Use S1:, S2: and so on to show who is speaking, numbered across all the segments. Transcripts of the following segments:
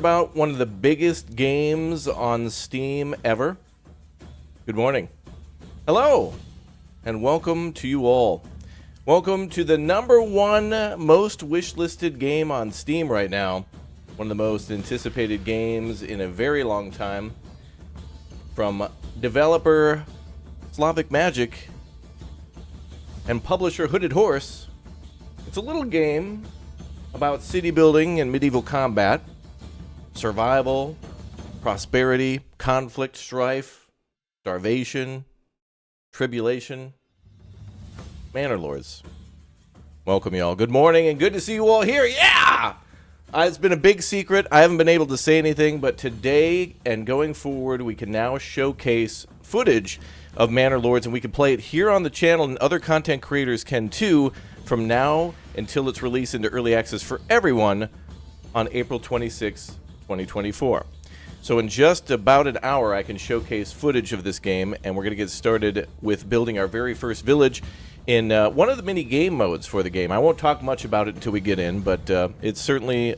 S1: About one of the biggest games on Steam ever. Good morning. Hello, and welcome to you all. Welcome to the #1 most wishlisted game on Steam right now. One of the most anticipated games in a very long time. From developer Slavic Magic and publisher Hooded Horse. It's a little game about city building and medieval combat. Survival, prosperity, conflict, strife, starvation, tribulation. Manor Lords. Welcome, y'all. Good morning and good to see you all here. Yeah! It's been a big secret. I haven't been able to say anything, but today and going forward, we can now showcase footage of Manor Lords, and we can play it here on the channel, and other content creators can too, from now until it's released into early access for everyone on April 26th. 2024. So in just about an hour I can showcase footage of this game, and we're going to get started with building our very first village in one of the mini game modes for the game. I won't talk much about it until we get in, but it's certainly...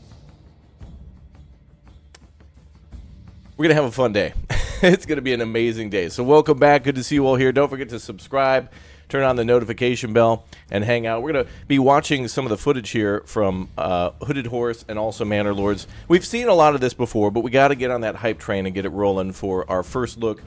S1: we're going to have a fun day. It's going to be an amazing day. So welcome back. Good to see you all here. Don't forget to subscribe, turn on the notification bell, and hang out. We're going to be watching some of the footage here from Hooded Horse and also Manor Lords. We've seen a lot of this before, but we got to get on that hype train and get it rolling for our first look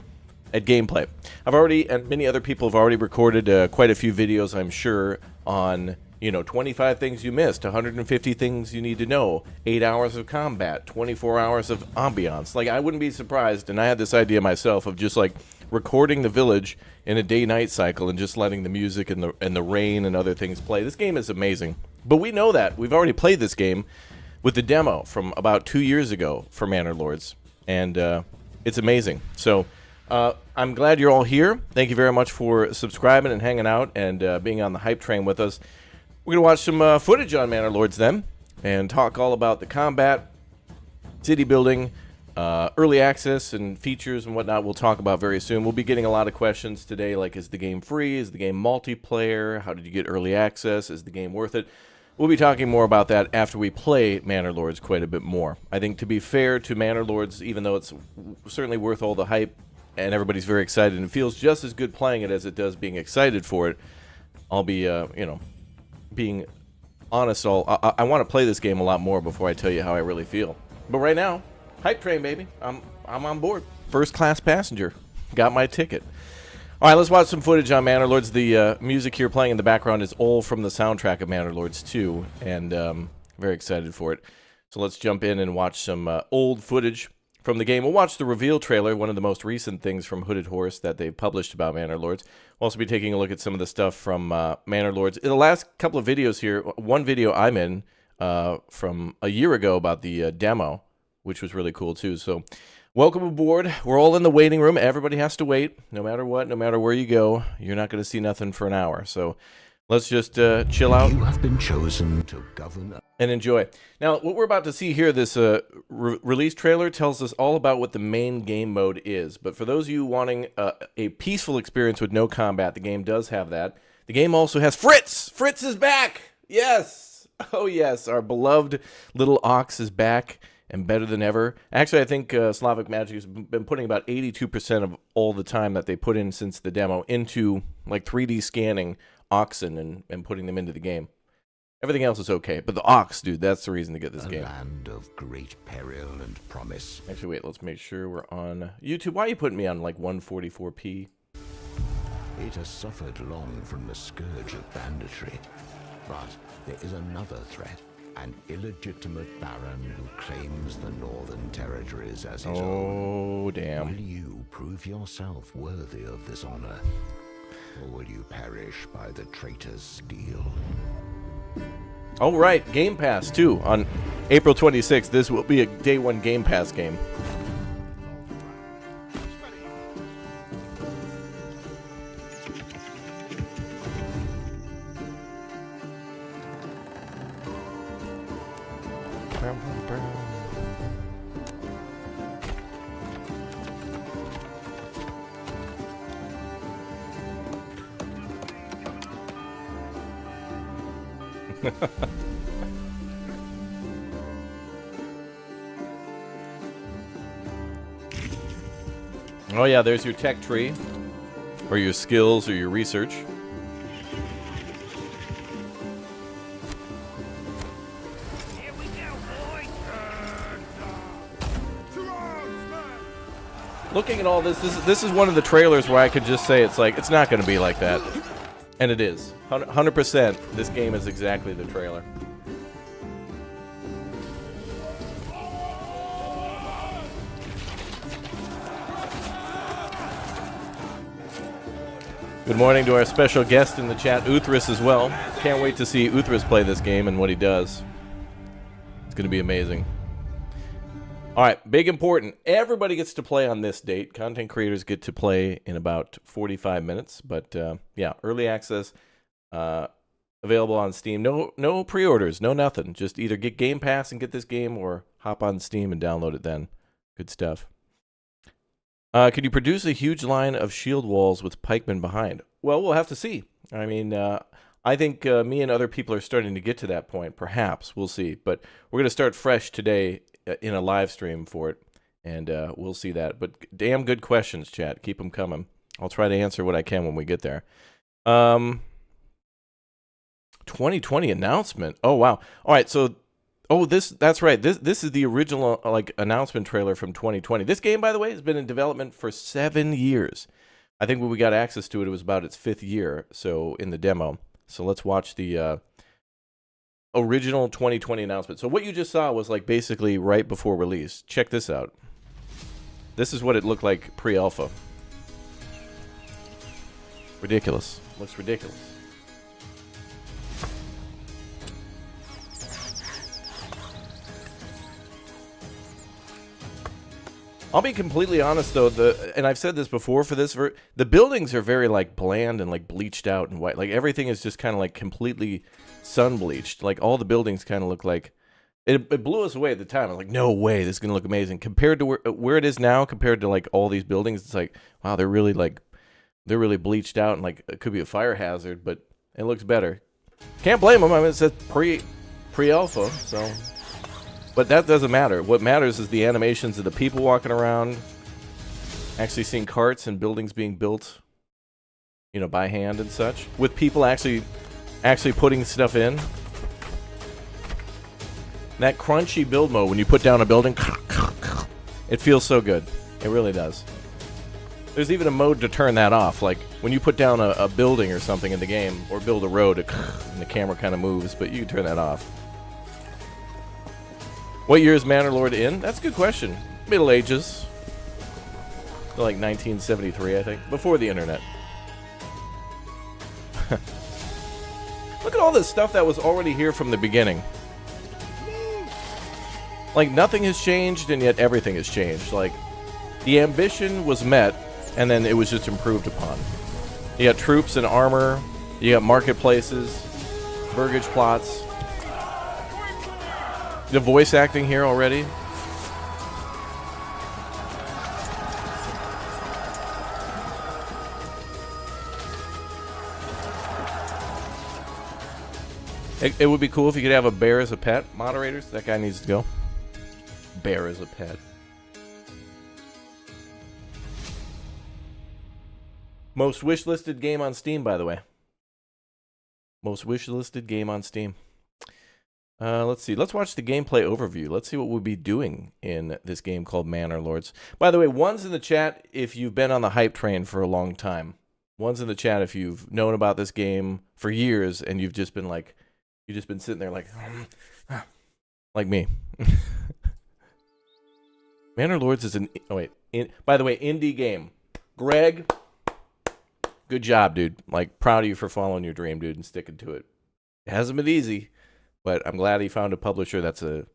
S1: at gameplay. I've already, and many other people have already recorded quite a few videos, I'm sure, on, 25 things you missed, 150 things you need to know, 8 hours of combat, 24 hours of ambiance. Like, I wouldn't be surprised, and I had this idea myself of just, recording the village in a day-night cycle and just letting the music and the rain and other things play. This game is amazing. But we know that. We've already played this game with the demo from about 2 years ago for Manor Lords. And it's amazing. So I'm glad you're all here. Thank you very much for subscribing and hanging out and being on the hype train with us. We're going to watch some footage on Manor Lords then and talk all about the combat, city building, early access and features and whatnot. We'll talk about very soon. We'll be getting a lot of questions today, like, is the game free? Is the game multiplayer? How did you get early access? Is the game worth it? We'll be talking more about that after we play Manor Lords quite a bit more. I think, to be fair to Manor Lords, even though it's certainly worth all the hype and everybody's very excited and it feels just as good playing it as it does being excited for it, I'll be, being honest, I want to play this game a lot more before I tell you how I really feel. But right now, hype train, baby. I'm on board. First class passenger. Got my ticket. All right, let's watch some footage on Manor Lords. The music here playing in the background is all from the soundtrack of Manor Lords 2, and very excited for it. So let's jump in and watch some old footage from the game. We'll watch the reveal trailer, one of the most recent things from Hooded Horse that they've published about Manor Lords. We'll also be taking a look at some of the stuff from Manor Lords. In the last couple of videos here, one video I'm in from a year ago about the demo, which was really cool too. So welcome aboard. We're all in the waiting room. Everybody has to wait. No matter what, no matter where you go, you're not going to see nothing for an hour. So let's just chill out.
S2: You have been chosen to govern
S1: and enjoy. Now, what we're about to see here, this release trailer tells us all about what the main game mode is. But for those of you wanting a peaceful experience with no combat, the game does have that. The game also has Fritz. Fritz is back. Yes. Oh, yes. Our beloved little ox is back and better than ever. Actually, I think Slavic Magic has been putting about 82% of all the time that they put in since the demo into 3D scanning oxen and putting them into the game. Everything else is okay, but the ox, dude, that's the reason to get this game.
S2: A land of great peril and promise.
S1: Actually, wait, let's make sure we're on YouTube. Why are you putting me on 144p?
S2: It has suffered long from the scourge of banditry, but there is another threat. An illegitimate baron who claims the northern territories as his own.
S1: Oh, damn.
S2: Will you prove yourself worthy of this honor? Or will you perish by the traitor's steel?
S1: Oh, right. Game Pass, too. On April 26th, this will be a Day 1 Game Pass game. Oh yeah, there's your tech tree, or your skills, or your research.
S3: Here we go, boys.
S1: Looking at all this is one of the trailers where I could just say it's like, it's not going to be like that. And it is. 100% this game is exactly the trailer. Good morning to our special guest in the chat, Uthris, as well. Can't wait to see Uthris play this game and what he does. It's going to be amazing. All right, big important. Everybody gets to play on this date. Content creators get to play in about 45 minutes. But yeah, early access available on Steam. No pre-orders, no nothing. Just either get Game Pass and get this game or hop on Steam and download it then. Good stuff. Could you produce a huge line of shield walls with pikemen behind? Well, we'll have to see. I mean, I think me and other people are starting to get to that point. Perhaps. We'll see. But we're going to start fresh today in a live stream for it, and we'll see that. But damn good questions, chat. Keep them coming. I'll try to answer what I can when we get there. 2020 announcement. Oh, wow. All right, so... Oh, that's right. This is the original like announcement trailer from 2020. This game, by the way, has been in development for 7 years. I think when we got access to it, it was about its 5th year, so in the demo. So let's watch the original 2020 announcement. So what you just saw was like basically right before release. Check this out. This is what it looked like pre-alpha. Ridiculous. Looks ridiculous. I'll be completely honest though, and I've said this before for this, the buildings are very like bland and like bleached out and white. Like everything is just kind of like completely sun bleached. Like all the buildings kind of look like, it blew us away at the time. I was like, no way, this is gonna look amazing. Compared to where it is now, compared to like all these buildings, it's like, wow, they're really bleached out and like it could be a fire hazard, but it looks better. Can't blame them. I mean, it says pre-alpha, so. But that doesn't matter. What matters is the animations of the people walking around, actually seeing carts and buildings being built, you know, by hand and such, with people actually putting stuff in. That crunchy build mode when you put down a building, it feels so good. It really does. There's even a mode to turn that off. Like when you put down a building or something in the game, or build a road, and the camera kind of moves, but you can turn that off. What year is Manor Lord in? That's a good question. Middle Ages. Like 1973, I think. Before the internet. Look at all this stuff that was already here from the beginning. Like nothing has changed and yet everything has changed. Like the ambition was met and then it was just improved upon. You got troops and armor. You got marketplaces. Burgage plots. The voice acting here already. It would be cool if you could have a bear as a pet. Moderators, that guy needs to go. Bear as a pet. Most wish-listed game on Steam, by the way. Most wish-listed game on Steam. Let's see. Let's watch the gameplay overview. Let's see what we'll be doing in this game called Manor Lords. By the way, one's in the chat if you've been on the hype train for a long time. One's in the chat if you've known about this game for years and you've just been like, you've just been sitting there like me. Manor Lords is an, by the way, indie game. Greg, good job, dude. Like, proud of you for following your dream, dude, and sticking to it. It hasn't been easy. But I'm glad he found a publisher that's a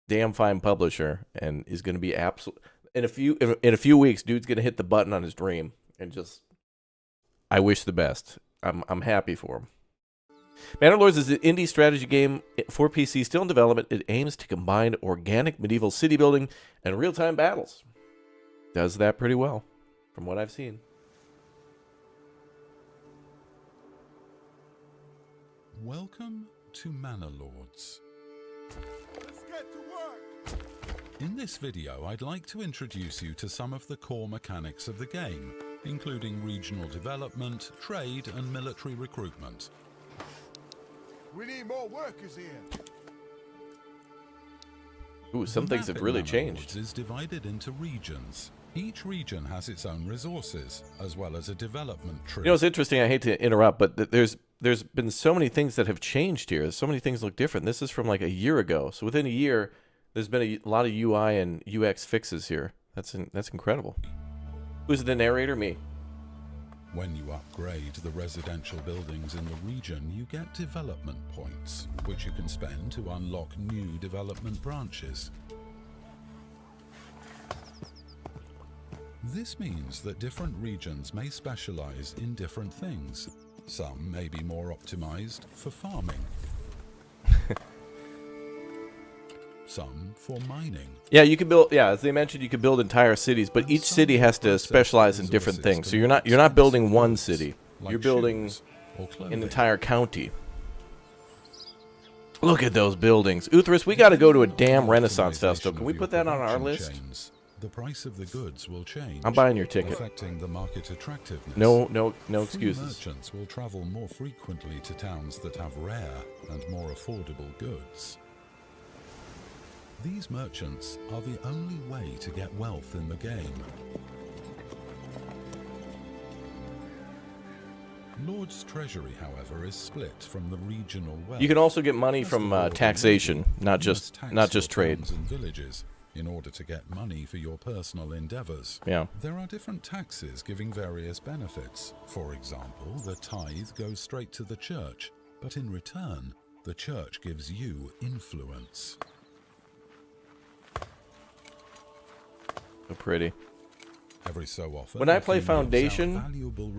S1: damn fine publisher and is going to be absolute. In a few weeks, dude's going to hit the button on his dream and just. I wish the best. I'm happy for him. Manor Lords is an indie strategy game for PC, still in development. It aims to combine organic medieval city building and real-time battles. Does that pretty well, from what I've seen.
S4: Welcome to Manor Lords.
S3: Let's get to work.
S4: In this video, I'd like to introduce you to some of the core mechanics of the game, including regional development, trade, and military recruitment.
S5: We need more workers here.
S1: Ooh, some things have really changed.
S4: It is divided into regions. Each region has its own resources, as well as a development tree.
S1: You know, it's interesting. I hate to interrupt, but there's been so many things that have changed here. So many things look different. This is from like a year ago. So within a year, there's been a lot of UI and UX fixes here. That's incredible. Who's the narrator? Me.
S4: When you upgrade the residential buildings in the region, you get development points, which you can spend to unlock new development branches. This means that different regions may specialize in different things. Some may be more optimized for farming. Some for mining.
S1: Yeah, you can build. Yeah, as they mentioned, you can build entire cities, but each city has to specialize in different things. So you're not building one city. You're building an entire county. Look at those buildings, Uthris. We got to go to a damn Renaissance festival. Can we put that on our list?
S4: The price of the goods will change.
S1: I'm buying your ticket.
S4: Affecting the market attractiveness.
S1: No excuses.
S4: Free merchants will travel more frequently to towns that have rare and more affordable goods. These merchants are the only way to get wealth in the game. Lord's treasury, however, is split from the regional wealth.
S1: You can also get money from taxation, not just trade.
S4: And villages, in order to get money for your personal endeavors.
S1: Yeah.
S4: There are different taxes giving various benefits. For example, the tithe goes straight to the church, but in return, the church gives you influence.
S1: So pretty.
S4: Every so often,
S1: when I play Foundation,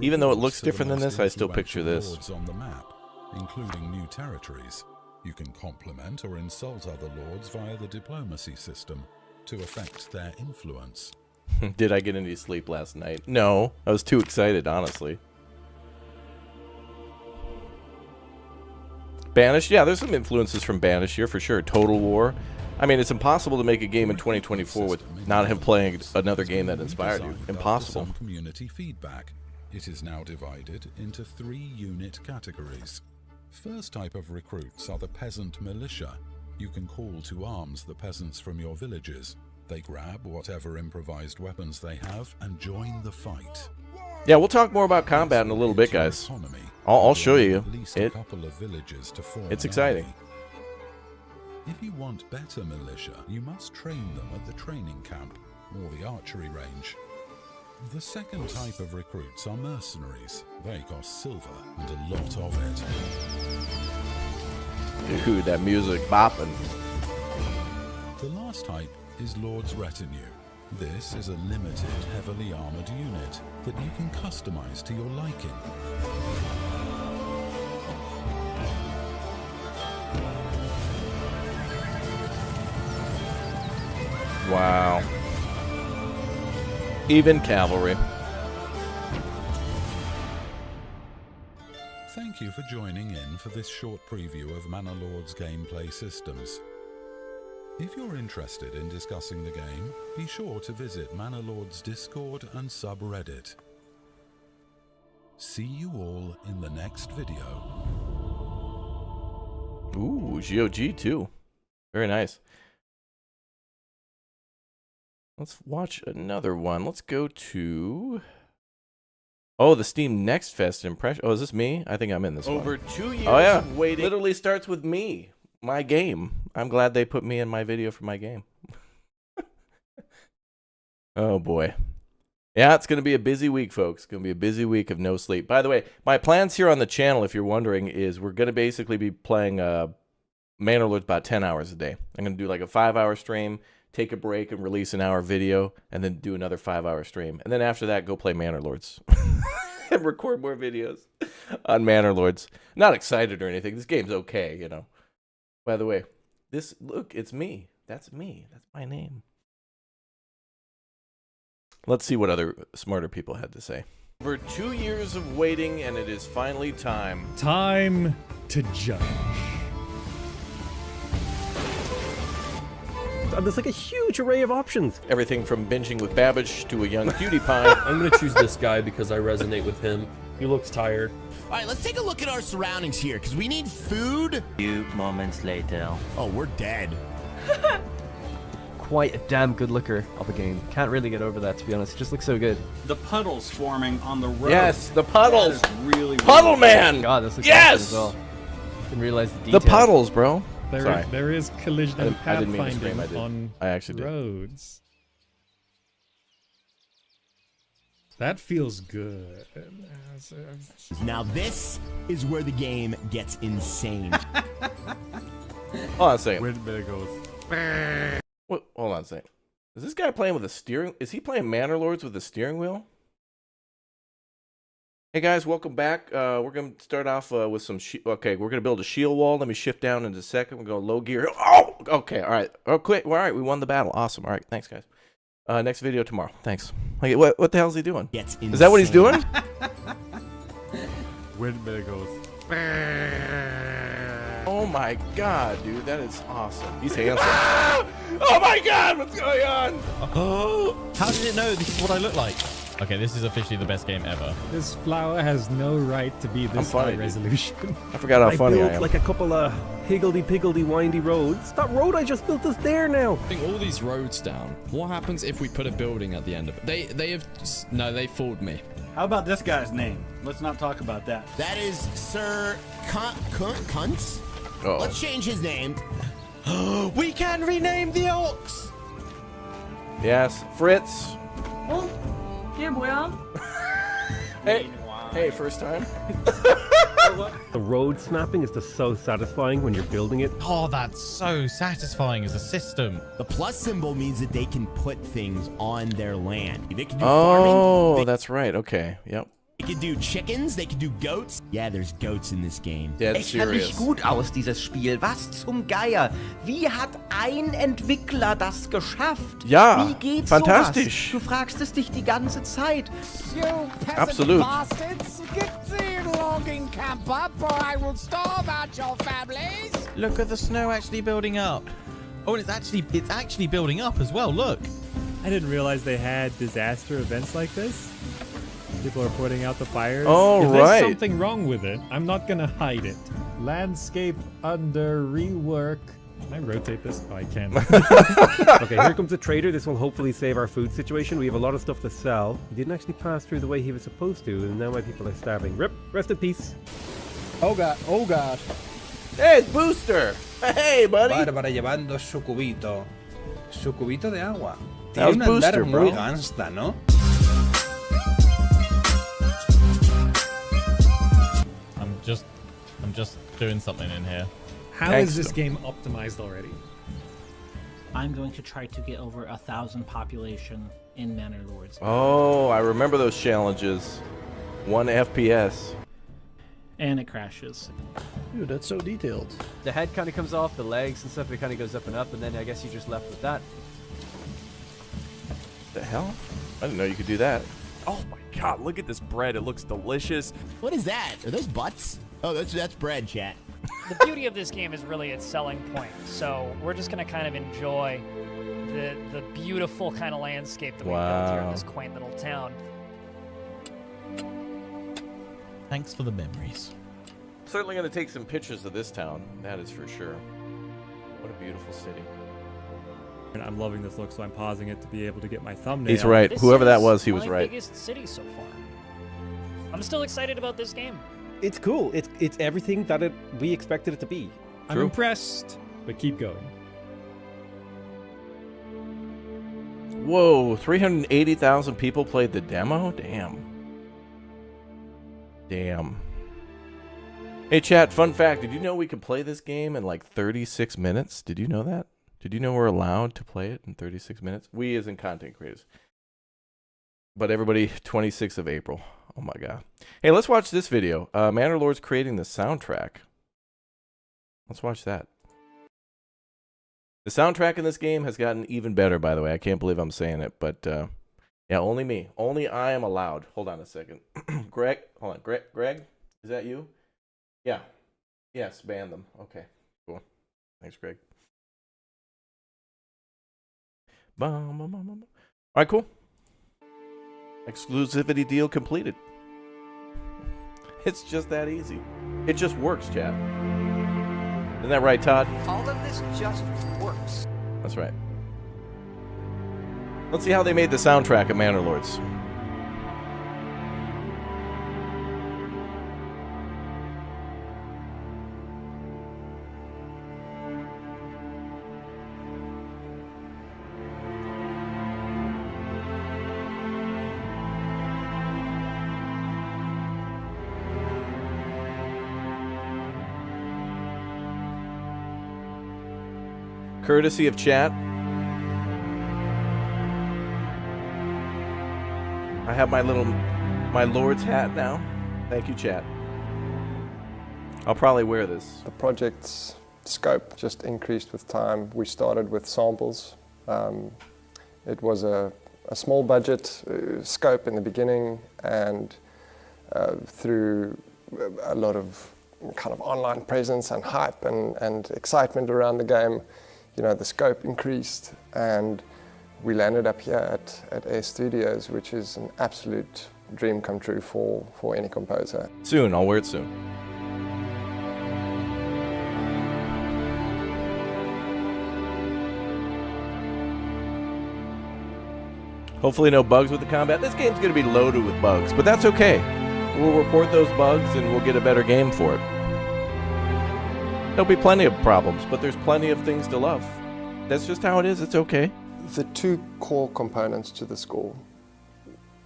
S1: even though it looks different than this, I still picture this.
S4: Lords on the map, including new territories. You can compliment or insult other lords via the diplomacy system to affect their influence.
S1: Did I get any sleep last night? No, I was too excited, honestly. Banished? Yeah, there's some influences from Banished here for sure. Total War. I mean, it's impossible to make a game in 2024 with not him playing another game that inspired you. Impossible.
S4: Some community feedback. It is now divided into 3 unit categories. First type of recruits are the peasant militia. You can call to arms the peasants from your villages. They grab whatever improvised weapons they have and join the fight.
S1: Yeah, we'll talk more about combat in a little bit, guys. I'll show you. It's exciting.
S4: If you want better militia, you must train them at the training camp or the archery range. The second type of recruits are mercenaries. They cost silver and a lot of it.
S1: Dude, that music bopping.
S4: The last type is Lord's Retinue. This is a limited, heavily armored unit that you can customize to your liking.
S1: Wow. Even cavalry.
S4: Thank you for joining in for this short preview of Manor Lords gameplay systems. If you're interested in discussing the game, be sure to visit Manor Lords Discord and subreddit. See you all in the next video.
S1: Ooh, GOG too. Very nice. Let's watch another one. Let's go to... Oh, the Steam Next Fest impression. Oh, is this me? I think I'm in this one. Over 2 years of waiting. Literally starts with me. My game. I'm glad they put me in my video for my game. Oh, boy. Yeah, it's going to be a busy week, folks. It's going to be a busy week of no sleep. By the way, my plans here on the channel, if you're wondering, is we're going to basically be playing Manor Lords about 10 hours a day. I'm going to do like a 5-hour stream, take a break and release an hour video, and then do another 5-hour stream. And then after that, go play Manor Lords. And record more videos on Manor Lords. Not excited or anything. This game's okay, you know. By the way, look, it's me. That's me. That's my name. Let's see what other smarter people had to say. Over 2 years of waiting, and it is finally time.
S6: Time to judge. and there's like a huge array of options.
S1: Everything from binging with Babbage to a young cutie pie.
S7: I'm gonna choose this guy because I resonate with him. He looks tired.
S8: All right, let's take a look at our surroundings here, because we need food.
S9: Few moments later.
S8: Oh, we're dead.
S10: Quite a damn good looker of a game. Can't really get over that, to be honest. It just looks so good.
S11: The puddles forming on the road.
S1: Yes, the puddles.
S11: Really
S1: Puddle man.
S10: God, this looks
S1: yes!
S10: awesome as well. Didn't realize the detail.
S1: The puddles, bro.
S12: There is collision and
S1: I didn't mean to scream.
S12: pathfinding on
S1: I actually did.
S12: roads. That feels good.
S8: Now this is where the game gets insane.
S1: Hold on a second.
S12: Where it goes.
S1: What, hold on a second. Is this guy playing with a steering? Is he playing Manor Lords with a steering wheel? Hey guys, welcome back. We're gonna start off with some. Okay, we're gonna build a shield wall. Let me shift down in a second. We're going low gear. Oh, okay, all right. Oh, quick. All right, we won the battle. Awesome. All right, thanks guys. Next video tomorrow. Thanks. Like, what the hell is he doing? Is that what he's doing?
S12: Where it goes.
S1: Oh my god, dude, that is awesome. He's handsome. Oh my god, what's going on?
S13: How did it know this is what I look like? Okay, this is officially the best game ever.
S12: This flower has no right to be this high resolution.
S1: I forgot how funny I
S6: built
S1: am.
S6: like a couple of higgledy-piggledy windy roads. That road I just built is there now.
S7: Putting all these roads down. What happens if we put a building at the end of it? They fooled me.
S11: How about this guy's name? Let's not talk about that.
S8: That is Sir Kuntz.
S1: Oh.
S8: Let's change his name.
S13: We can rename the orcs!
S1: Yes, Fritz.
S14: Oh, yeah, 뭐야?
S1: Hey, first time.
S6: The road snapping is just so satisfying when you're building it.
S13: Oh, that's so satisfying as a system.
S8: The plus symbol means that they can put things on their land. They can do
S1: Oh,
S8: farming.
S1: that's right. Okay, yep.
S8: They can do chickens. They can do goats. Yeah, there's goats in this game.
S1: Dead
S9: Es sieht nicht gut aus, dieses Spiel. Was zum Geier? Wie hat ein Entwickler das geschafft?
S1: Ja,
S9: Wie geht
S1: fantastisch.
S9: sowas? Du fragst es dich die ganze Zeit.
S5: You peasant
S1: Absolut.
S5: bastards! Get to your logging camp up, or I will starve out your families!
S13: Look at the snow actually building up. Oh, and it's actually building up as well, look.
S12: I didn't realize they had disaster events like this. People are putting out the fires.
S1: Oh,
S12: if
S1: right.
S12: there's something wrong with it, I'm not gonna hide it. Landscape under rework. Can I rotate this? Oh, I can.
S6: Okay, here comes a trader. This will hopefully save our food situation. We have a lot of stuff to sell. He didn't actually pass through the way he was supposed to, and now my people are starving. Rip, rest in peace.
S11: Oh god, oh god.
S1: Hey, it's Booster. Hey, buddy.
S11: Bárbara llevando su cubito. Su cubito de agua.
S1: That was
S11: Tiene un andar
S1: Booster,
S11: muy
S1: bro.
S11: gangsta, ¿no?
S13: I'm just doing something in here.
S12: How is this game optimized already?
S3: I'm going to try to get over 1,000 population in Manor Lords.
S1: Oh, I remember those challenges. 1 FPS.
S3: And it crashes.
S10: Dude, that's so detailed. The head kind of comes off, the legs and stuff, it kind of goes up and up, and then I guess you're just left with that.
S1: The hell? I didn't know you could do that.
S15: Oh my god, look at this bread. It looks delicious.
S8: What is that? Are those butts? Oh, that's bread, chat.
S14: The beauty of this game is really its selling point. So we're just going to kind of enjoy the beautiful kind of landscape that we built here in this quaint little town.
S13: Thanks for the memories.
S1: Certainly going to take some pictures of this town. That is for sure. What a beautiful city.
S12: And I'm loving this look, so I'm pausing it to be able to get my thumbnail.
S1: He's right.
S14: This
S1: Whoever that
S14: is
S1: was, he was
S14: my
S1: right.
S14: biggest city so far. I'm still excited about this game.
S6: It's cool. It's everything that we expected it to be.
S12: I'm impressed, but keep going.
S1: Whoa, 380,000 people played the demo? Damn. Damn. Hey, chat, fun fact. Did you know we can play this game in like 36 minutes? Did you know that? Did you know we're allowed to play it in 36 minutes? We as in content creators. But everybody, 26th of April. Oh my god. Hey, let's watch this video. Manor Lords creating the soundtrack. Let's watch that. The soundtrack in this game has gotten even better, by the way. I can't believe I'm saying it, but yeah, only me. Only I am allowed. Hold on a second. Greg, hold on. Greg, is that you? Yeah. Yes, ban them. Okay, cool. Thanks, Greg. All right, cool. Exclusivity deal completed. It's just that easy. It just works, chat. Isn't that right, Todd?
S9: All of this just works.
S1: That's right. Let's see how they made the soundtrack of Manor Lords. Courtesy of chat. I have my Lord's hat now. Thank you, chat. I'll probably wear this.
S16: The project's scope just increased with time. We started with samples. It was a small budget scope in the beginning, and through a lot of kind of online presence and hype and excitement around the game, you know, the scope increased, and we landed up here at Air Studios, which is an absolute dream come true for any composer.
S1: Soon, I'll wear it soon. Hopefully no bugs with the combat. This game's going to be loaded with bugs, but that's okay. We'll report those bugs and we'll get a better game for it. There'll be plenty of problems, but there's plenty of things to love. That's just how it is. It's okay.
S16: The two core components to the score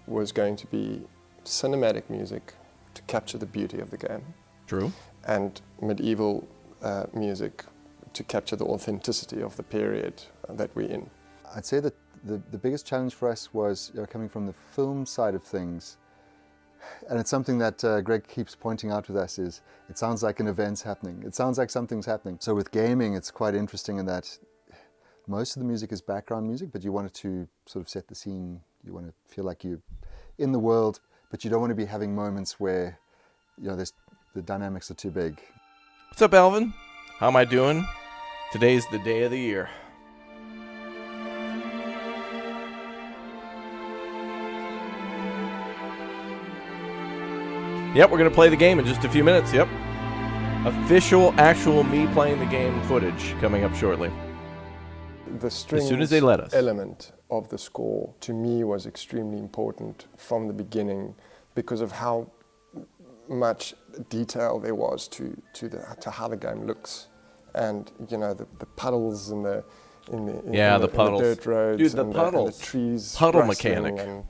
S16: was going to be cinematic music to capture the beauty of the game.
S1: True.
S16: And medieval music to capture the authenticity of the period that we're in.
S17: I'd say that the biggest challenge for us was coming from the film side of things. And it's something that Greg keeps pointing out with us is it sounds like an event's happening. It sounds like something's happening. So with gaming, it's quite interesting in that most of the music is background music, but you want it to sort of set the scene. You want to feel like you're in the world, but you don't want to be having moments where, you know, the dynamics are too big.
S1: What's up, Alvin? How am I doing? Today's the day of the year. Yep, we're going to play the game in just a few minutes. Yep. Official, actual me playing the game footage coming up shortly.
S16: The strings
S1: as soon as they let us.
S16: Element of the score, to me, was extremely important from the beginning because of how much detail there was to how the game looks. And, you know, the puddles in the
S1: puddles.
S16: dirt roads.
S1: Dude, the
S16: and
S1: puddles.
S16: The trees.
S1: Puddle
S16: rustling,
S1: mechanic.
S16: And,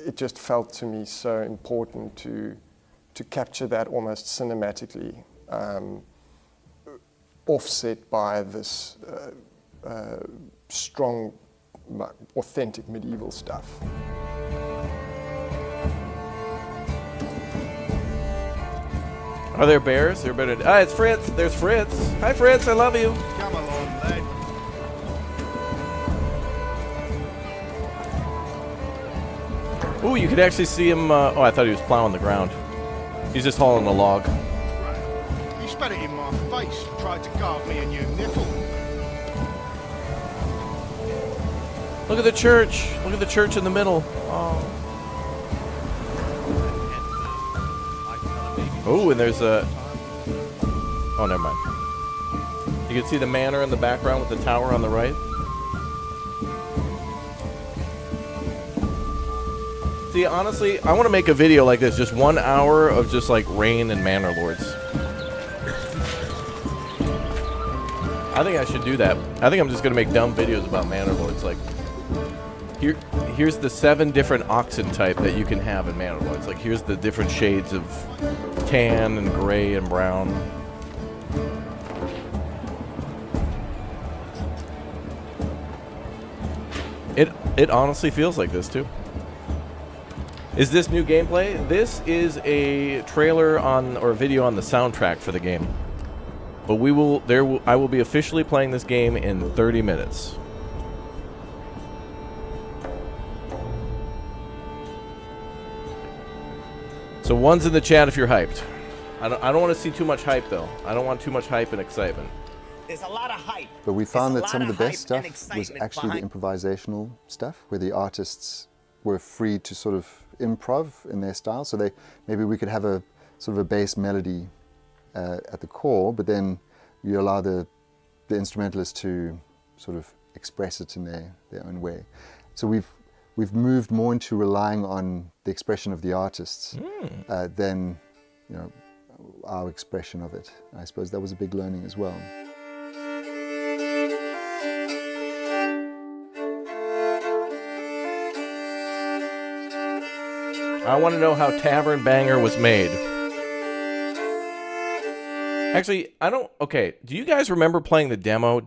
S16: it just felt to me so important to capture that almost cinematically, offset by this strong, authentic medieval stuff.
S1: Are there bears? They're better. Ah, it's Fritz. There's Fritz. Hi, Fritz. I love you.
S5: Come along, lad.
S1: Ooh, you could actually see him. Oh, I thought he was plowing the ground. He's just hauling a log.
S5: You spat it in my face, tried to carve me a new nipple.
S1: Look at the church. Look at the church in the middle. Oh. Oh, and there's a... Oh, never mind. You can see the manor in the background with the tower on the right. See, honestly, I want to make a video like this, just 1 hour of just like rain and Manor Lords. I think I should do that. I think I'm just going to make dumb videos about Manor Lords. Like, here's the 7 different oxen type that you can have in Manor Lords. Like, here's the different shades of tan and gray and brown. It honestly feels like this too. Is this new gameplay? This is a trailer or video on the soundtrack for the game. But I will be officially playing this game in 30 minutes. So one's in the chat if you're hyped. I don't want to see too much hype though. I don't want too much hype and excitement.
S8: There's a lot of hype.
S17: But we found
S8: There's
S17: that
S8: a
S17: some
S8: lot
S17: of the
S8: of
S17: best
S8: hype and
S17: stuff was
S8: excitement
S17: actually the
S8: behind-
S17: improvisational stuff, where the artists were free to sort of improv in their style. So maybe we could have a sort of a bass melody at the core, but then you allow the instrumentalists to sort of express it in their own way. So we've moved more into relying on the expression of the artists than our expression of it. I suppose that was a big learning as well.
S1: I want to know how Tavern Banger was made. Actually, I don't... Okay, do you guys remember playing the demo?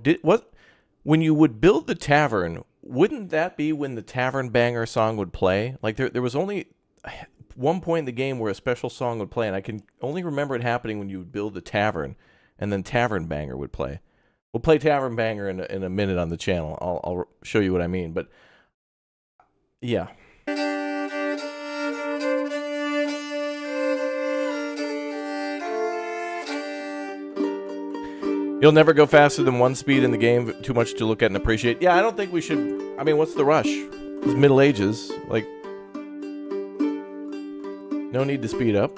S1: When you would build the tavern, wouldn't that be when the Tavern Banger song would play? Like, there was only one point in the game where a special song would play, and I can only remember it happening when you would build the tavern, and then Tavern Banger would play. We'll play Tavern Banger in a minute on the channel. I'll show you what I mean, but... Yeah. You'll never go faster than 1 speed in the game. Too much to look at and appreciate. Yeah, I don't think we should... I mean, what's the rush? It's Middle Ages. Like, no need to speed up.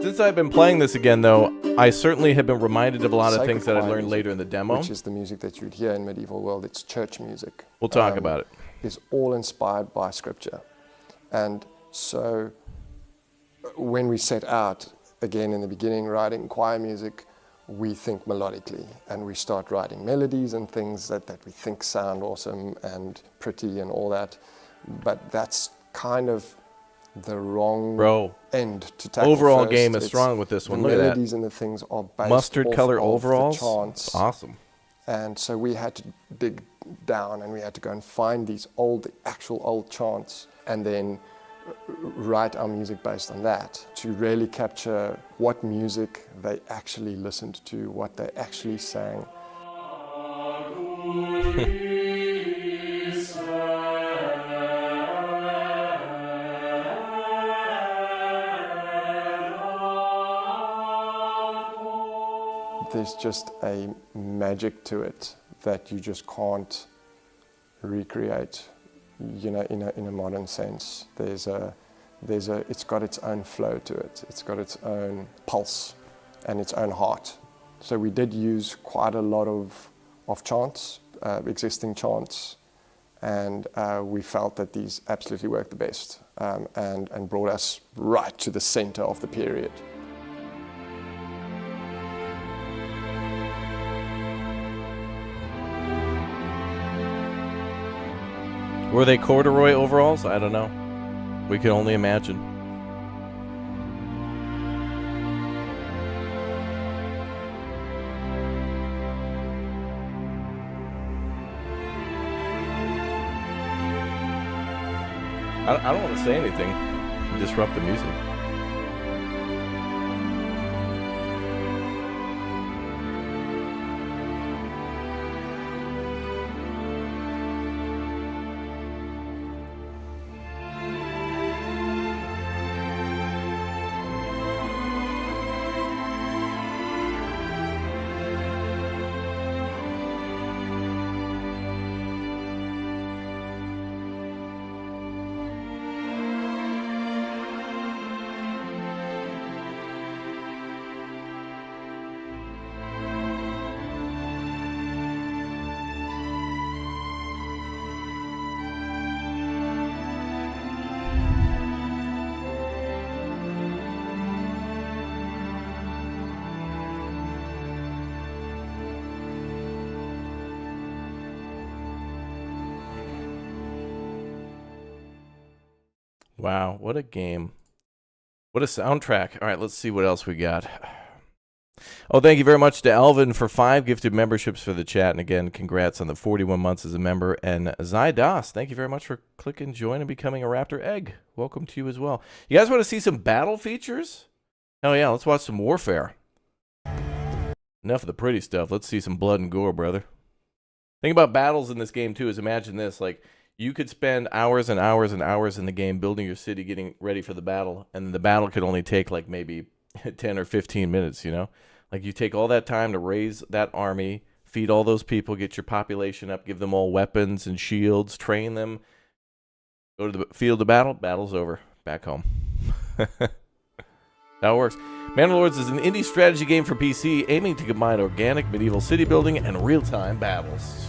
S1: Since I've been playing this again, though, I certainly have been reminded of a lot of things that I learned later in the demo.
S16: Which is the music that you'd hear in medieval world. It's church music.
S1: We'll talk about it.
S16: Is all inspired by scripture. And so when we set out, again in the beginning, writing choir music, we think melodically, and we start writing melodies and things that we think sound awesome and pretty and all that. But that's kind of the wrong end to tackle.
S1: Overall
S16: first.
S1: game is strong with this one.
S16: The
S1: Look at that.
S16: melodies and the things are based
S1: Mustard
S16: off
S1: color
S16: of
S1: overalls.
S16: the chants.
S1: Awesome.
S16: And so we had to dig down, and we had to go and find these actual old chants, and then write our music based on that to really capture what music they actually listened to, what they actually sang. There's just a magic to it that you just can't recreate, in a modern sense. It's got its own flow to it. It's got its own pulse and its own heart. So we did use quite a lot of chants, existing chants, and we felt that these absolutely worked the best and brought us right to the center of the period.
S1: Were they corduroy overalls? I don't know. We can only imagine. I don't want to say anything and disrupt the music. Wow, what a game. What a soundtrack. All right, let's see what else we got. Oh, thank you very much to Alvin for 5 gifted memberships for the chat. And again, congrats on the 41 months as a member. And Zydos, thank you very much for clicking join and becoming a Raptor egg. Welcome to you as well. You guys want to see some battle features? Oh yeah, let's watch some warfare. Enough of the pretty stuff. Let's see some blood and gore, brother. Thing about battles in this game too is imagine this, like You could spend hours and hours and hours in the game building your city, getting ready for the battle, and the battle could only take like maybe 10 or 15 minutes, you know? Like you take all that time to raise that army, feed all those people, get your population up, give them all weapons and shields, train them, go to the field of battle, battle's over, back home. That works. Manor Lords is an indie strategy game for PC aiming to combine organic medieval city building and real-time battles.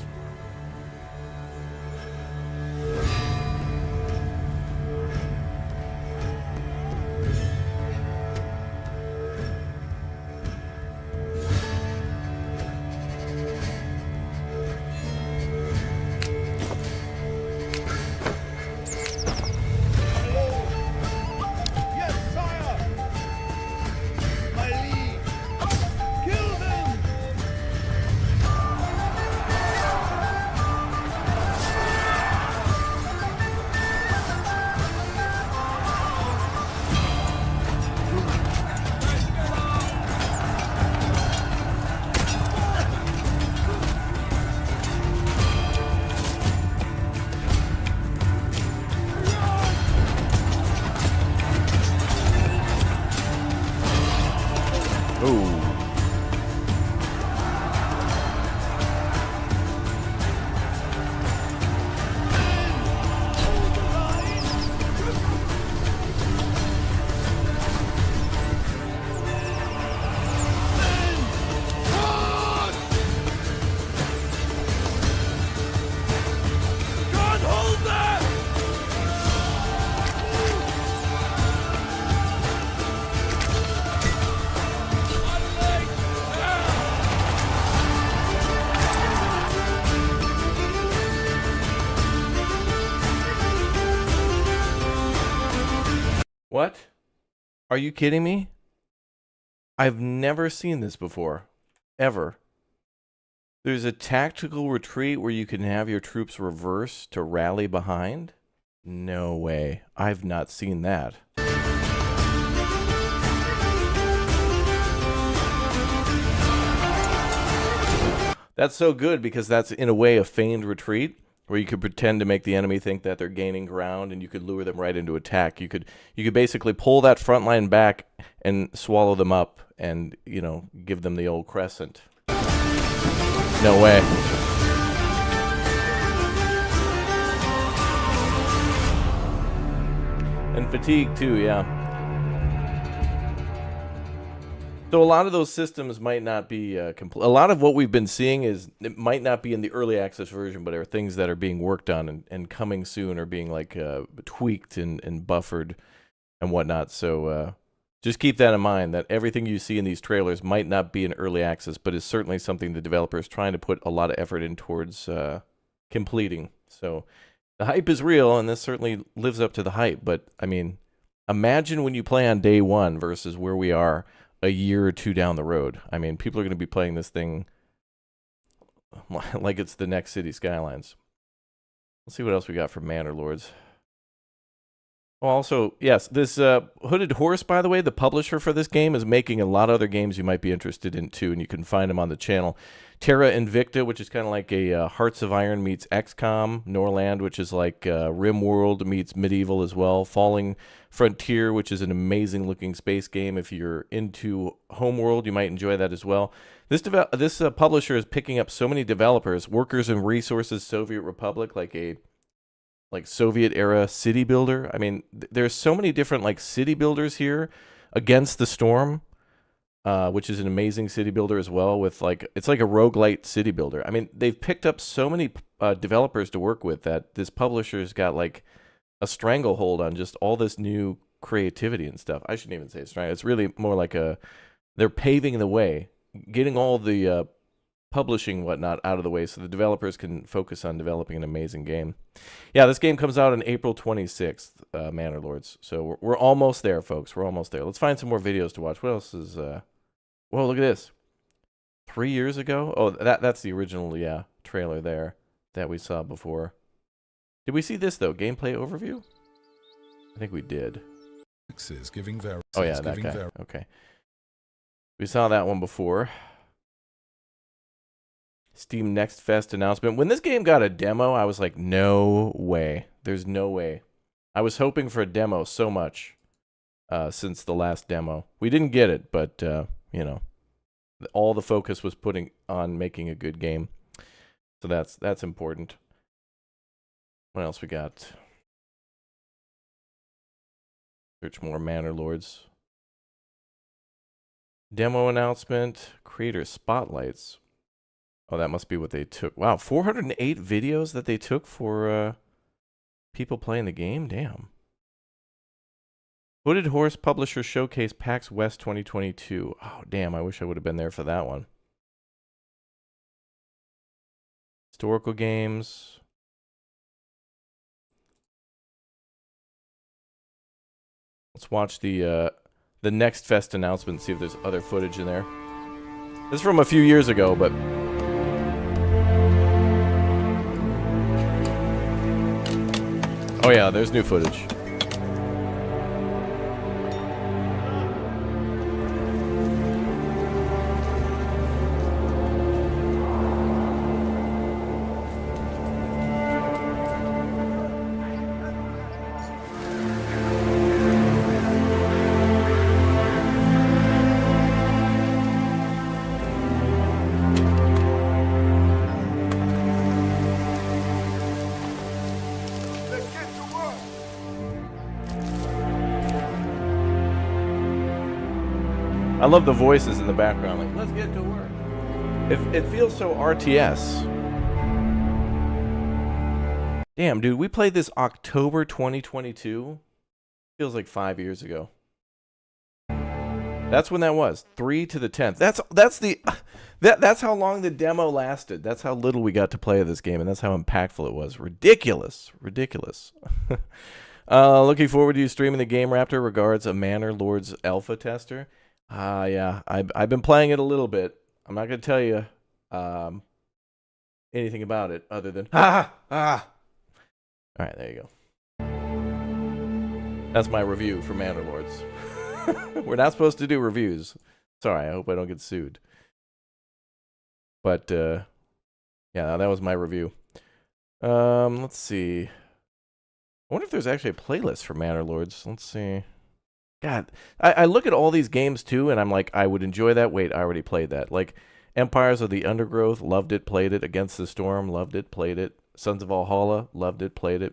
S1: What? Are you kidding me? I've never seen this before. Ever. There's a tactical retreat where you can have your troops reverse to rally behind? No way. I've not seen that. That's so good because that's in a way a feigned retreat where you could pretend to make the enemy think that they're gaining ground and you could lure them right into attack. You could basically pull that front line back and swallow them up and, you know, give them the old crescent. No way. And fatigue too, yeah. So a lot of those systems might not be complete. A lot of what we've been seeing it might not be in the early access version, but are things that are being worked on and coming soon, or being like tweaked and buffered and whatnot. So just keep that in mind, that everything you see in these trailers might not be in early access, but is certainly something the developer is trying to put a lot of effort in towards completing. So the hype is real, and this certainly lives up to the hype. But I mean, imagine when you play on day one versus where we are a year or two down the road. I mean, people are going to be playing this thing like it's the next City Skylines. Let's see what else we got for Manor Lords. Oh, also, yes, this Hooded Horse, by the way, the publisher for this game, is making a lot of other games you might be interested in too, and you can find them on the channel. Terra Invicta, which is kind of like a Hearts of Iron meets XCOM. Norland, which is like RimWorld meets Medieval as well. Falling Frontier, which is an amazing looking space game. If you're into Homeworld, you might enjoy that as well. This publisher is picking up so many developers. Workers and Resources Soviet Republic, like a Soviet era city builder. I mean, there's so many different like city builders here. Against the Storm, which is an amazing city builder as well, with it's like a roguelite city builder. I mean, they've picked up so many developers to work with that this publisher's got like a stranglehold on just all this new creativity and stuff. I shouldn't even say stranglehold. It's really more like they're paving the way, getting all the publishing whatnot out of the way so the developers can focus on developing an amazing game. Yeah, this game comes out on April 26th, Manor Lords. So we're almost there, folks. We're almost there. Let's find some more videos to watch. What else is... Whoa, look at this. 3 years ago? Oh, that's the original, yeah, trailer there that we saw before. Did we see this, though? Gameplay overview? I think we did. Oh, yeah, that guy. Okay. We saw that one before. Steam Next Fest announcement. When this game got a demo, I was like, no way. There's no way. I was hoping for a demo so much since the last demo. We didn't get it, but, you know, all the focus was putting on making a good game. So that's important. What else we got? Search more Manor Lords. Demo announcement. Creator spotlights. Oh, that must be what they took. Wow, 408 videos that they took for people playing the game? Damn. Hooded Horse Publisher Showcase PAX West 2022. Oh, damn, I wish I would have been there for that one. Historical games. Let's watch the Next Fest announcement, see if there's other footage in there. This is from a few years ago, but... Oh yeah, there's new footage. I love the voices in the background. Like, let's get to work. It feels so RTS. Damn, dude, we played this October 2022. Feels like 5 years ago. That's when that was. 3 to the 10th. That's how long the demo lasted. That's how little we got to play of this game, and that's how impactful it was. Ridiculous. Ridiculous. Looking forward to you streaming the game, Raptor. Regards, a Manor Lords alpha tester. Yeah, I've been playing it a little bit. I'm not going to tell you anything about it other than All right, there you go. That's my review for Manor Lords. We're not supposed to do reviews. Sorry, I hope I don't get sued. But yeah, that was my review. Let's see. I wonder if there's actually a playlist for Manor Lords. Let's see. God, I look at all these games too, and I'm like, I would enjoy that. Wait, I already played that. Like, Empires of the Undergrowth, loved it, played it. Against the Storm, loved it, played it. Sons of Valhalla, loved it, played it.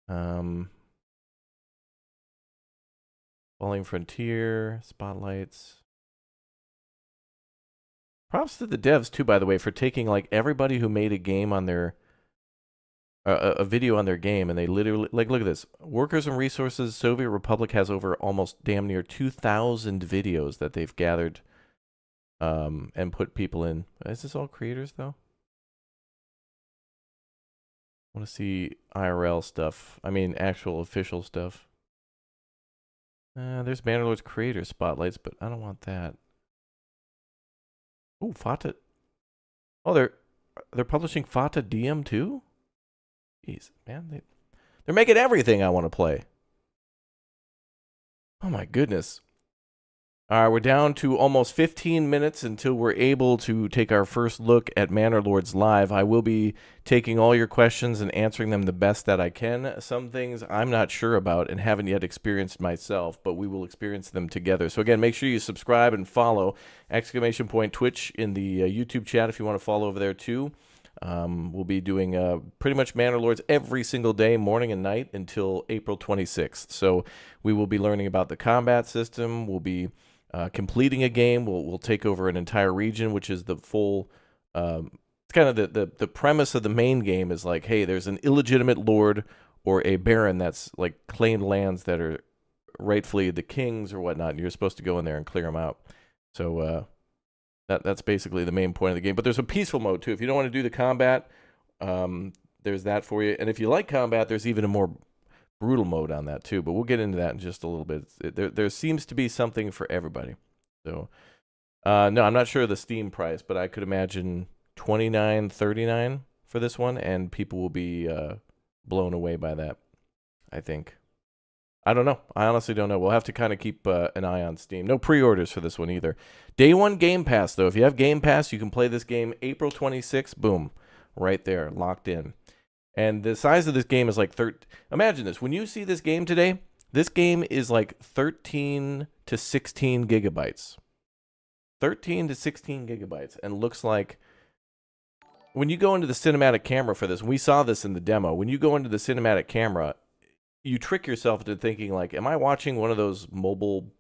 S1: Falling Frontier, Spotlights. Props to the devs too, by the way, for taking like everybody who made a game on their a video on their game, and they literally, like, look at this. Workers and Resources Soviet Republic has over almost damn near 2,000 videos that they've gathered and put people in. Is this all creators though? I want to see IRL stuff. I mean, actual official stuff. There's Manor Lords creator spotlights, but I don't want that. Ooh, Fata. Oh, they're publishing Fata DM too? Jeez, man, they're making everything I want to play. Oh my goodness. All right, we're down to almost 15 minutes until we're able to take our first look at Manor Lords Live. I will be taking all your questions and answering them the best that I can. Some things I'm not sure about and haven't yet experienced myself, but we will experience them together. So again, make sure you subscribe and follow !Twitch in the YouTube chat if you want to follow over there too. We'll be doing pretty much Manor Lords every single day, morning and night, until April 26th. So we will be learning about the combat system. We'll be completing a game. We'll take over an entire region, which is the full... it's kind of the premise of the main game is like, hey, there's an illegitimate lord or a baron that's like claimed lands that are rightfully the king's or whatnot, and you're supposed to go in there and clear them out. So... That's basically the main point of the game. But there's a peaceful mode, too. If you don't want to do the combat, there's that for you. And if you like combat, there's even a more brutal mode on that, too. But we'll get into that in just a little bit. There seems to be something for everybody. So, no, I'm not sure of the Steam price, but I could imagine $29.39 for this one, and people will be blown away by that, I think. I don't know. I honestly don't know. We'll have to kind of keep an eye on Steam. No pre-orders for this one either. Day 1 Game Pass, though. If you have Game Pass, you can play this game April 26th. Boom. Right there. Locked in. And the size of this game is like imagine this. When you see this game today, this game is like 13 to 16 gigabytes. 13 to 16 gigabytes. And looks like... When you go into the cinematic camera for this, and we saw this in the demo, when you go into the cinematic camera, you trick yourself into thinking, like, am I watching one of those mobile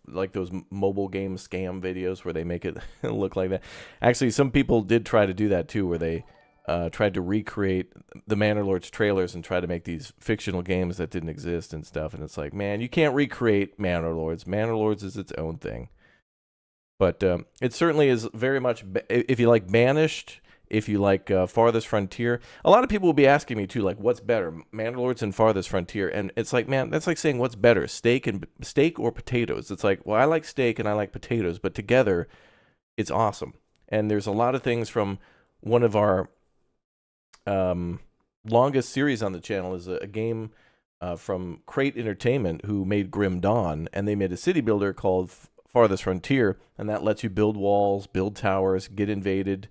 S1: game scam videos where they make it look like that? Actually, some people did try to do that too, where they tried to recreate the Manor Lords trailers and try to make these fictional games that didn't exist and stuff. And it's like, man, you can't recreate Manor Lords. Manor Lords is its own thing. But it certainly is very much, if you like Banished, if you like Farthest Frontier. A lot of people will be asking me too, like, what's better, Manor Lords and Farthest Frontier? And it's like, man, that's like saying what's better, steak or potatoes? It's like, well, I like steak and I like potatoes, but together, it's awesome. And there's a lot of things from one of our longest series on the channel is a game from Crate Entertainment, who made Grim Dawn, and they made a city builder called Farthest Frontier, and that lets you build walls, build towers, get invaded,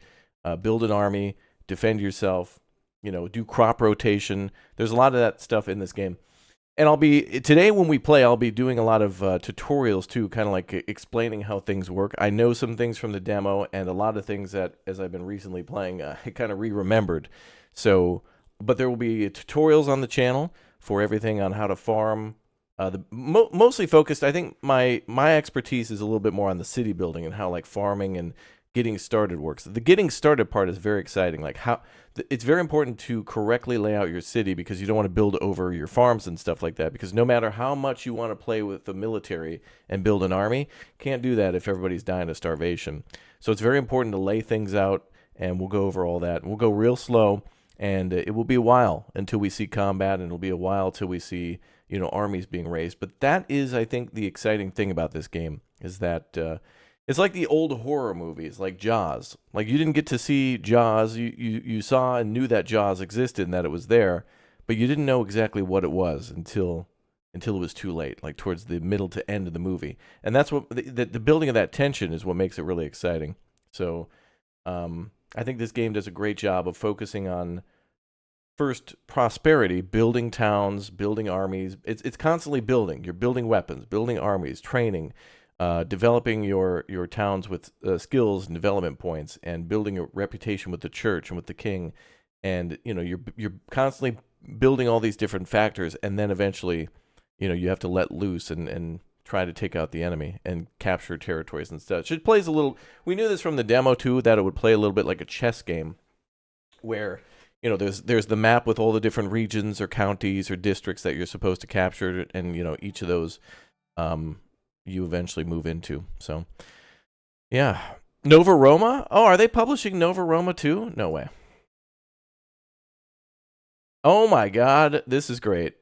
S1: build an army, defend yourself, do crop rotation. There's a lot of that stuff in this game. And today when we play, I'll be doing a lot of tutorials too, kind of like explaining how things work. I know some things from the demo, and a lot of things that, as I've been recently playing, I kind of re-remembered. But there will be tutorials on the channel for everything on how to farm. Mostly focused, I think my expertise is a little bit more on the city building and how like farming and getting started works. The getting started part is very exciting. Like it's very important to correctly lay out your city, because you don't want to build over your farms and stuff like that, because no matter how much you want to play with the military and build an army, can't do that if everybody's dying of starvation. So it's very important to lay things out, and we'll go over all that. We'll go real slow, and it will be a while until we see combat, and it'll be a while till we see, armies being raised. But that is, I think, the exciting thing about this game, is that it's like the old horror movies, like Jaws. Like, you didn't get to see Jaws. You saw and knew that Jaws existed and that it was there, but you didn't know exactly what it was until it was too late, like towards the middle to end of the movie. And that's what the building of that tension is what makes it really exciting. So I think this game does a great job of focusing on, first, prosperity, building towns, building armies. It's constantly building. You're building weapons, building armies, training, developing your towns with skills and development points, and building a reputation with the church and with the king. And you're constantly building all these different factors, and then eventually, you have to let loose and try to take out the enemy and capture territories and such. It plays a little. We knew this from the demo too, that it would play a little bit like a chess game, where there's the map with all the different regions or counties or districts that you're supposed to capture, and each of those you eventually move into. So yeah, Nova Roma. Oh, are they publishing Nova Roma too? No way. Oh my God, this is great.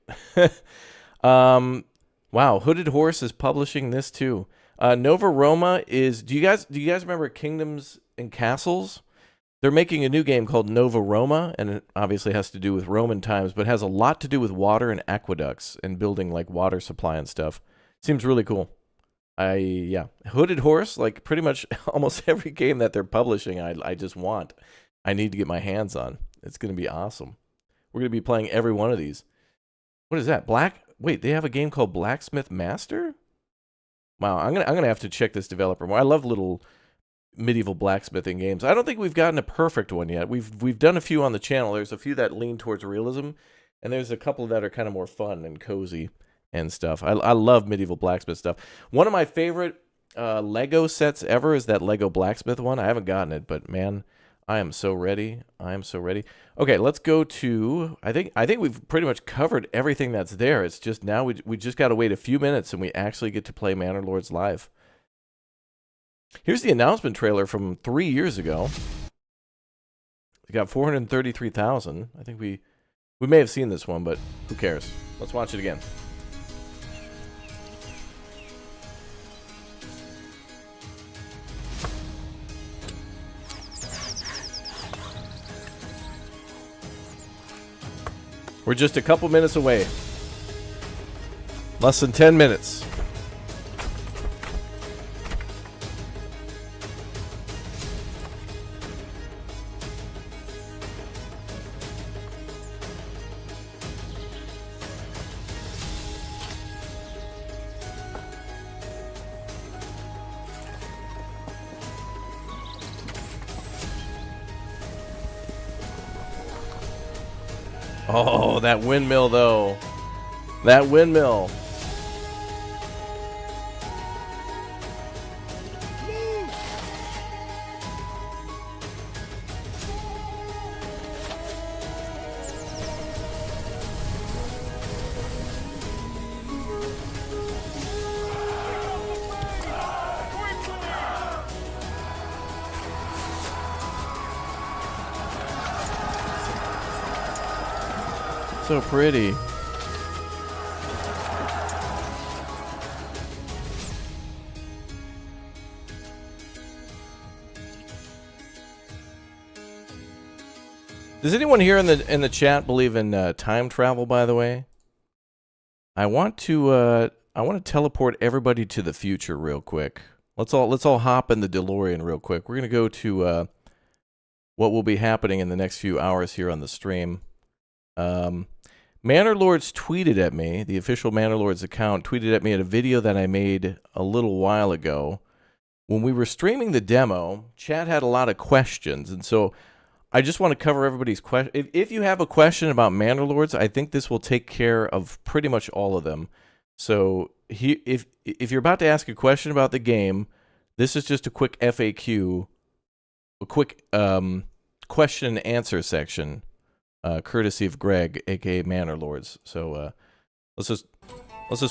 S1: Wow, Hooded Horse is publishing this too. Nova Roma is. Do you guys remember Kingdoms and Castles? They're making a new game called Nova Roma, and it obviously has to do with Roman times, but has a lot to do with water and aqueducts and building like water supply and stuff. Seems really cool. Hooded Horse, like pretty much almost every game that they're publishing, I just want. I need to get my hands on. It's going to be awesome. We're going to be playing every one of these. What is that? Wait, they have a game called Blacksmith Master? Wow, I'm gonna have to check this developer more. I love little medieval blacksmithing games. I don't think we've gotten a perfect one yet. We've done a few on the channel. There's a few that lean towards realism, and there's a couple that are kind of more fun and cozy and stuff. I love medieval blacksmith stuff. One of my favorite Lego sets ever is that Lego blacksmith one. I haven't gotten it, but man, I am so ready. Okay, let's go to. I think we've pretty much covered everything that's there. It's just now we just got to wait a few minutes and we actually get to play Manor Lords live. Here's the announcement trailer from 3 years ago. We got 433,000. I think we may have seen this one, but who cares? Let's watch it again. We're just a couple minutes away. Less than 10 minutes. Oh, that windmill, though. That windmill. So pretty. Does anyone here in the chat believe in time travel? By the way, I want to teleport everybody to the future real quick. Let's all hop in the DeLorean real quick. We're gonna go to what will be happening in the next few hours here on the stream. Manor Lords tweeted at me, the official Manor Lords account tweeted at me at a video that I made a little while ago. When we were streaming the demo, chat had a lot of questions, and so I just want to cover everybody's question. If you have a question about Manor Lords, I think this will take care of pretty much all of them. So if you're about to ask a question about the game, this is just a quick FAQ, a quick question and answer section. Courtesy of Greg, aka Manor Lords. So let's just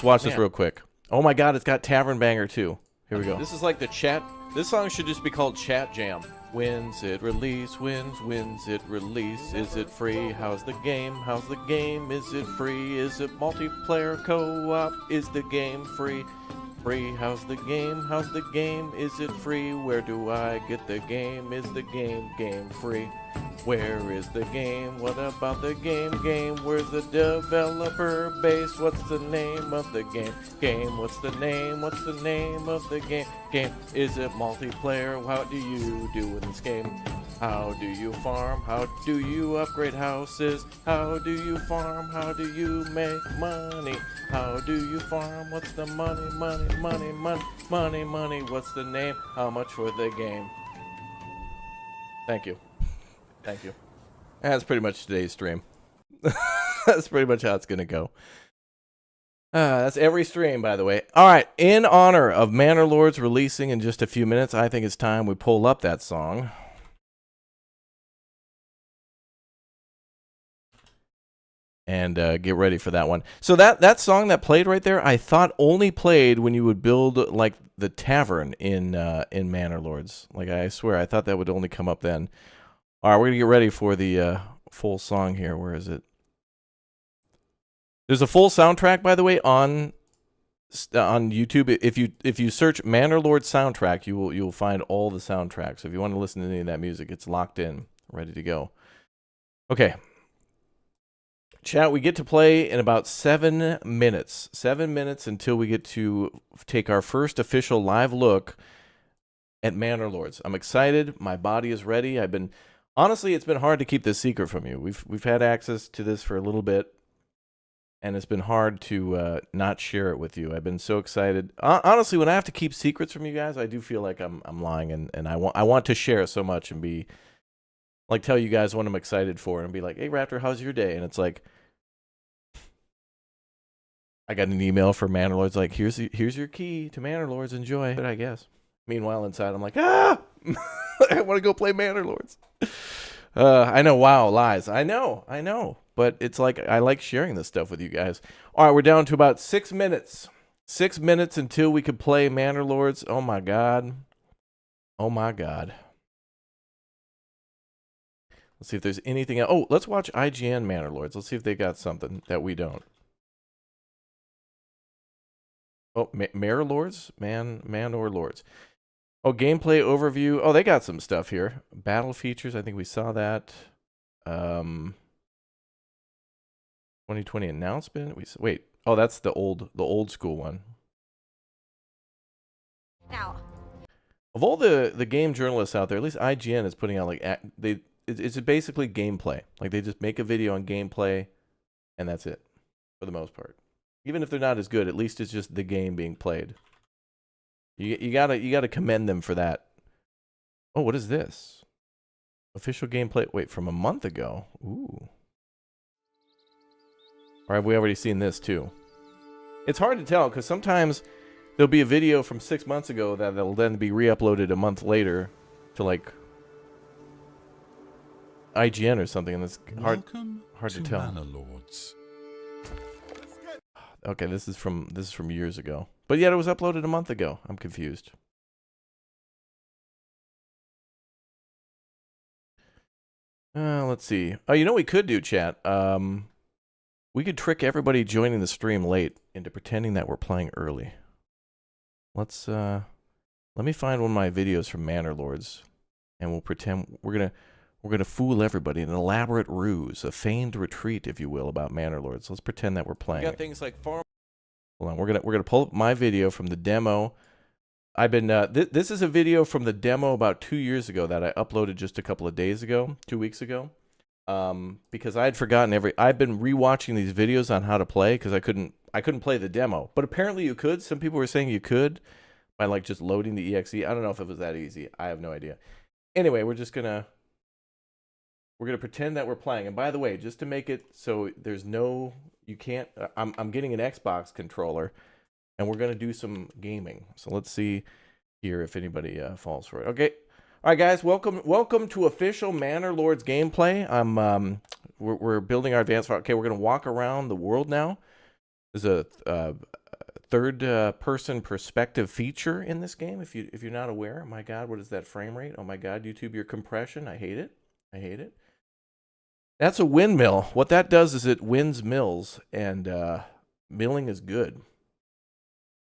S1: watch this real quick. Oh my God, it's got Tavern Banger too. Here we go. This is like the chat. This song should just be called Chat Jam. Wins it release, wins it release. Is it free? How's the game? How's the game? Is it free? Is it multiplayer co-op? Is the game free? Free? How's the game? How's the game? Is it free? Where do I get the game? Is the game free? Where is the game? What about the game? Where's the developer base? What's the name of the game? What's the name? What's the name of the game? Is it multiplayer? How do you do in this game? How do you farm? How do you upgrade houses? How do you farm? How do you make money? How do you farm? What's the money? What's the name? How much for the game? Thank you. Thank you. That's pretty much today's stream. That's pretty much how it's going to go. That's every stream, by the way. All right. In honor of Manor Lords releasing in just a few minutes, I think it's time we pull up that song. And get ready for that one. So that song that played right there, I thought only played when you would build like the tavern in Manor Lords. Like I swear, I thought that would only come up then. All right, we're gonna get ready for the full song here. Where is it? There's a full soundtrack, by the way, on YouTube. If you search Manor Lords soundtrack, you'll find all the soundtracks. So if you want to listen to any of that music, it's locked in, ready to go. Okay. Chat, we get to play in about 7 minutes. 7 minutes until we get to take our first official live look at Manor Lords. I'm excited. My body is ready. Honestly, it's been hard to keep this secret from you. We've had access to this for a little bit, and it's been hard to not share it with you. I've been so excited. Honestly, when I have to keep secrets from you guys, I do feel like I'm lying, and I want to share so much and be like tell you guys what I'm excited for and be like, "Hey, Raptor, how's your day?" And it's like I got an email from Manor Lords like, "Here's your key to Manor Lords. Enjoy it, I guess." Meanwhile, inside, I'm like, I want to go play Manor Lords. I know, wow, lies. I know. But it's like, I like sharing this stuff with you guys. All right, we're down to about 6 minutes. 6 minutes until we could play Manor Lords. Oh, my God. Oh, my God. Let's see if there's anything else. Oh, let's watch IGN Manor Lords. Let's see if they got something that we don't. Oh, Manor Lords? Manor Lords. Oh, gameplay overview. Oh, they got some stuff here. Battle features. I think we saw that. 2020 announcement. Wait. Oh, that's the old school one.
S18: Now,
S1: of all the game journalists out there, at least IGN is putting out like it's basically gameplay. Like they just make a video on gameplay, and that's it for the most part. Even if they're not as good, at least it's just the game being played. You gotta commend them for that. Oh, what is this? Official gameplay. Wait, from a month ago. Ooh. Or have we already seen this too? It's hard to tell because sometimes there'll be a video from 6 months ago that'll then be re-uploaded a month later to like IGN or something, and it's hard to tell.
S4: Manor Lords.
S1: Okay, this is from years ago, but yet it was uploaded a month ago. I'm confused. Let's see. Oh, you know what we could do, chat? We could trick everybody joining the stream late into pretending that we're playing early. Let me find one of my videos from Manor Lords, and we'll pretend we're gonna fool everybody. An elaborate ruse, a feigned retreat, if you will, about Manor Lords. Let's pretend that we're playing. We got things like farm. Hold on, we're gonna pull up my video from the demo. I've been this is a video from the demo about 2 years ago that I uploaded just a couple of days ago, 2 weeks ago, because I had forgotten I've been rewatching these videos on how to play because I couldn't play the demo, but apparently you could. Some people were saying you could by like just loading the exe. I don't know if it was that easy. I have no idea. Anyway, we're gonna pretend that we're playing. And by the way, just to make it so there's no, you can't. I'm getting an Xbox controller. And we're going to do some gaming. So let's see here if anybody falls for it. Okay. All right, guys. Welcome to official Manor Lords gameplay. We're building our advanced. Okay, we're going to walk around the world now. There's a third-person perspective feature in this game. If you're not aware, my God, what is that frame rate? Oh my God, YouTube, your compression. I hate it. I hate it. That's a windmill. What that does is it wins mills, and milling is good.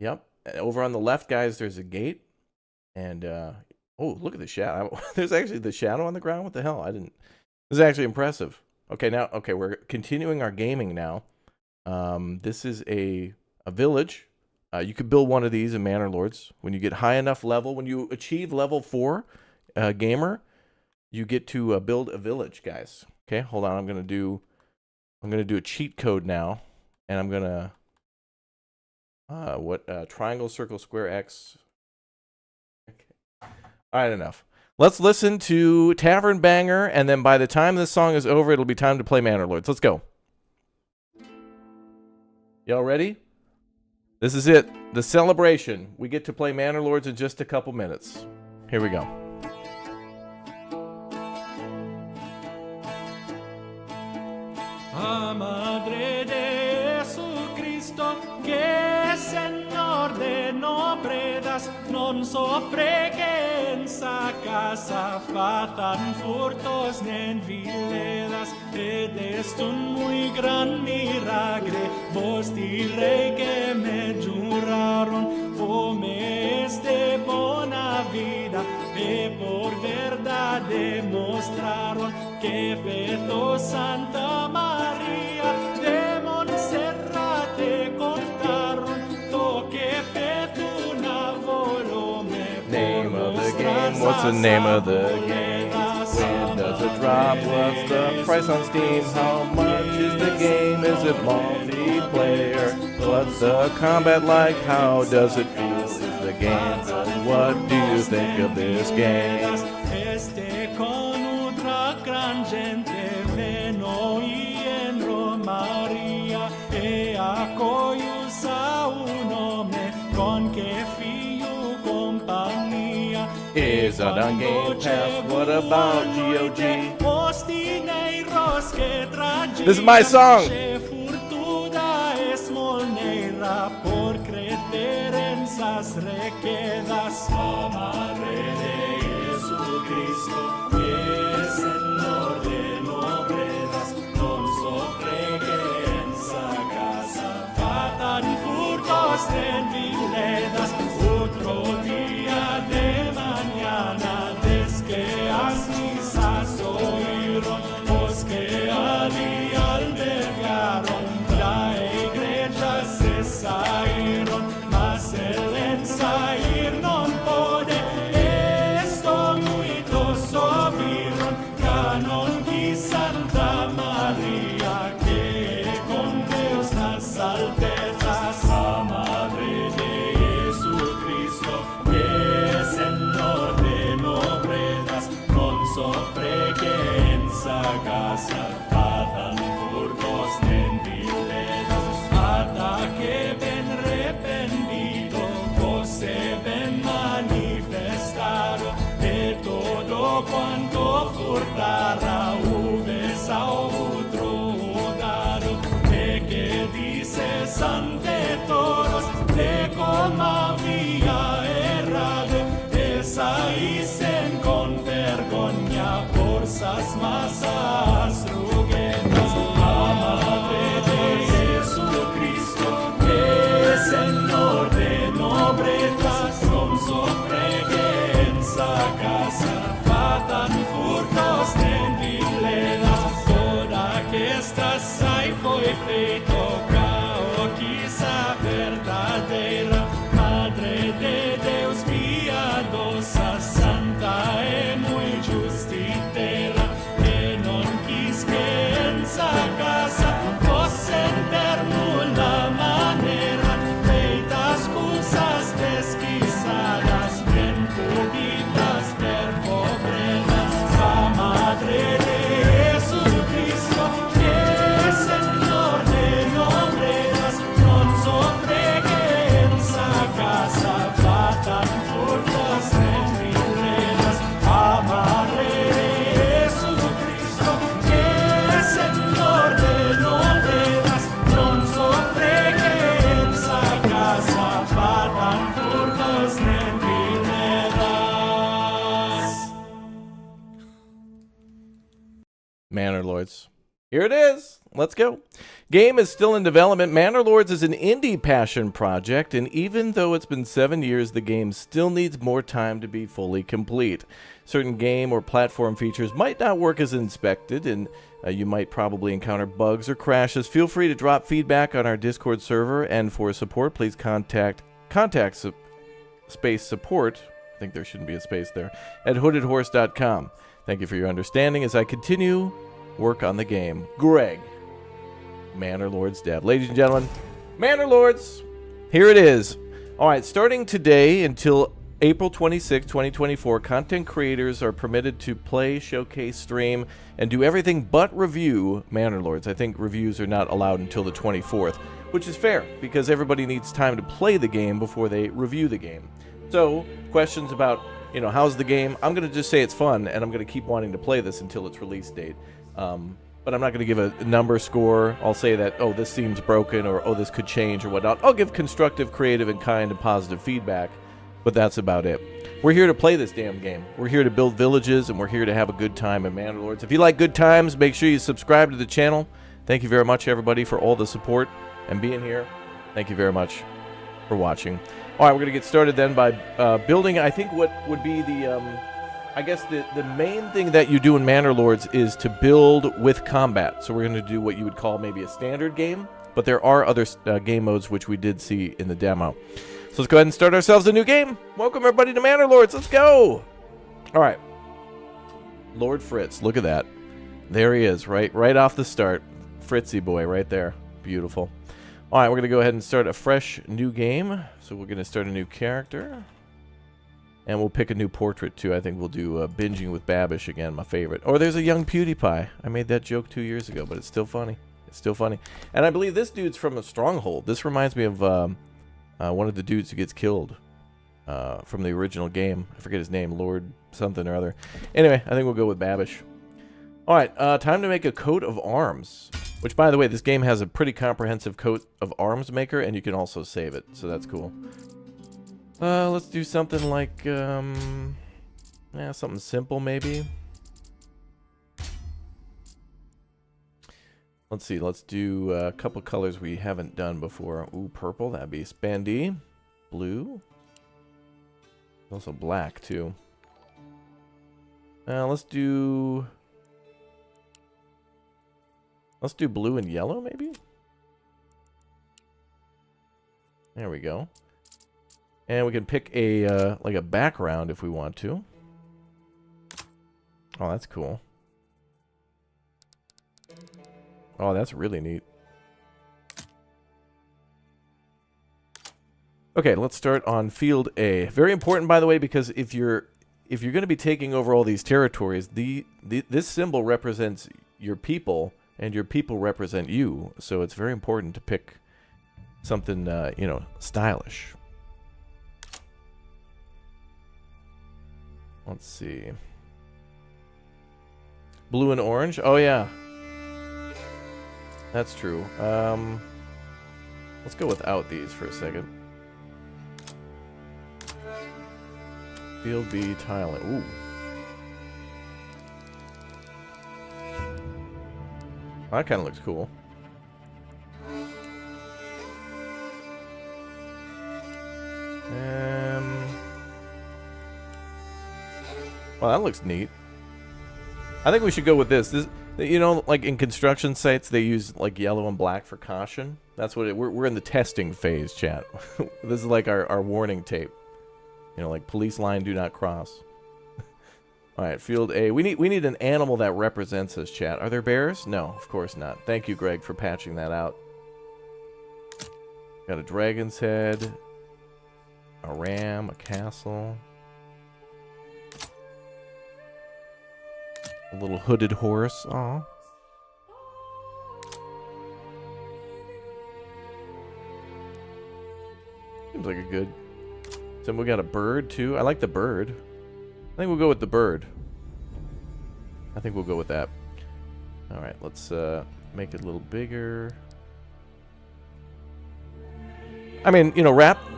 S1: Yep. Over on the left, guys, there's a gate. And, oh, look at the shadow. There's actually the shadow on the ground. What the hell? This is actually impressive. Okay, we're continuing our gaming now. This is a village. You could build one of these in Manor Lords. When you get high enough level, when you achieve level 4 gamer, you get to build a village, guys. Okay, hold on. I'm going to do a cheat code now. And I'm going to... triangle, circle, square, X. Okay. All right, enough. Let's listen to Tavern Banger, and then by the time this song is over, it'll be time to play Manor Lords. Let's go. Y'all ready? This is it. The celebration. We get to play Manor Lords in just a couple minutes. Here we go.
S19: Madre de Jesucristo, que Señor de nóbredas, non sofre que en sa casa fatan furtos nen viledas, ed est un muy gran milagre, vos direi que me juraron, o me es de bona vida, e por verdad demostraron que feto Santa María de Montserrat te contaron, toque feto navolo me.
S1: Name of the game. What's the name of the game? When does it drop? What's the price on Steam? How much is the game? Is it multiplayer? What's the combat like? How does it feel? Is the game good? What do you think of this game?
S19: Este con otra gran gente veno y en Romaria e accoius a un nome con che figlio compagnia.
S1: Is it on Game Pass? What about GOG? This is my song.
S19: Por creer en esas requedas, oh Madre de Jesucristo, que Señor de nóbredas, non sofre que en sa casa fatan furtos en viledas, otro día de mañana, des que as misas oíron, os que allí albergaron. dará uves ao drogado, de que dices ante todos, de como había errado, saísen con vergonha por sas massas ruguetas. A madre de Jesucristo, que Senhor de nobretas, non sofregue en sa casa, fatan furtos nem vilelas. Toda aquesta sai foi feito cao, quis a verdadeira Madre de Deus piadosa, santa e muito justiteira, que não quis que em sa casa fosse termula maneira, feitas coisas desquisadas, bem comidas per pobrenas. A Madre de Jesucristo, que Senhor de nobretas, não sofregue em sa casa, fatan furtos nem vilelas. A Madre de Jesucristo, que Senhor de nobretas, não sofregue em sa casa, fatan furtos nem vilelas.
S1: Manor Lords. Here it is. Let's go. Game is still in development. Manor Lords is an indie passion project, and even though it's been 7 years, the game still needs more time to be fully complete. Certain game or platform features might not work as inspected, and you might probably encounter bugs or crashes. Feel free to drop feedback on our Discord server, and for support, please contact space support, I think there shouldn't be a space there, at hoodedhorse.com. Thank you for your understanding as I continue work on the game. Greg, Manor Lords dev. Ladies and gentlemen, Manor Lords, here it is. All right, starting today until April 26, 2024, content creators are permitted to play, showcase, stream, and do everything but review Manor Lords. I think reviews are not allowed until the 24th, which is fair because everybody needs time to play the game before they review the game. So, questions about, how's the game? I'm going to just say it's fun, and I'm going to keep wanting to play this until its release date. But I'm not going to give a number score. I'll say that, oh, this seems broken, or oh, this could change, or whatnot. I'll give constructive, creative, and kind and positive feedback, but that's about it. We're here to play this damn game. We're here to build villages, and we're here to have a good time in Manor Lords. If you like good times, make sure you subscribe to the channel. Thank you very much, everybody, for all the support and being here. Thank you very much for watching. All right, we're going to get started then by building, I think, what would be the... I guess the main thing that you do in Manor Lords is to build with combat. So we're going to do what you would call maybe a standard game, but there are other game modes which we did see in the demo. So let's go ahead and start ourselves a new game. Welcome everybody to Manor Lords. Let's go. All right. Lord Fritz, look at that. There he is, right off the start. Fritzy boy right there. Beautiful. All right, we're going to go ahead and start a fresh new game. So we're going to start a new character. And we'll pick a new portrait, too. I think we'll do Binging with Babish again, my favorite. Or there's a young PewDiePie. I made that joke 2 years ago, but it's still funny. It's still funny. And I believe this dude's from a Stronghold. This reminds me of one of the dudes who gets killed from the original game. I forget his name, Lord something or other. Anyway, I think we'll go with Babish. All right, time to make a coat of arms. Which, by the way, this game has a pretty comprehensive coat of arms maker, and you can also save it. So that's cool. Let's do something like, something simple maybe. Let's see, let's do a couple colors we haven't done before. Ooh, purple, that'd be spandy. Blue. Also black, too. Let's do blue and yellow, maybe? There we go. And we can pick a like a background if we want to. Oh, that's cool. Oh, that's really neat. Okay, let's start on field A. Very important, by the way, because if you're going to be taking over all these territories, this symbol represents your people, and your people represent you. So it's very important to pick something, stylish. Let's see. Blue and orange? Oh, yeah. That's true. Let's go without these for a second. Field B tiling. Ooh. That kind of looks cool. Well, that looks neat. I think we should go with this. You know, like in construction sites, they use like yellow and black for caution. That's what we're in the testing phase, chat. This is like our warning tape. You know, like police line, do not cross. All right, field A. We need an animal that represents us, chat. Are there bears? No, of course not. Thank you, Greg, for patching that out. Got a dragon's head, a ram, a castle, a little hooded horse. Aw. Seems like a good. So we got a bird too. I like the bird. I think we'll go with the bird. I think we'll go with that. All right, let's make it a little bigger. I mean, you know,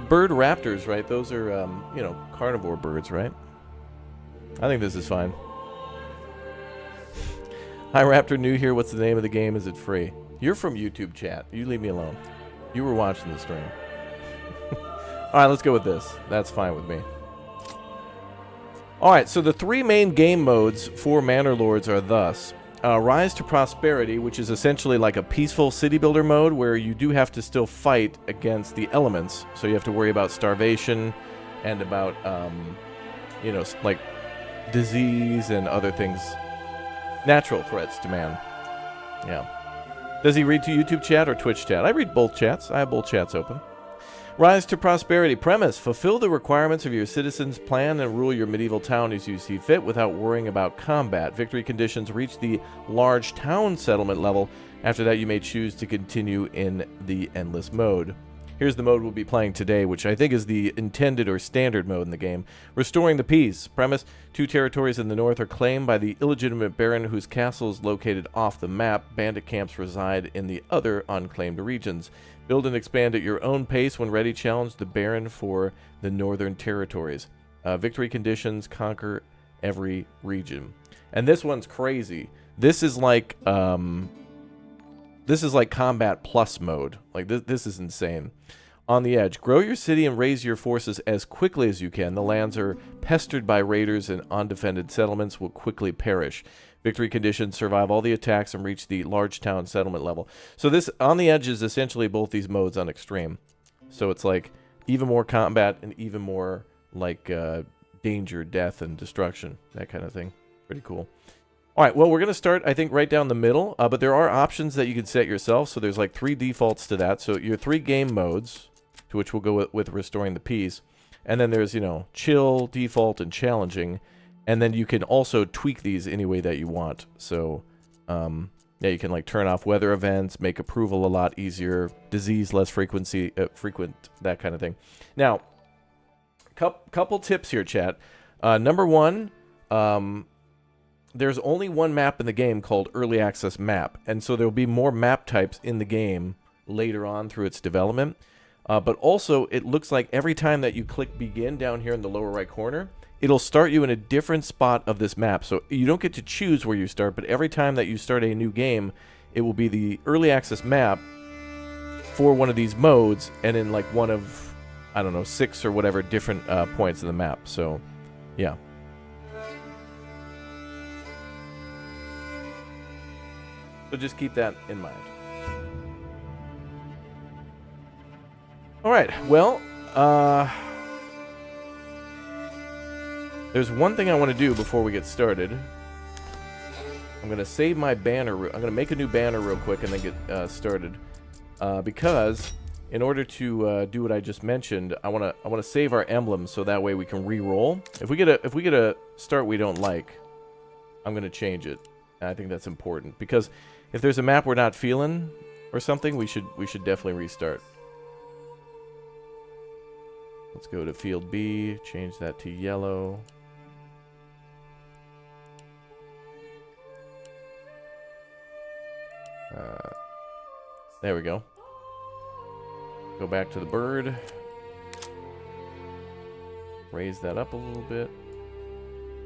S1: bird raptors, right? Those are, you know, carnivore birds, right? I think this is fine. Hi, Raptor, new here. What's the name of the game? Is it free? You're from YouTube chat. You leave me alone. You were watching the stream. All right, let's go with this. That's fine with me. All right, so the three main game modes for Manor Lords are thus. Rise to Prosperity, which is essentially like a peaceful city builder mode where you do have to still fight against the elements. So you have to worry about starvation and about, you know, like disease and other things. Natural threats to man. Yeah. Does he read to YouTube chat or Twitch chat? I read both chats. I have both chats open. Rise to Prosperity. Premise: fulfill the requirements of your citizens, plan and rule your medieval town as you see fit without worrying about combat. Victory conditions reach the large town settlement level. After that, you may choose to continue in the endless mode. Here's the mode we'll be playing today, which I think is the intended or standard mode in the game. Restoring the Peace. Premise: 2 territories in the north are claimed by the illegitimate baron whose castle is located off the map. Bandit camps reside in the other unclaimed regions. Build and expand at your own pace. When ready, challenge the Baron for the Northern Territories. Victory conditions: conquer every region. And this one's crazy. This is like combat plus mode. Like this is insane. On the edge. Grow your city and raise your forces as quickly as you can. The lands are pestered by raiders and undefended settlements will quickly perish. Victory conditions: survive all the attacks and reach the large town settlement level. So this On the Edge is essentially both these modes on extreme. So it's like even more combat and even more like danger, death, and destruction. That kind of thing. Pretty cool. All right, well, we're going to start, I think, right down the middle. But there are options that you can set yourself. So there's like 3 defaults to that. So your 3 game modes, to which we'll go with Restoring the Peace. And then there's, you know, chill, default, and challenging. And then you can also tweak these any way that you want. So, yeah, you can like turn off weather events, make approval a lot easier, disease less frequent, that kind of thing. Now, couple tips here, chat. Number 1, there's only one map in the game called Early Access Map. And so there'll be more map types in the game later on through its development. But also, it looks like every time that you click Begin down here in the lower right corner, it'll start you in a different spot of this map. So you don't get to choose where you start, but every time that you start a new game, it will be the early access map for one of these modes, and in like one of, I don't know, 6 or whatever different points in the map. So, yeah. So just keep that in mind. All right, well, there's one thing I want to do before we get started. I'm going to save my banner. I'm going to make a new banner real quick and then get started. Because in order to do what I just mentioned, I want to save our emblems so that way we can re-roll. If we get a start we don't like, I'm going to change it. And I think that's important because if there's a map we're not feeling or something, we should definitely restart. Let's go to field B, change that to yellow. There we go. Go back to the bird. Raise that up a little bit.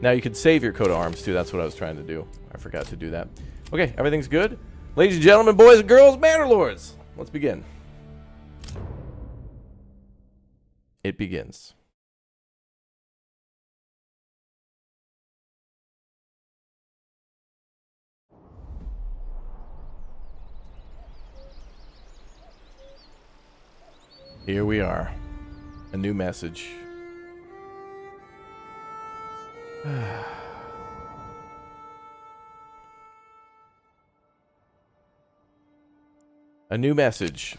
S1: Now you can save your coat of arms too. That's what I was trying to do. I forgot to do that. Okay, everything's good. Ladies and gentlemen, boys and girls, Manor Lords, let's begin. It begins. Here we are. A new message. A new message.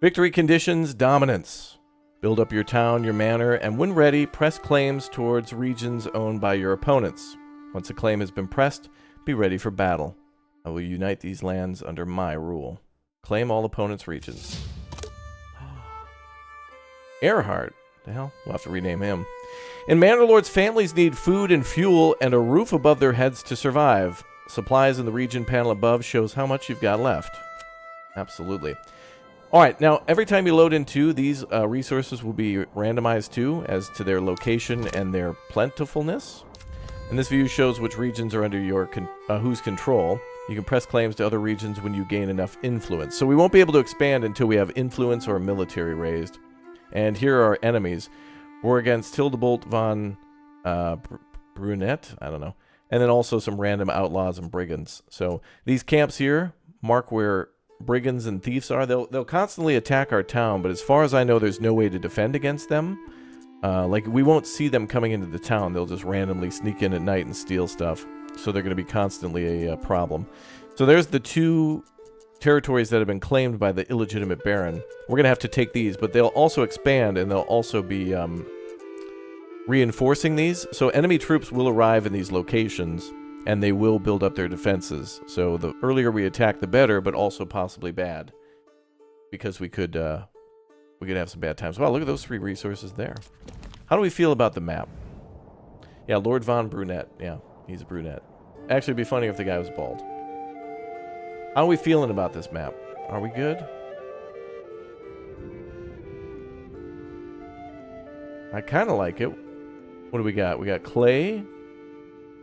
S1: Victory conditions, dominance. Build up your town, your manor, and when ready, press claims towards regions owned by your opponents. Once a claim has been pressed, be ready for battle. I will unite these lands under my rule. Claim all opponents' regions. Earhart. The hell? We'll have to rename him. In Manor Lords, families need food and fuel and a roof above their heads to survive. Supplies in the region panel above shows how much you've got left. Absolutely. Alright, now every time you load into these resources will be randomized too as to their location and their plentifulness. And this view shows which regions are under your whose control. You can press claims to other regions when you gain enough influence. So we won't be able to expand until we have influence or military raised. And here are our enemies. We're against Hildebolt von Brunette, I don't know. And then also some random outlaws and brigands. So these camps here mark where brigands and thieves are. They'll constantly attack our town, but as far as I know, there's no way to defend against them. Like, we won't see them coming into the town. They'll just randomly sneak in at night and steal stuff. So they're going to be constantly a problem. So there's the two territories that have been claimed by the illegitimate baron. We're going to have to take these, but they'll also expand, and they'll also be reinforcing these. So enemy troops will arrive in these locations, and they will build up their defenses. So the earlier we attack, the better, but also possibly bad. Because we could have some bad times. Wow, look at those 3 resources there. How do we feel about the map? Yeah, Lord von Brunette. Yeah, he's a brunette. Actually, it'd be funny if the guy was bald. How are we feeling about this map? Are we good? I kind of like it. What do we got? We got clay,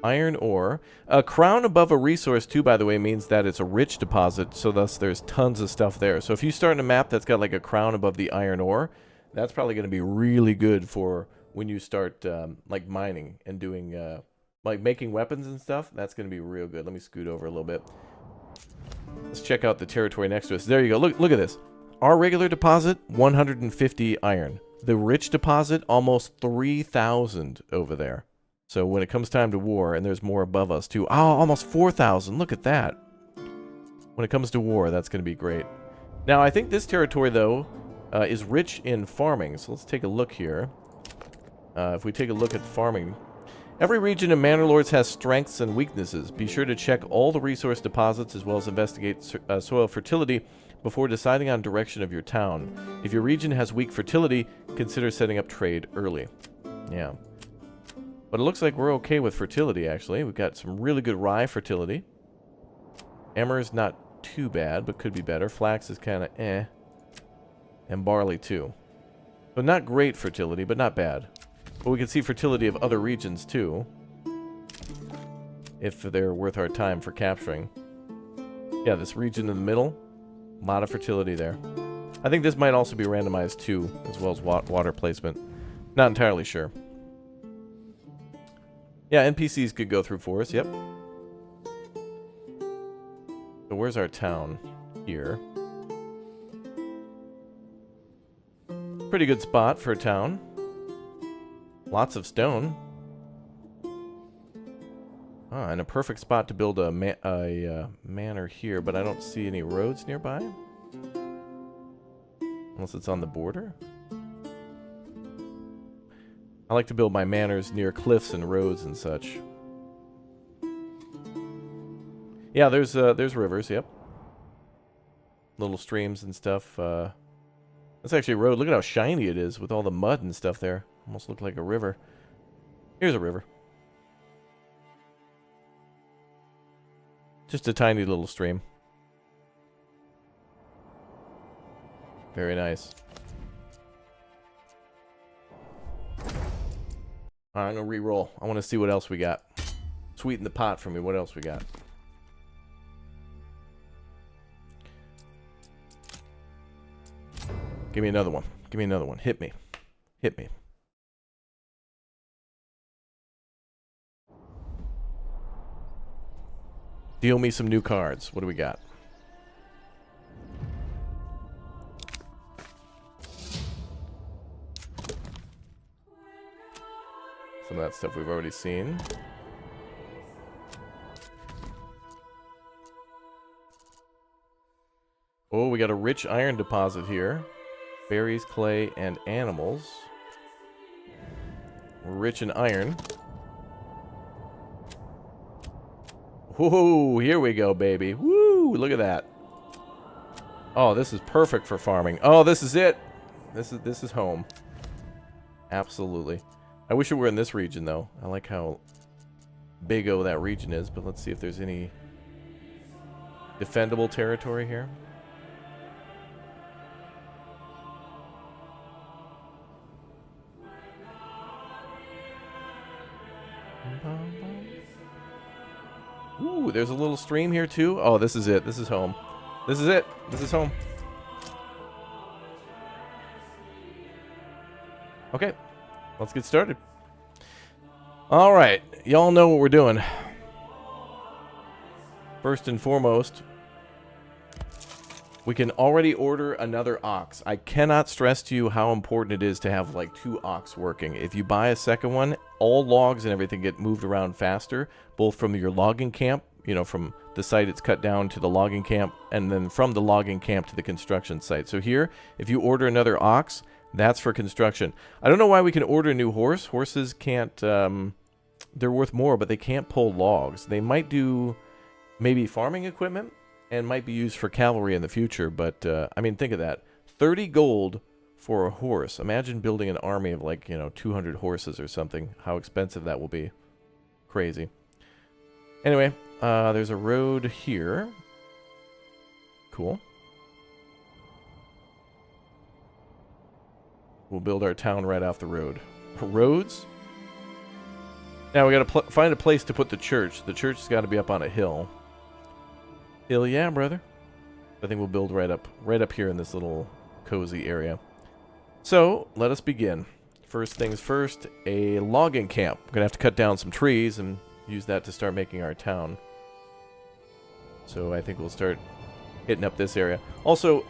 S1: iron ore. A crown above a resource, too, by the way, means that it's a rich deposit, so thus there's tons of stuff there. So if you start in a map that's got like a crown above the iron ore, that's probably going to be really good for when you start like mining and doing like making weapons and stuff. That's going to be real good. Let me scoot over a little bit. Let's check out the territory next to us. There you go. Look at this. Our regular deposit, 150 iron. The rich deposit, almost 3,000 over there. So when it comes time to war, and there's more above us too. Oh, almost 4,000. Look at that. When it comes to war, that's going to be great. Now, I think this territory, though, is rich in farming. So let's take a look here. If we take a look at farming, every region in Manor Lords has strengths and weaknesses. Be sure to check all the resource deposits as well as investigate soil fertility before deciding on direction of your town. If your region has weak fertility, consider setting up trade early. Yeah. But it looks like we're okay with fertility, actually. We've got some really good rye fertility. Emmer's not too bad, but could be better. Flax is kind of eh. And barley, too. So not great fertility, but not bad. But we can see fertility of other regions, too. If they're worth our time for capturing. Yeah, this region in the middle. A lot of fertility there. I think this might also be randomized, too, as well as water placement. Not entirely sure. Yeah, NPCs could go through for us, yep. So where's our town? Here. Pretty good spot for a town. Lots of stone. Ah, and a perfect spot to build a manor here, but I don't see any roads nearby. Unless it's on the border. I like to build my manors near cliffs and roads and such. Yeah, there's rivers, yep. Little streams and stuff. That's actually a road. Look at how shiny it is with all the mud and stuff there. Almost look like a river. Here's a river. Just a tiny little stream. Very nice. All right, I'm going to re-roll. I want to see what else we got. Sweeten the pot for me. What else we got? Give me another one. Give me another one. Hit me. Hit me. Deal me some new cards. What do we got? Some of that stuff we've already seen. Oh, we got a rich iron deposit here. Berries, clay, and animals. We're rich in iron. Whoa, here we go, baby. Woo, look at that. Oh, this is perfect for farming. Oh, this is it. This is home. Absolutely. I wish it were in this region, though. I like how big-o that region is, but let's see if there's any defendable territory here. Ooh, there's a little stream here, too. Oh, this is it. This is home. This is it. This is home. Okay. Let's get started. All right. Y'all know what we're doing. First and foremost, we can already order another ox. I cannot stress to you how important it is to have like 2 ox working. If you buy a second one, all logs and everything get moved around faster, both from your logging camp, you know, from the site it's cut down to the logging camp, and then from the logging camp to the construction site. So here, if you order another ox, that's for construction. I don't know why we can order a new horse. Horses can't, they're worth more, but they can't pull logs. They might do maybe farming equipment and might be used for cavalry in the future, but I mean, think of that. 30 gold for a horse. Imagine building an army of like, you know, 200 horses or something. How expensive that will be. Crazy. Anyway, there's a road here. Cool. We'll build our town right off the road. Roads? Now we gotta find a place to put the church. The church has got to be up on a hill. Hill, yeah, brother. I think we'll build right up here in this little cozy area. So let us begin. First things first, a logging camp. We're gonna have to cut down some trees and use that to start making our town. So I think we'll start hitting up this area. Also,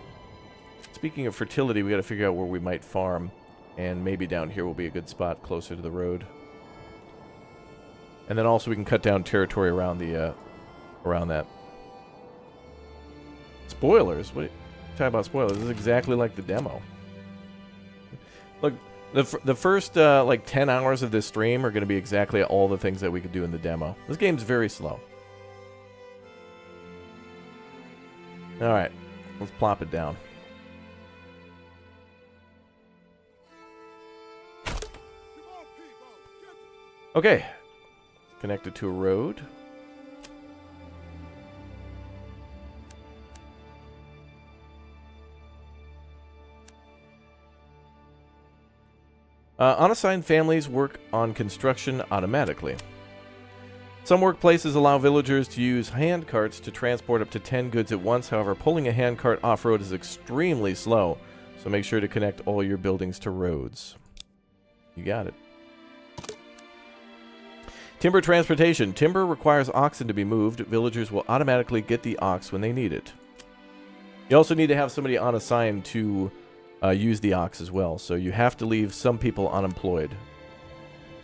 S1: speaking of fertility, we got to figure out where we might farm, and maybe down here will be a good spot closer to the road. And then also we can cut down territory around the around that. Spoilers? What are you talking about spoilers? This is exactly like the demo. Look, the first like 10 hours of this stream are going to be exactly all the things that we could do in the demo. This game's very slow. Alright, let's plop it down. Okay, connected to a road. Unassigned families work on construction automatically. Some workplaces allow villagers to use hand carts to transport up to 10 goods at once. However, pulling a hand cart off-road is extremely slow, so make sure to connect all your buildings to roads. You got it. Timber transportation. Timber requires oxen to be moved. Villagers will automatically get the ox when they need it. You also need to have somebody unassigned to use the ox as well, so you have to leave some people unemployed.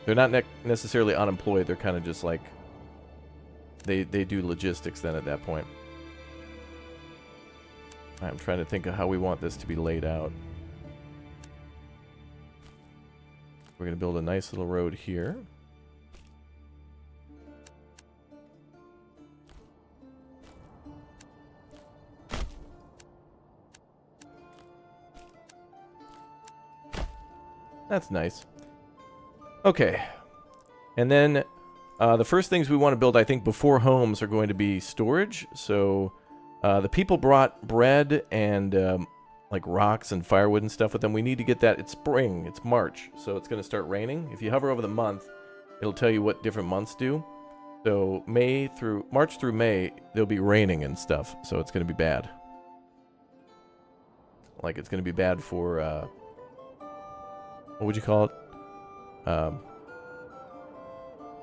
S1: They're not necessarily unemployed, they're kind of just like, they do logistics then at that point. I'm trying to think of how we want this to be laid out. We're going to build a nice little road here. That's nice. Okay. And then the first things we want to build, I think, before homes are going to be storage. So the people brought bread and like rocks and firewood and stuff with them. We need to get that. It's spring. It's March, so it's going to start raining. If you hover over the month, it'll tell you what different months do. So March through May, there'll be raining and stuff. So it's going to be bad. Like it's going to be bad for what would you call it?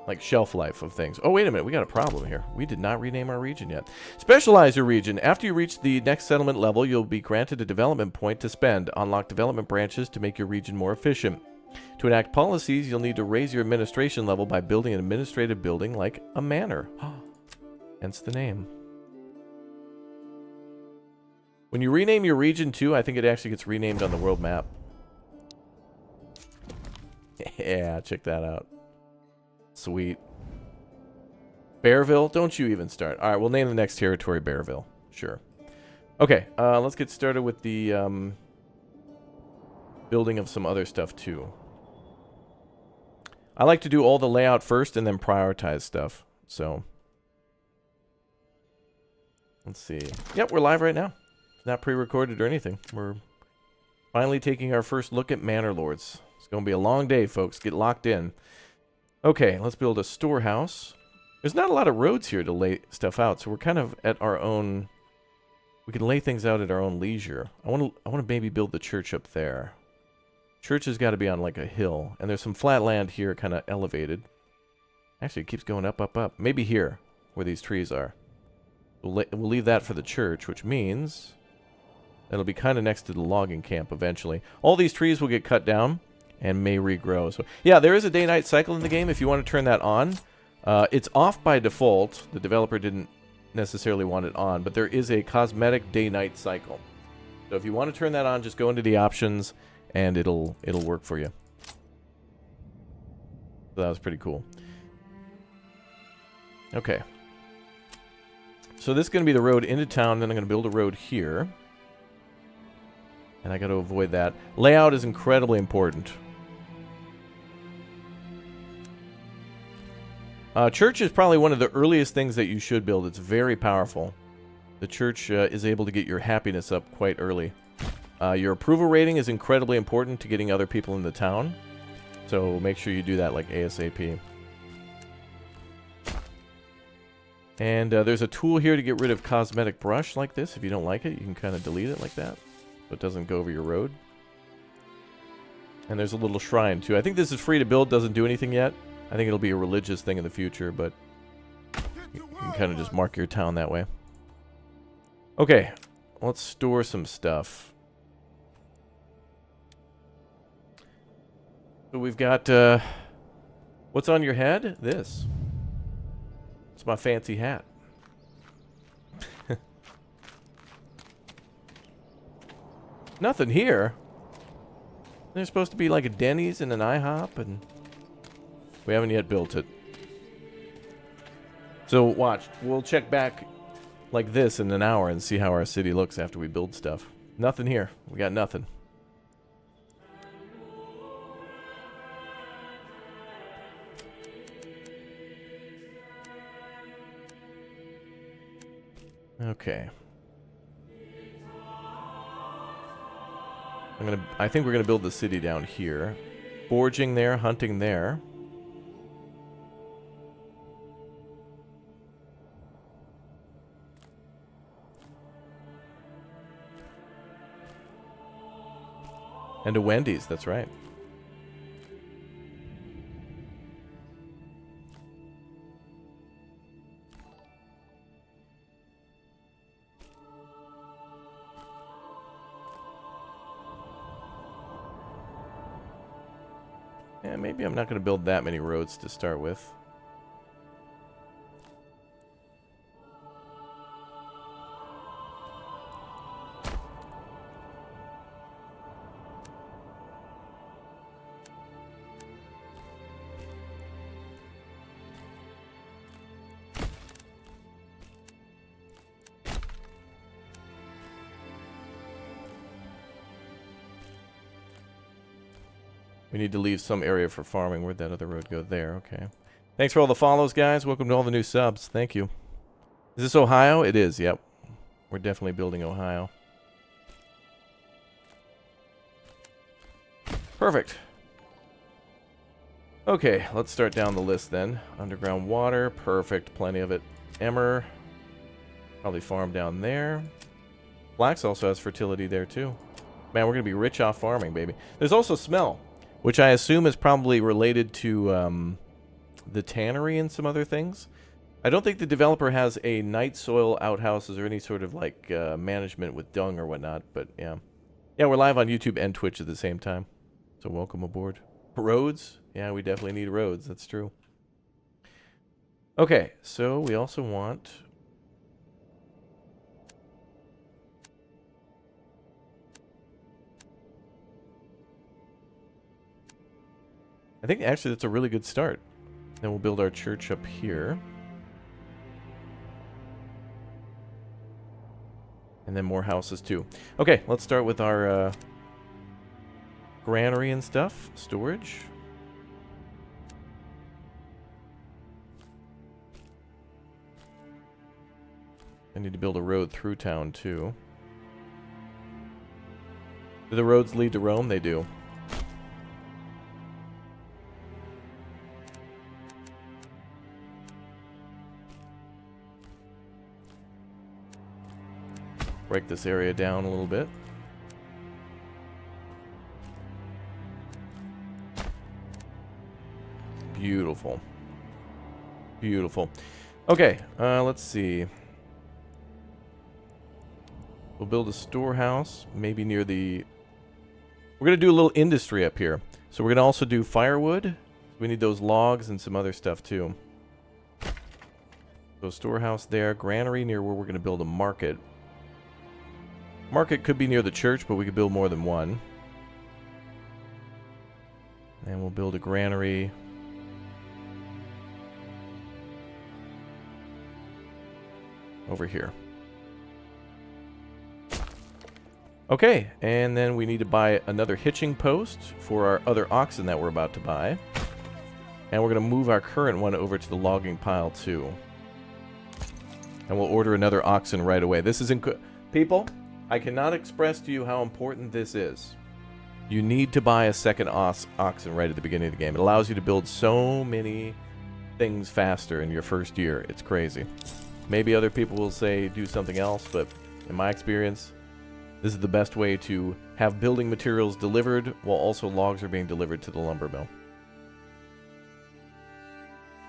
S1: Like shelf life of things. Oh, wait a minute. We got a problem here. We did not rename our region yet. Specialize your region. After you reach the next settlement level, you'll be granted a development point to spend. Unlock development branches to make your region more efficient. To enact policies, you'll need to raise your administration level by building an administrative building like a manor. Hence the name. When you rename your region too, I think it actually gets renamed on the world map. Yeah, check that out. Sweet. Bearville? Don't you even start. Alright, we'll name the next territory Bearville. Sure. Okay, let's get started with the building of some other stuff too. I like to do all the layout first and then prioritize stuff. So, let's see. Yep, we're live right now. It's not pre-recorded or anything. We're finally taking our first look at Manor Lords. It's going to be a long day, folks. Get locked in. Okay, let's build a storehouse. There's not a lot of roads here to lay stuff out, so we're kind of at our own... We can lay things out at our own leisure. I want to maybe build the church up there. Church has got to be on like a hill, and there's some flat land here kind of elevated. Actually, it keeps going up, up, up. Maybe here, where these trees are. We'll leave that for the church, which means it'll be kind of next to the logging camp eventually. All these trees will get cut down and may regrow. So yeah, there is a day-night cycle in the game if you want to turn that on. It's off by default. The developer didn't necessarily want it on, but there is a cosmetic day-night cycle. So if you want to turn that on, just go into the options and it'll work for you. So that was pretty cool. Okay. So this is going to be the road into town, then I'm going to build a road here. And I got to avoid that. Layout is incredibly important. Church is probably one of the earliest things that you should build. It's very powerful. The church is able to get your happiness up quite early. Your approval rating is incredibly important to getting other people in the town. So make sure you do that like ASAP. And there's a tool here to get rid of cosmetic brush like this. If you don't like it, you can kind of delete it like that, so it doesn't go over your road. And there's a little shrine too. I think this is free to build, doesn't do anything yet. I think it'll be a religious thing in the future, but you can kind of just mark your town that way. Okay, let's store some stuff. So we've got, what's on your head? This. It's my fancy hat. Nothing here. There's supposed to be like a Denny's and an IHOP, and we haven't yet built it. So watch, we'll check back like this in an hour and see how our city looks after we build stuff. Nothing here. We got nothing. Okay. I think we're gonna build the city down here. Foraging there, hunting there. And a Wendy's, that's right. Yeah, maybe I'm not going to build that many roads to start with. We need to leave some area for farming. Where'd that other road go? There, okay. Thanks for all the follows, guys. Welcome to all the new subs. Thank you. Is this Ohio? It is, yep. We're definitely building Ohio. Perfect. Okay, let's start down the list then. Underground water, perfect, plenty of it. Emmer, probably farm down there. Flax also has fertility there too. Man, we're going to be rich off farming, baby. There's also smell, which I assume is probably related to the tannery and some other things. I don't think the developer has a night soil outhouses or any sort of like management with dung or whatnot, but yeah. Yeah, we're live on YouTube and Twitch at the same time, so welcome aboard. Roads? Yeah, we definitely need roads, that's true. Okay, so we also want... I think actually that's a really good start. Then we'll build our church up here. And then more houses too. Okay, let's start with our granary and stuff. Storage. I need to build a road through town too. Do the roads lead to Rome? They do. Break this area down a little bit. Beautiful. Beautiful. Okay, let's see. We'll build a storehouse, maybe near the... We're going to do a little industry up here. So we're going to also do firewood. We need those logs and some other stuff too. So storehouse there, granary near where we're going to build a market. Market could be near the church, but we could build more than one. And we'll build a granary. Over here. Okay, and then we need to buy another hitching post for our other oxen that we're about to buy. And we're going to move our current one over to the logging pile too. And we'll order another oxen right away. This is people, I cannot express to you how important this is. You need to buy a second oxen right at the beginning of the game. It allows you to build so many things faster in your first year. It's crazy. Maybe other people will say do something else, but in my experience, this is the best way to have building materials delivered while also logs are being delivered to the lumber mill.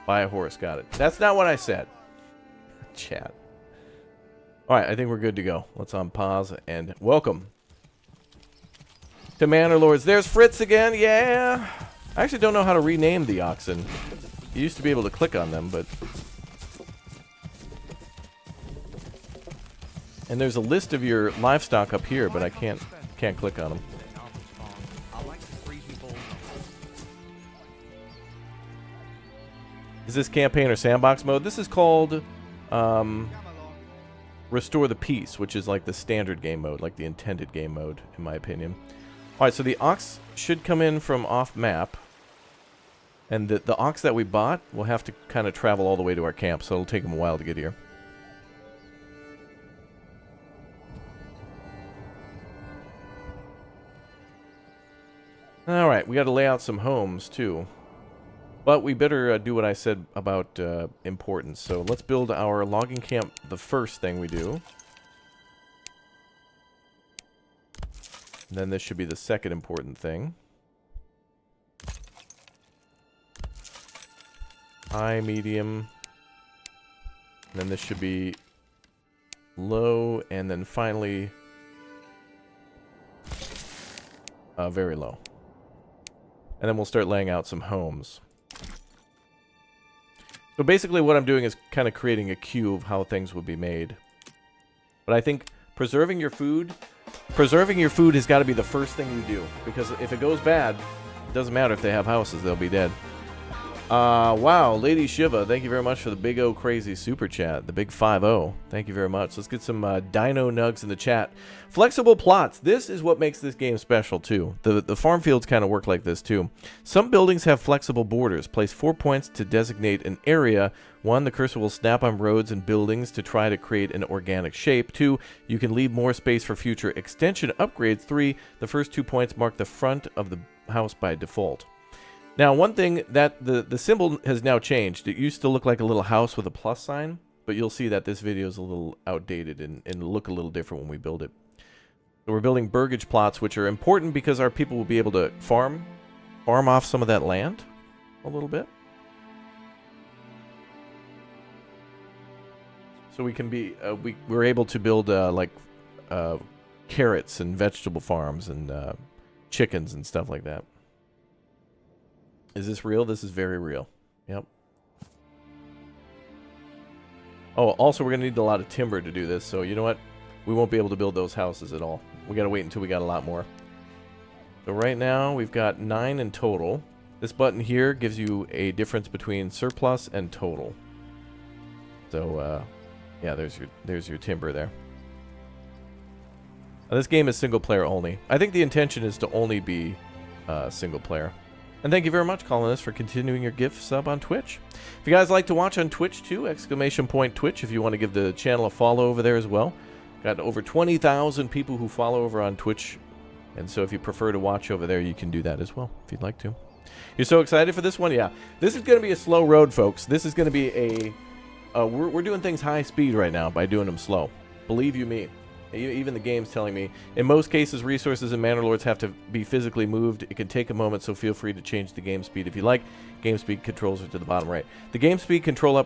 S1: Buy a horse, got it. That's not what I said. Chat. Alright, I think we're good to go. Let's on pause and welcome to Manor Lords. There's Fritz again, yeah! I actually don't know how to rename the oxen. You used to be able to click on them, but... And there's a list of your livestock up here, but I can't click on them. Is this campaign or sandbox mode? This is called Restore the Peace, which is like the standard game mode, like the intended game mode, in my opinion. Alright, so the ox should come in from off map. And the ox that we bought will have to kind of travel all the way to our camp, so it'll take him a while to get here. Alright, we got to lay out some homes, too. But we better do what I said about importance. So let's build our logging camp, the first thing we do. And then this should be the second important thing. High, medium. And then this should be low, and then finally very low. And then we'll start laying out some homes. So basically what I'm doing is kind of creating a queue of how things would be made. But I think preserving your food has got to be the first thing you do. Because if it goes bad, it doesn't matter if they have houses, they'll be dead. Wow, Lady Shiva, thank you very much for the big O crazy super chat. The big 5-0. Thank you very much. Let's get some dino nugs in the chat. Flexible plots. This is what makes this game special, too. The farm fields kind of work like this, too. Some buildings have flexible borders. Place 4 points to designate an area. 1, the cursor will snap on roads and buildings to try to create an organic shape. 2, you can leave more space for future extension upgrades. 3, the first 2 points mark the front of the house by default. Now, one thing that the symbol has now changed. It used to look like a little house with a plus sign, but you'll see that this video is a little outdated and look a little different when we build it. So we're building burgage plots, which are important because our people will be able to farm off some of that land a little bit. So we can be we're able to build like carrots and vegetable farms and chickens and stuff like that. Is this real? This is very real. Yep. Oh, also we're going to need a lot of timber to do this, so you know what? We won't be able to build those houses at all. We got to wait until we got a lot more. So right now we've got 9 in total. This button here gives you a difference between surplus and total. So yeah, there's your timber there. Now, this game is single player only. I think the intention is to only be single player. And thank you very much, Colonist, for continuing your gift sub on Twitch. If you guys like to watch on Twitch too, !Twitch if you want to give the channel a follow over there as well. Got over 20,000 people who follow over on Twitch. And so if you prefer to watch over there, you can do that as well, if you'd like to. You're so excited for this one? Yeah. This is going to be a slow road, folks. This is going to be a... we're doing things high speed right now by doing them slow. Believe you me. Even the game's telling me. In most cases, resources in Manor Lords have to be physically moved. It can take a moment, so feel free to change the game speed if you like. Game speed controls are to the bottom right. The game speed controls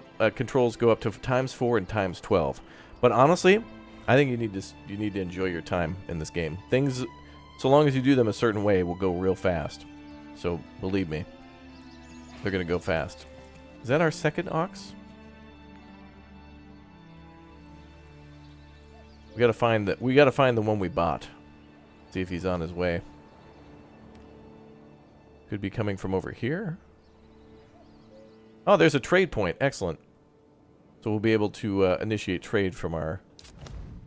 S1: go up to ×4 and ×12. But honestly, I think you need to enjoy your time in this game. Things, so long as you do them a certain way, will go real fast. So believe me, they're gonna go fast. Is that our second ox? We gotta find the one we bought. See if he's on his way. Could be coming from over here. Oh, there's a trade point. Excellent. So we'll be able to initiate trade from our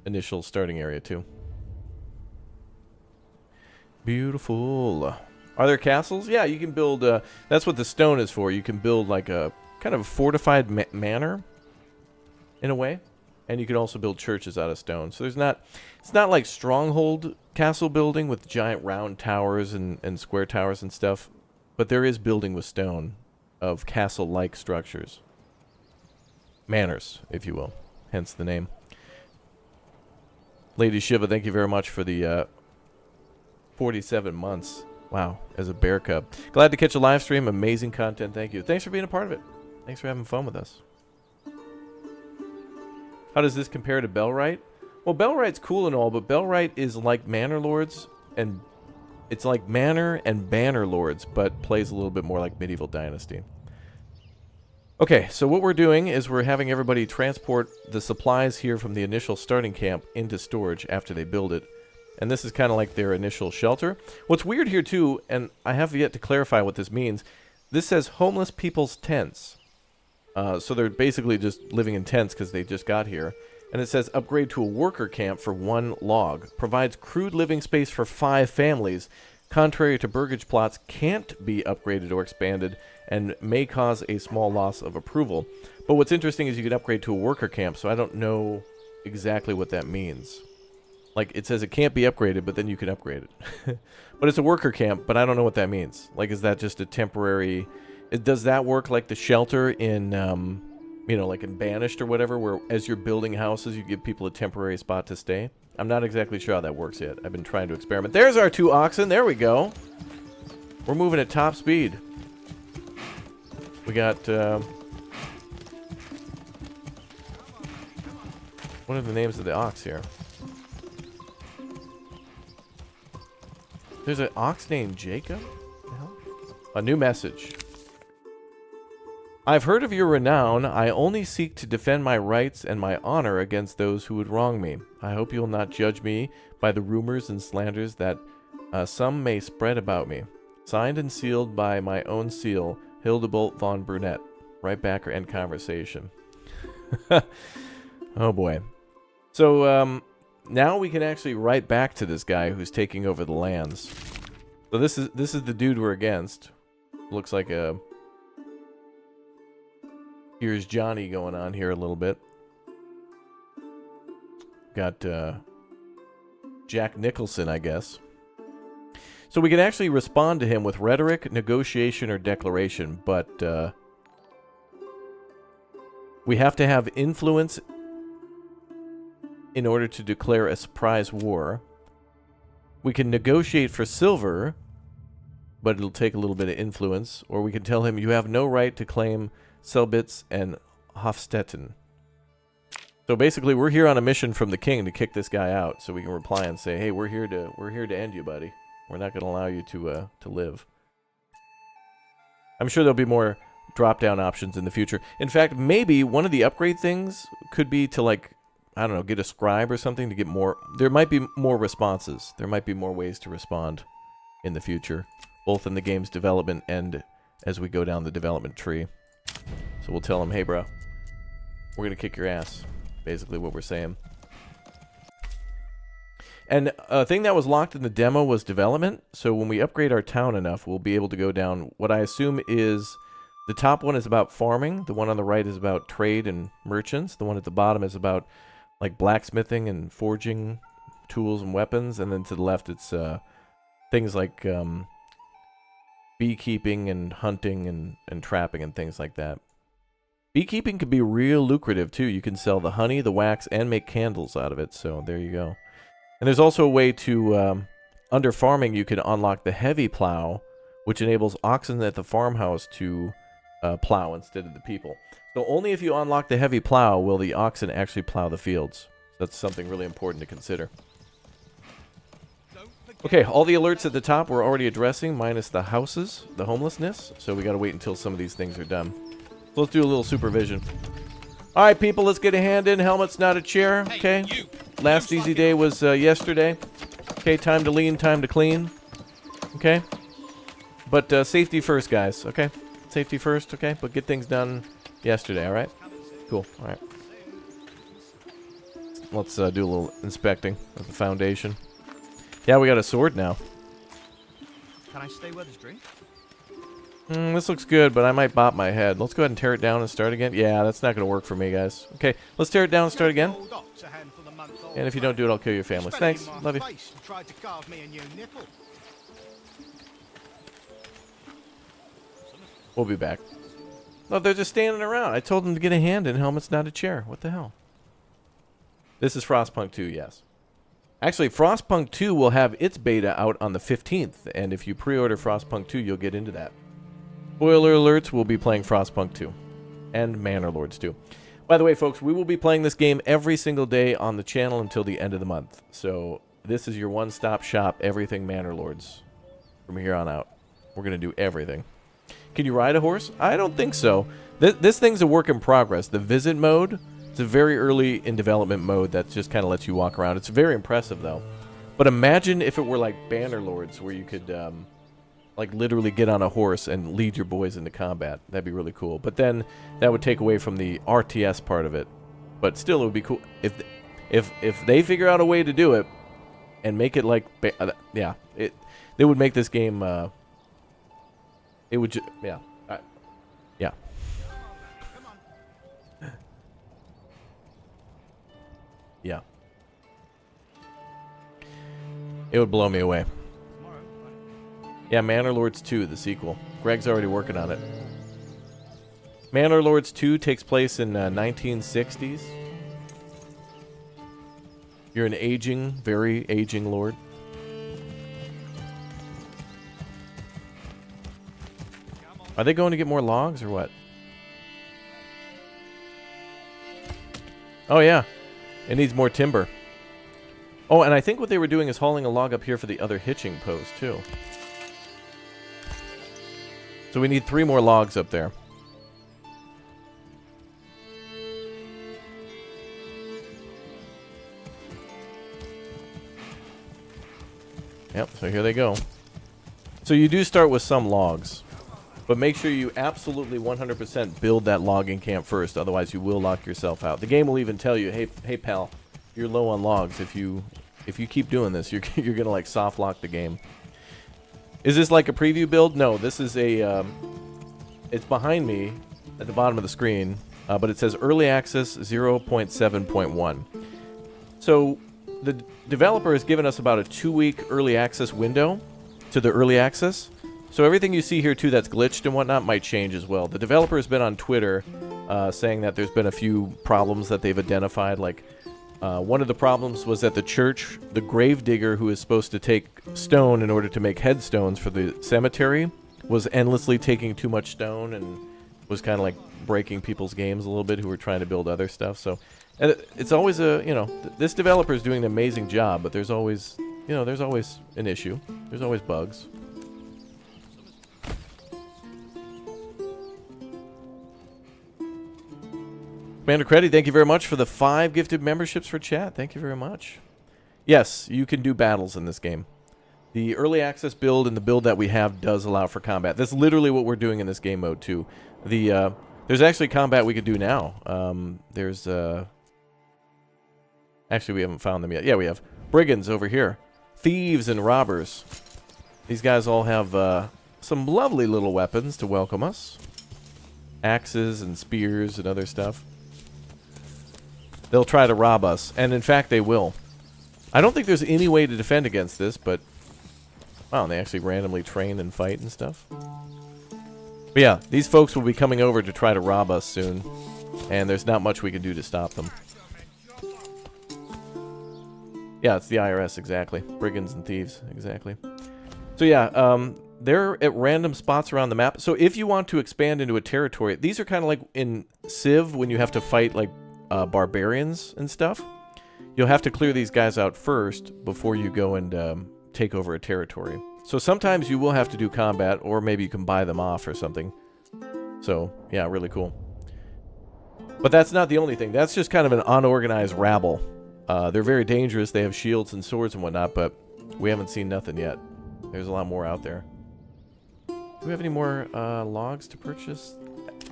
S1: initial starting area too. Beautiful. Are there castles? Yeah, you can build. That's what the stone is for. You can build like a kind of fortified manor, in a way. And you can also build churches out of stone. So it's not like stronghold castle building with giant round towers and square towers and stuff. But there is building with stone of castle-like structures. Manors, if you will. Hence the name. Lady Shiva, thank you very much for the 47 months. Wow, as a bear cub. Glad to catch a live stream. Amazing content. Thank you. Thanks for being a part of it. Thanks for having fun with us. How does this compare to Bellwright? Well, Bellwright's cool and all, but Bellwright is like Manor Lords, and it's like Manor and Banner Lords, but plays a little bit more like Medieval Dynasty. Okay, so what we're doing is we're having everybody transport the supplies here from the initial starting camp into storage after they build it. And this is kind of like their initial shelter. What's weird here, too, and I have yet to clarify what this means, this says homeless people's tents. So they're basically just living in tents because they just got here. And it says upgrade to a worker camp for 1 log. Provides crude living space for 5 families. Contrary to burgage plots, can't be upgraded or expanded and may cause a small loss of approval. But what's interesting is you can upgrade to a worker camp, so I don't know exactly what that means. Like, it says it can't be upgraded, but then you can upgrade it. But it's a worker camp, but I don't know what that means. Like, is that just a temporary... Does that work like the shelter in, you know, like in Banished or whatever, where as you're building houses, you give people a temporary spot to stay? I'm not exactly sure how that works yet. I've been trying to experiment. There's our 2 oxen. There we go. We're moving at top speed. We got, what are the names of the ox here? There's an ox named Jacob? What the hell? A new message. I've heard of your renown. I only seek to defend my rights and my honor against those who would wrong me. I hope you will not judge me by the rumors and slanders that some may spread about me. Signed and sealed by my own seal, Hildebolt von Brunette. Right back or end conversation. Oh boy. So now we can actually write back to this guy who's taking over the lands. So this is the dude we're against. Looks like a... Here's Johnny going on here a little bit. Got Jack Nicholson, I guess. So we can actually respond to him with rhetoric, negotiation, or declaration, but we have to have influence in order to declare a surprise war. We can negotiate for silver, but it'll take a little bit of influence. Or we can tell him, you have no right to claim Selbitz and Hofstetten. So basically, we're here on a mission from the king to kick this guy out, so we can reply and say, hey, we're here to end you, buddy. We're not going to allow you to live. I'm sure there'll be more drop-down options in the future. In fact, maybe one of the upgrade things could be to, like, I don't know, get a scribe or something to get more... There might be more responses. There might be more ways to respond in the future, both in the game's development and as we go down the development tree. So we'll tell them, hey, bro, we're going to kick your ass. Basically what we're saying. And a thing that was locked in the demo was development. So when we upgrade our town enough, we'll be able to go down what I assume is... The top one is about farming. The one on the right is about trade and merchants. The one at the bottom is about like blacksmithing and forging tools and weapons. And then to the left, it's things like beekeeping and hunting and trapping and things like that. Beekeeping could be real lucrative too. You can sell the honey, the wax, and make candles out of it. So there you go. And there's also a way to, under farming, you can unlock the heavy plow, which enables oxen at the farmhouse to plow instead of the people. So only if you unlock the heavy plow will the oxen actually plow the fields. That's something really important to consider. Okay, all the alerts at the top we're already addressing, minus the houses, the homelessness. So we got to wait until some of these things are done. So let's do a little supervision. All right, people, let's get a hand in. Helmet's not a chair. Okay. Last easy day was yesterday. Okay, time to lean, time to clean. Okay. But safety first, guys. Okay. Safety first, okay? But get things done yesterday, all right? Cool, all right. Let's do a little inspecting of the foundation. Yeah, we got a sword now.
S18: Can I stay with this drink?
S1: This looks good, but I might bop my head. Let's go ahead and tear it down and start again. Yeah, that's not going to work for me, guys. Okay, let's tear it down and start again. And if you don't do it, I'll kill your families. Thanks. Love you. We'll be back. No, they're just standing around. I told them to get a hand in. Helmet's not a chair. What the hell? This is Frostpunk 2, yes. Actually, Frostpunk 2 will have its beta out on the 15th. And if you pre-order Frostpunk 2, you'll get into that. Spoiler alerts, we'll be playing Frostpunk 2. And Manor Lords 2. By the way, folks, we will be playing this game every single day on the channel until the end of the month. So this is your one-stop shop, everything Manor Lords. From here on out. We're going to do everything. Can you ride a horse? I don't think so. This thing's a work in progress. The visit mode, it's a very early in development mode that just kind of lets you walk around. It's very impressive, though. But imagine if it were like Banner Lords, where you could like literally get on a horse and lead your boys into combat. That'd be really cool. But then that would take away from the RTS part of it. But still, it would be cool if they figure out a way to do it and make it like they would make this game. It would just, yeah. Yeah. Yeah. It would blow me away. Yeah, Manor Lords 2, the sequel. Greg's already working on it. Manor Lords 2 takes place in 1960s. You're an aging, very aging lord. Are they going to get more logs or what? Oh, yeah. It needs more timber. Oh, and I think what they were doing is hauling a log up here for the other hitching post, too. So we need 3 more logs up there. Yep, so here they go. So you do start with some logs. But make sure you absolutely 100% build that logging camp first, otherwise you will lock yourself out. The game will even tell you, hey pal, you're low on logs. If you keep doing this, you're gonna like soft lock the game. Is this like a preview build? No, this is a it's behind me at the bottom of the screen, but it says early access 0.7.1. So the developer has given us about a 2-week early access window. to the early access. So everything you see here too that's glitched and whatnot might change as well. The developer has been on Twitter saying that there's been a few problems that they've identified. Like one of the problems was that the church, the gravedigger who is supposed to take stone in order to make headstones for the cemetery, was endlessly taking too much stone and was kind of like breaking people's games a little bit who were trying to build other stuff. So it's always a, you know, this developer is doing an amazing job, but there's always, you know, there's always an issue. There's always bugs. Commander Creddy, thank you very much for the 5 gifted memberships for chat. Thank you very much. Yes, you can do battles in this game. The early access build and the build that we have does allow for combat. That's literally what we're doing in this game mode too. There's actually combat we could do now. Actually, we haven't found them yet. Yeah, we have brigands over here. Thieves and robbers. These guys all have some lovely little weapons to welcome us. Axes and spears and other stuff. They'll try to rob us, and in fact they will. I don't think there's any way to defend against this, but wow, they actually randomly train and fight and stuff. But yeah, these folks will be coming over to try to rob us soon, and there's not much we can do to stop them. Yeah, it's the IRS, exactly. Brigands and thieves, exactly. So yeah, they're at random spots around the map. So if you want to expand into a territory, these are kind of like in Civ when you have to fight like barbarians and stuff. You'll have to clear these guys out first before you go and take over a territory. So sometimes you will have to do combat, or maybe you can buy them off or something. So yeah, really cool. But that's not the only thing. That's just kind of an unorganized rabble. They're very dangerous. They have shields and swords and whatnot, but we haven't seen nothing yet. There's a lot more out there. Do we have any more logs to purchase?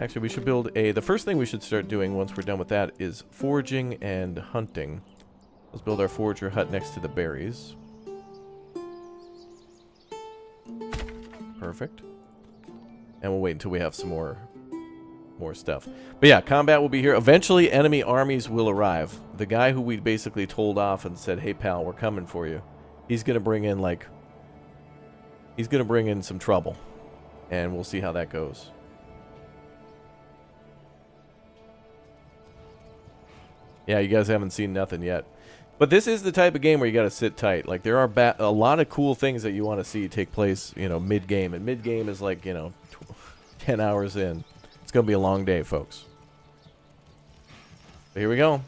S1: Actually, we should build the first thing we should start doing once we're done with that is foraging and hunting. Let's build our forager hut next to the berries. Perfect. And we'll wait until we have some more stuff. But yeah, combat will be here. Eventually, enemy armies will arrive. The guy who we basically told off and said, hey pal, we're coming for you. He's going to bring in some trouble. And we'll see how that goes. Yeah, you guys haven't seen nothing yet. But this is the type of game where you got to sit tight. Like, there are a lot of cool things that you want to see take place, you know, mid-game. And mid-game is like, you know, 10 hours in. It's going to be a long day, folks. But here we go.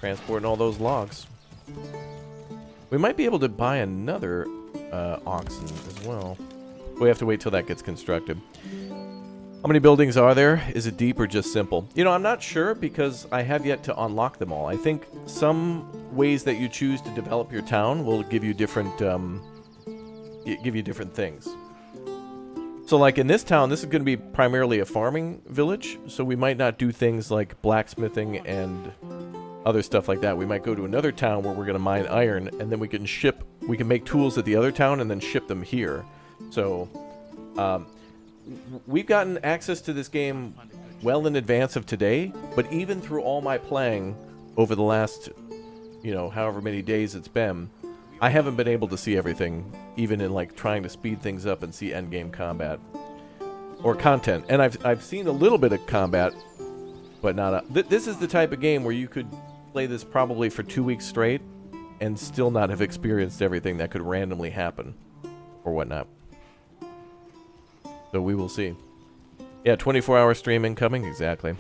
S1: Transporting all those logs. We might be able to buy another oxen as well. We have to wait till that gets constructed. How many buildings are there? Is it deep or just simple? You know, I'm not sure because I have yet to unlock them all. I think some ways that you choose to develop your town will give you different things. So like in this town, this is going to be primarily a farming village, so we might not do things like blacksmithing and other stuff like that. We might go to another town where we're going to mine iron, and then we can make tools at the other town and then ship them here. So we've gotten access to this game well in advance of today, but even through all my playing over the last, you know, however many days it's been, I haven't been able to see everything, even in like trying to speed things up and see endgame combat or content. And I've seen a little bit of combat, but not this is the type of game where you could play this probably for 2 weeks straight and still not have experienced everything that could randomly happen or whatnot. So we will see. Yeah, 24-hour stream incoming, exactly.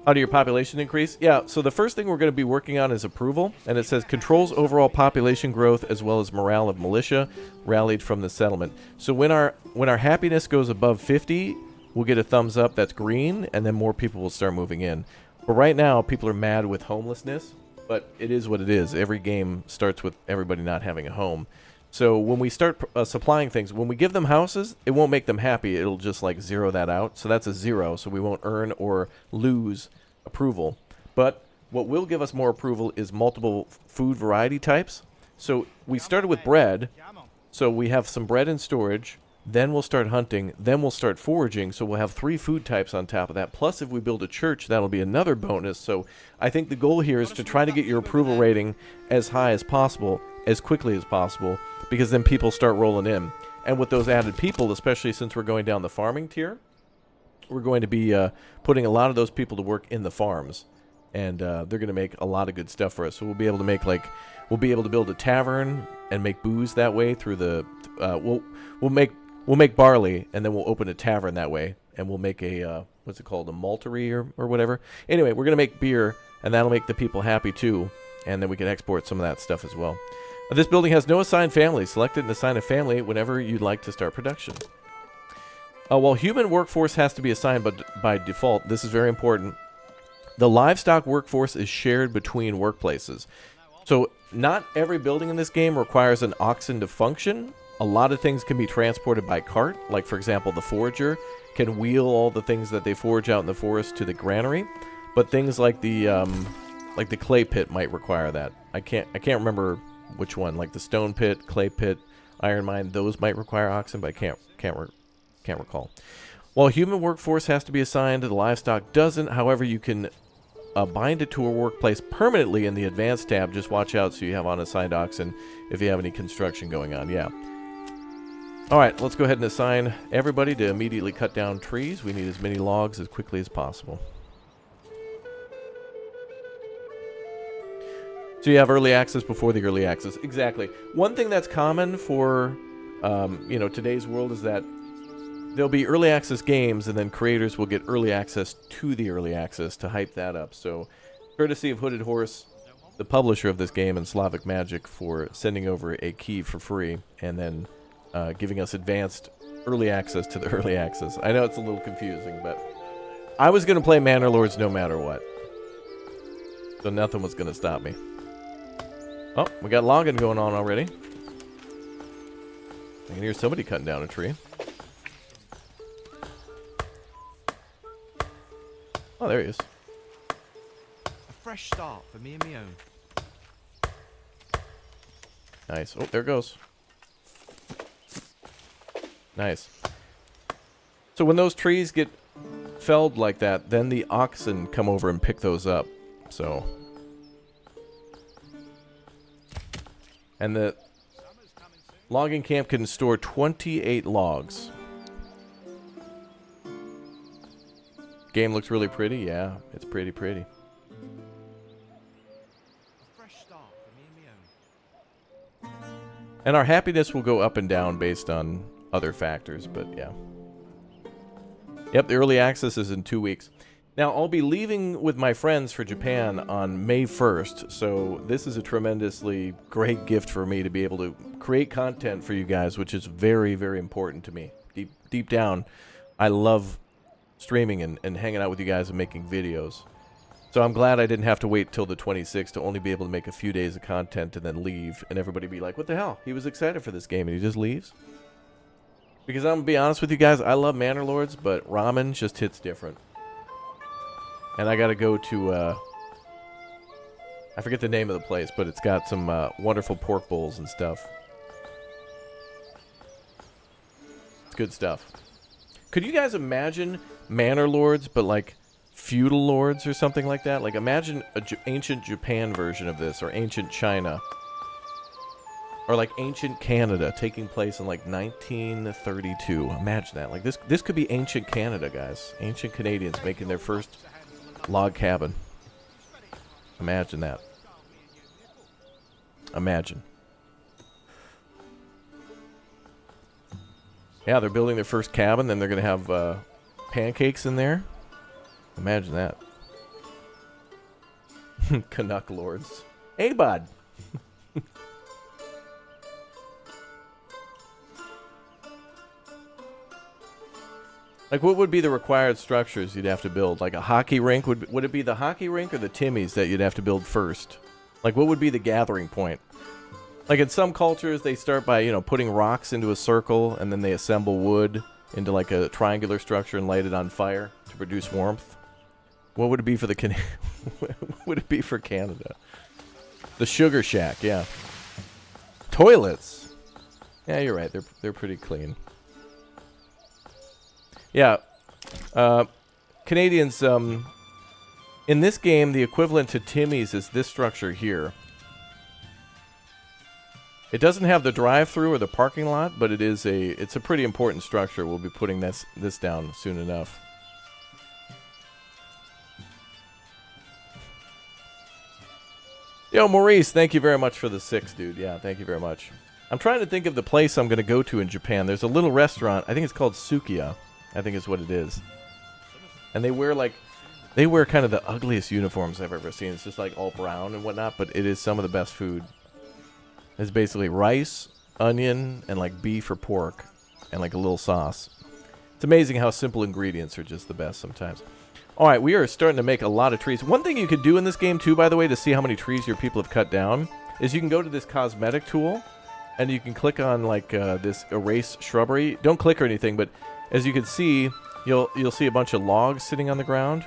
S1: How do your population increase? Yeah, so the first thing we're going to be working on is approval, and it says controls overall population growth as well as morale of militia rallied from the settlement. So when our happiness goes above 50, we'll get a thumbs up that's green, and then more people will start moving in. But right now, people are mad with homelessness, but it is what it is. Every game starts with everybody not having a home. So when we start supplying things, when we give them houses, it won't make them happy. It'll just like zero that out. So that's a 0. So we won't earn or lose approval. But what will give us more approval is multiple food variety types. So we started with bread. So we have some bread in storage. Then we'll start hunting. Then we'll start foraging. So we'll have 3 food types on top of that. Plus, if we build a church, that'll be another bonus. So I think the goal here is to try to get your approval rating as high as possible, as quickly as possible, because then people start rolling in. And with those added people, especially since we're going down the farming tier, we're going to be putting a lot of those people to work in the farms. And they're going to make a lot of good stuff for us. So we'll be able to make, like, we'll be able to build a tavern and make booze that way through the, we'll make barley, and then we'll open a tavern that way, and we'll make a, what's it called, a maltery or whatever. Anyway, we're going to make beer, and that'll make the people happy too, and then we can export some of that stuff as well. This building has no assigned family. Select it and assign a family whenever you'd like to start production. While human workforce has to be assigned by default, this is very important. The livestock workforce is shared between workplaces. So not every building in this game requires an oxen to function. A lot of things can be transported by cart. Like, for example, the forager can wheel all the things that they forage out in the forest to the granary. But things like the clay pit might require that. I can't remember which one. Like the stone pit, clay pit, iron mine, those might require oxen, but I can't recall. While human workforce has to be assigned, the livestock doesn't. However, you can bind it to a workplace permanently in the advanced tab. Just watch out so you have unassigned oxen if you have any construction going on. Yeah. All right, let's go ahead and assign everybody to immediately cut down trees. We need as many logs as quickly as possible. So you have early access before the early access. Exactly. One thing that's common for today's world is that there'll be early access games, and then creators will get early access to the early access to hype that up. So, courtesy of Hooded Horse, the publisher of this game, and Slavic Magic, for sending over a key for free, and then giving us advanced early access to the early access. I know it's a little confusing, but I was going to play Manor Lords no matter what. So nothing was going to stop me. Oh, we got logging going on already. I can hear somebody cutting down a tree. Oh, there he is.
S18: A fresh start for me and me own.
S1: Nice. Oh, there it goes. Nice. So when those trees get felled like that, then the oxen come over and pick those up. So. And the logging camp can store 28 logs. Game looks really pretty. Yeah, it's pretty. And our happiness will go up and down based on other factors, but yeah. Yep, the early access is in 2 weeks. Now, I'll be leaving with my friends for Japan on May 1st, so this is a tremendously great gift for me to be able to create content for you guys, which is very, very important to me. Deep down, I love streaming and hanging out with you guys and making videos. So I'm glad I didn't have to wait till the 26th to only be able to make a few days of content and then leave, and everybody be like, what the hell? He was excited for this game and he just leaves? Because I'm going to be honest with you guys, I love Manor Lords, but ramen just hits different. And I got to go to, I forget the name of the place, but it's got some wonderful pork bowls and stuff. It's good stuff. Could you guys imagine Manor Lords, but like feudal lords or something like that? Like imagine a ancient Japan version of this, or ancient China. Or like ancient Canada taking place in like 1932. Imagine that. Like this could be ancient Canada, guys. Ancient Canadians making their first log cabin. Imagine that. Imagine. Yeah, they're building their first cabin, then they're going to have pancakes in there. Imagine that. Canuck Lords. Hey, bud. Like, what would be the required structures you'd have to build? Like a hockey rink? Would it be the hockey rink or the Timmies that you'd have to build first? Like, what would be the gathering point? Like, in some cultures, they start by, putting rocks into a circle, and then they assemble wood into, like, a triangular structure and light it on fire to produce warmth. What would it be for the what would it be for Canada? The Sugar Shack, yeah. Toilets. Yeah, you're right. They're pretty clean. Yeah. Canadians, in this game, the equivalent to Timmy's is this structure here. It doesn't have the drive-through or the parking lot, but it's a pretty important structure. We'll be putting this down soon enough. Yo, Maurice, thank you very much for the 6, dude. Yeah, thank you very much. I'm trying to think of the place I'm going to go to in Japan. There's a little restaurant. I think it's called Sukiya. I think is what it is. And they wear kind of the ugliest uniforms I've ever seen. It's just like all brown and whatnot, but it is some of the best food. It's basically rice, onion, and like beef or pork, and like a little sauce. It's amazing how simple ingredients are just the best sometimes. All right, we are starting to make a lot of trees. One thing you could do in this game too, by the way, to see how many trees your people have cut down, is you can go to this cosmetic tool, and you can click on like this erase shrubbery. Don't click or anything, but as you can see, you'll see a bunch of logs sitting on the ground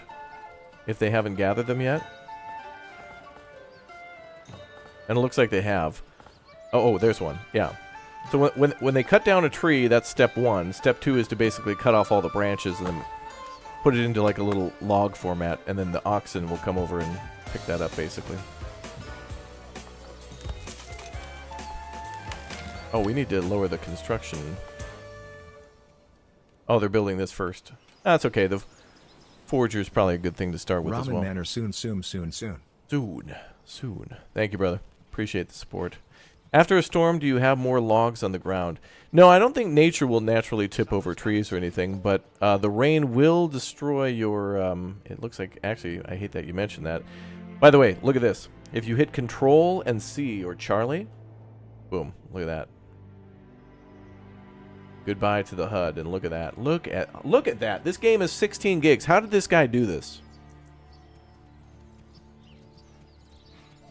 S1: if they haven't gathered them yet. And it looks like they have. Oh, there's one. Yeah. So when they cut down a tree, that's step 1. Step 2 is to basically cut off all the branches and then put it into like a little log format, and then the oxen will come over and pick that up basically. Oh, we need to lower the construction. Oh, they're building this first. That's okay. The forger is probably a good thing to start with as well.
S20: Ramen Manor soon.
S1: Soon. Thank you, brother. Appreciate the support. After a storm, do you have more logs on the ground? No, I don't think nature will naturally tip over trees or anything, but the rain will destroy your... it looks like... Actually, I hate that you mentioned that. By the way, look at this. If you hit Control and C or Charlie, boom, look at that. Goodbye to the HUD, and look at that. Look at that. This game is 16 gigs. How did this guy do this?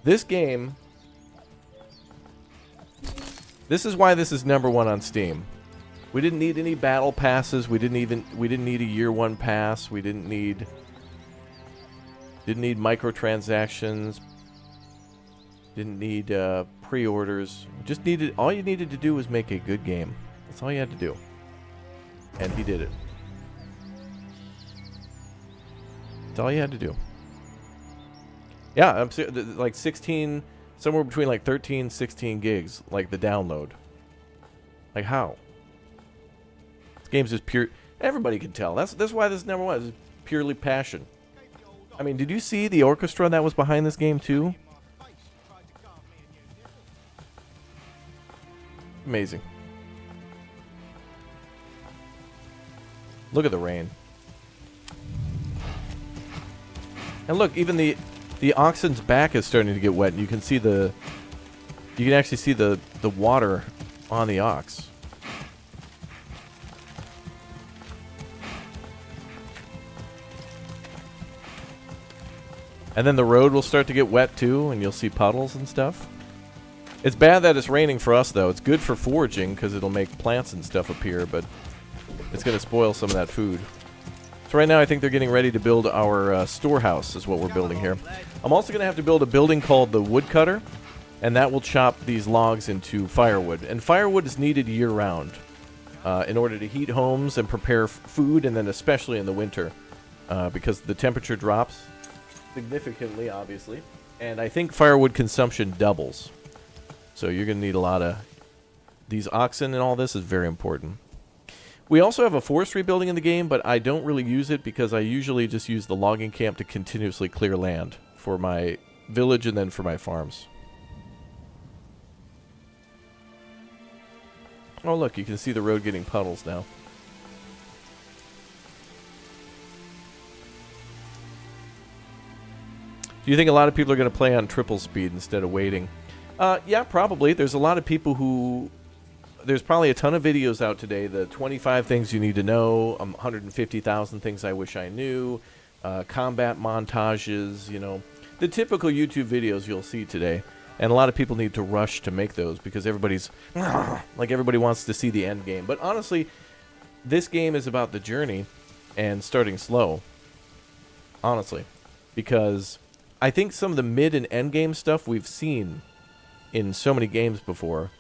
S1: This game... This is why this is #1 on Steam. We didn't need any battle passes. We didn't need a year 1 pass. We didn't need microtransactions. Didn't need pre-orders. Just needed, all you needed to do was make a good game. That's all you had to do. And he did it. That's all you had to do. Yeah, I'm like 16, somewhere between like 13, 16 gigs, like the download. Like how? This game's just pure. Everybody can tell. That's why this is #1. It's purely passion. I mean, did you see the orchestra that was behind this game too? Amazing. Look at the rain. And look, even the oxen's back is starting to get wet. And you can see you can actually see the water on the ox. And then the road will start to get wet too, and you'll see puddles and stuff. It's bad that it's raining for us, though. It's good for foraging because it'll make plants and stuff appear, but it's going to spoil some of that food. So right now I think they're getting ready to build our storehouse is what we're building here. I'm also going to have to build a building called the woodcutter, and that will chop these logs into firewood. And firewood is needed year-round in order to heat homes and prepare food, and then especially in the winter because the temperature drops significantly, obviously. And I think firewood consumption doubles. So you're going to need a lot of these oxen, and all this is very important. We also have a forestry building in the game, but I don't really use it because I usually just use the logging camp to continuously clear land for my village and then for my farms. Oh, look, you can see the road getting puddles now. Do you think a lot of people are going to play on triple speed instead of waiting? Yeah, probably. There's a lot of people who... There's probably a ton of videos out today. The 25 things you need to know, 150,000 things I wish I knew, combat montages, you know, the typical YouTube videos you'll see today. And a lot of people need to rush to make those because everybody's... like everybody wants to see the end game. But honestly, this game is about the journey and starting slow. Honestly. Because I think some of the mid and end game stuff we've seen in so many games before.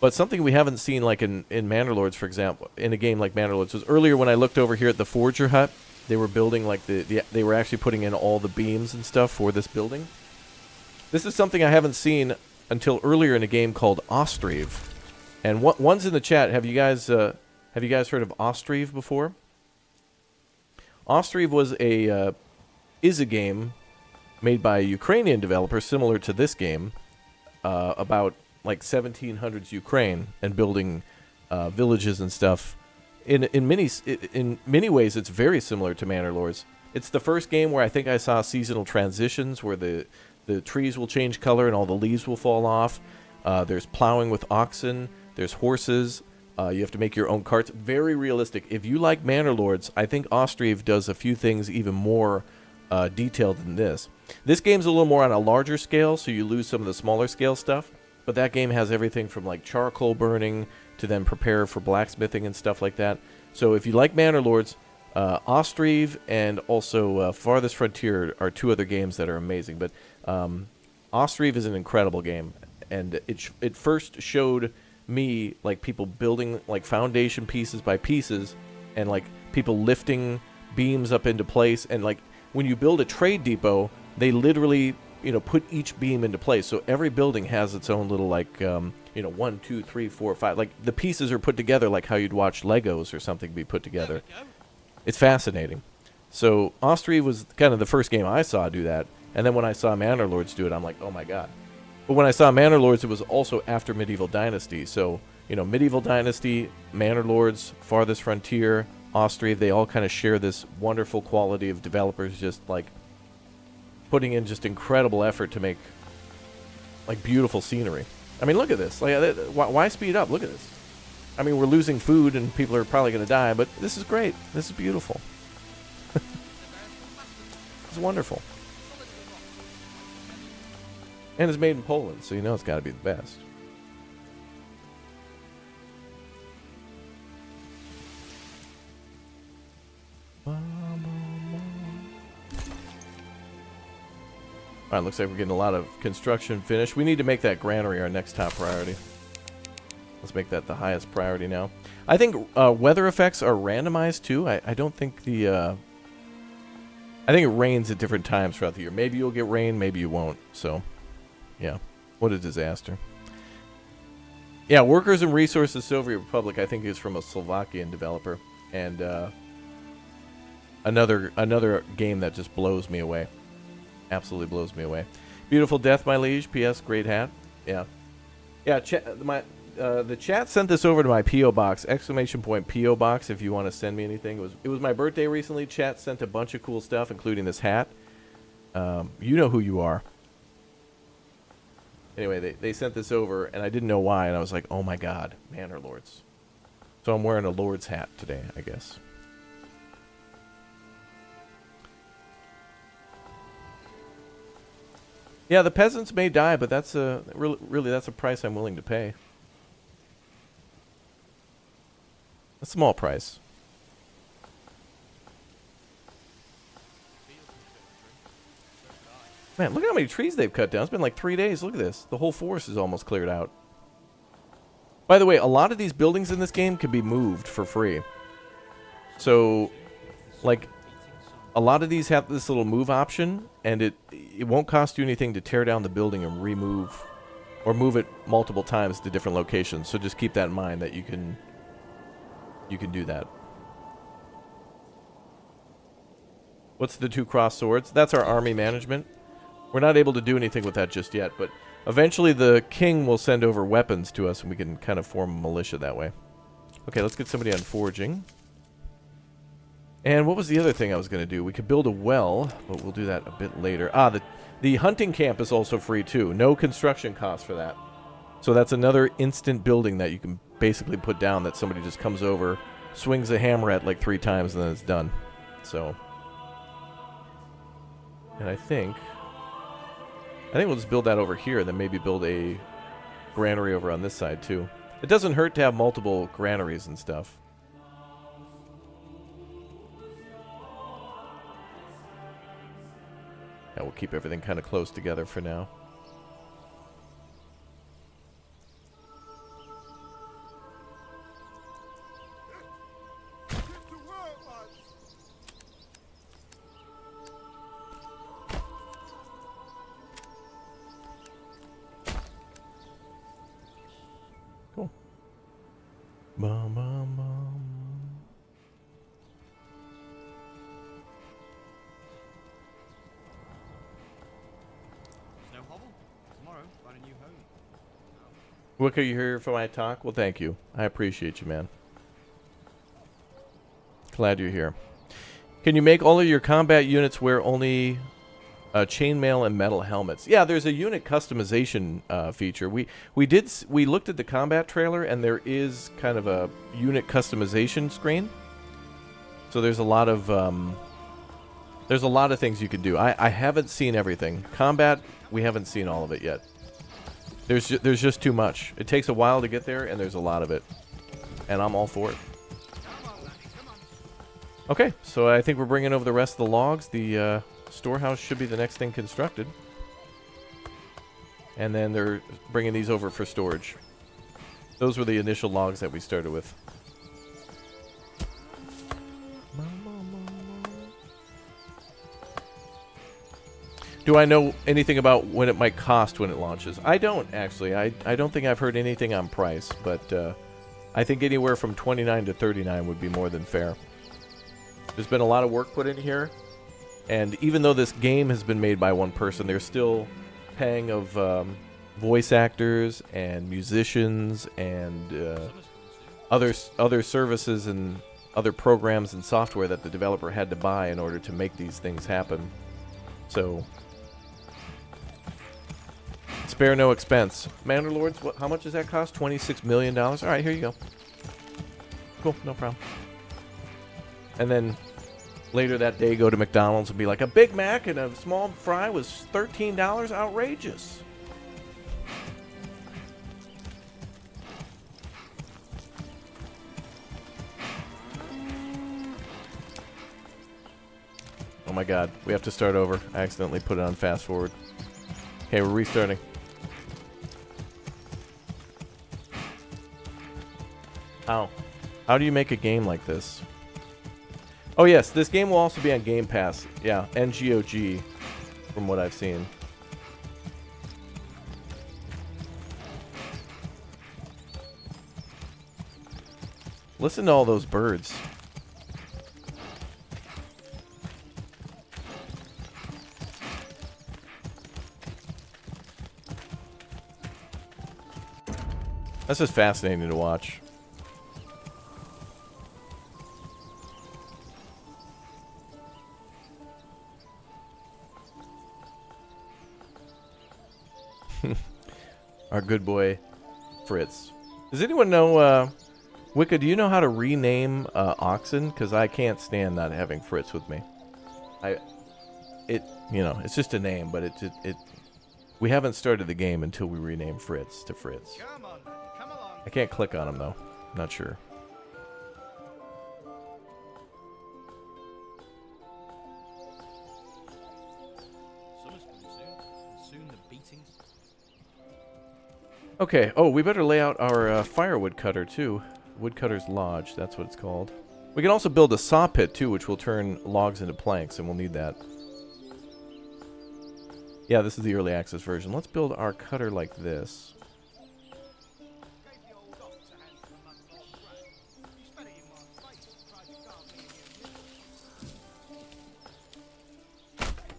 S1: But something we haven't seen, like in Manor Lords, for example, in a game like Manor Lords, was earlier when I looked over here at the Forger Hut, they were building like they were actually putting in all the beams and stuff for this building. This is something I haven't seen until earlier in a game called Ostriv. And one's in the chat. Have you guys heard of Ostriv before? Ostriv is a game made by a Ukrainian developer similar to this game, about like 1700s Ukraine, and building villages and stuff. In many ways, it's very similar to Manor Lords. It's the first game where I think I saw seasonal transitions, where the trees will change color and all the leaves will fall off. There's plowing with oxen. There's horses. You have to make your own carts. Very realistic. If you like Manor Lords, I think Ostriv does a few things even more detailed than this. This game's a little more on a larger scale, so you lose some of the smaller scale stuff. But that game has everything from like charcoal burning to then prepare for blacksmithing and stuff like that. So if you like Manor Lords, Ostriv and also Farthest Frontier are two other games that are amazing. But Ostriv is an incredible game, and it first showed me like people building like foundation pieces by pieces, and like people lifting beams up into place. And like when you build a trade depot, they literally put each beam into place. So every building has its own little like 1, 2, 3, 4, 5. Like the pieces are put together like how you'd watch Legos or something be put together. It's fascinating. So Ostriv was kind of the first game I saw do that, and then when I saw Manor Lords do it, I'm like, oh my god. But when I saw Manor Lords, it was also after Medieval Dynasty. So Medieval Dynasty, Manor Lords, Farthest Frontier, Ostriv, they all kind of share this wonderful quality of developers just like putting in just incredible effort to make like beautiful scenery. I mean, look at this. Like, why speed up? Look at this. I mean, we're losing food and people are probably going to die, but this is great. This is beautiful. It's wonderful. And it's made in Poland, so it's got to be the best. Alright, looks like we're getting a lot of construction finished. We need to make that granary our next top priority. Let's make that the highest priority now. I think weather effects are randomized too. I don't think I think it rains at different times throughout the year. Maybe you'll get rain, maybe you won't. So, yeah. What a disaster. Yeah, Workers and Resources Soviet Republic, I think, is from a Slovakian developer. And another game that just blows me away. Absolutely blows me away. Beautiful death, my liege. P.S. Great hat. Yeah. Yeah, the chat sent this over to my P.O. box. ! P.O. box if you want to send me anything. It was my birthday recently. Chat sent a bunch of cool stuff, including this hat. You know who you are. Anyway, they sent this over, and I didn't know why, and I was like, oh my god, Manor Lords. So I'm wearing a Lord's hat today, I guess. Yeah, the peasants may die, but that's really that's a price I'm willing to pay. A small price. Man, look at how many trees they've cut down. It's been like 3 days. Look at this. The whole forest is almost cleared out. By the way, a lot of these buildings in this game can be moved for free. So, like, a lot of these have this little move option, and it won't cost you anything to tear down the building and remove, or move it multiple times to different locations. So just keep that in mind that you can do that. What's the 2 crossed swords? That's our army management. We're not able to do anything with that just yet, but eventually the king will send over weapons to us, and we can kind of form a militia that way. Okay, let's get somebody on forging. And what was the other thing I was going to do? We could build a well, but we'll do that a bit later. The hunting camp is also free too. No construction costs for that. So that's another instant building that you can basically put down that somebody just comes over, swings a hammer at like 3 times, and then it's done. So, and I think we'll just build that over here, and then maybe build a granary over on this side too. It doesn't hurt to have multiple granaries and stuff. Yeah, we'll keep everything kind of close together for now. Bum, bum, bum.
S18: No hobble. Tomorrow, find a new home.
S1: Wick, are you here for my talk? Well, thank you. I appreciate you, man. Glad you're here. Can you make all of your combat units wear only chainmail and metal helmets? Yeah, there's a unit customization feature. We looked at the combat trailer, and there is kind of a unit customization screen. So there's a lot of things you can do. I haven't seen everything. Combat, we haven't seen all of it yet. There's just too much. It takes a while to get there, and there's a lot of it. And I'm all for it. Okay, so I think we're bringing over the rest of the logs. The storehouse should be the next thing constructed. And then they're bringing these over for storage. Those were the initial logs that we started with. Do I know anything about when it might cost when it launches? I don't, actually. I don't think I've heard anything on price, but I think anywhere from $29 to $39 would be more than fair. There's been a lot of work put in here, and even though this game has been made by one person, they're still paying of voice actors and musicians and other services and other programs and software that the developer had to buy in order to make these things happen. So, spare no expense. Manor Lords, how much does that cost? $26 million? All right, here you go. Cool, no problem. And then later that day, go to McDonald's and be like, a Big Mac and a small fry was $13? Outrageous. Oh my god, we have to start over. I accidentally put it on fast forward. Okay, we're restarting. How? How do you make a game like this? Oh yes, this game will also be on Game Pass. Yeah, and GOG, from what I've seen. Listen to all those birds. That's just fascinating to watch. Our good boy, Fritz. Does anyone know, Wicca, do you know how to rename oxen? Because I can't stand not having Fritz with me. It's just a name, but we haven't started the game until we rename Fritz to Fritz. I can't click on him, though. Not sure. Okay. Oh, we better lay out our firewood cutter, too. Woodcutter's Lodge. That's what it's called. We can also build a saw pit, too, which will turn logs into planks, and we'll need that. Yeah, this is the early access version. Let's build our cutter like this.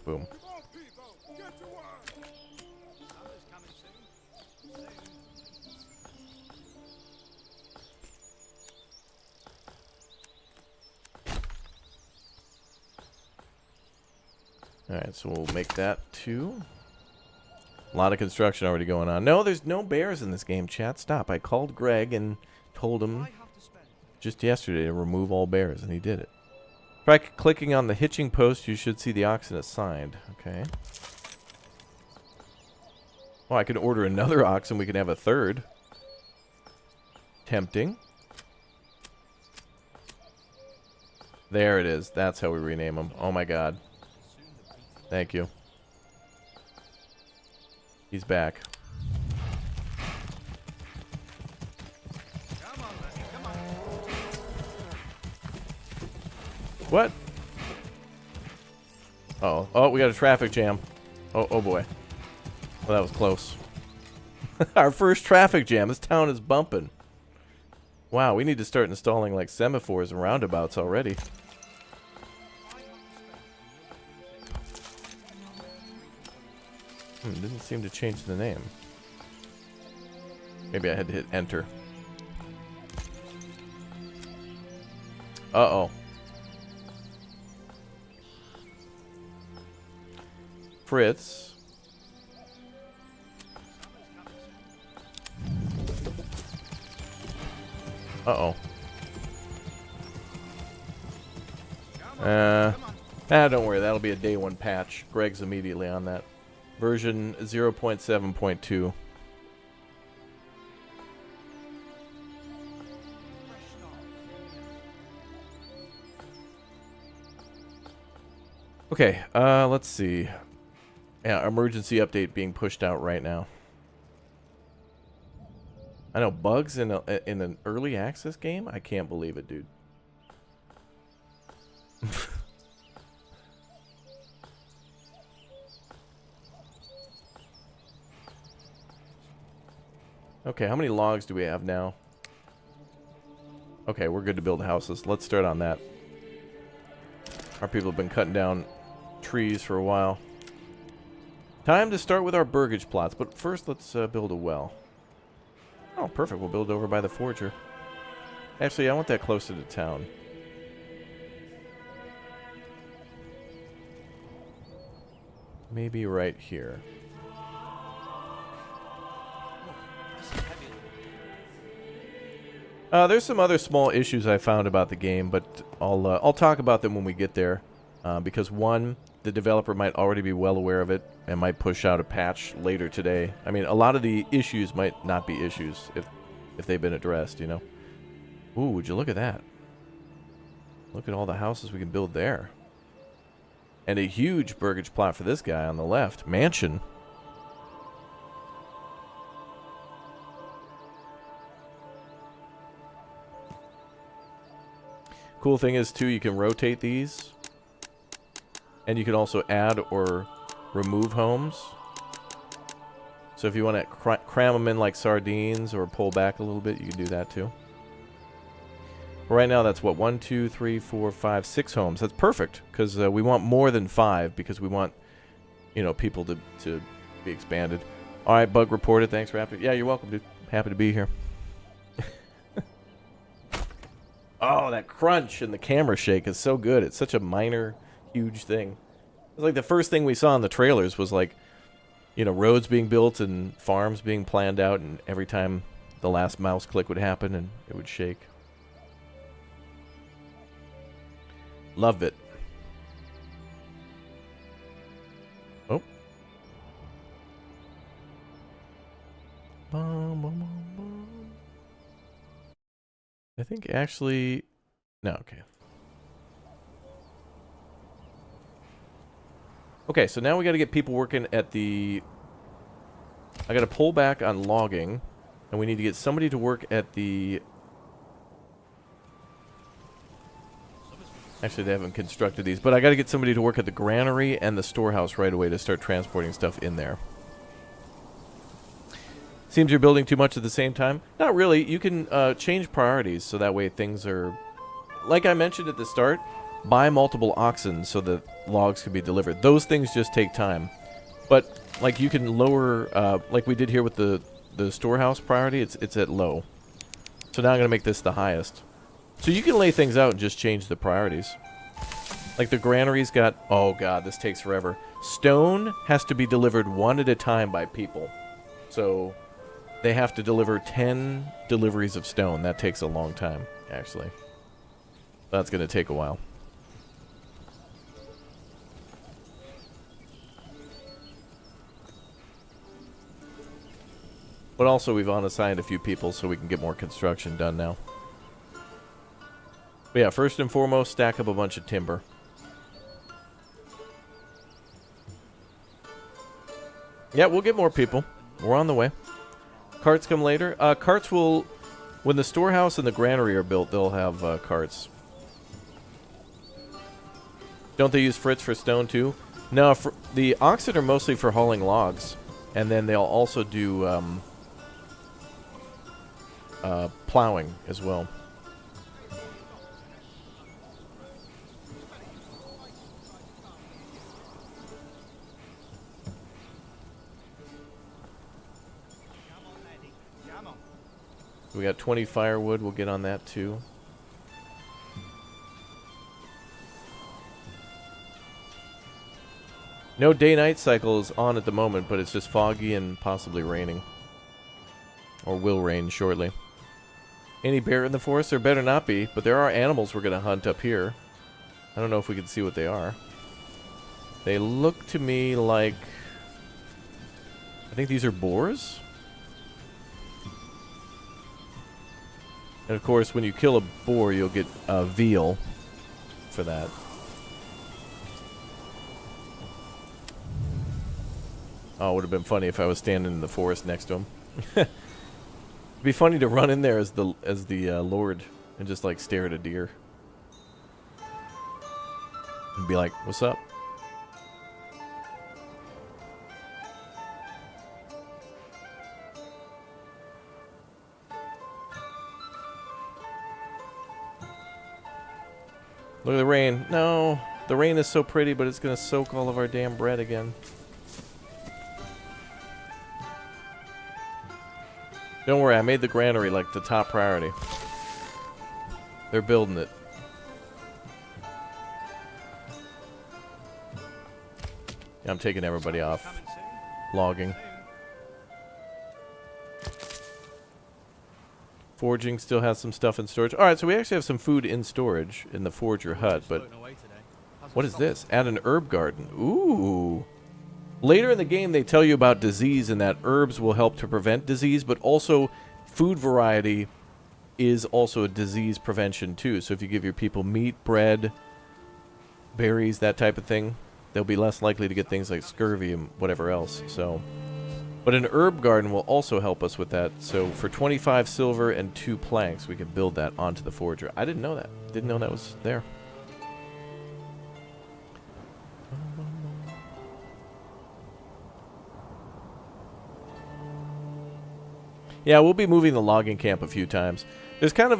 S1: Boom. Alright, so we'll make that too. A lot of construction already going on. No, there's no bears in this game, chat. Stop. I called Greg and told him just yesterday to remove all bears, and he did it. Try clicking on the hitching post. You should see the oxen assigned. Okay. Well, I can order another oxen. We can have a third. Tempting. There it is. That's how we rename them. Oh my god. Thank you. He's back. What? Uh-oh. Oh, we got a traffic jam. Oh boy. Well, that was close. Our first traffic jam. This town is bumping. Wow, we need to start installing like semaphores and roundabouts already. Didn't seem to change the name. Maybe I had to hit enter. Uh-oh. Fritz. Uh-oh. Don't worry. That'll be a day 1 patch. Greg's immediately on that. Version 0.7.2. Okay, let's see. Yeah, emergency update being pushed out right now. I know, bugs in an early access game? I can't believe it, dude. Okay, how many logs do we have now? Okay, we're good to build houses. Let's start on that. Our people have been cutting down trees for a while. Time to start with our burgage plots, but first let's build a well. Oh, perfect. We'll build over by the forger. Actually, I want that closer to town. Maybe right here. There's some other small issues I found about the game, but I'll talk about them when we get there. Because one, the developer might already be well aware of it and might push out a patch later today. I mean, a lot of the issues might not be issues if they've been addressed, you know. Ooh, would you look at that? Look at all the houses we can build there. And a huge burgage plot for this guy on the left. Mansion. Cool thing is, too, you can rotate these. And you can also add or remove homes. So if you want to cram them in like sardines or pull back a little bit, you can do that, too. Right now, that's what, 1, 2, 3, 4, 5, 6 homes. That's perfect, because we want more than 5, because we want, you know, people to be expanded. All right, bug reported. Thanks, Raptor. Yeah, you're welcome, dude. Happy to be here. Oh, that crunch and the camera shake is so good. It's such a minor, huge thing. It's like the first thing we saw in the trailers was like, you know, roads being built and farms being planned out, and every time the last mouse click would happen and it would shake. Love it. Oh. I think actually... No, okay. Okay, so now we got to get people working at the... I got to pull back on logging, and we need to get somebody to work at the... Actually, they haven't constructed these, but I got to get somebody to work at the granary and the storehouse right away to start transporting stuff in there. Seems you're building too much at the same time. Not really. You can change priorities so that way things are... Like I mentioned at the start, buy multiple oxen so that logs can be delivered. Those things just take time. But, like, you can lower... like we did here with the storehouse priority, it's at low. So now I'm going to make this the highest. So you can lay things out and just change the priorities. Like the granary's got... Oh, God, this takes forever. Stone has to be delivered one at a time by people. So... They have to deliver 10 deliveries of stone. That takes a long time, actually. That's going to take a while. But also, we've unassigned a few people so we can get more construction done now. But yeah, first and foremost, stack up a bunch of timber. Yeah, we'll get more people. We're on the way. Carts come later. Carts will... When the storehouse and the granary are built, they'll have carts. Don't they use Fritz for stone, too? No, the oxen are mostly for hauling logs. And then they'll also do... plowing as well. We got 20 firewood. We'll get on that too. No day-night cycle is on at the moment, but it's just foggy and possibly raining. Or will rain shortly. Any bear in the forest? There better not be, but there are animals we're going to hunt up here. I don't know if we can see what they are. They look to me like... I think these are boars? And of course, when you kill a boar, you'll get veal for that. Oh, it would have been funny if I was standing in the forest next to him. It'd be funny to run in there as the Lord and just like stare at a deer. And be like, "What's up?" Look at the rain. No, the rain is so pretty, but it's gonna soak all of our damn bread again. Don't worry, I made the granary like the top priority. They're building it. Yeah, I'm taking everybody off. Logging. Forging still has some stuff in storage. Alright, so we actually have some food in storage in the forger hut, but... What is this? Add an herb garden. Ooh! Later in the game, they tell you about disease and that herbs will help to prevent disease, but also food variety is also a disease prevention too. So if you give your people meat, bread, berries, that type of thing, they'll be less likely to get things like scurvy and whatever else. So, but an herb garden will also help us with that. So for 25 silver and 2 planks, we can build that onto the forger. I didn't know that. Didn't know that was there. Yeah, we'll be moving the logging camp a few times. There's kind of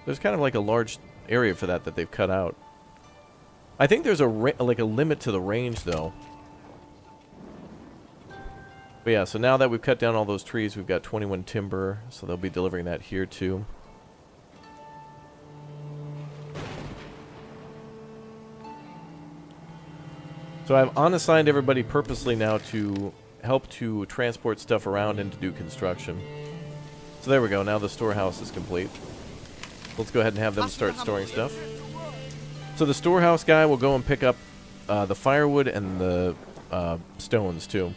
S1: like a large area for that they've cut out. I think there's like a limit to the range though. But yeah, so now that we've cut down all those trees, we've got 21 timber, so they'll be delivering that here too. So I've unassigned everybody purposely now to help to transport stuff around and to do construction. So there we go, now the storehouse is complete. Let's go ahead and have them start storing stuff. So the storehouse guy will go and pick up the firewood and the stones too.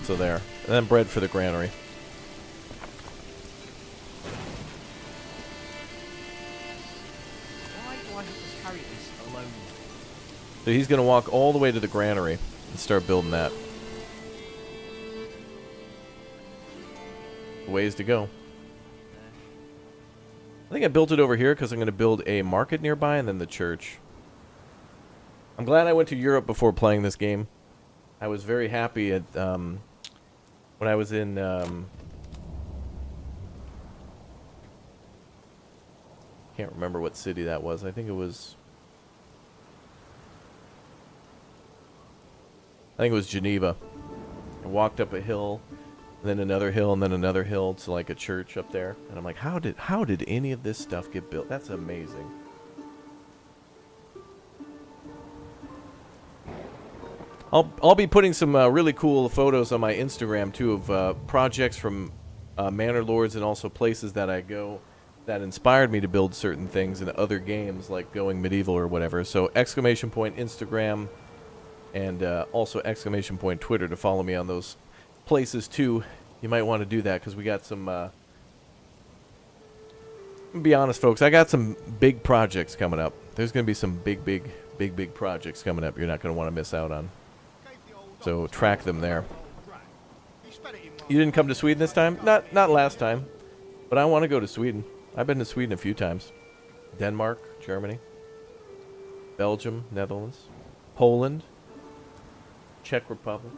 S1: So there. And then bread for the granary.
S18: Why do I have to carry this alone?
S1: So he's going to walk all the way to the granary and start building that. Ways to go. I think I built it over here because I'm going to build a market nearby and then the church. I'm glad I went to Europe before playing this game. I was very happy at when I was in can't remember what city that was. I think it was Geneva. I walked up a hill, then another hill, and then another hill to like a church up there. And I'm like, how did any of this stuff get built? That's amazing. I'll be putting some really cool photos on my Instagram too of projects from Manor Lords and also places that I go that inspired me to build certain things in other games like going medieval or whatever. So exclamation point Instagram and also exclamation point Twitter to follow me on those places too. You might want to do that because we got some be honest folks, I got some big projects coming up. There's going to be some big projects coming up you're not going to want to miss out on. So track them there. You didn't come to Sweden this time? Not last time. But I want to go to Sweden. I've been to Sweden a few times. Denmark, Germany, Belgium, Netherlands, Poland, Czech Republic.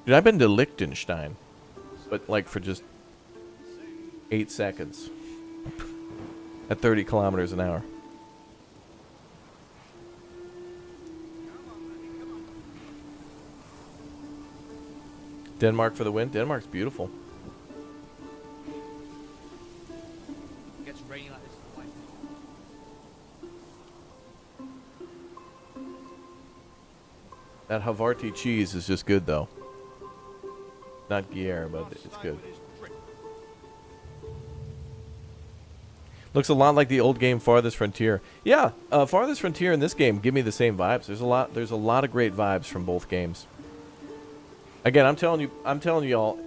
S1: Dude, I've been to Liechtenstein, but like for just 8 seconds at 30 kilometers an hour. Denmark for the win. Denmark's beautiful.
S18: It gets rainy like this.
S1: That Havarti cheese is just good, though. Not Gruyere, but it's good. Looks a lot like the old game Farthest Frontier. Yeah, Farthest Frontier and this game give me the same vibes. There's a lot of great vibes from both games. Again, I'm telling you all,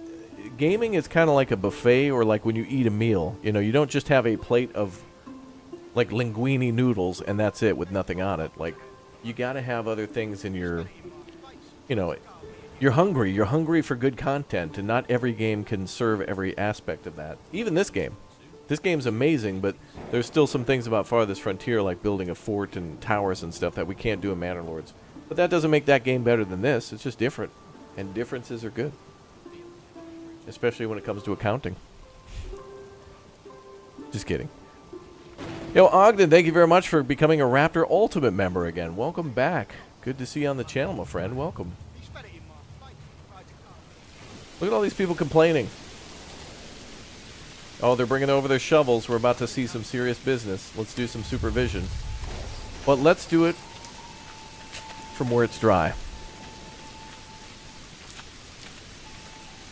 S1: gaming is kind of like a buffet, or like when you eat a meal. You know, you don't just have a plate of like linguine noodles and that's it with nothing on it. Like, you got to have other things in your, you know, you're hungry. You're hungry for good content, and not every game can serve every aspect of that. Even this game. This game's amazing, but there's still some things about Farthest Frontier, like building a fort and towers and stuff, that we can't do in Manor Lords. But that doesn't make that game better than this. It's just different. And differences are good. Especially when it comes to accounting. Just kidding. Yo, Ogden, thank you very much for becoming a Raptor Ultimate member again. Welcome back. Good to see you on the channel, my friend. Welcome. Look at all these people complaining. Oh, they're bringing over their shovels. We're about to see some serious business. Let's do some supervision. But let's do it from where it's dry.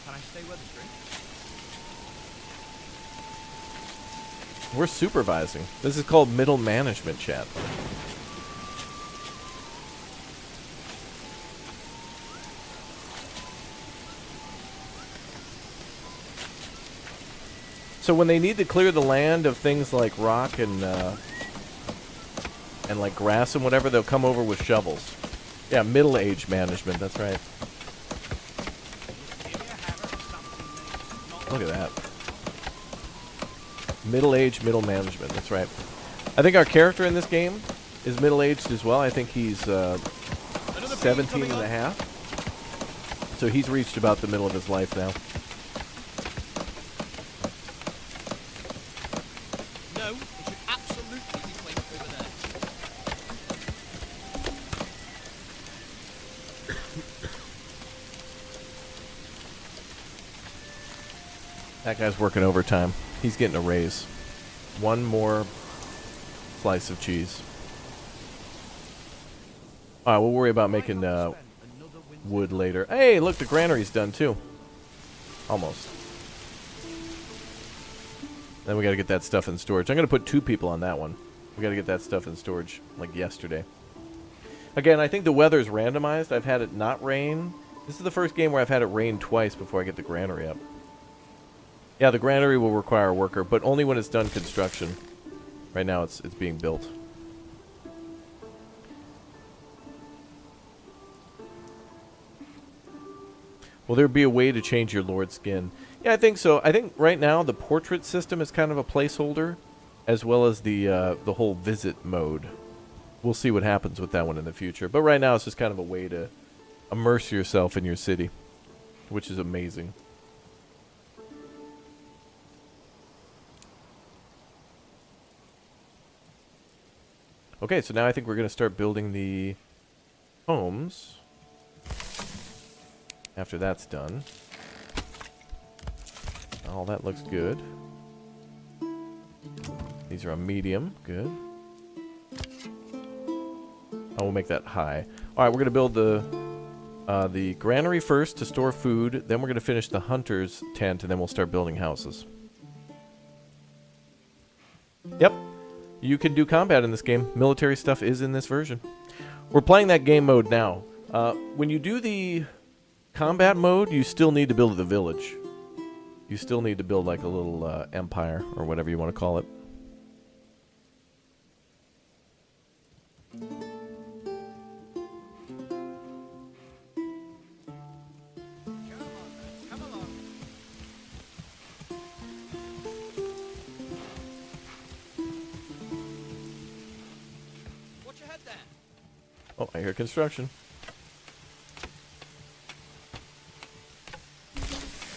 S18: Can I stay where the string?
S1: We're supervising. This is called middle management, chat. So when they need to clear the land of things like rock and like grass and whatever, they'll come over with shovels. Yeah, middle-age management, that's right. Look at that. Middle-aged, middle management, that's right. I think our character in this game is middle-aged as well. I think he's 17 and a half. So he's reached about the middle of his life now.
S18: No, it should absolutely be placed over there.
S1: That guy's working overtime. He's getting a raise. One more slice of cheese. Alright, we'll worry about making wood later. Hey, look, the granary's done too. Almost. Then we gotta get that stuff in storage. I'm gonna put 2 people on that one. We gotta get that stuff in storage like yesterday. Again, I think the weather's randomized. I've had it not rain. This is the first game where I've had it rain twice before I get the granary up. Yeah, the granary will require a worker, but only when it's done construction. Right now it's being built. Will there be a way to change your Lord skin? Yeah, I think so. I think right now the portrait system is kind of a placeholder, as well as the whole visit mode. We'll see what happens with that one in the future. But right now it's just kind of a way to immerse yourself in your city, which is amazing. Okay, so now I think we're going to start building the homes after that's done. All that looks good. These are a medium. Good. I will make that high. All right, we're going to build the granary first to store food. Then we're going to finish the hunter's tent, and then we'll start building houses. Yep. You can do combat in this game. Military stuff is in this version. We're playing that game mode now. When you do the combat mode, you still need to build the village. You still need to build like a little empire, or whatever you want to call it. Oh, I hear construction.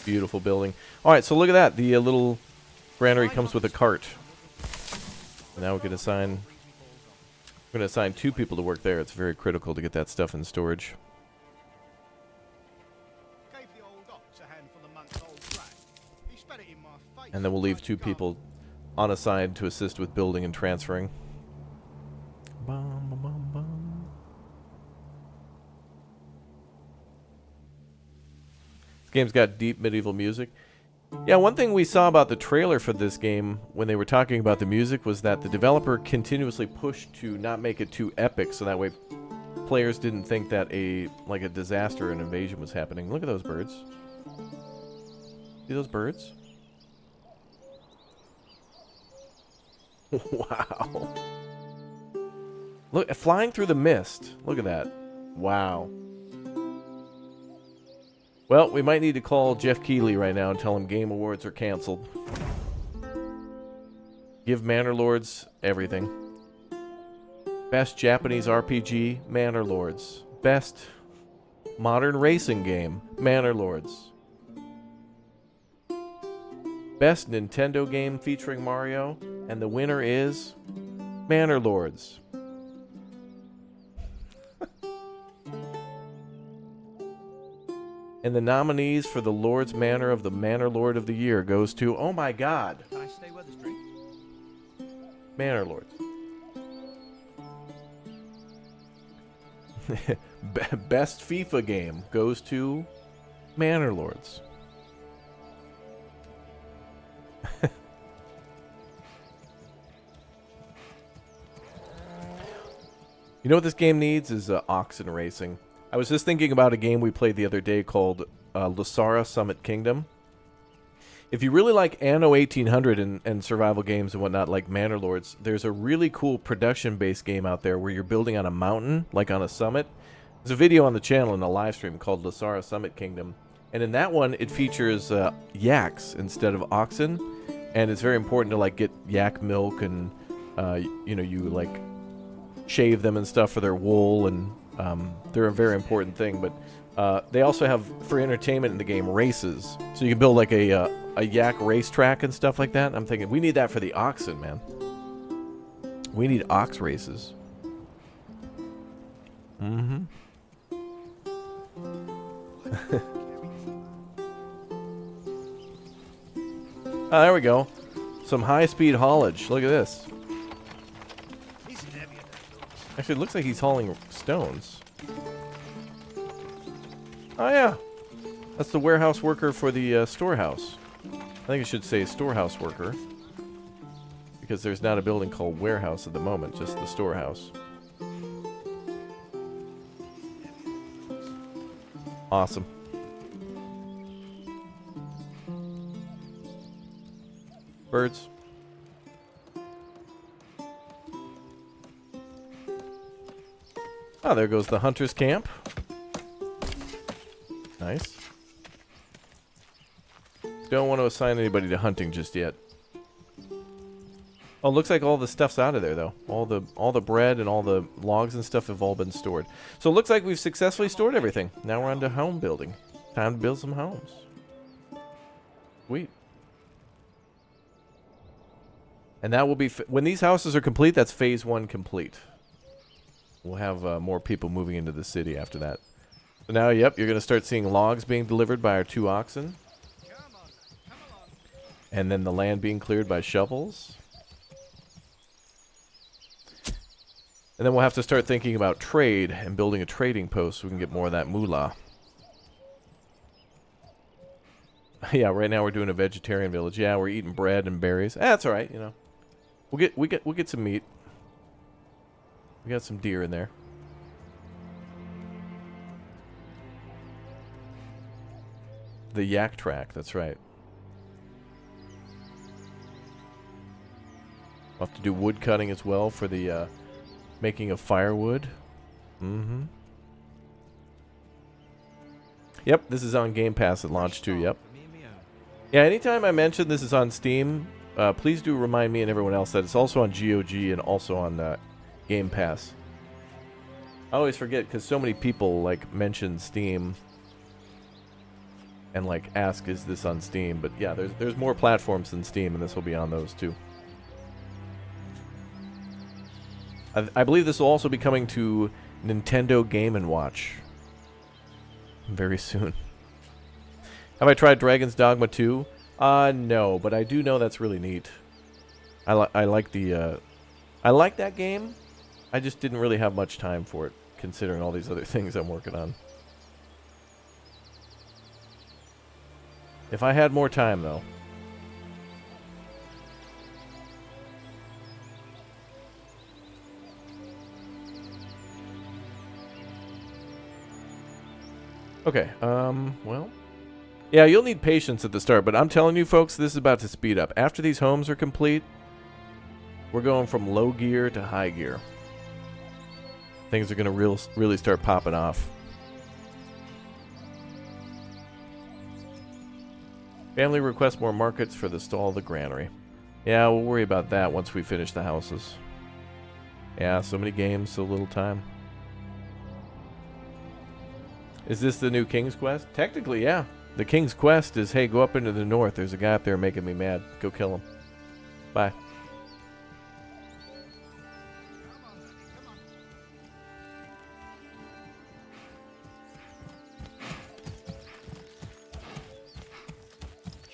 S1: Beautiful building. All right, so look at that. The little granary comes with a cart. Now we can assign. We're going to assign 2 people to work there. It's very critical to get that stuff in storage. And then we'll leave 2 people on a side to assist with building and transferring. Bum, bum, bum, bum. This game's got deep medieval music. Yeah, one thing we saw about the trailer for this game when they were talking about the music was that the developer continuously pushed to not make it too epic, so that way players didn't think that a disaster or an invasion was happening. Look at those birds. See those birds? Wow. Look, flying through the mist. Look at that. Wow. Well, we might need to call Jeff Keighley right now and tell him Game Awards are canceled. Give Manor Lords everything. Best Japanese RPG, Manor Lords. Best modern racing game, Manor Lords. Best Nintendo game featuring Mario, and the winner is Manor Lords. And the nominees for the Lord's Manor of the Manor Lord of the Year goes to, oh my god,
S18: Can I stay where the street?
S1: Manor Lords. Best FIFA game goes to Manor Lords. You know what this game needs is oxen racing. I was just thinking about a game we played the other day called Lusara Summit Kingdom. If you really like Anno 1800 and survival games and whatnot, like Manor Lords, there's a really cool production-based game out there where you're building on a mountain, like on a summit. There's a video on the channel in a live stream called Lusara Summit Kingdom. And in that one, it features yaks instead of oxen. And it's very important to like get yak milk and, you like shave them and stuff for their wool, and they're a very important thing. But they also have, for entertainment in the game, races. So you can build like a yak racetrack and stuff like that. I'm thinking we need that for the oxen, man. We need ox races. Mm-hmm. Oh, there we go. Some high-speed haulage. Look at this. Actually, it looks like he's hauling stones. Oh, yeah. That's the warehouse worker for the storehouse. I think it should say storehouse worker, because there's not a building called warehouse at the moment, just the storehouse. Awesome. Birds. Oh, there goes the hunter's camp. Nice. Don't want to assign anybody to hunting just yet. Oh, looks like all the stuff's out of there, though. All the bread and all the logs and stuff have all been stored. So it looks like we've successfully stored everything. Now we're on to home building. Time to build some homes. Sweet. And that will be... when these houses are complete, that's phase 1 complete. We'll have more people moving into the city after that. So now, yep, you're going to start seeing logs being delivered by our 2 oxen. And then the land being cleared by shovels. And then we'll have to start thinking about trade and building a trading post so we can get more of that moolah. Yeah, right now we're doing a vegetarian village. Yeah, we're eating bread and berries. That's all right, you know. We'll get some meat. We got some deer in there. The yak track, that's right. We'll have to do wood cutting as well for the making of firewood. Mm-hmm. Yep, this is on Game Pass at launch too, yep. Yeah, anytime I mention this is on Steam, please do remind me and everyone else that it's also on GOG and also on Game Pass. I always forget because so many people like mention Steam. and like ask, is this on Steam? But yeah, there's more platforms than Steam, and this will be on those too. I believe this will also be coming to Nintendo Game & Watch very soon. Have I tried Dragon's Dogma 2? No, but I do know that's really neat. I like that game. I just didn't really have much time for it, considering all these other things I'm working on. If I had more time, though. Okay, well... Yeah, you'll need patience at the start, but I'm telling you folks, this is about to speed up. After these homes are complete, we're going from low gear to high gear. Things are going to really start popping off. Family requests more markets for the stall of the granary. Yeah, we'll worry about that once we finish the houses. Yeah, so many games, so little time. Is this the new King's Quest? Technically, yeah. The King's Quest is, hey, go up into the north. There's a guy up there making me mad. Go kill him. Bye.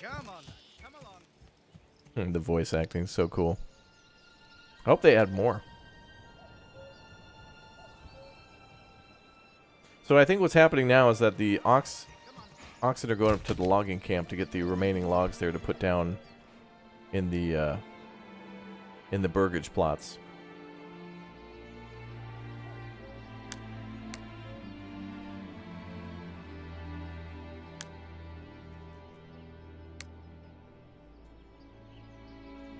S18: Come on, come along.
S1: The voice acting is so cool. I hope they add more. So I think what's happening now is that the oxen are going up to the logging camp to get the remaining logs there to put down in the burgage plots.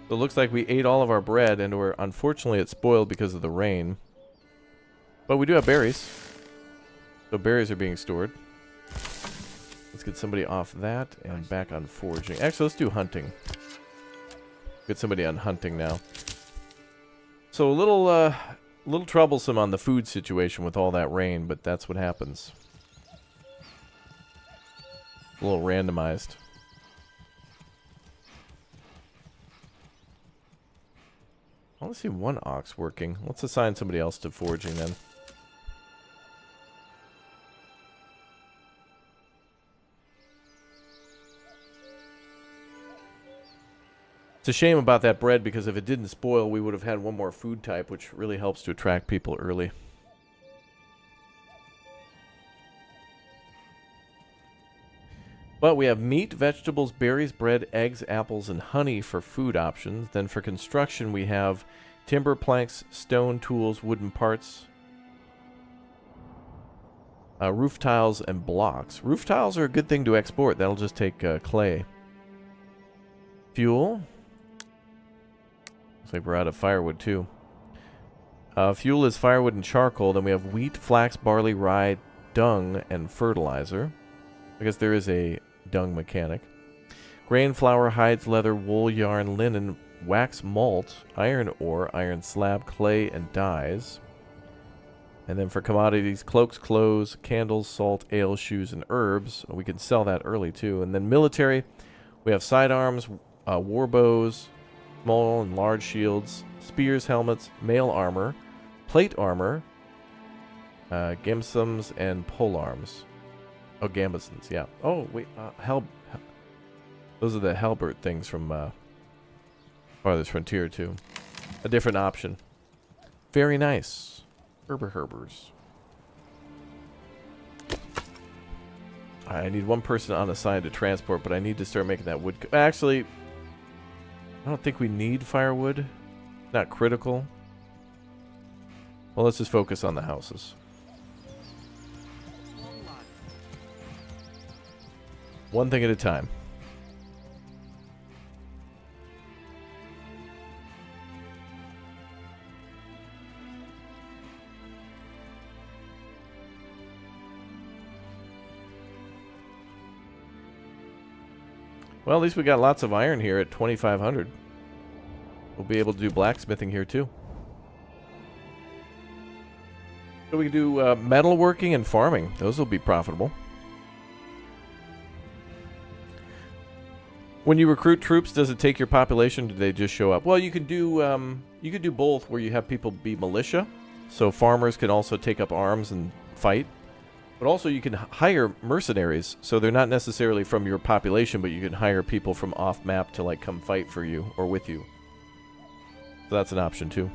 S1: So it looks like we ate all of our bread, and unfortunately it's spoiled because of the rain. But we do have berries. So berries are being stored. Let's get somebody off that and back on foraging. Actually, let's do hunting. Get somebody on hunting now. So a little troublesome on the food situation with all that rain, but that's what happens. A little randomized. I want to see one ox working. Let's assign somebody else to foraging then. It's a shame about that bread, because if it didn't spoil, we would have had one more food type, which really helps to attract people early. But we have meat, vegetables, berries, bread, eggs, apples, and honey for food options. Then for construction, we have timber, planks, stone, tools, wooden parts, roof tiles, and blocks. Roof tiles are a good thing to export. That'll just take clay. Fuel. Looks like we're out of firewood, too. Fuel is firewood and charcoal. Then we have wheat, flax, barley, rye, dung, and fertilizer. I guess there is a dung mechanic. Grain, flour, hides, leather, wool, yarn, linen, wax, malt, iron ore, iron slab, clay, and dyes. And then for commodities, cloaks, clothes, candles, salt, ale, shoes, and herbs. We can sell that early, too. And then military, we have sidearms, war bows, small and large shields, spears, helmets, mail armor, plate armor, gamsons, and polearms. Oh, gambesons, yeah. Oh, wait, those are the halberd things from Farthest Frontier, too. A different option. Very nice. Herbers. I need one person on assigned to transport, but I need to start making that wood. Actually, I don't think we need firewood. Not critical. Well, let's just focus on the houses. One thing at a time. Well, at least we got lots of iron here at 2,500. We'll be able to do blacksmithing here, too. So we can do metalworking and farming. Those will be profitable. When you recruit troops, does it take your population? Do they just show up? Well, you could do both, where you have people be militia, so farmers can also take up arms and fight. But also you can hire mercenaries, so they're not necessarily from your population, but you can hire people from off map to like come fight for you or with you. So that's an option too.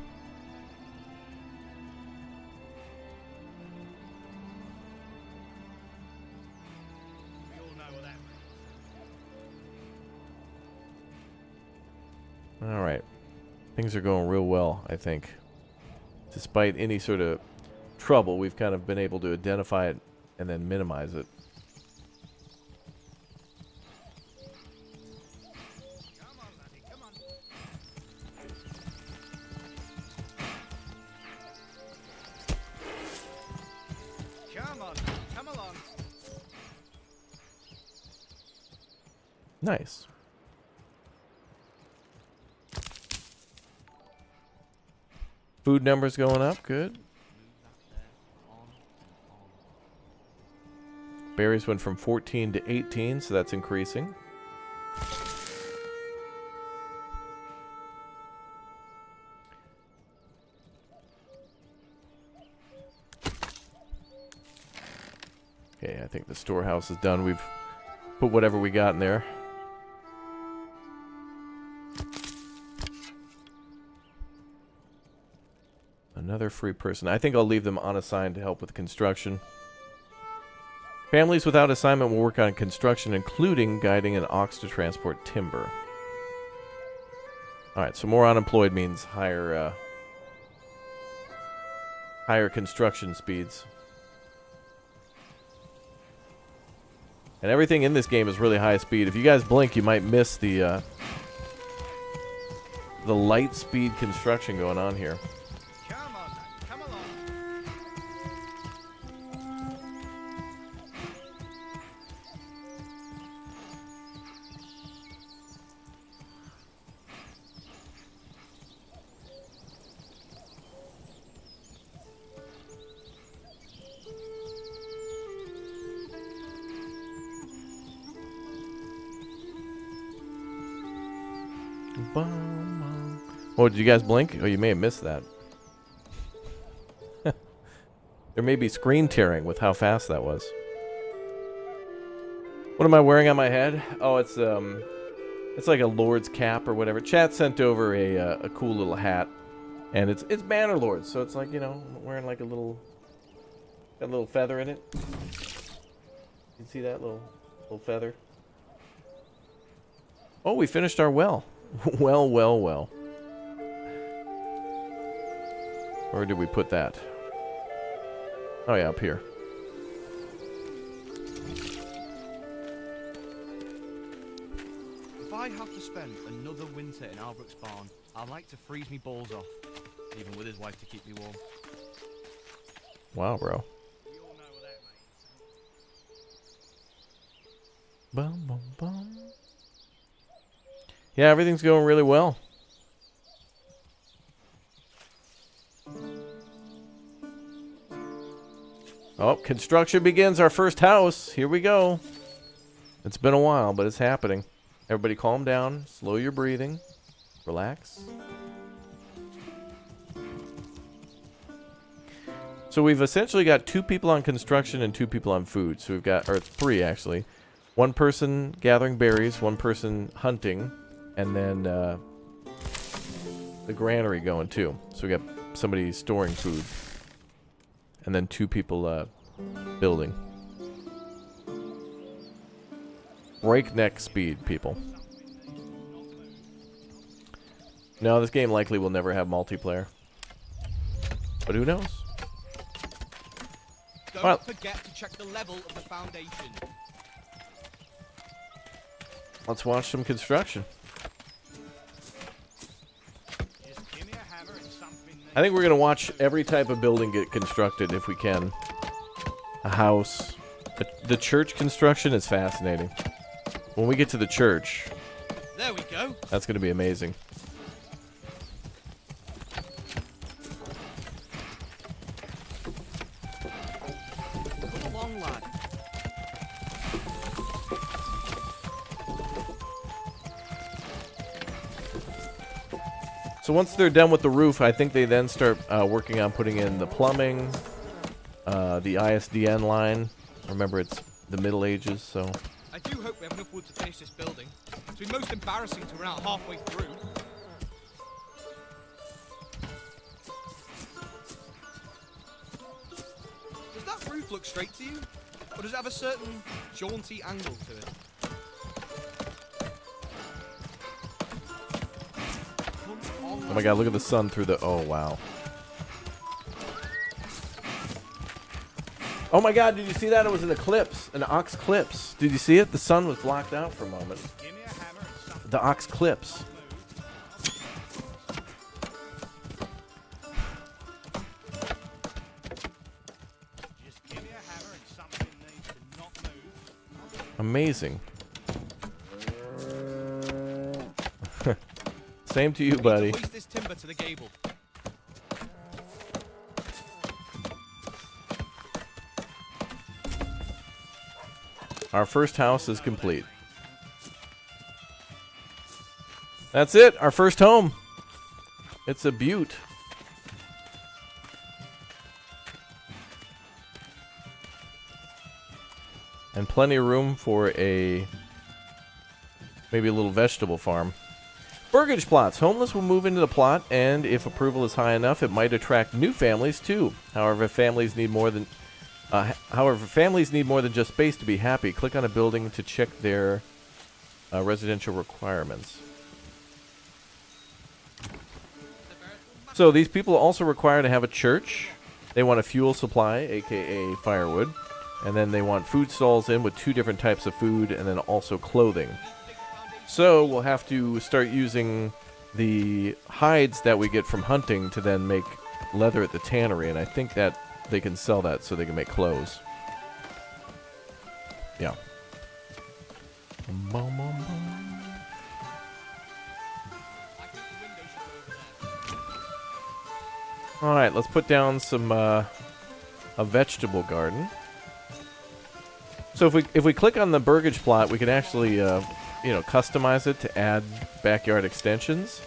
S1: All right. Things are going real well, I think. Despite any sort of trouble, we've kind of been able to identify it and then minimize it.
S18: Come on, come along.
S1: Nice. Food numbers going up, good. Berries went from 14 to 18, so that's increasing. Okay, I think the storehouse is done. We've put whatever we got in there. Another free person. I think I'll leave them unassigned to help with construction. Families without assignment will work on construction, including guiding an ox to transport timber. Alright, so more unemployed means higher construction speeds. And everything in this game is really high speed. If you guys blink, you might miss the light speed construction going on here. Oh, did you guys blink? Oh, you may have missed that. There may be screen tearing with how fast that was. What am I wearing on my head? Oh, it's like a Lord's cap or whatever. Chat sent over a cool little hat, and it's Manor Lords, so it's like, you know, wearing like got a little feather in it. You see that little feather? Oh, we finished our well. Well. Where did we put that? Oh yeah, up here.
S18: If I have to spend another winter in Albrecht's barn, I'd like to freeze me balls off, even with his wife to keep me warm.
S1: Wow, bro. Bum, bum, bum. Yeah, everything's going really well. Oh, construction begins. Our first house. Here we go. It's been a while, but it's happening. Everybody calm down. Slow your breathing. Relax. So we've essentially got 2 people on construction and 2 people on food. So we've got, or 3 actually. 1 person gathering berries, 1 person hunting, and then the granary going too. So we got somebody storing food. And then 2 people building. Breakneck speed, people. No, this game likely will never have multiplayer. But who knows?
S18: Don't forget to check the level of the foundation.
S1: Let's watch some construction. I think we're going to watch every type of building get constructed if we can. A house. The church construction is fascinating. When we get to the church,
S18: there we go.
S1: That's going to be amazing.
S18: Come along, lad.
S1: So once they're done with the roof, I think they then start working on putting in the plumbing, the ISDN line. Remember, it's the Middle Ages, so...
S18: I do hope we have enough wood to finish this building. It's been most embarrassing to run out halfway through. Does that roof look straight to you? Or does it have a certain jaunty angle to it?
S1: Oh my god, look at the sun through the... Oh, wow. Oh my god, did you see that? It was an eclipse. An ox clips. Did you see it? The sun was blocked out for a moment. The ox clips. Amazing. Same to you, buddy.
S18: Hoist this timber to the gable.
S1: Our first house is complete. That's it, our first home. It's a beaut. And plenty of room for maybe a little vegetable farm. Burgage plots. Homeless will move into the plot, and if approval is high enough, it might attract new families too. However, families need more than just space to be happy. Click on a building to check their residential requirements. So these people are also required to have a church. They want a fuel supply, aka firewood. And then they want food stalls in with 2 different types of food, and then also clothing. So we'll have to start using the hides that we get from hunting to then make leather at the tannery, and I think that they can sell that so they can make clothes. Yeah. Alright, let's put down some a vegetable garden. So if we click on the burgage plot, we can actually customize it to add backyard extensions.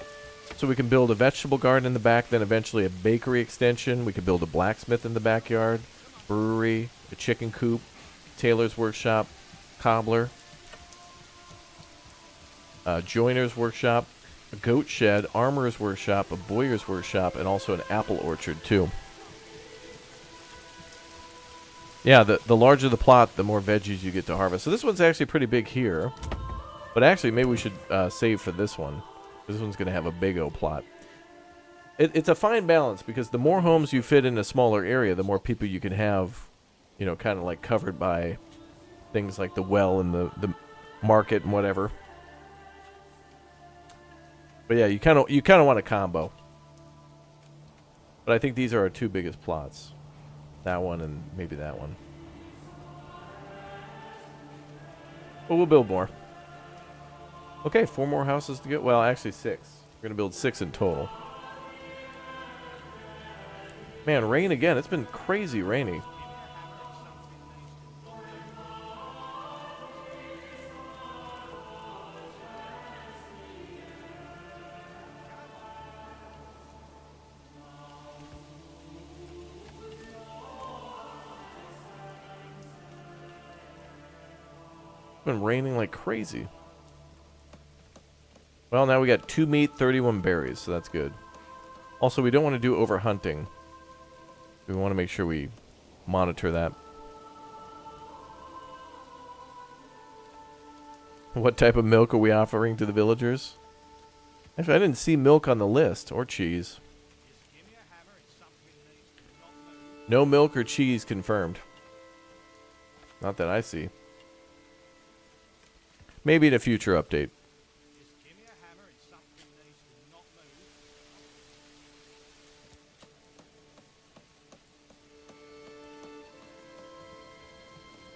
S1: So we can build a vegetable garden in the back, then eventually a bakery extension. We could build a blacksmith in the backyard, brewery, a chicken coop, tailor's workshop, cobbler, joiner's workshop, a goat shed, armorer's workshop, a bowyer's workshop, and also an apple orchard too. Yeah, the larger the plot, the more veggies you get to harvest. So this one's actually pretty big here. But actually, maybe we should save for this one. This one's going to have a big old plot. It's a fine balance, because the more homes you fit in a smaller area, the more people you can have, kind of like covered by things like the well and the market and whatever. But yeah, you kind of want a combo. But I think these are our 2 biggest plots. That one and maybe that one. But we'll build more. Okay, 4 more houses to go. Well, actually 6. We're going to build 6 in total. Man, rain again. It's been crazy rainy. It's been raining like crazy. Well, now we got 2 meat, 31 berries, so that's good. Also, we don't want to do over hunting. We want to make sure we monitor that. What type of milk are we offering to the villagers? Actually, I didn't see milk on the list, or cheese. No milk or cheese confirmed. Not that I see. Maybe in a future update.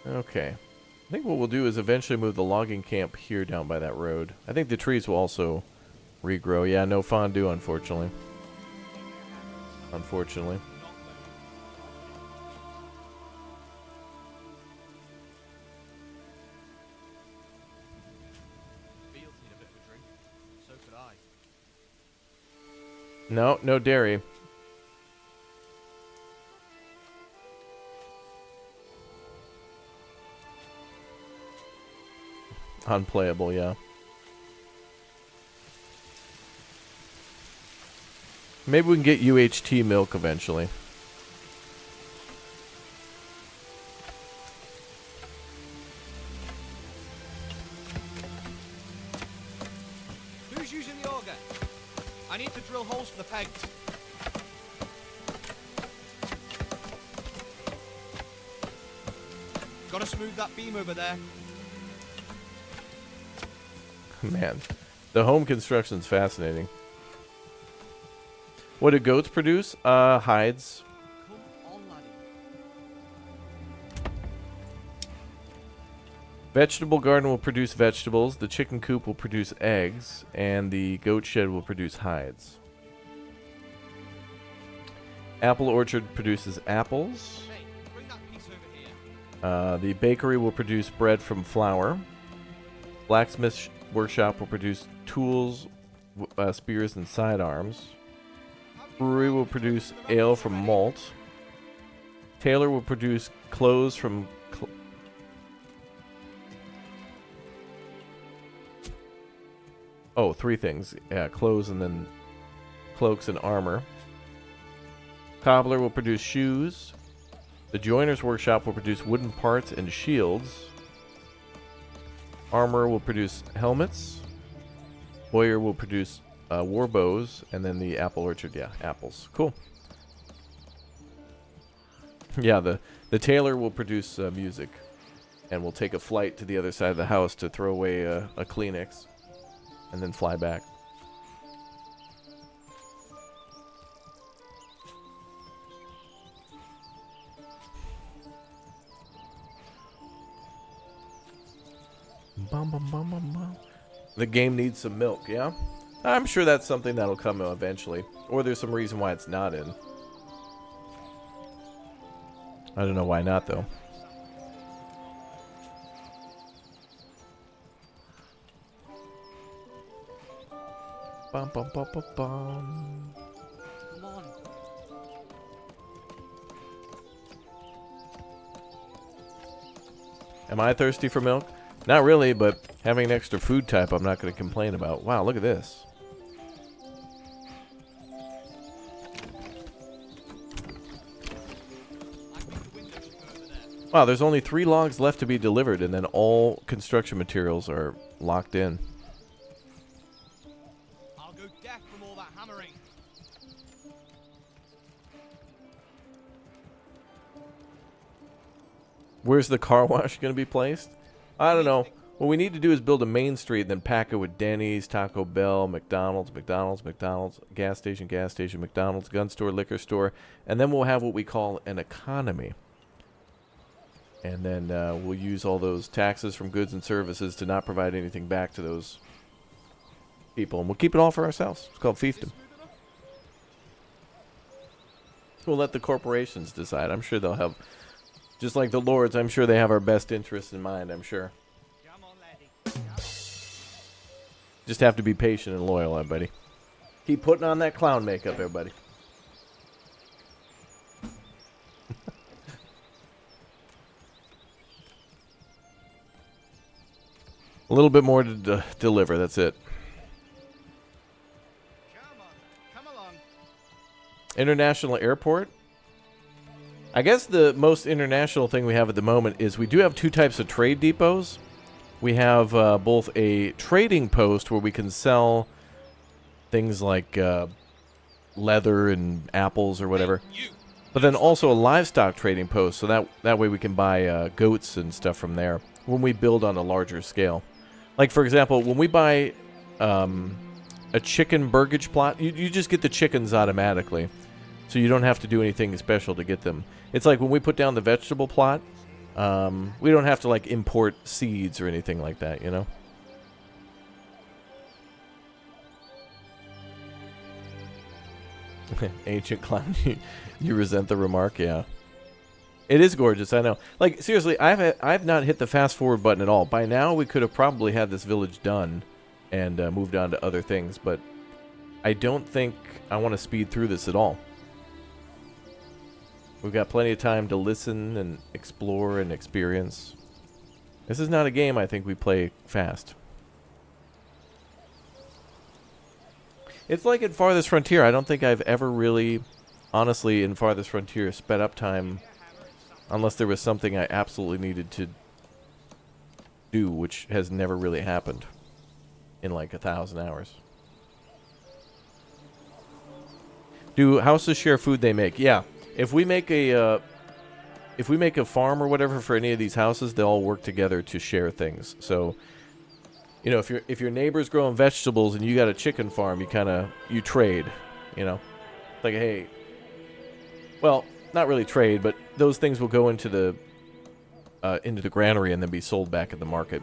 S1: Okay. I think what we'll do is eventually move the logging camp here down by that road. I think the trees will also regrow. Yeah, no fondue, unfortunately. Unfortunately. No, no dairy. Unplayable, yeah. Maybe we can get UHT milk eventually.
S18: Who's using the auger? I need to drill holes for the pegs. Gotta smooth that beam over there.
S1: Man, the home construction's fascinating. What do goats produce? Hides. Vegetable garden will produce vegetables, the chicken coop will produce eggs, and the goat shed will produce hides. Apple orchard produces apples. The bakery will produce bread from flour. Blacksmith workshop will produce tools, spears, and sidearms. Brewery will produce ale from malt. Tailor will produce clothes from three things. Yeah, clothes and then cloaks and armor. Cobbler will produce shoes. The joiner's workshop will produce wooden parts and shields. Armor will produce helmets. Boyer will produce war bows. And then the apple orchard, yeah, apples. Cool. Yeah, the tailor will produce music. And we'll take a flight to the other side of the house to throw away a Kleenex. And then fly back. Bum, bum, bum, bum, bum. The game needs some milk, yeah? I'm sure that's something that'll come eventually. Or there's some reason why it's not in. I don't know why not, though. Bum, bum, bum, bum, bum.
S18: Come on.
S1: Am I thirsty for milk? Not really, but having an extra food type I'm not going to complain about. Wow, look at this. Wow, there's only 3 logs left to be delivered, and then all construction materials are locked in.
S18: I'll go deaf from all that hammering.
S1: Where's the car wash going to be placed? I don't know. What we need to do is build a main street and then pack it with Denny's, Taco Bell, McDonald's, gas station, McDonald's, gun store, liquor store, and then we'll have what we call an economy. And then we'll use all those taxes from goods and services to not provide anything back to those people. And we'll keep it all for ourselves. It's called fiefdom. We'll let the corporations decide. I'm sure they'll have, just like the lords, I'm sure they have our best interests in mind, I'm sure. Just have to be patient and loyal, everybody. Keep putting on that clown makeup, everybody. A little bit more to deliver, that's it.
S18: Come along.
S1: International airport? I guess the most international thing we have at the moment is we do have 2 types of trade depots. We have both a trading post where we can sell things like leather and apples or whatever. But then also a livestock trading post, so that way we can buy goats and stuff from there when we build on a larger scale. Like, for example, when we buy a chicken burgage plot, you just get the chickens automatically. So you don't have to do anything special to get them. It's like when we put down the vegetable plot, we don't have to, like, import seeds or anything like that, you know? Ancient clown, you resent the remark? Yeah. It is gorgeous, I know. Like, seriously, I've not hit the fast forward button at all. By now, we could have probably had this village done and moved on to other things, but I don't think I want to speed through this at all. We've got plenty of time to listen and explore and experience. This is not a game I think we play fast. It's like in Farthest Frontier. I don't think I've ever really, honestly, in Farthest Frontier, sped up time unless there was something I absolutely needed to do, which has never really happened in like 1,000 hours. Do houses share food they make? Yeah. If we make a farm or whatever for any of these houses, they all work together to share things. So, you know, if your neighbor's growing vegetables and you got a chicken farm, you trade, you know. Like, hey, well, not really trade, but those things will go into the granary and then be sold back at the market.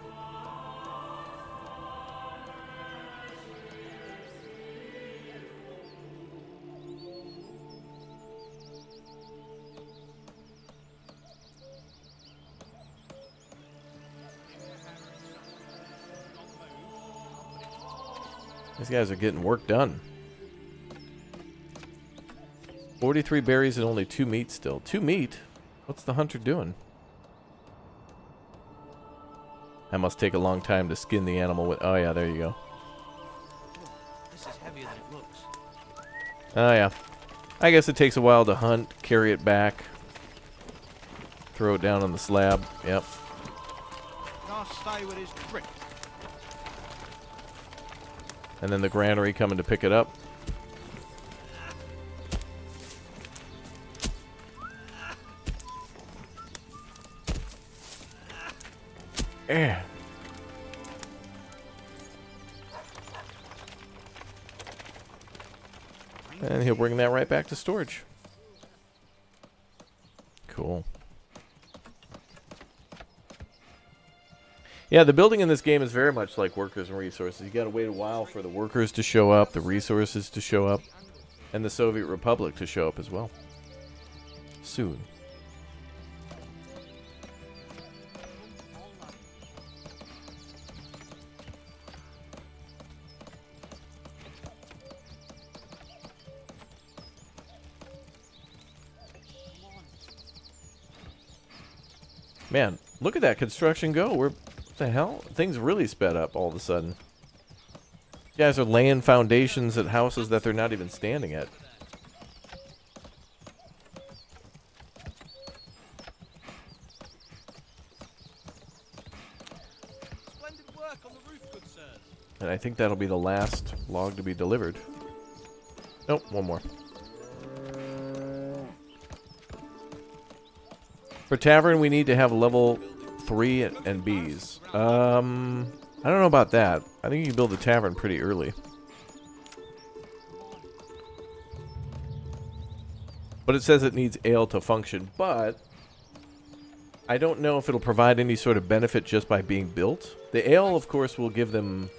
S1: These guys are getting work done. 43 berries and only 2 meat still. 2 meat? What's the hunter doing? That must take a long time to skin the animal with... Oh, yeah, there you go.
S18: This is heavier than it looks.
S1: Oh, yeah. I guess it takes a while to hunt, carry it back, throw it down on the slab. Yep.
S18: Now stay with his grip.
S1: And then the granary coming to pick it up. Yeah. And he'll bring that right back to storage. Cool. Yeah, the building in this game is very much like workers and resources. You got to wait a while for the workers to show up, the resources to show up, and the Soviet Republic to show up as well. Soon. Man, look at that construction go. What the hell? Things really sped up all of a sudden. You guys are laying foundations at houses that they're not even standing at.
S18: Splendid work on the roof, good sirs.
S1: And I think that'll be the last log to be delivered. Nope, one more. For Tavern, we need to have level 3 and Bs. I don't know about that. I think you can build the Tavern pretty early. But it says it needs ale to function, but I don't know if it'll provide any sort of benefit just by being built. The ale, of course, will give them,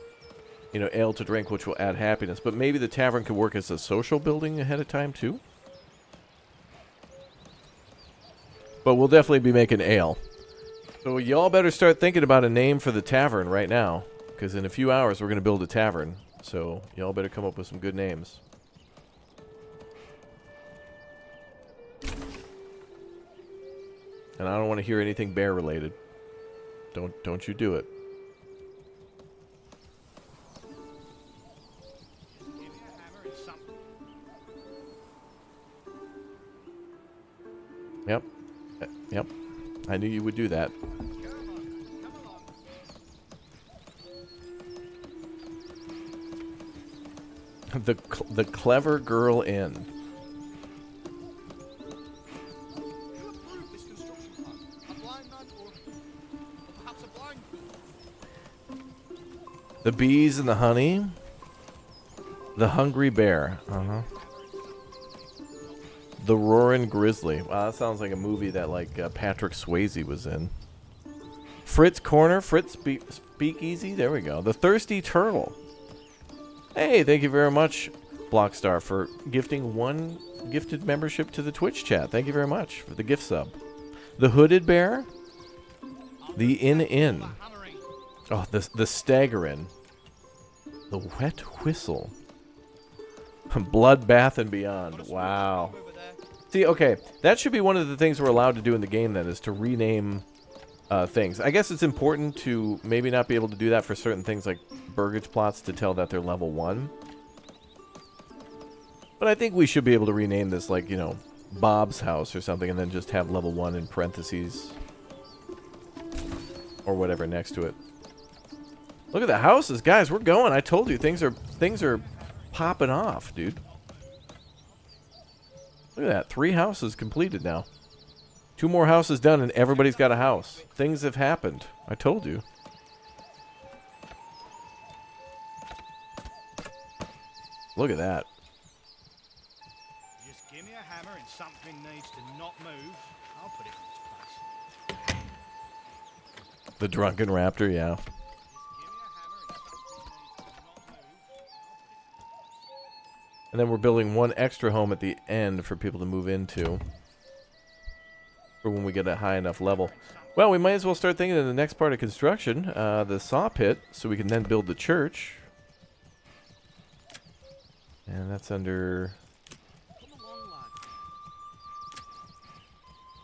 S1: you know, ale to drink, which will add happiness. But maybe the Tavern could work as a social building ahead of time, too? But we'll definitely be making ale. So y'all better start thinking about a name for the Tavern right now. Because in a few hours we're going to build a tavern. So y'all better come up with some good names. And I don't want to hear anything bear related. Don't you do it. Yep. Yep. I knew you would do that. The Clever Girl Inn. The bees and the honey. The Hungry Bear. Uh-huh. The Roaring Grizzly. Wow, that sounds like a movie that like Patrick Swayze was in. Fritz Corner, Fritz Speakeasy. There we go. The Thirsty Turtle. Hey, thank you very much, Blockstar, for gifting 1 gifted membership to the Twitch chat. Thank you very much for the gift sub. The Hooded Bear. The Inn. Oh, the Staggerin. The Wet Whistle. Bloodbath and Beyond. Wow. See, okay, that should be one of the things we're allowed to do in the game then, is to rename things. I guess it's important to maybe not be able to do that for certain things like burgage plots to tell that they're level 1. But I think we should be able to rename this, like, you know, Bob's house or something, and then just have level 1 in parentheses. Or whatever next to it. Look at the houses, guys. We're going. I told you, things are popping off, dude. Look at that. 3 houses completed now. 2 more houses done, and everybody's got a house. Things have happened. I told you. Look at that.
S18: Just give me a hammer and something needs to not move. I'll put it in its place.
S1: The drunken raptor, yeah. And then we're building 1 extra home at the end for people to move into. For when we get a high enough level. Well, we might as well start thinking of the next part of construction, the saw pit, so we can then build the church. And that's under...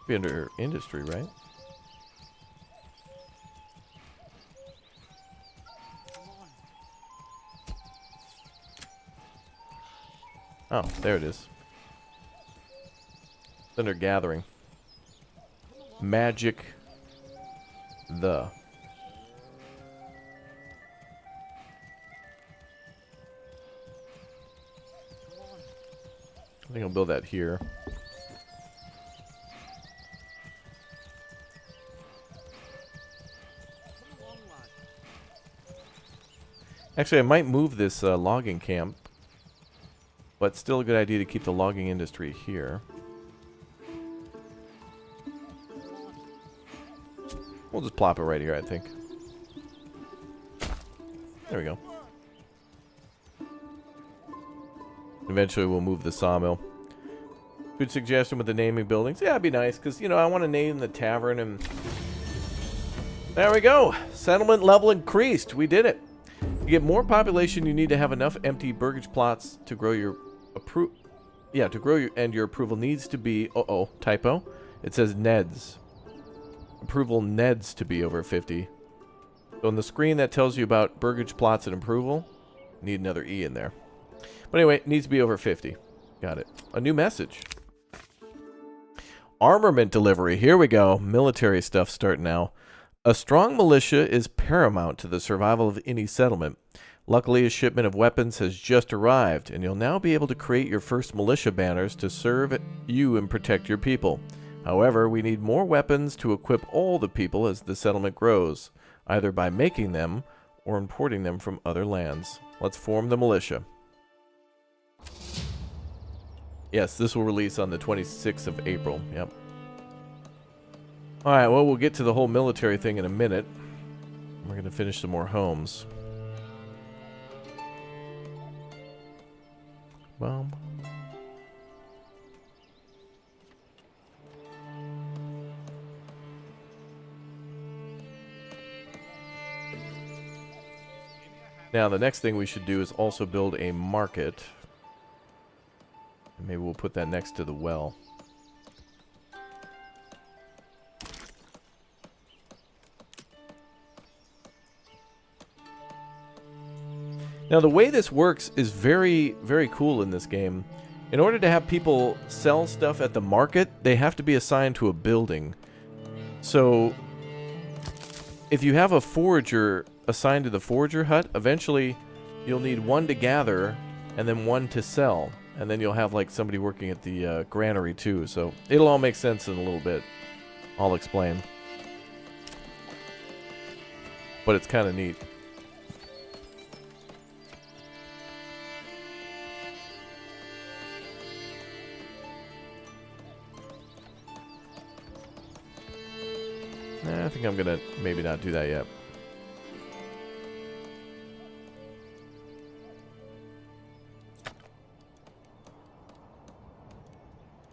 S1: be under industry, right? Oh, there it is. It's under gathering. Magic the. I think I'll build that here. Actually, I might move this logging camp, but still a good idea to keep the logging industry here. We'll just plop it right here, I think. There we go. Eventually we'll move the sawmill. Good suggestion with the naming buildings. Yeah, it'd be nice, because, you know, I want to name the tavern and... There we go! Settlement level increased! We did it! To get more population, you need to have enough empty burgage plots to grow your... and your approval needs to be... Uh-oh, typo. It says Neds. Approval Neds to be over 50. So on the screen that tells you about burgage plots and approval, need another E in there. But anyway, it needs to be over 50. Got it. A new message. Armament delivery. Here we go. Military stuff starting now. A strong militia is paramount to the survival of any settlement. Luckily, a shipment of weapons has just arrived, and you'll now be able to create your first militia banners to serve you and protect your people. However, we need more weapons to equip all the people as the settlement grows, either by making them or importing them from other lands. Let's form the militia. Yes, this will release on the 26th of April. Yep. Alright, well, we'll get to the whole military thing in a minute. We're going to finish some more homes. Well... Now, the next thing we should do is also build a market. Maybe we'll put that next to the well. Now, the way this works is very, very cool in this game. In order to have people sell stuff at the market, they have to be assigned to a building. So, if you have a forager assigned to the forager hut, eventually you'll need 1 to gather and then 1 to sell. And then you'll have like somebody working at the granary too. So it'll all make sense in a little bit. I'll explain. But it's kind of neat. I think I'm gonna maybe not do that yet.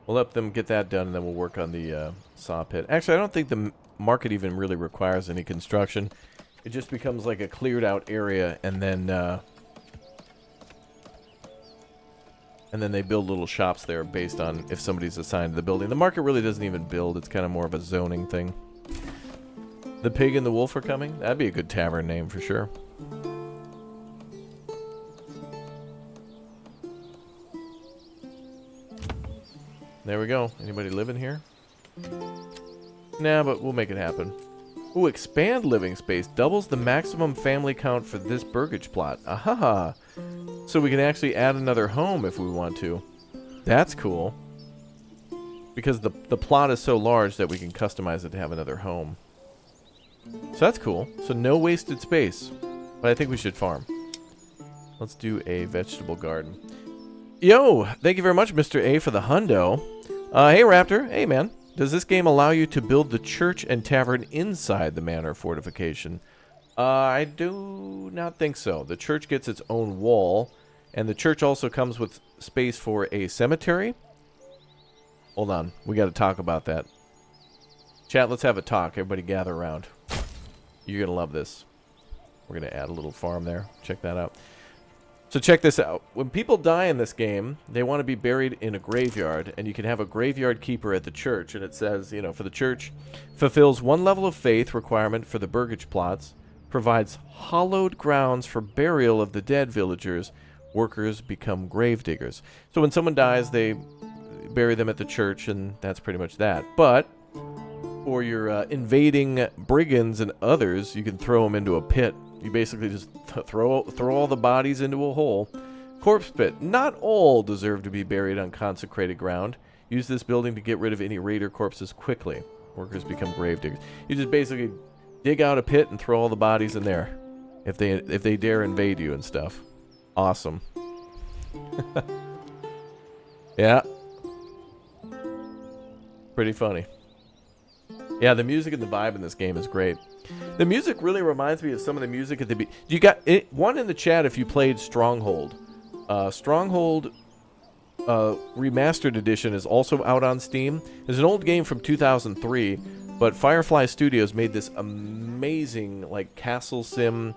S1: We'll let them get that done, and then we'll work on the saw pit. Actually, I don't think the market even really requires any construction. It just becomes like a cleared out area, and then And then they build little shops there based on if somebody's assigned to the building. The market really doesn't even build. It's kind of more of a zoning thing. The Pig and the Wolf are coming? That'd be a good tavern name for sure. There we go. Anybody living here? Nah, but we'll make it happen. Ooh, expand living space. Doubles the maximum family count for this burgage plot. Aha! So we can actually add another home if we want to. That's cool. Because the plot is so large that we can customize it to have another home. So that's cool. So no wasted space. But I think we should farm. Let's do a vegetable garden. Yo! Thank you very much, Mr. A, for the hundo. Hey, Raptor. Hey, man. Does this game allow you to build the church and tavern inside the manor fortification? I do not think so. The church gets its own wall, and the church also comes with space for a cemetery. Hold on. We got to talk about that. Chat, let's have a talk. Everybody gather around. You're going to love this. We're going to add a little farm there. Check that out. So check this out. When people die in this game, they want to be buried in a graveyard, and you can have a graveyard keeper at the church, and it says, you know, for the church, fulfills one level of faith requirement for the burgage plots, provides hallowed grounds for burial of the dead villagers, workers become grave diggers. So when someone dies, they bury them at the church, and that's pretty much that. But for your invading brigands and others, you can throw them into a pit. You basically just throw all the bodies into a hole. Corpse pit. Not all deserve to be buried on consecrated ground. Use this building to get rid of any raider corpses quickly. Workers become grave diggers. You just basically dig out a pit and throw all the bodies in there. If they dare invade you and stuff. Awesome. Yeah. Pretty funny. Yeah, the music and the vibe in this game is great. The music really reminds me of some of the music at the you got it, one in the chat if you played Stronghold. Stronghold Remastered Edition is also out on Steam. It's an old game from 2003, but Firefly Studios made this amazing like castle sim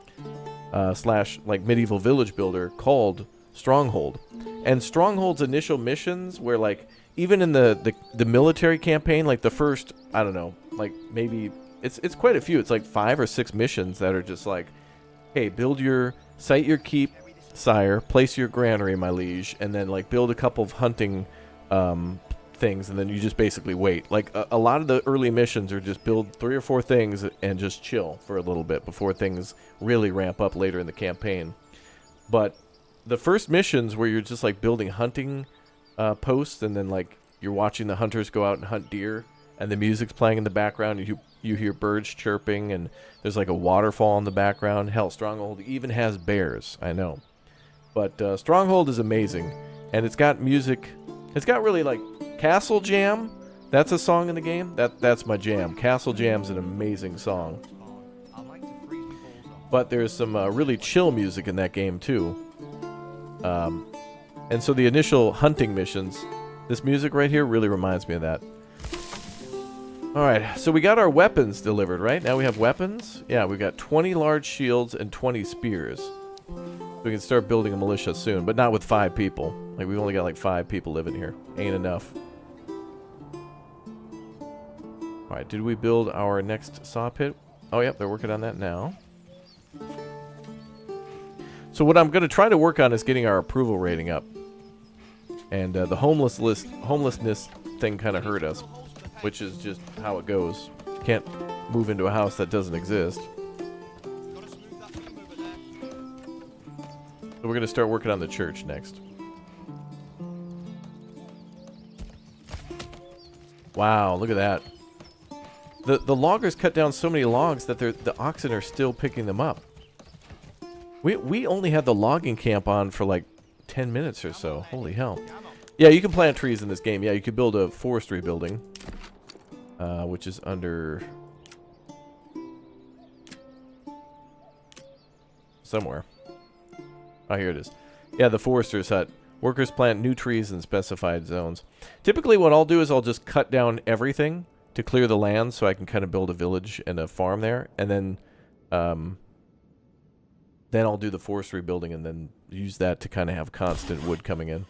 S1: slash like medieval village builder called Stronghold. And Stronghold's initial missions where like even in the military campaign, like the first, I don't know, like maybe it's quite a few. It's like 5 or 6 missions that are just like, hey, site your keep, sire, place your granary, my liege, and then like build a couple of hunting things, and then you just basically wait. Like a lot of the early missions are just build 3 or 4 things and just chill for a little bit before things really ramp up later in the campaign. But the first missions where you're just like building hunting posts, and then like you're watching the hunters go out and hunt deer, and the music's playing in the background, you hear birds chirping, and there's like a waterfall in the background. Hell, Stronghold even has bears, I know. But Stronghold is amazing, and it's got music. It's got really like Castle Jam. That's a song in the game. That's my jam. Castle Jam's an amazing song. But there's some really chill music in that game too. And so the initial hunting missions, this music right here really reminds me of that. Alright, so we got our weapons delivered, right? Now we have weapons. Yeah, we got 20 large shields and 20 spears. We can start building a militia soon, but not with 5 people. Like, we've only got like 5 people living here. Ain't enough. Alright, did we build our next saw pit? Oh, yep, they're working on that now. So what I'm going to try to work on is getting our approval rating up. And the homelessness thing kind of hurt us, which is just how it goes. Can't move into a house that doesn't exist. So we're going to start working on the church next. Wow, look at that. The loggers cut down so many logs that the oxen are still picking them up. We only had the logging camp on for like 10 minutes or so. Holy hell. Yeah, you can plant trees in this game. Yeah, you could build a forestry building. Which is under... somewhere. Oh, here it is. Yeah, the forester's hut. Workers plant new trees in specified zones. Typically what I'll do is I'll just cut down everything to clear the land so I can kind of build a village and a farm there. And then I'll do the forestry building and then use that to kind of have constant wood coming in.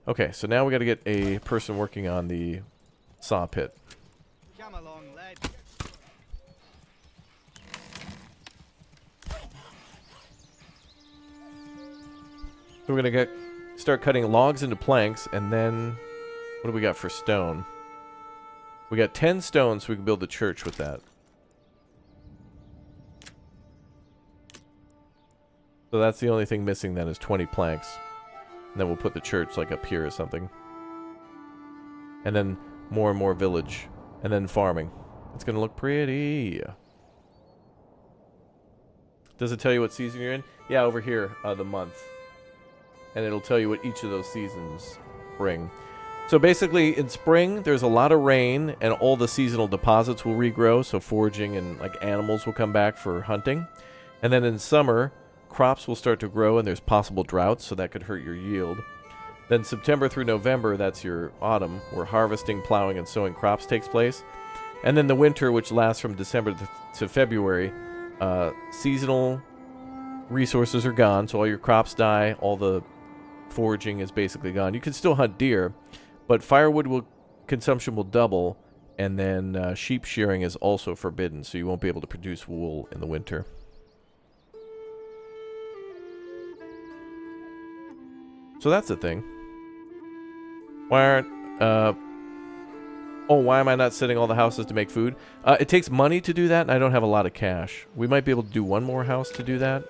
S1: Okay, so now we got to get a person working on the saw pit.
S18: Come along, lad.
S1: So we're gonna start cutting logs into planks, and then what do we got for stone? We got 10 stone, so we can build the church with that. So that's the only thing missing then is 20 planks. And then we'll put the church like up here or something. And then more and more village. And then farming. It's gonna look pretty. Does it tell you what season you're in? Yeah, over here, the month. And it'll tell you what each of those seasons bring. So basically, in spring, there's a lot of rain, and all the seasonal deposits will regrow, so foraging and like animals will come back for hunting. And then in summer, crops will start to grow, and there's possible droughts, so that could hurt your yield. Then September through November, that's your autumn, where harvesting, plowing, and sowing crops takes place. And then the winter, which lasts from December to February, seasonal resources are gone, so all your crops die, all the foraging is basically gone. You can still hunt deer, but firewood consumption will double, and then sheep shearing is also forbidden, so you won't be able to produce wool in the winter. So that's the thing. Why aren't... why am I not setting all the houses to make food? It takes money to do that, and I don't have a lot of cash. We might be able to do one more house to do that.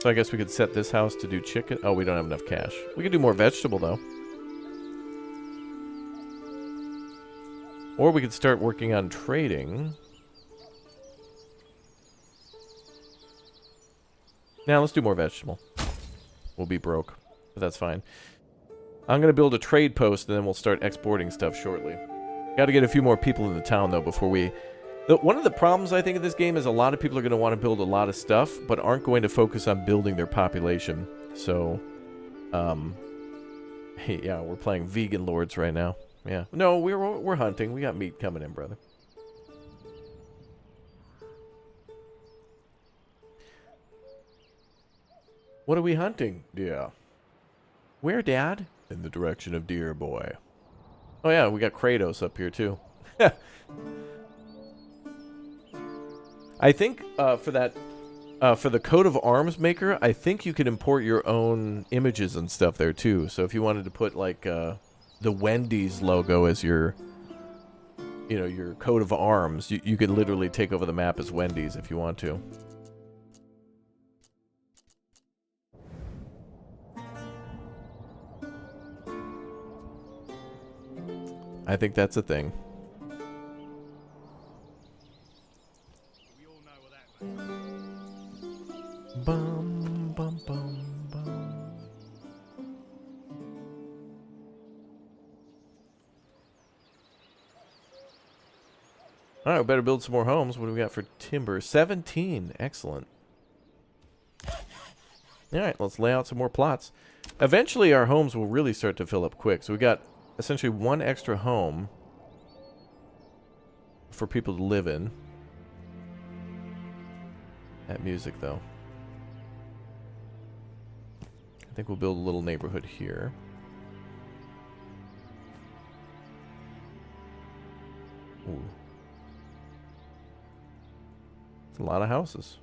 S1: So I guess we could set this house to do chicken. Oh, we don't have enough cash. We could do more vegetable, though. Or we could start working on trading. Now let's do more vegetable. We'll be broke, but that's fine. I'm going to build a trade post, and then we'll start exporting stuff shortly. Got to get a few more people in the town, though, before we... One of the problems, I think, in this game is a lot of people are going to want to build a lot of stuff, but aren't going to focus on building their population. So, yeah, we're playing vegan lords right now. Yeah. No, we're hunting. We got meat coming in, brother. What are we hunting? Yeah. Where, Dad? In the direction of Deer Boy. Oh, yeah, we got Kratos up here, too. I think for the coat of arms maker, I think you can import your own images and stuff there, too. So if you wanted to put, like, the Wendy's logo as your, your coat of arms, you could literally take over the map as Wendy's if you want to. I think that's a thing. Bum, bum, bum, bum. Alright, we better build some more homes. What do we got for timber? 17. Excellent. Alright, let's lay out some more plots. Eventually, our homes will really start to fill up quick. So we got essentially one extra home for people to live in. That music, though. I think we'll build a little neighborhood here. Ooh. It's a lot of houses.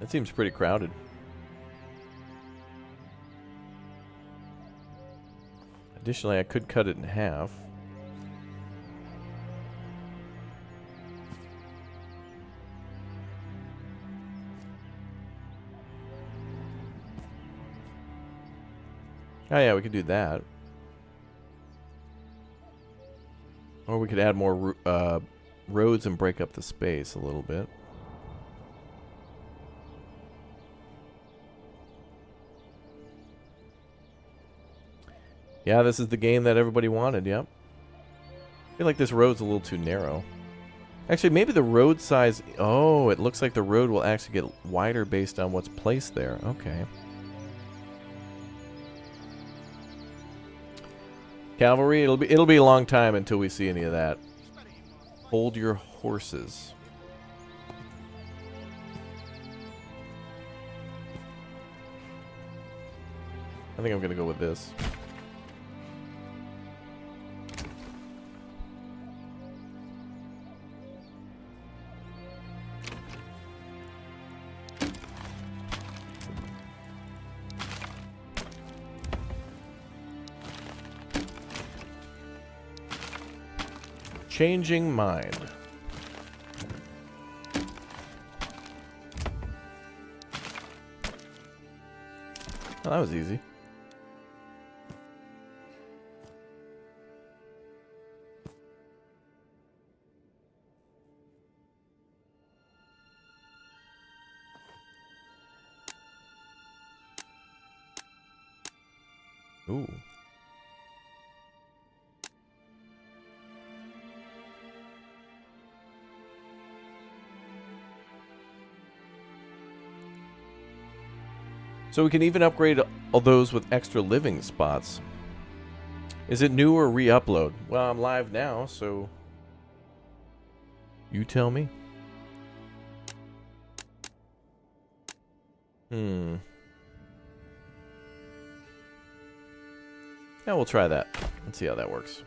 S1: That seems pretty crowded. Additionally, I could cut it in half. Oh yeah, we could do that. Or we could add more roads and break up the space a little bit. Yeah, this is the game that everybody wanted, yep. I feel like this road's a little too narrow. Actually, maybe the road size... Oh, it looks like the road will actually get wider based on what's placed there. Okay. Cavalry, it'll be a long time until we see any of that. Hold your horses. I think I'm gonna go with this. Changing mind. Oh, that was easy. Ooh. So we can even upgrade all those with extra living spots. Is it new or re-upload? Well, I'm live now, so you tell me. Yeah, we'll try that. Let's see how that works.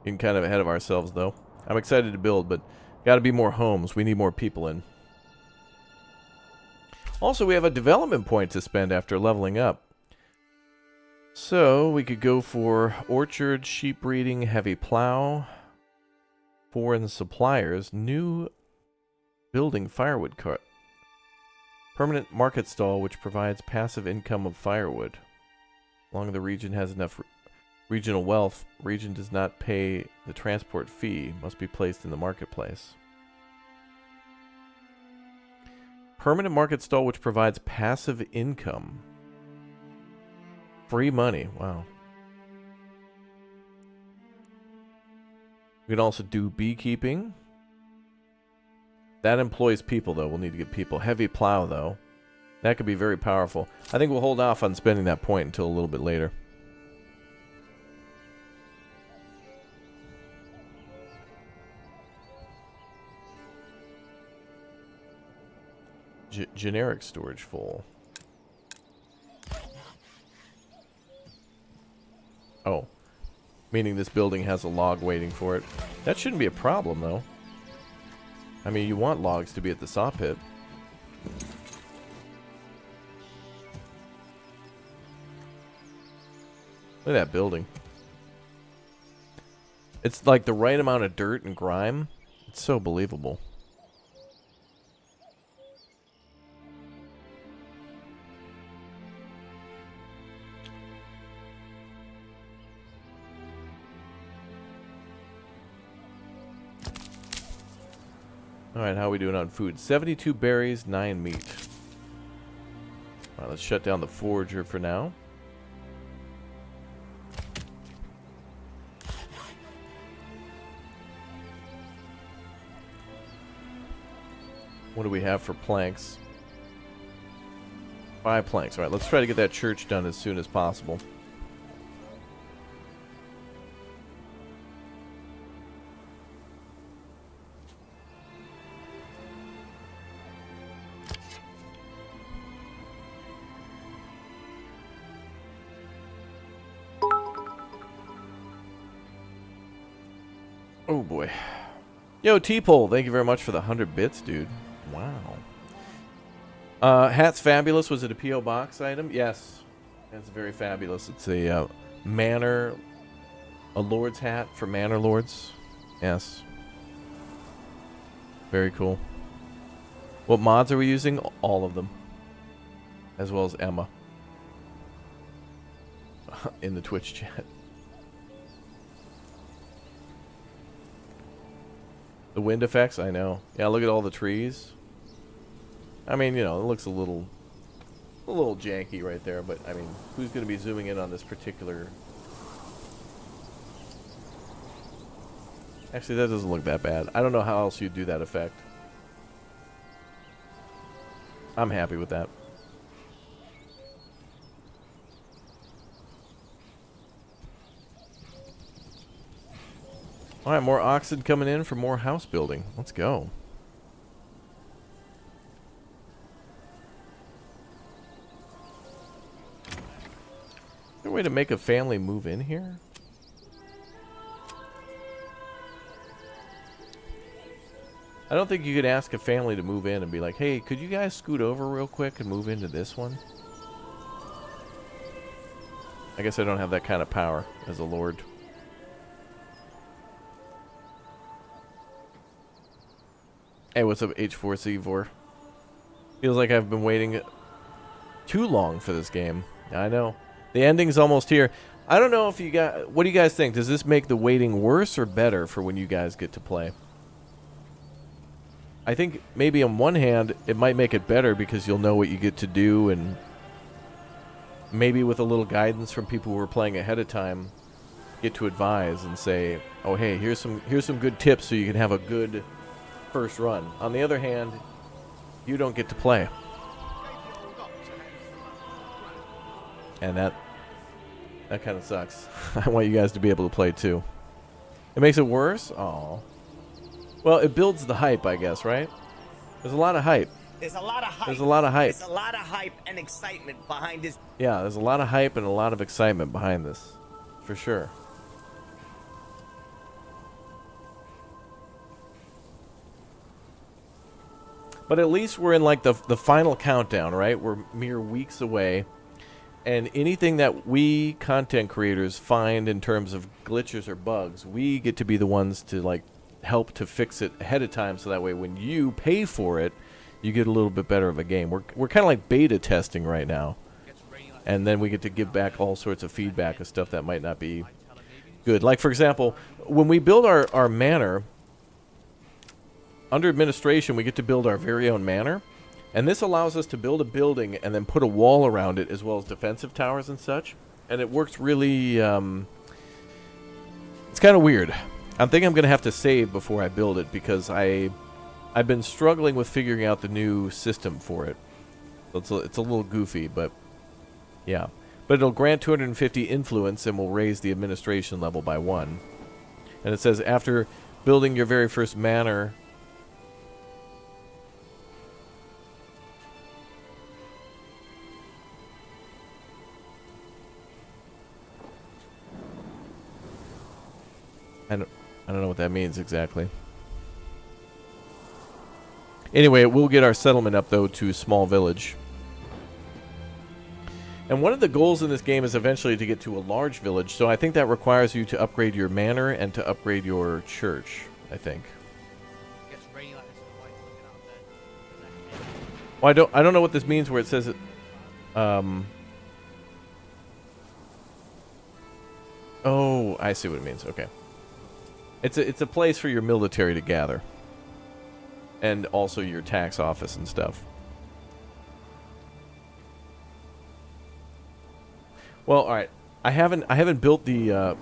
S1: Getting kind of ahead of ourselves, though. I'm excited to build, but got to be more homes. We need more people in. Also, we have a development point to spend after leveling up. So, we could go for orchard, sheep breeding, heavy plow, foreign suppliers, new building firewood cart, permanent market stall which provides passive income of firewood. Long the region has enough regional wealth, region does not pay the transport fee, must be placed in the marketplace. Permanent market stall which provides passive income. Free money, wow. We can also do beekeeping. That employs people, though. We'll need to get people. Heavy plow, though. That could be very powerful. I think we'll hold off on spending that point until a little bit later. Generic storage full. Oh. Meaning this building has a log waiting for it. That shouldn't be a problem, though. I mean, you want logs to be at the saw pit. Look at that building. It's like the right amount of dirt and grime. It's so believable. Alright, how are we doing on food? 72 berries, 9 meat. Alright, let's shut down the forager for now. What do we have for planks? 5 planks. Alright, let's try to get that church done as soon as possible. Oh boy. Yo, T-Pole, thank you very much for the 100 bits, dude. Wow. Hat's fabulous. Was it a P.O. Box item? Yes. It's very fabulous. It's a Manor, a Lord's hat for Manor Lords. Yes. Very cool. What mods are we using? All of them. As well as Emma. In the Twitch chat. The wind effects, I know. Yeah, look at all the trees. I mean, you know, it looks a little janky right there, but I mean, who's going to be zooming in on this particular Actually, that doesn't look that bad. I don't know how else you'd do that effect. I'm happy with that. All right, more oxen coming in for more house building. Let's go. Is there a way to make a family move in here? I don't think you could ask a family to move in and be like, hey, could you guys scoot over real quick and move into this one? I guess I don't have that kind of power as a lord. Hey, what's up, H4C4? Feels like I've been waiting too long for this game. I know. The ending's almost here. I don't know if you guys... What do you guys think? Does this make the waiting worse or better for when you guys get to play? I think maybe on one hand, it might make it better because you'll know what you get to do, and maybe with a little guidance from people who are playing ahead of time, get to advise and say, oh, hey, here's some good tips so you can have a good first run. On the other hand, you don't get to play. And that kind of sucks. I want you guys to be able to play too. It makes it worse? Oh. Well, it builds the hype, I guess, right? There's a lot of hype.
S9: There's a lot of hype.
S1: There's a lot of hype.
S9: There's a lot of hype and excitement behind this.
S1: Yeah, there's a lot of hype and a lot of excitement behind this. For sure. But at least we're in like the final countdown, right? We're mere weeks away. And anything that we content creators find in terms of glitches or bugs, we get to be the ones to like help to fix it ahead of time, so that way when you pay for it, you get a little bit better of a game. We're kind of like beta testing right now. And then we get to give back all sorts of feedback of stuff that might not be good. Like, for example, when we build our manor, under administration, we get to build our very own manor. And this allows us to build a building and then put a wall around it, as well as defensive towers and such. And it works really... it's kind of weird. I think I'm going to have to save before I build it, because I've been struggling with figuring out the new system for it. So it's a little goofy, but yeah. But it'll grant 250 influence and will raise the administration level by 1. And it says, after building your very first manor... I don't know what that means exactly. Anyway, we'll get our settlement up, though, to a small village. And one of the goals in this game is eventually to get to a large village, so I think that requires you to upgrade your manor and to upgrade your church, I think. Well, I don't know what this means where it says it... Oh, I see what it means. Okay. It's a place for your military to gather. And also your tax office and stuff. Well, all right. I haven't built the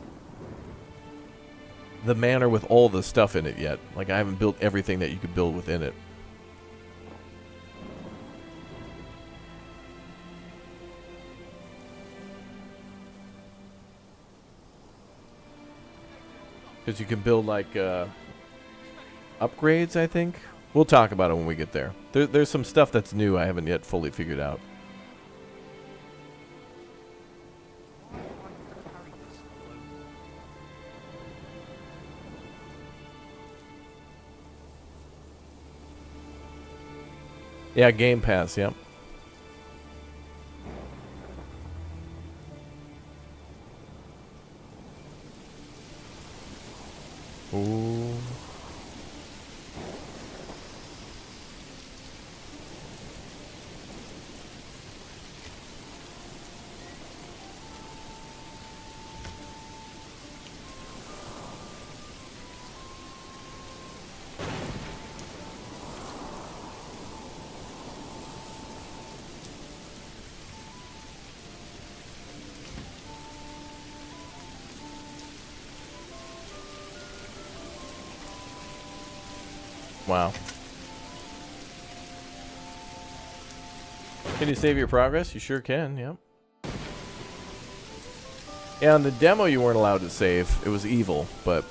S1: manor with all the stuff in it yet. Like, I haven't built everything that you could build within it. Because you can build, like, upgrades, I think. We'll talk about it when we get there. There's some stuff that's new I haven't yet fully figured out. Yeah, Game Pass, yep. Ooh. Wow. Can you save your progress? You sure can, yep. Yeah, on the demo you weren't allowed to save. It was evil, but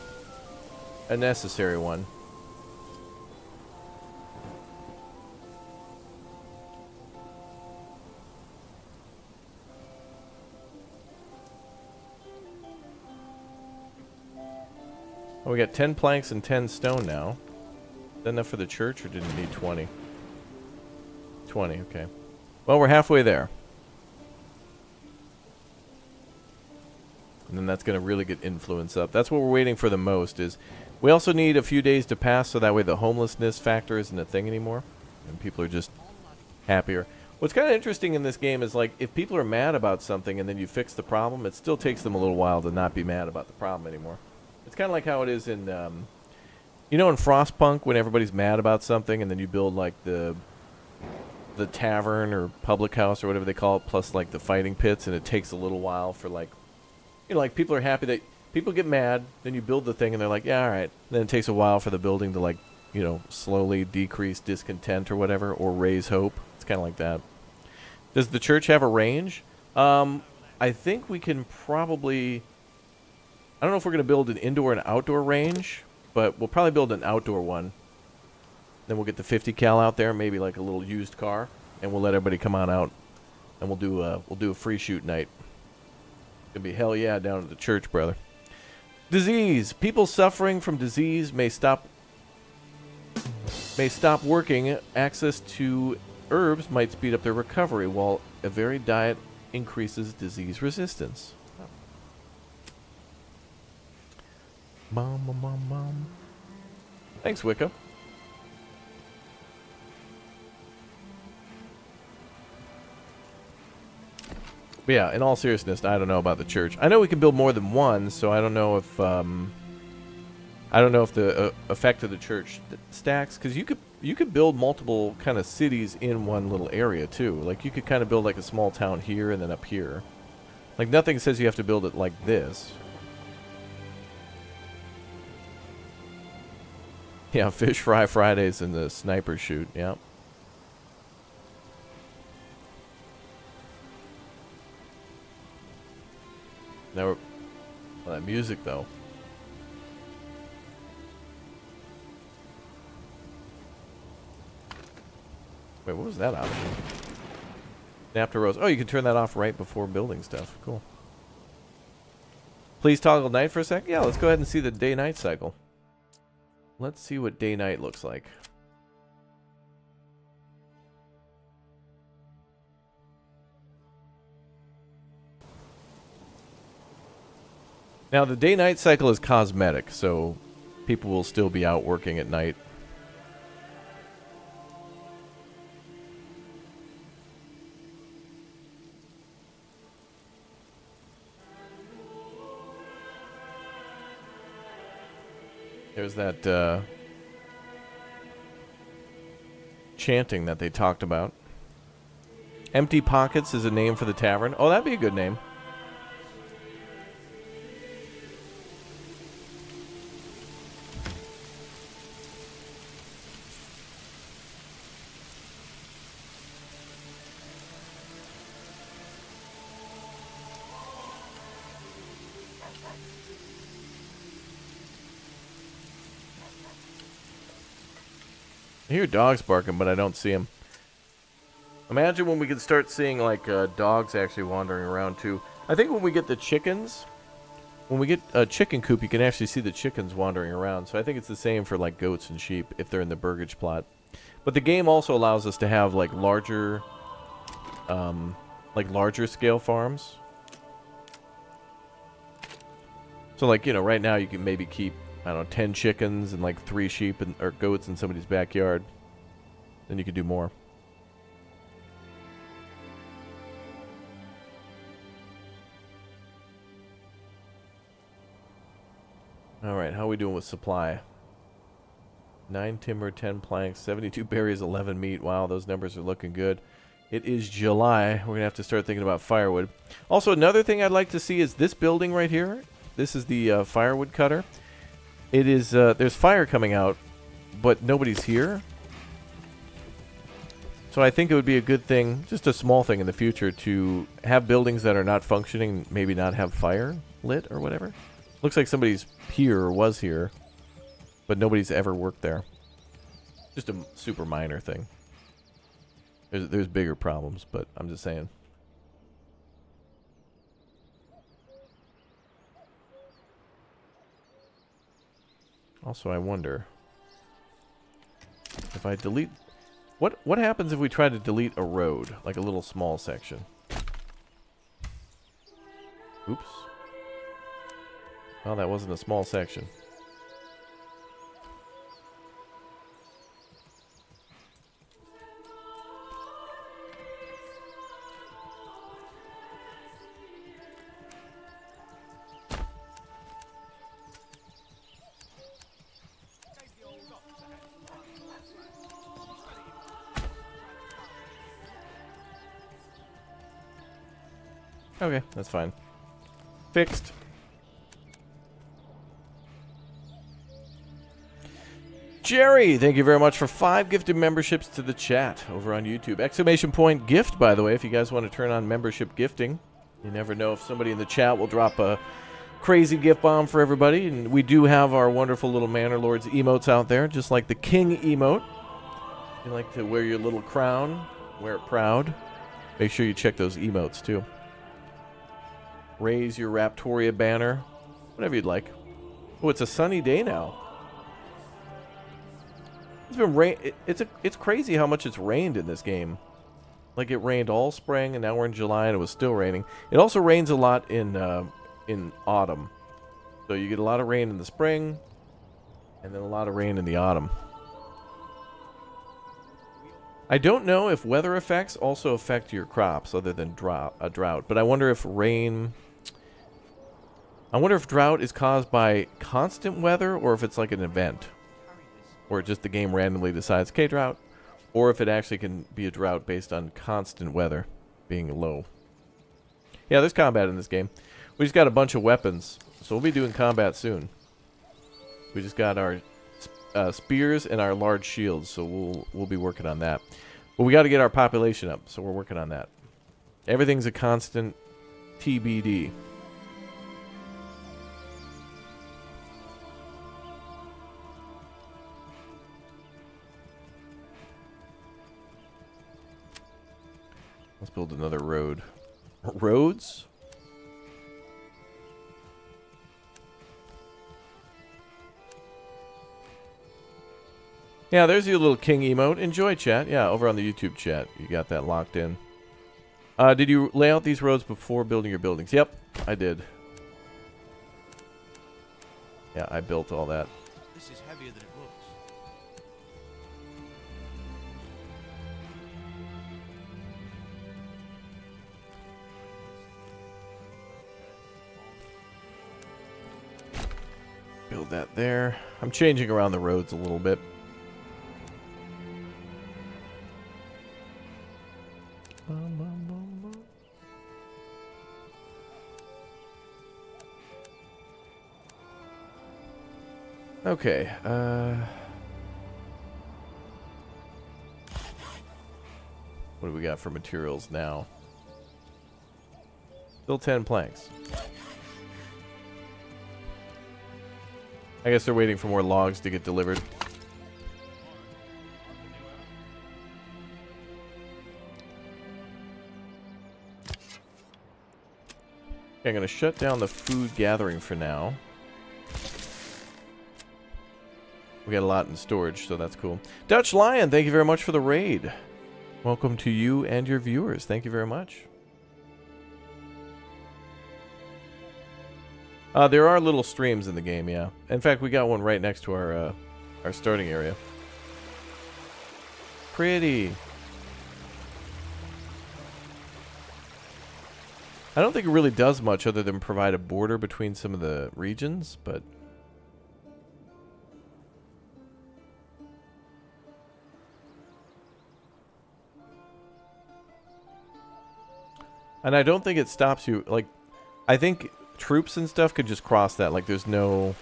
S1: a necessary one. Oh, we got 10 planks and 10 stone now. Is that enough for the church, or did it need 20? 20, okay. Well, we're halfway there. And then that's going to really get influence up. That's what we're waiting for the most. Is we also need a few days to pass so that way the homelessness factor isn't a thing anymore. And people are just happier. What's kind of interesting in this game is, like, if people are mad about something and then you fix the problem, it still takes them a little while to not be mad about the problem anymore. It's kind of like how it is in, you know, in Frostpunk when everybody's mad about something and then you build, like, the tavern or public house or whatever they call it, plus, like, the fighting pits, and it takes a little while for, like, you know, like, people are happy that people get mad, then you build the thing and they're like, yeah, all right. Then it takes a while for the building to, like, you know, slowly decrease discontent or whatever, or raise hope. It's kind of like that. Does the church have a range? I think we can probably... I don't know if we're going to build an indoor and outdoor range, but we'll probably build an outdoor one. Then we'll get the 50 cal out there, maybe like a little used car, and we'll let everybody come on out, and we'll do a free shoot night. It'll be hell yeah down at the church, brother. Disease. People suffering from disease may stop working. Access to herbs might speed up their recovery, while a varied diet increases disease resistance. Mom. Thanks, Wicca. But yeah, in all seriousness, I don't know about the church. I know we can build more than one, so I don't know if the effect of the church stacks, because you could build multiple kind of cities in one little area too. Like you could kind of build like a small town here and then up here. Like nothing says you have to build it like this. Yeah, fish fry Fridays and the sniper shoot. Yeah. Now well, that music though. Wait, what was that option? Snap to rose. Oh, you can turn that off right before building stuff. Cool. Please toggle night for a sec. Yeah, let's go ahead and see the day-night cycle. Let's see what day-night looks like. Now, the day-night cycle is cosmetic, so people will still be out working at night. There's that chanting that they talked about. Empty Pockets is a name for the tavern. Oh, that'd be a good name. I hear dogs barking, but I don't see them. Imagine when we can start seeing, like, dogs actually wandering around, too. I think when we get the chickens, when we get a chicken coop, you can actually see the chickens wandering around. So I think it's the same for, like, goats and sheep, if they're in the burgage plot. But the game also allows us to have, like, larger scale farms. So, like, you know, right now you can maybe keep, I don't know, 10 chickens and like 3 sheep or goats in somebody's backyard. Then you could do more. Alright, how are we doing with supply? 9 timber, 10 planks, 72 berries, 11 meat. Wow, those numbers are looking good. It is July. We're going to have to start thinking about firewood. Also, another thing I'd like to see is this building right here. This is the firewood cutter. It is, there's fire coming out but nobody's here. So I think it would be a good thing, just a small thing in the future, to have buildings that are not functioning, maybe not have fire lit or whatever. Looks like somebody's here or was here, but nobody's ever worked there. Just a super minor thing. There's bigger problems, but I'm just saying. Also, I wonder if I delete... What happens if we try to delete a road, like a little small section? Oops. Well, that wasn't a small section. Okay, that's fine. Fixed. Jerry, thank you very much for 5 gifted memberships to the chat over on YouTube. Exclamation point gift, by the way, if you guys want to turn on membership gifting. You never know if somebody in the chat will drop a crazy gift bomb for everybody. And we do have our wonderful little Manor Lords emotes out there, just like the King emote. If you like to wear your little crown, wear it proud. Make sure you check those emotes, too. Raise your Raptoria banner. Whatever you'd like. Oh, it's a sunny day now. It's been rain. It's crazy how much it's rained in this game. Like, it rained all spring, and now we're in July, and it was still raining. It also rains a lot in autumn. So you get a lot of rain in the spring, and then a lot of rain in the autumn. I don't know if weather effects also affect your crops other than a drought, but I wonder if rain... I wonder if drought is caused by constant weather, or if it's like an event. Or just the game randomly decides, okay, drought. Or if it actually can be a drought based on constant weather being low. Yeah, there's combat in this game. We just got a bunch of weapons, so we'll be doing combat soon. We just got our spears and our large shields, so we'll be working on that. But we got to get our population up, so we're working on that. Everything's a constant TBD. Let's build another road. Roads? Yeah, there's your little king emote. Enjoy, chat. Yeah, over on the YouTube chat. You got that locked in. Did you lay out these roads before building your buildings? Yep, I did. Yeah, I built all that.
S18: This is heavier than it looks.
S1: Build that there. I'm changing around the roads a little bit. Okay, what do we got for materials now? Still 10 planks. I guess they're waiting for more logs to get delivered. Okay, I'm going to shut down the food gathering for now. We got a lot in storage, so that's cool. Dutch Lion, thank you very much for the raid. Welcome to you and your viewers. Thank you very much. There are little streams in the game, yeah. In fact, we got one right next to our starting area. Pretty. I don't think it really does much other than provide a border between some of the regions, but... And I don't think it stops you, like, I think troops and stuff could just cross that, like, there's no,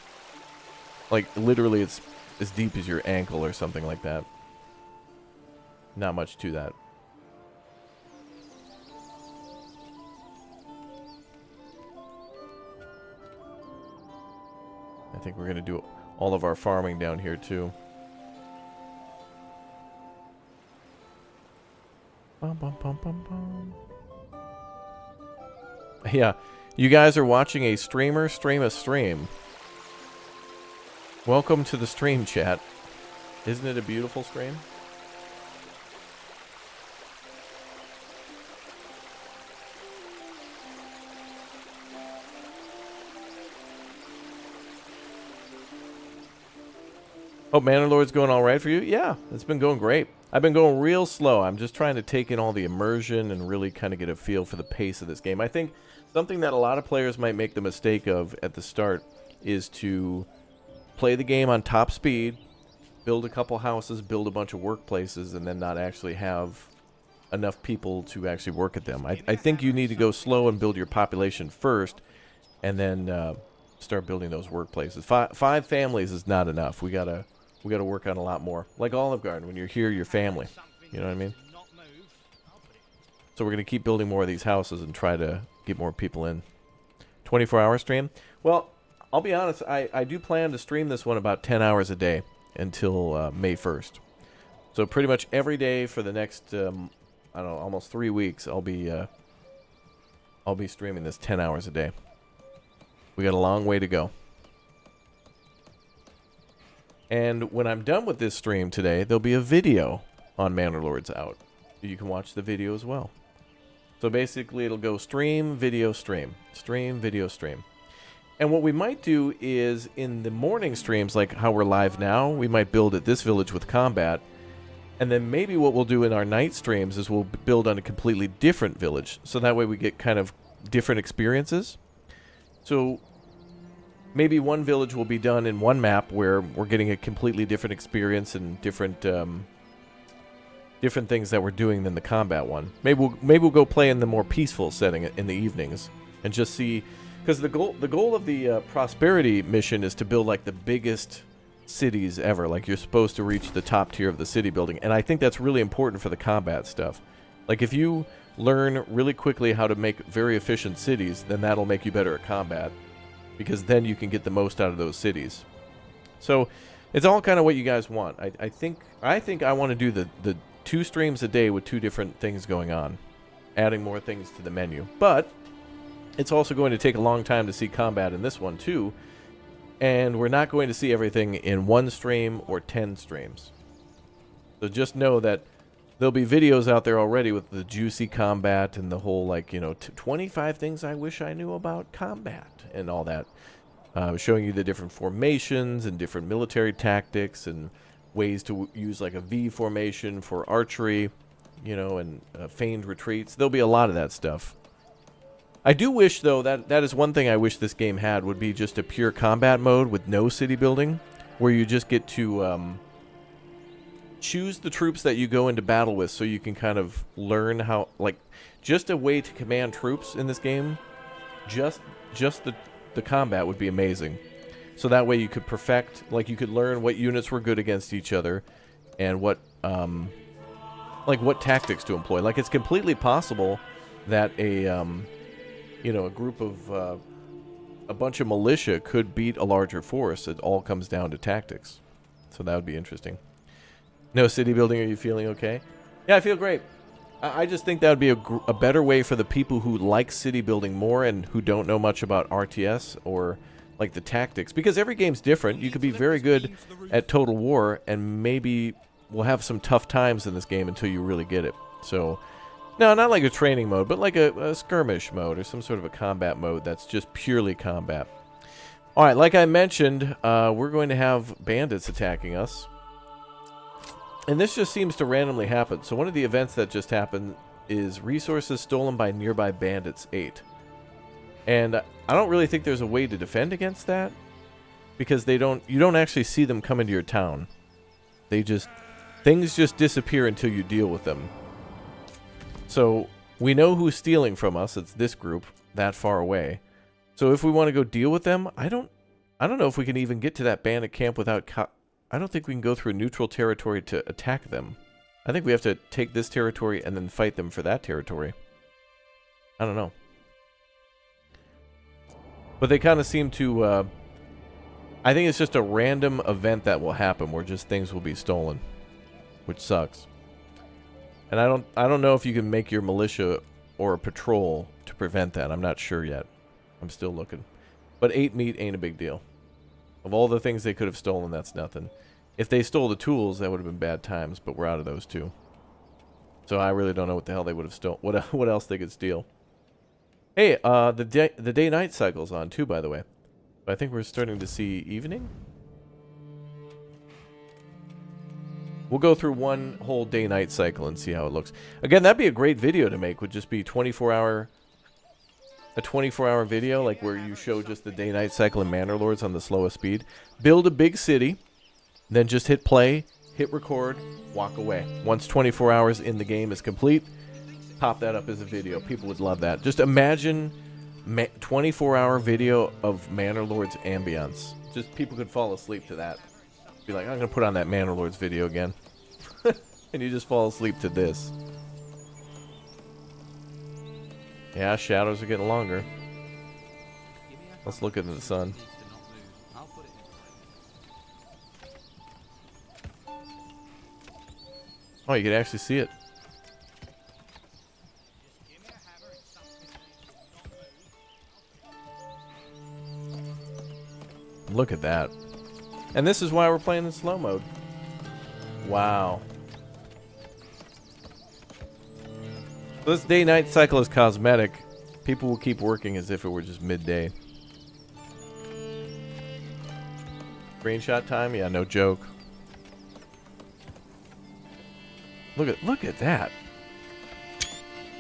S1: like, literally it's as deep as your ankle or something like that. Not much to that. I think we're going to do all of our farming down here too. Bum, bum, bum, bum, bum. Yeah, you guys are watching a streamer stream a stream. Welcome to the stream, chat. Isn't it a beautiful stream? Oh, Manor Lords going all right for you? Yeah, it's been going great. I've been going real slow. I'm just trying to take in all the immersion and really kind of get a feel for the pace of this game. I think something that a lot of players might make the mistake of at the start is to play the game on top speed, build a couple houses, build a bunch of workplaces, and then not actually have enough people to actually work at them. I think you need to go slow and build your population first, and then start building those workplaces. Five families is not enough. We gotta work on a lot more. Like Olive Garden, when you're here, you're family. You know what I mean? So we're going to keep building more of these houses and try to get more people in. 24-hour stream? Well, I'll be honest. I do plan to stream this one about 10 hours a day until May 1st. So pretty much every day for the next, I don't know, almost 3 weeks, I'll be streaming this 10 hours a day. We got a long way to go. And when I'm done with this stream today, there'll be a video on Manor Lords out. You can watch the video as well. So basically, it'll go stream, video, stream. Stream, video, stream. And what we might do is, in the morning streams, like how we're live now, we might build at this village with combat. And then maybe what we'll do in our night streams is we'll build on a completely different village. So that way we get kind of different experiences. So maybe one village will be done in one map where we're getting a completely different experience and different different things that we're doing than the combat one. Maybe we'll go play in the more peaceful setting in the evenings and just see, because the goal of the prosperity mission is to build like the biggest cities ever. Like you're supposed to reach the top tier of the city building, and I think that's really important for the combat stuff. Like if you learn really quickly how to make very efficient cities, then that'll make you better at combat, because then you can get the most out of those cities. So it's all kind of what you guys want. I think I want to do the 2 streams a day with 2 different things going on, adding more things to the menu. But it's also going to take a long time to see combat in this one too, and we're not going to see everything in 1 stream or 10 streams. So just know that there'll be videos out there already with the juicy combat and the whole, like, you know, 25 things I wish I knew about combat and all that. Showing you the different formations and different military tactics and ways to use like a V formation for archery, you know, and feigned retreats. There'll be a lot of that stuff. I do wish, though, that is one thing I wish this game had, would be just a pure combat mode with no city building, where you just get to choose the troops that you go into battle with, so you can kind of learn how, like, just a way to command troops in this game. Just the combat would be amazing. So that way you could perfect, like, you could learn what units were good against each other and what tactics to employ. Like, it's completely possible that a group of a bunch of militia could beat a larger force. It all comes down to tactics. So that would be interesting. No city building, are you feeling okay? Yeah, I feel great. I just think that would be a better way for the people who like city building more and who don't know much about RTS or like the tactics, because every game's different. You could be very good at Total War and maybe we'll have some tough times in this game until you really get it. So, no, not like a training mode, but like a skirmish mode or some sort of a combat mode that's just purely combat. Alright, like I mentioned, we're going to have bandits attacking us. And this just seems to randomly happen. So one of the events that just happened is resources stolen by nearby bandits 8. And I don't really think there's a way to defend against that, because you don't actually see them come into your town. Things just disappear until you deal with them. So we know who's stealing from us. It's this group that far away. So if we want to go deal with them, I don't know if we can even get to that bandit camp without I don't think we can go through neutral territory to attack them. I think we have to take this territory and then fight them for that territory. I don't know. But they kind of seem to, I think it's just a random event that will happen where just things will be stolen, which sucks. And I don't know if you can make your militia or a patrol to prevent that. I'm not sure yet. I'm still looking. But 8 meat ain't a big deal. Of all the things they could have stolen, that's nothing. If they stole the tools, that would have been bad times, but we're out of those too. So I really don't know what the hell they would have stolen. What else they could steal. Hey, the day-night cycle's on too, by the way. But I think we're starting to see evening. We'll go through one whole day-night cycle and see how it looks. Again, that'd be a great video to make. Would just be a 24-hour video, like where you show just the day-night cycle in Manor Lords on the slowest speed. Build a big city, then just hit play, hit record, walk away. Once 24 hours in the game is complete, pop that up as a video. People would love that. Just imagine 24-hour video of Manor Lords ambience. Just people could fall asleep to that. Be like, I'm going to put on that Manor Lords video again. And you just fall asleep to this. Yeah, shadows are getting longer. Let's look into the sun. Oh, you can actually see it. Look at that. And this is why we're playing in slow mode. Wow. This day-night cycle is cosmetic. People will keep working as if it were just midday. Screenshot time? Yeah, no joke. Look at that.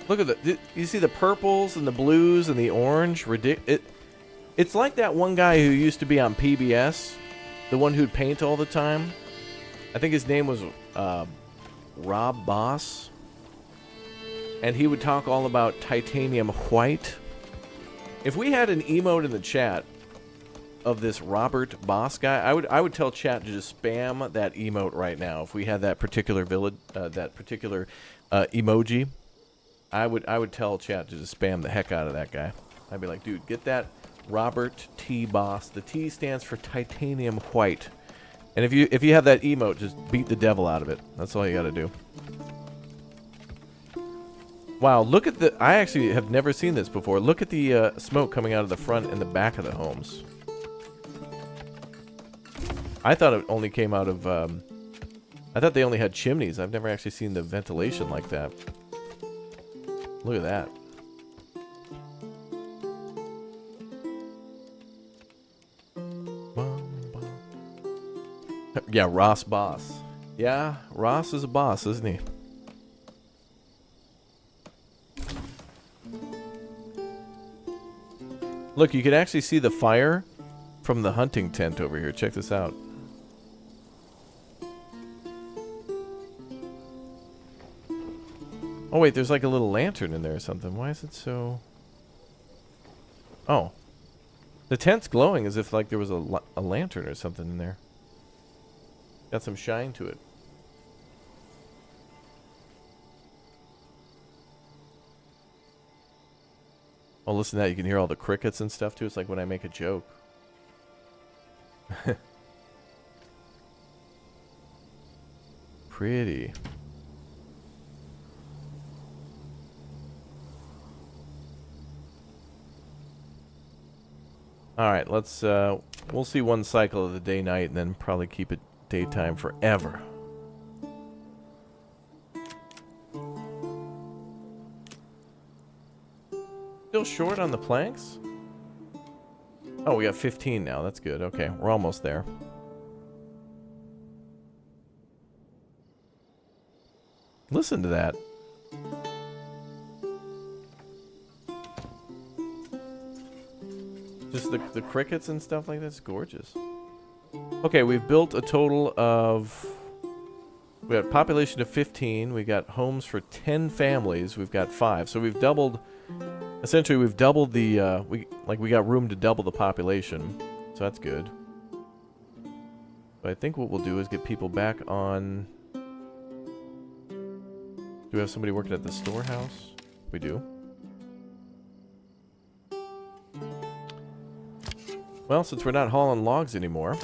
S1: Look at the... You see the purples and the blues and the orange? It's like that one guy who used to be on PBS. The one who'd paint all the time. I think his name was Rob Boss. And he would talk all about titanium white. If we had an emote in the chat of this Robert Boss guy, I would tell chat to just spam that emote right now. If we had that particular emoji, I would tell chat to just spam the heck out of that guy. I'd be like, dude, get that Robert T. Boss. The T stands for titanium white. And if you have that emote, just beat the devil out of it. That's all you got to do. Wow, look at the... I actually have never seen this before. Look at the smoke coming out of the front and the back of the homes. I thought it only came out of... I thought they only had chimneys. I've never actually seen the ventilation like that. Look at that. Yeah, Ross Boss. Yeah, Ross is a boss, isn't he? Look, you can actually see the fire from the hunting tent over here. Check this out. Oh, wait, there's like a little lantern in there or something. Why is it so... Oh. The tent's glowing as if like there was a lantern or something in there. Got some shine to it. Oh, listen to that. You can hear all the crickets and stuff, too. It's like when I make a joke. Pretty. Alright, let's, we'll see one cycle of the day-night and then probably keep it daytime forever. Still short on the planks? Oh, we got 15 now. That's good. Okay, we're almost there. Listen to that. Just the crickets and stuff like that's gorgeous. Okay, we've built a total of... We got a population of 15. We got homes for 10 families. We've got 5. So we've doubled... Essentially, we've doubled the... we got room to double the population. So that's good. But I think what we'll do is get people back on... Do we have somebody working at the storehouse? We do. Well, since we're not hauling logs anymore...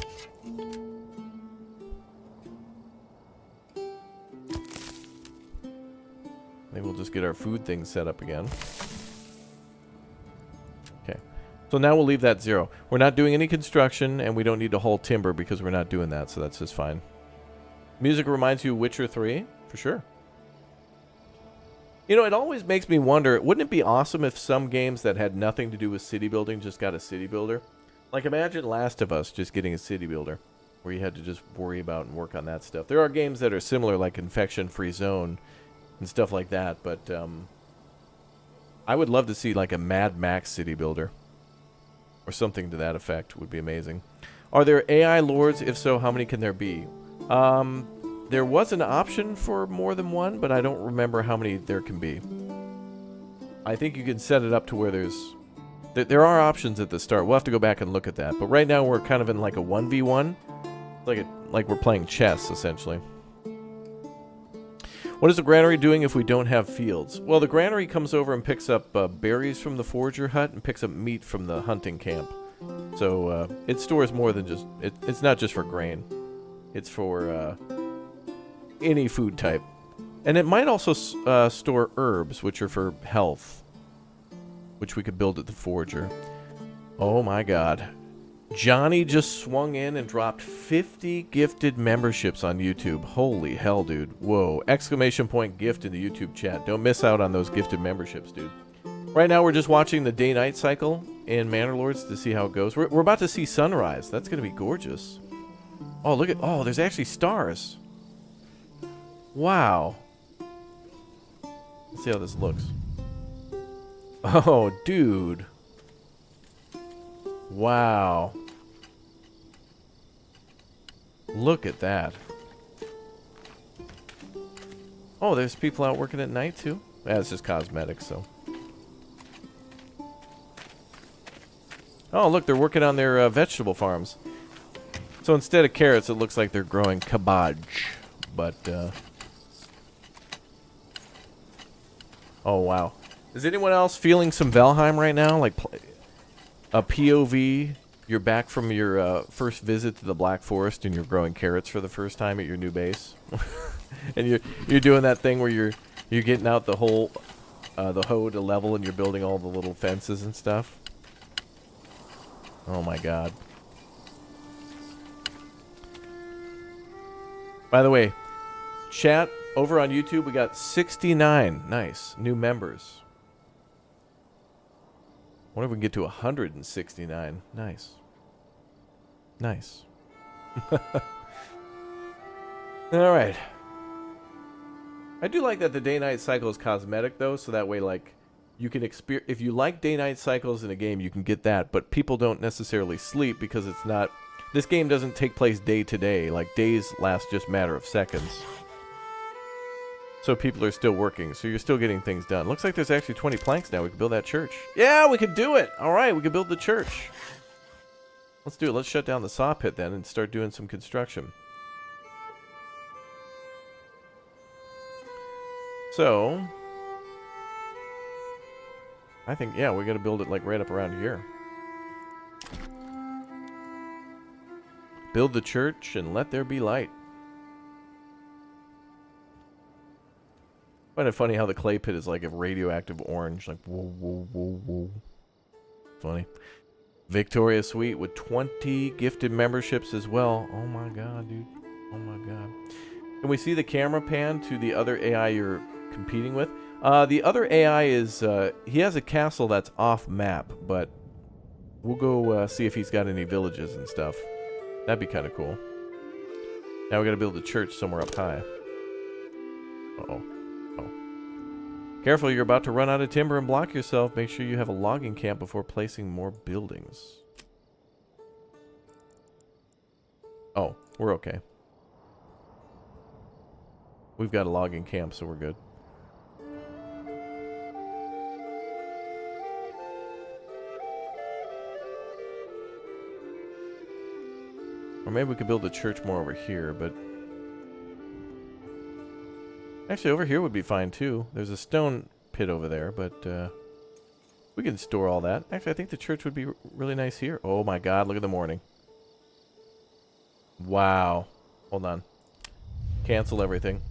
S1: maybe we'll just get our food thing set up again. Okay. So now we'll leave that 0. We're not doing any construction, and we don't need to haul timber because we're not doing that, so that's just fine. Music reminds you of Witcher 3? For sure. You know, it always makes me wonder, wouldn't it be awesome if some games that had nothing to do with city building just got a city builder? Like, imagine Last of Us just getting a city builder, where you had to just worry about and work on that stuff. There are games that are similar, like Infection-Free Zone, and stuff like that, but I would love to see like a Mad Max city builder or something to that effect. Would be amazing. Are there AI lords? If so, how many can there be? There was an option for more than one, but I don't remember how many there can be. I think you can set it up to where there are options at the start. We'll have to go back and look at that, but right now we're kind of in like a 1v1, like we're playing chess essentially. What is the granary doing if we don't have fields? Well, the granary comes over and picks up berries from the forager hut and picks up meat from the hunting camp. So it stores more than just... It's not just for grain. It's for any food type. And it might also store herbs, which are for health, which we could build at the forager. Oh my god. Johnny just swung in and dropped 50 gifted memberships on YouTube. Holy hell, dude. Whoa. Exclamation point gift in the YouTube chat. Don't miss out on those gifted memberships, dude. Right now, we're just watching the day-night cycle in Manor Lords to see how it goes. We're about to see sunrise. That's going to be gorgeous. Oh, look at... Oh, there's actually stars. Wow. Let's see how this looks. Oh, dude. Wow. Look at that. Oh, there's people out working at night too? Yeah, it's just cosmetics, so. Oh, look, they're working on their vegetable farms. So instead of carrots, it looks like they're growing cabbage. But, oh, wow. Is anyone else feeling some Valheim right now? Like, a POV, you're back from your first visit to the Black Forest and you're growing carrots for the first time at your new base. And you're doing that thing where you're getting out the whole the hoe to level and you're building all the little fences and stuff. Oh my god. By the way, chat over on YouTube, we got 69 nice new members. What if we can get to 169? Nice. Nice. Alright. I do like that the day-night cycle is cosmetic, though, so that way, like, you can experience... If you like day-night cycles in a game, you can get that, but people don't necessarily sleep because it's not... This game doesn't take place day to day. Like, days last just a matter of seconds. So people are still working, so you're still getting things done. Looks like there's actually 20 planks now. We can build that church. Yeah, we could do it! Alright, we can build the church. Let's do it. Let's shut down the saw pit then and start doing some construction. So... I think, yeah, we gotta build it like right up around here. Build the church and let there be light. I find it funny how the clay pit is like a radioactive orange. Like, whoa, whoa, whoa, whoa. Funny. Victoria Suite with 20 gifted memberships as well. Oh my god, dude. Oh my god. Can we see the camera pan to the other AI you're competing with? The other AI is, he has a castle that's off map, but we'll go see if he's got any villages and stuff. That'd be kind of cool. Now we gotta build a church somewhere up high. Uh-oh. Oh. Careful, you're about to run out of timber and block yourself. Make sure you have a logging camp before placing more buildings. Oh, we're okay. We've got a logging camp, so we're good. Or maybe we could build a church more over here, but... Actually, over here would be fine, too. There's a stone pit over there, but we can store all that. Actually, I think the church would be really nice here. Oh my god, look at the morning. Wow. Hold on. Cancel everything.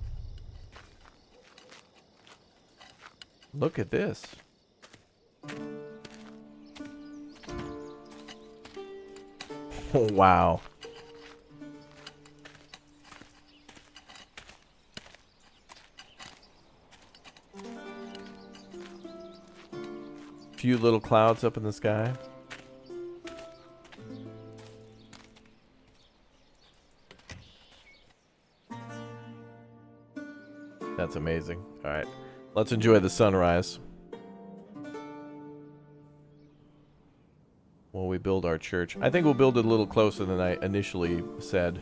S1: Look at this. Wow. Few little clouds up in the sky. That's amazing. All right, let's enjoy the sunrise while we build our church. I think we'll build it a little closer than I initially said.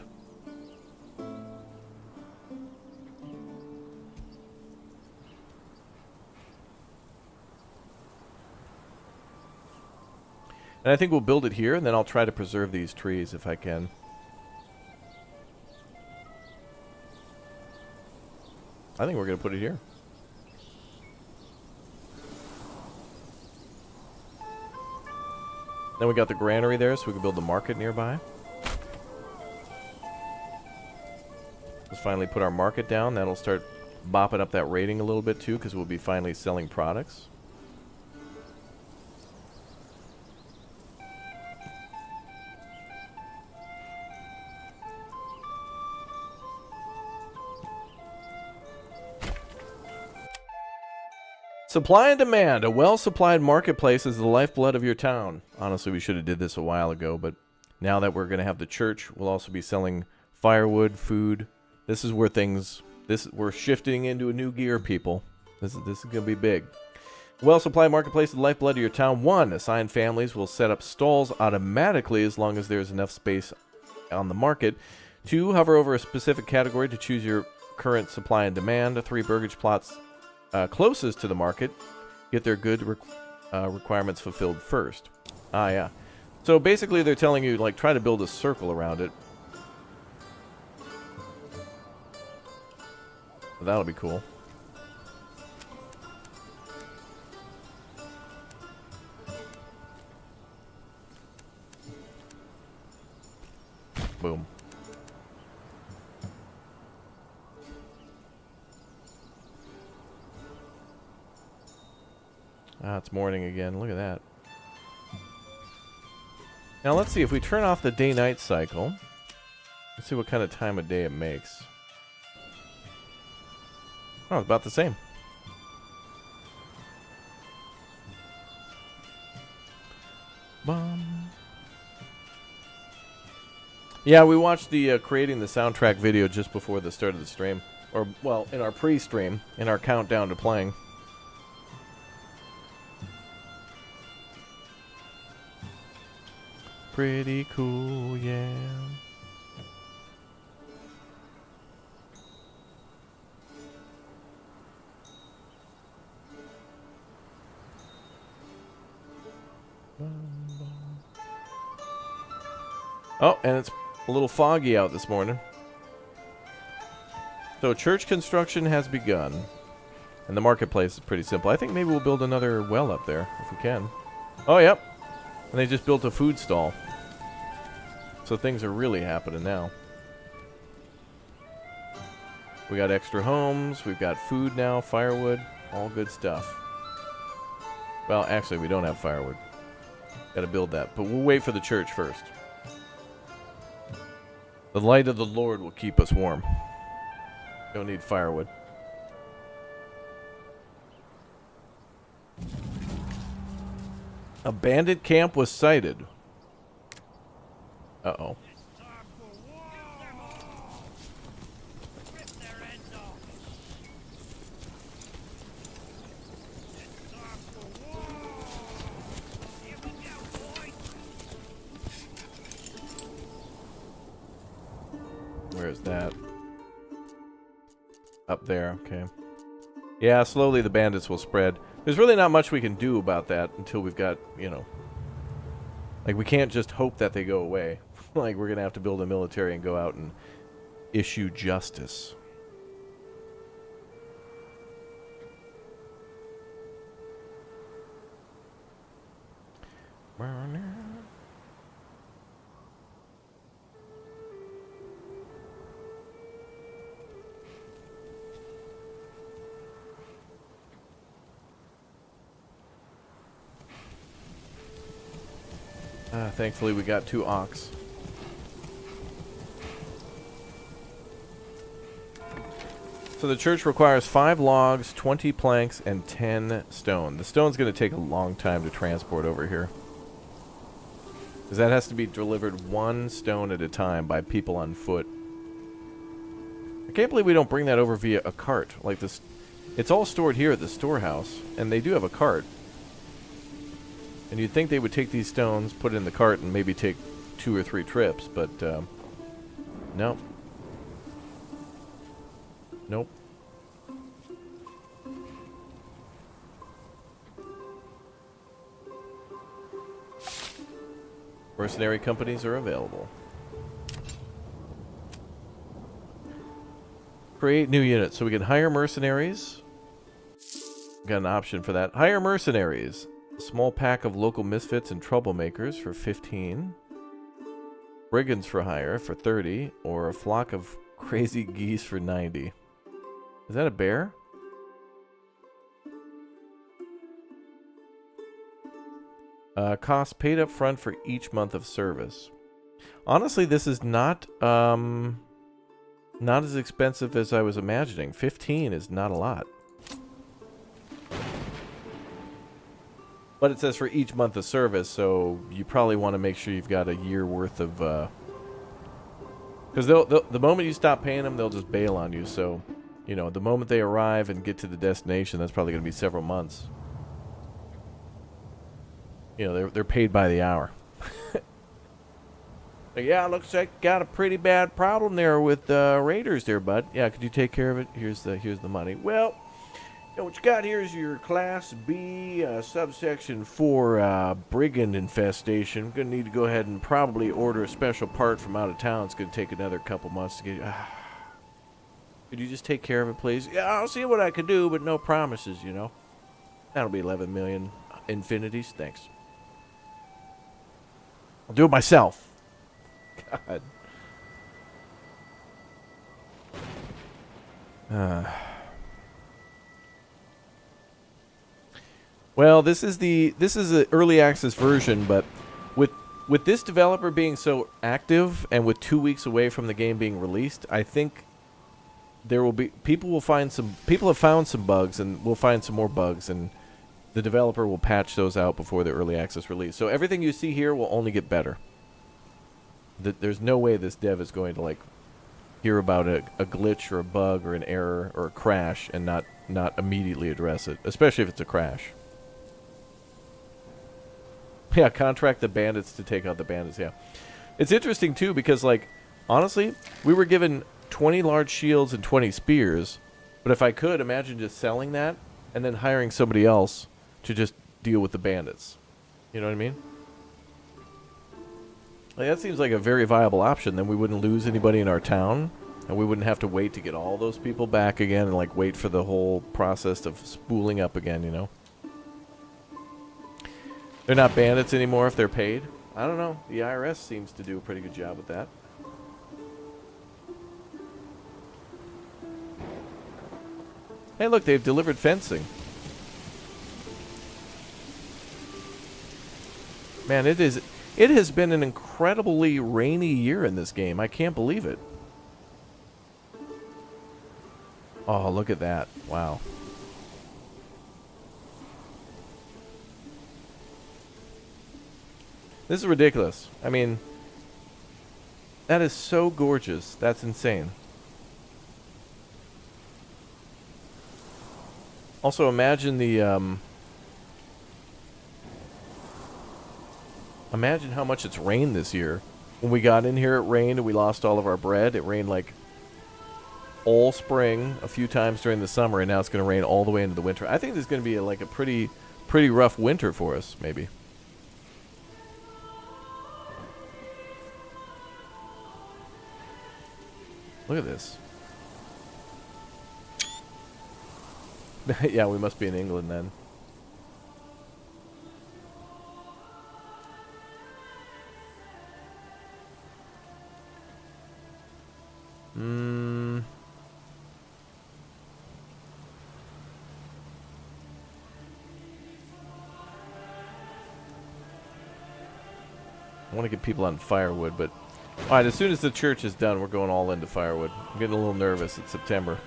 S1: And I think we'll build it here, and then I'll try to preserve these trees if I can. I think we're going to put it here. Then we got the granary there, so we can build the market nearby. Let's finally put our market down. That'll start bopping up that rating a little bit too, because we'll be finally selling products. Supply and demand. A well-supplied marketplace is the lifeblood of your town. Honestly, we should have did this a while ago, but now that we're going to have the church, we'll also be selling firewood, food. This is where things... we're shifting into a new gear, people. This is going to be big. Well-supplied marketplace is the lifeblood of your town. 1. Assigned families will set up stalls automatically as long as there's enough space on the market. 2. Hover over a specific category to choose your current supply and demand. 3. Burgage plots closest to the market get their good requirements fulfilled first. Ah, yeah. So basically they're telling you, like, try to build a circle around it. That'll be cool. Boom. Ah, it's morning again. Look at that. Now let's see if we turn off the day-night cycle. Let's see what kind of time of day it makes. Oh, it's about the same. Bum. Yeah, we watched the creating the soundtrack video just before the start of the stream. Or, well, in our pre-stream, in our countdown to playing. Pretty cool, yeah. Oh, and it's a little foggy out this morning. So church construction has begun. And the marketplace is pretty simple. I think maybe we'll build another well up there, if we can. Oh, yep. And they just built a food stall. So things are really happening now. We got extra homes. We've got food now, firewood. All good stuff. Well, actually, we don't have firewood. Got to build that. But we'll wait for the church first. The light of the Lord will keep us warm. Don't need firewood. A bandit camp was sighted. Uh-oh. Where is that? Up there, okay. Yeah, slowly the bandits will spread. There's really not much we can do about that until we've got, you know... Like, we can't just hope that they go away. Like, we're going to have to build a military and go out and issue justice. Thankfully, we got 2 ox. So the church requires 5 logs, 20 planks, and 10 stone. The stone's going to take a long time to transport over here. Because that has to be delivered 1 stone at a time by people on foot. I can't believe we don't bring that over via a cart. Like this, it's all stored here at the storehouse, and they do have a cart. And you'd think they would take these stones, put it in the cart, and maybe take 2 or 3 trips, but no. Nope. Mercenary companies are available. Create new units. So we can hire mercenaries. Got an option for that. Hire mercenaries. A small pack of local misfits and troublemakers for 15. Brigands for hire for 30. Or a flock of crazy geese for 90. Is that a bear? Cost paid up front for each month of service. Honestly, this is not as expensive as I was imagining. 15 is not a lot. But it says for each month of service, so you probably want to make sure you've got a year worth of... Because the moment you stop paying them, they'll just bail on you. So, you know, the moment they arrive and get to the destination, that's probably going to be several months. You know, they're paid by the hour. Yeah, looks like you got a pretty bad problem there with raiders there, bud. Yeah, could you take care of it? Here's the money. Well, you know, what you got here is your Class B, subsection 4 brigand infestation. I'm going to need to go ahead and probably order a special part from out of town. It's going to take another couple months to get... Could you just take care of it, please? Yeah, I'll see what I can do, but no promises, you know. That'll be 11 million infinities. Thanks. I'll do it myself. God. Well, this is the early access version, but with this developer being so active and with 2 weeks away from the game being released, I think there will be people have found some bugs, and we'll find some more bugs, and the developer will patch those out before the early access release. So everything you see here will only get better. There's no way this dev is going to like hear about a glitch or a bug or an error or a crash and not immediately address it, especially if it's a crash. Yeah, contract the bandits to take out the bandits, yeah. It's interesting, too, because, like, honestly, we were given 20 large shields and 20 spears, but if I could, imagine just selling that and then hiring somebody else to just deal with the bandits. You know what I mean? Like, that seems like a very viable option. Then we wouldn't lose anybody in our town, and we wouldn't have to wait to get all those people back again and, like, wait for the whole process of spooling up again, you know? They're not bandits anymore if they're paid. I don't know. The IRS seems to do a pretty good job with that. Hey, look, they've delivered fencing. Man, it has been an incredibly rainy year in this game. I can't believe it. Oh, look at that. Wow. This is ridiculous. I mean, that is so gorgeous. That's insane. Also, imagine the imagine how much it's rained this year. When we got in here, it rained and we lost all of our bread. It rained like all spring, a few times during the summer, and now it's going to rain all the way into the winter. I think this is going to be like a pretty rough winter for us, maybe. Look at this. Yeah, we must be in England then. I want to get people on firewood, but alright, as soon as the church is done, we're going all into firewood. I'm getting a little nervous. It's September.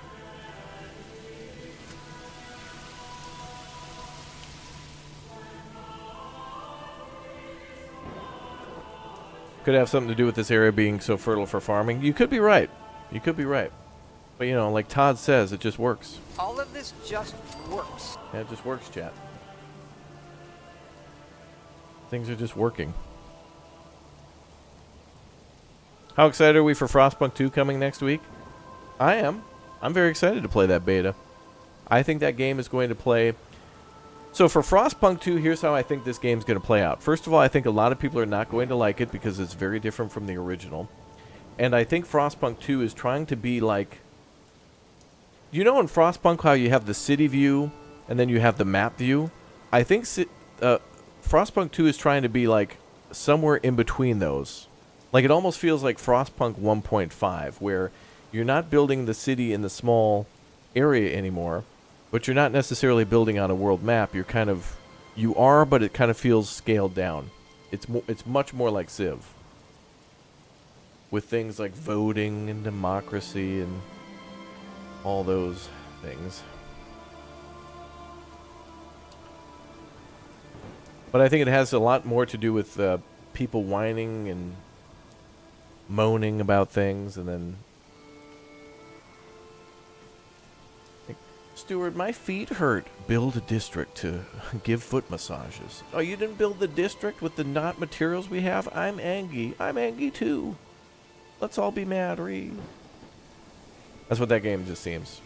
S1: Could have something to do with this area being so fertile for farming. You could be right. You could be right. But, you know, like Todd says, it just works.
S20: All of this just works.
S1: Yeah, it just works, chat. Things are just working. How excited are we for Frostpunk 2 coming next week? I am. I'm very excited to play that beta. I think that game is going to play... So for Frostpunk 2, here's how I think this game's going to play out. First of all, I think a lot of people are not going to like it because it's very different from the original. And I think Frostpunk 2 is trying to be like... You know in Frostpunk how you have the city view and then you have the map view? I think Frostpunk 2 is trying to be like somewhere in between those. Like it almost feels like Frostpunk 1.5, where you're not building the city in the small area anymore, but you're not necessarily building on a world map. You're kind of... You are, but it kind of feels scaled down. It's much more like Civ. With things like voting and democracy and all those things. But I think it has a lot more to do with people whining and moaning about things, and then... Stuart, my feet hurt. Build a district to give foot massages. Oh, you didn't build the district with the not materials we have? I'm angry. I'm angry too. Let's all be mad, Ree. That's what that game just seems.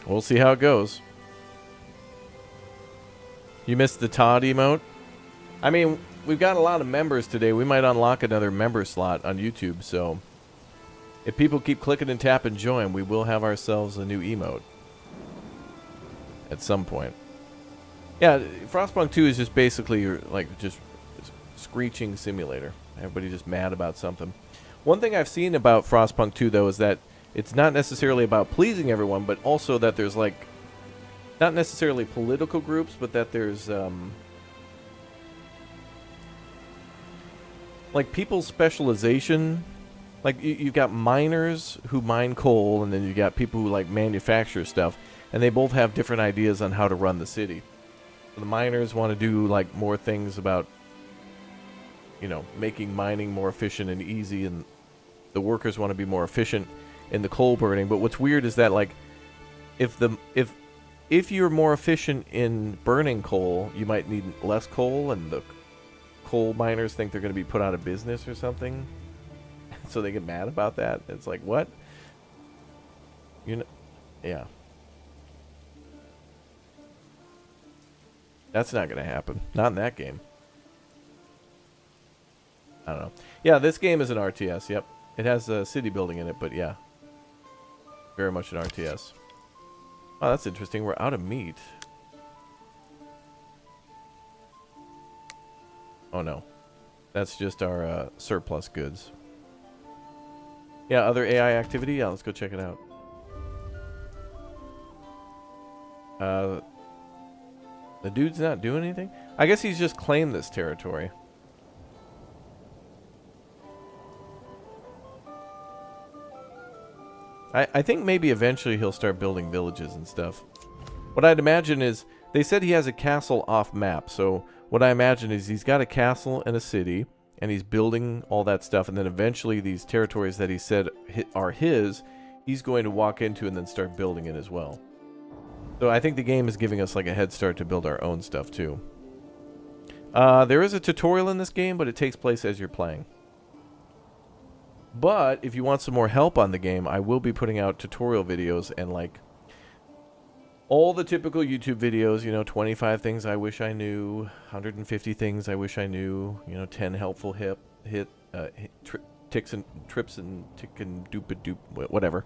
S1: We'll see how it goes. You missed the Todd emote? I mean, we've got a lot of members today. We might unlock another member slot on YouTube, so if people keep clicking and tap and join, we will have ourselves a new emote at some point. Yeah, Frostpunk 2 is just basically like just screeching simulator. Everybody just mad about something. One thing I've seen about Frostpunk 2 though is that it's not necessarily about pleasing everyone, but also that there's like, not necessarily political groups, but that there's like people's specialization. Like you've got miners who mine coal, and then you got people who like manufacture stuff, and they both have different ideas on how to run the city. The miners want to do like more things about, you know, making mining more efficient and easy, and the workers want to be more efficient in the coal burning. But what's weird is that like if you're more efficient in burning coal, you might need less coal, and the coal miners think they're going to be put out of business or something. So they get mad about that. It's like, what? You know, yeah. That's not going to happen. Not in that game. I don't know. Yeah, this game is an RTS. Yep. It has city building in it, but yeah. Very much an RTS. Oh, that's interesting. We're out of meat. Oh, no. That's just our surplus goods. Yeah, other AI activity? Yeah, let's go check it out. The dude's not doing anything? I guess he's just claimed this territory. I think maybe eventually he'll start building villages and stuff. What I'd imagine is, they said he has a castle off map, so what I imagine is he's got a castle and a city, and he's building all that stuff, and then eventually these territories that he said are his, he's going to walk into and then start building it as well. So I think the game is giving us like a head start to build our own stuff too. There is a tutorial in this game, but it takes place as you're playing. But if you want some more help on the game, I will be putting out tutorial videos and like all the typical YouTube videos, you know, 25 things I wish I knew, 150 things I wish I knew, you know, 10 helpful ticks and trips and tick and doop whatever,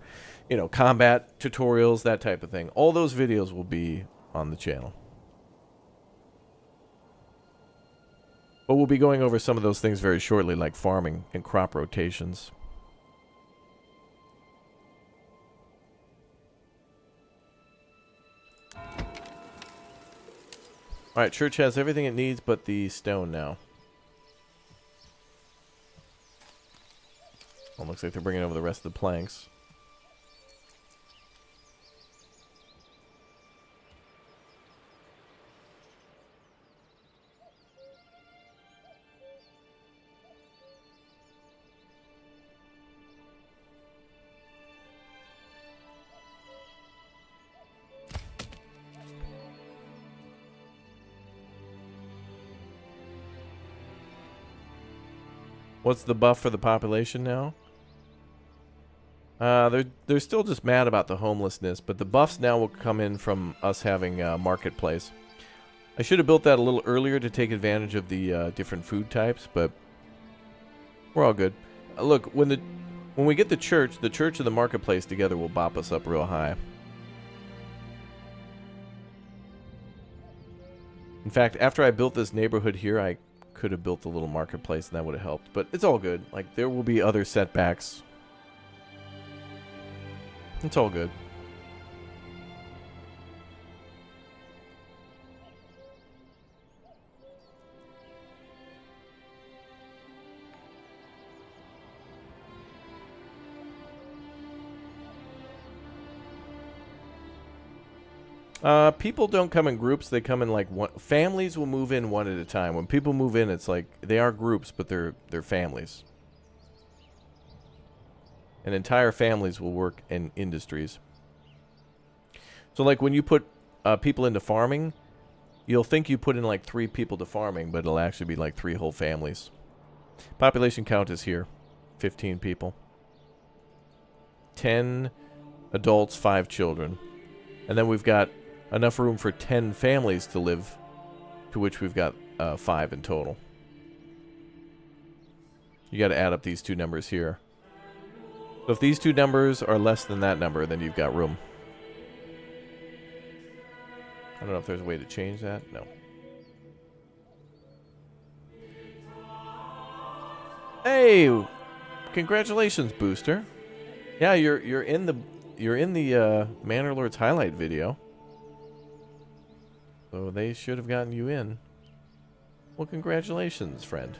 S1: you know, combat tutorials, that type of thing. All those videos will be on the channel. But we'll be going over some of those things very shortly, like farming and crop rotations. Alright, church has everything it needs but the stone now. Well, looks like they're bringing over the rest of the planks. What's the buff for the population now? They're still just mad about the homelessness, but the buffs now will come in from us having marketplace. I should have built that a little earlier to take advantage of the different food types, but we're all good. Look, when we get the church and the marketplace together will bop us up real high. In fact, after I built this neighborhood here, I could have built a little marketplace and that would have helped, but it's all good. Like, there will be other setbacks. It's all good. People don't come in groups. They come in like one. Families will move in one at a time. When people move in, it's like they are groups, but they're families. And entire families will work in industries. So like when you put people into farming, you'll think you put in like 3 people to farming, but it'll actually be like 3 whole families. Population count is here. 15 people. 10 adults, 5 children. And then we've got enough room for 10 families to live, to which we've got 5 in total. You got to add up these 2 numbers here. So if these 2 numbers are less than that number, then you've got room. I don't know if there's a way to change that. No. Hey, congratulations, Booster. Yeah, you're in the Manor Lords highlight video. So they should have gotten you in. Well, congratulations, friend.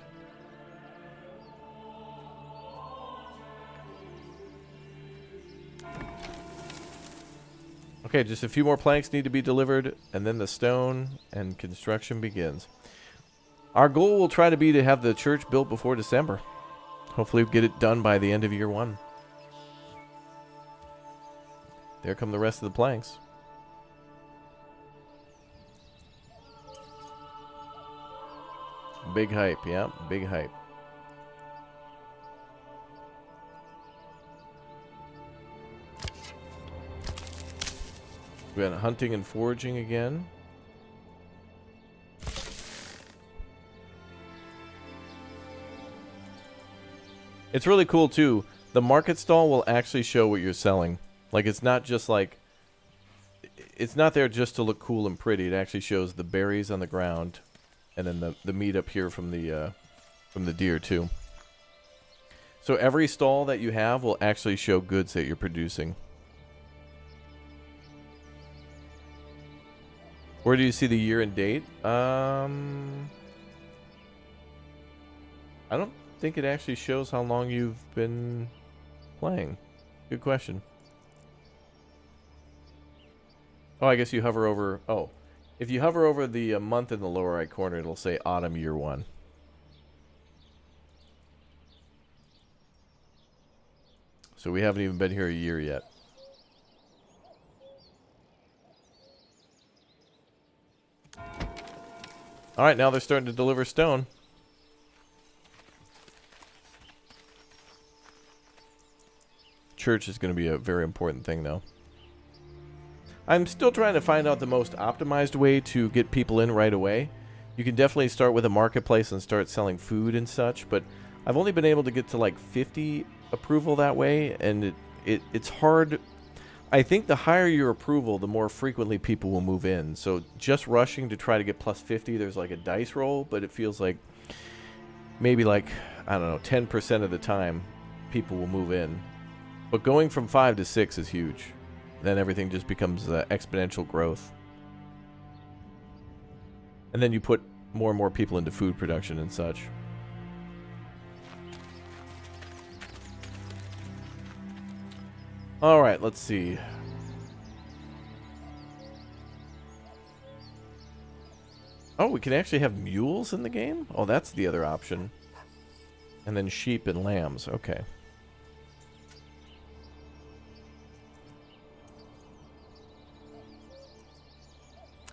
S1: Okay, just a few more planks need to be delivered, and then the stone and construction begins. Our goal will try to be to have the church built before December. Hopefully we'll get it done by the end of year 1. There come the rest of the planks. Big hype, yeah, big hype. We got hunting and foraging again. It's really cool too. The market stall will actually show what you're selling. Like, it's not just like, it's not there just to look cool and pretty. It actually shows the berries on the ground, and then the meat up here from the deer too. So every stall that you have will actually show goods that you're producing. Where do you see the year and date? I don't think it actually shows how long you've been playing. Good question. Oh, I guess you hover over... Oh. If you hover over the month in the lower right corner, it'll say Autumn Year 1. So we haven't even been here a year yet. Alright, now they're starting to deliver stone. church is going to be a very important thing, though. I'm still trying to find out the most optimized way to get people in right away. You can definitely start with a marketplace and start selling food and such, but I've only been able to get to like 50 approval that way, and it's hard. I think the higher your approval, the more frequently people will move in. So just rushing to try to get plus 50, there's like a dice roll, but it feels like maybe like, I don't know, 10% of the time people will move in. But going from 5 to 6 is huge. Then everything just becomes exponential growth. And then you put more and more people into food production and such. All right, let's see. Oh, we can actually have mules in the game? Oh, that's the other option. And then sheep and lambs. Okay.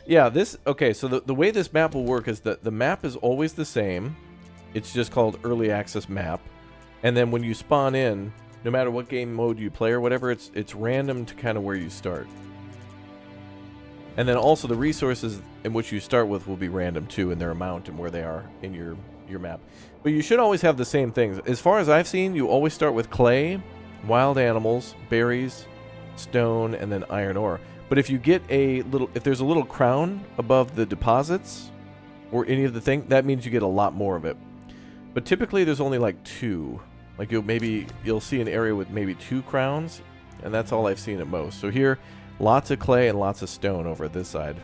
S1: Yeah, this... Okay, so the way this map will work is that the map is always the same. It's just called Early Access Map. And then when you spawn in, no matter what game mode you play or whatever, it's random to kind of where you start. And then also the resources in which you start with will be random too, in their amount and where they are in your map. But you should always have the same things. As far as I've seen, you always start with clay, wild animals, berries, stone, and then iron ore. But if you get if there's a little crown above the deposits or any of the thing, that means you get a lot more of it. But typically there's only like 2. Like you'll see an area with maybe 2 crowns, and that's all I've seen at most. So here, lots of clay and lots of stone over at this side.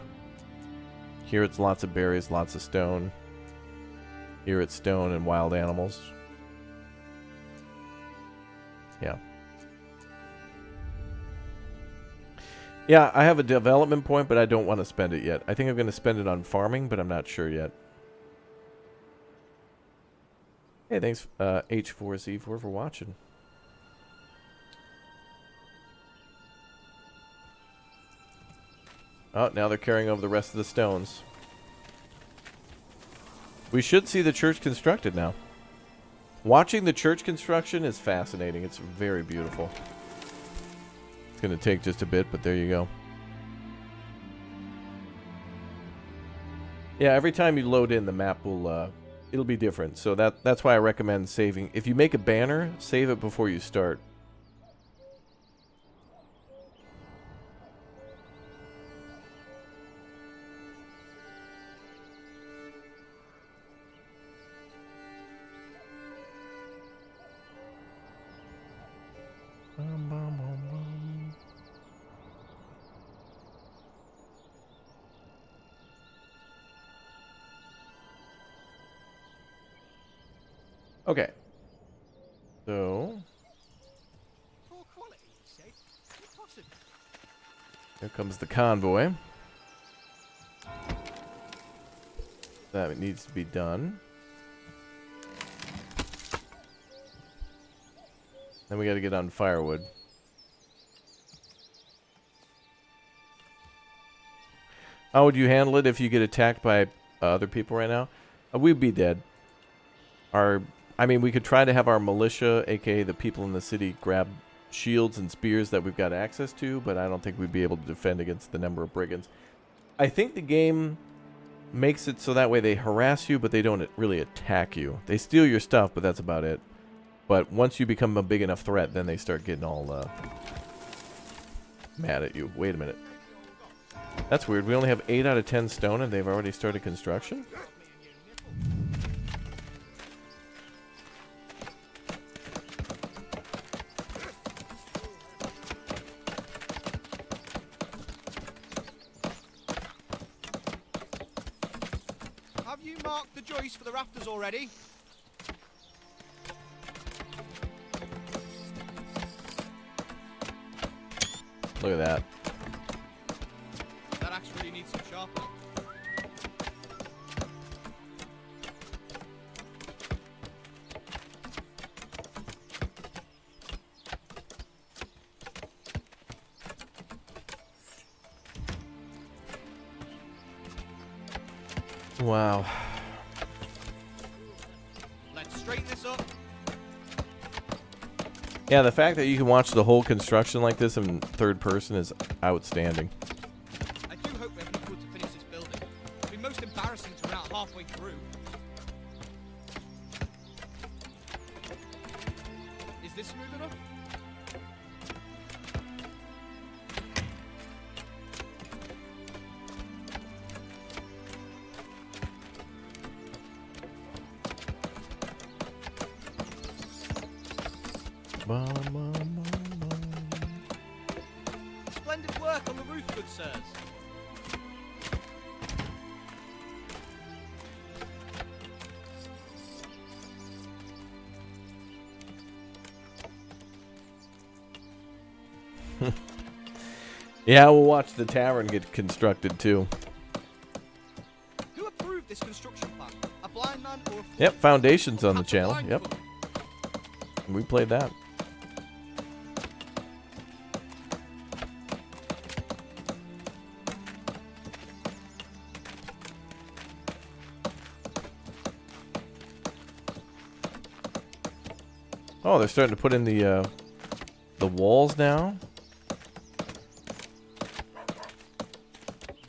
S1: Here it's lots of berries, lots of stone. Here it's stone and wild animals. Yeah. Yeah, I have a development point, but I don't want to spend it yet. I think I'm going to spend it on farming, but I'm not sure yet. Hey, thanks H4C4 for watching. Oh, now they're carrying over the rest of the stones. We should see the church constructed now. Watching the church construction is fascinating. It's very beautiful. It's going to take just a bit, but there you go. Yeah, every time you load in, the map will... it'll be different. So that's why I recommend saving. If you make a banner, save it before you start. Okay. So here comes the convoy. That needs to be done. Then we got to get on firewood. How would you handle it if you get attacked by other people right now? We'd be dead. I mean, we could try to have our militia, aka the people in the city, grab shields and spears that we've got access to, but I don't think we'd be able to defend against the number of brigands. I think the game makes it so that way they harass you, but they don't really attack you. They steal your stuff, but that's about it. But once you become a big enough threat, then they start getting all mad at you. Wait a minute. That's weird. We only have 8 out of 10 stone, and they've already started construction?
S18: Have you marked the joist for the rafters already?
S1: Look at that.
S18: That axe really needs some sharpening.
S1: Wow.
S18: Let's straighten this up.
S1: Yeah, the fact that you can watch the whole construction like this in third person is outstanding.
S18: I do hope we have enough wood to finish this building. It'd be most embarrassing to run out halfway through. Is this smooth enough? Splendid work on the roof, good sirs.
S1: Yeah, we'll watch the tavern get constructed too.
S18: Who approved this construction plan? A blind man or a fool?
S1: Yep, Foundation's on the channel. Yep. We played that. Oh, they're starting to put in the walls now.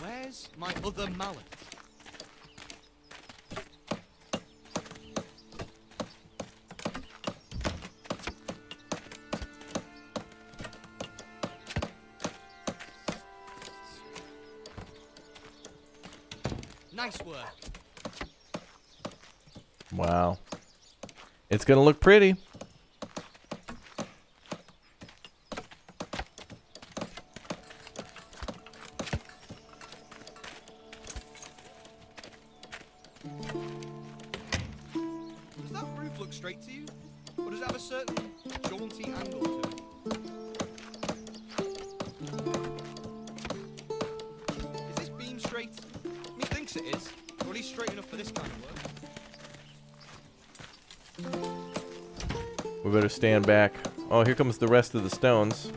S18: Where's my other mallet? Nice work.
S1: Wow. It's gonna look pretty.
S18: Does that roof look straight to you? Or does it have a certain jaunty angle to it? Is this beam straight? Methinks it is. Or at least straight enough for this kind of work.
S1: We better stand back. Oh, here comes the rest of the stones.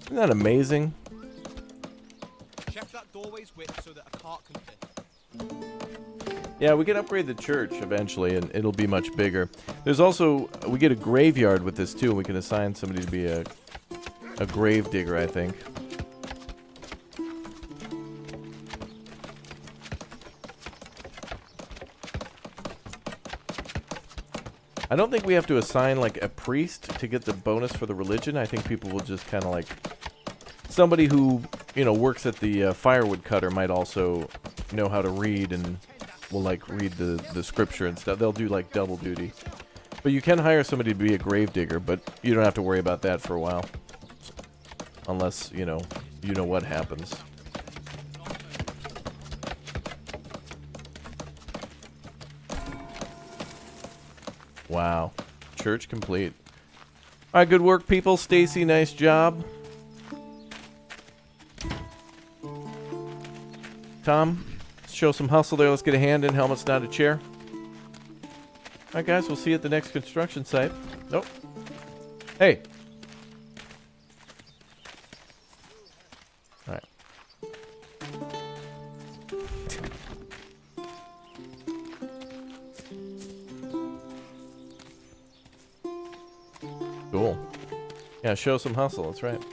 S1: Isn't that amazing?
S18: Check that doorway's width so that a cart can fit.
S1: Yeah, we can upgrade the church eventually, and it'll be much bigger. There's also, we get a graveyard with this too, and we can assign somebody to be a grave digger, I think. I don't think we have to assign like a priest to get the bonus for the religion. I think people will just kind of like, somebody who, you know, works at the firewood cutter might also know how to read and will like read the scripture and stuff. They'll do like double duty. But you can hire somebody to be a grave digger, but you don't have to worry about that for a while. Unless, you know what happens. Wow. Church complete. All right, good work, people. Stacy, nice job. Tom, show some hustle there. Let's get a hand in. Helmet's not a chair. All right, guys, we'll see you at the next construction site. Nope. Hey. All right. Cool. Yeah, show some hustle. That's right.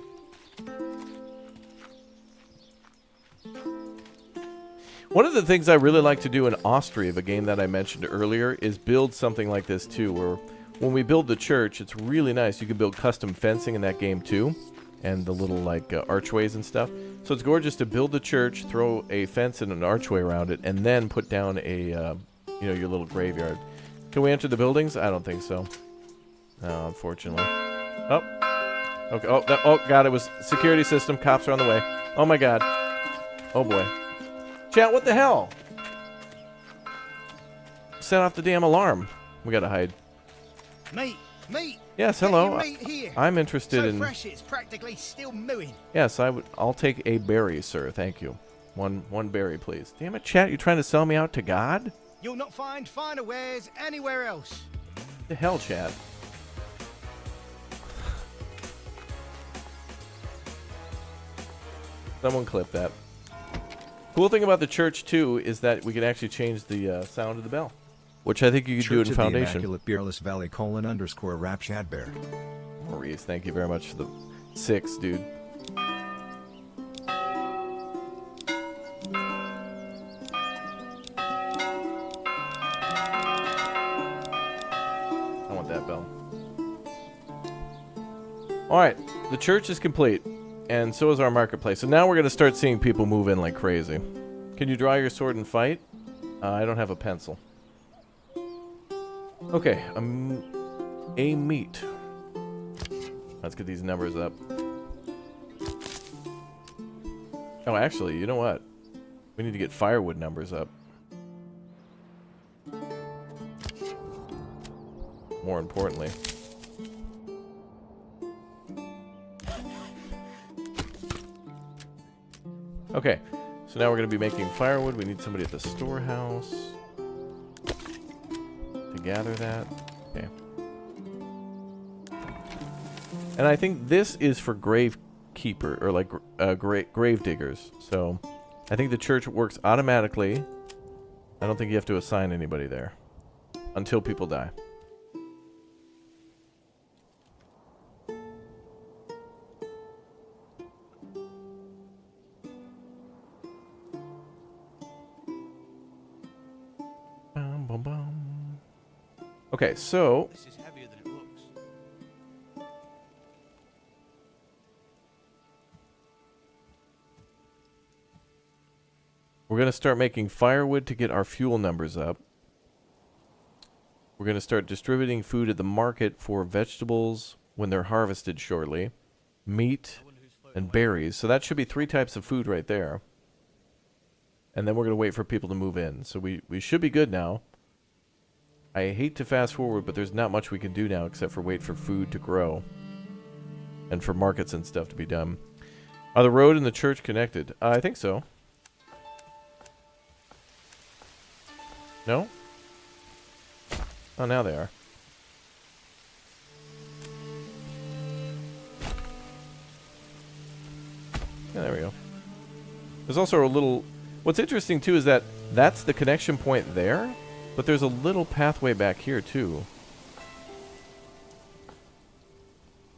S1: One of the things I really like to do in Austria, the game that I mentioned earlier, is build something like this too, where when we build the church, it's really nice. You can build custom fencing in that game too, and the little like archways and stuff. So it's gorgeous to build the church, throw a fence and an archway around it, and then put down a, your little graveyard. Can we enter the buildings? I don't think so. No, unfortunately. Oh. Okay. Oh, God, it was security system. Cops are on the way. Oh, my God. Oh, boy. Chat, what the hell? Set off the damn alarm. We gotta hide.
S5: Meat.
S1: Yes,
S5: Get
S1: hello.
S5: your meat here.
S1: I'm interested
S5: so
S1: in...
S5: fresh it's practically still mooing.
S1: Yes, I'll take a berry, sir. Thank you. One berry, please. Damn it, chat. You trying to sell me out to God?
S5: You'll not find finer wares anywhere else.
S1: The hell, chat? Someone clip that. Cool thing about the church, too, is that we can actually change the sound of the bell, which I think you could do in Foundation.
S21: Immaculate Beerless Valley _Rap Shadbear.
S1: Maurice, thank you very much for the 6, dude. I want that bell. Alright, the church is complete, and so is our marketplace. So now we're going to start seeing people move in like crazy. Can you draw your sword and fight? I don't have a pencil. Okay, a meat. Let's get these numbers up. Oh, actually, you know what? We need to get firewood numbers up. More importantly. Okay, so now we're going to be making firewood. We need somebody at the storehouse to gather that. Okay. And I think this is for grave keeper, or like grave diggers. So I think the church works automatically. I don't think you have to assign anybody there until people die. Okay, so
S18: This is heavier than it looks.
S1: we're going to start making firewood to get our fuel numbers up. We're going to start distributing food at the market for vegetables when they're harvested shortly, meat, and berries. So that should be 3 types of food right there. And then we're going to wait for people to move in. So we should be good now. I hate to fast forward, but there's not much we can do now except for wait for food to grow. And for markets and stuff to be done. Are the road and the church connected? I think so. No? Oh, now they are. Yeah, there we go. There's also a little... What's interesting, too, is that that's the connection point there, but there's a little pathway back here, too.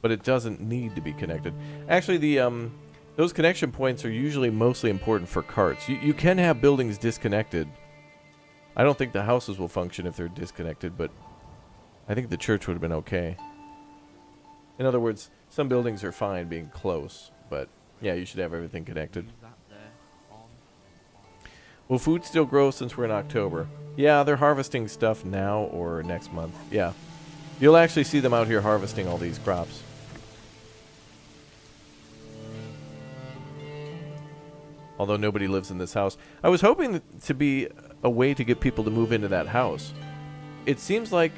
S1: But it doesn't need to be connected. Actually, the those connection points are usually mostly important for carts. You can have buildings disconnected. I don't think the houses will function if they're disconnected, but I think the church would have been okay. In other words, some buildings are fine being close, but yeah, you should have everything connected. Will food still grow since we're in October? Yeah, they're harvesting stuff now or next month. Yeah. You'll actually see them out here harvesting all these crops. Although nobody lives in this house. I was hoping to be a way to get people to move into that house. It seems like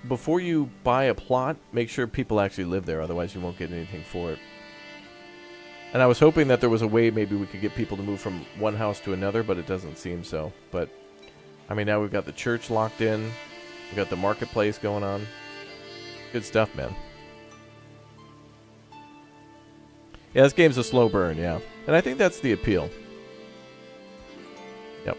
S1: before you buy a plot, make sure people actually live there, otherwise you won't get anything for it. And I was hoping that there was a way maybe we could get people to move from one house to another, but it doesn't seem so. But, I mean, now we've got the church locked in. We've got the marketplace going on. Good stuff, man. Yeah, this game's a slow burn, yeah. And I think that's the appeal. Yep.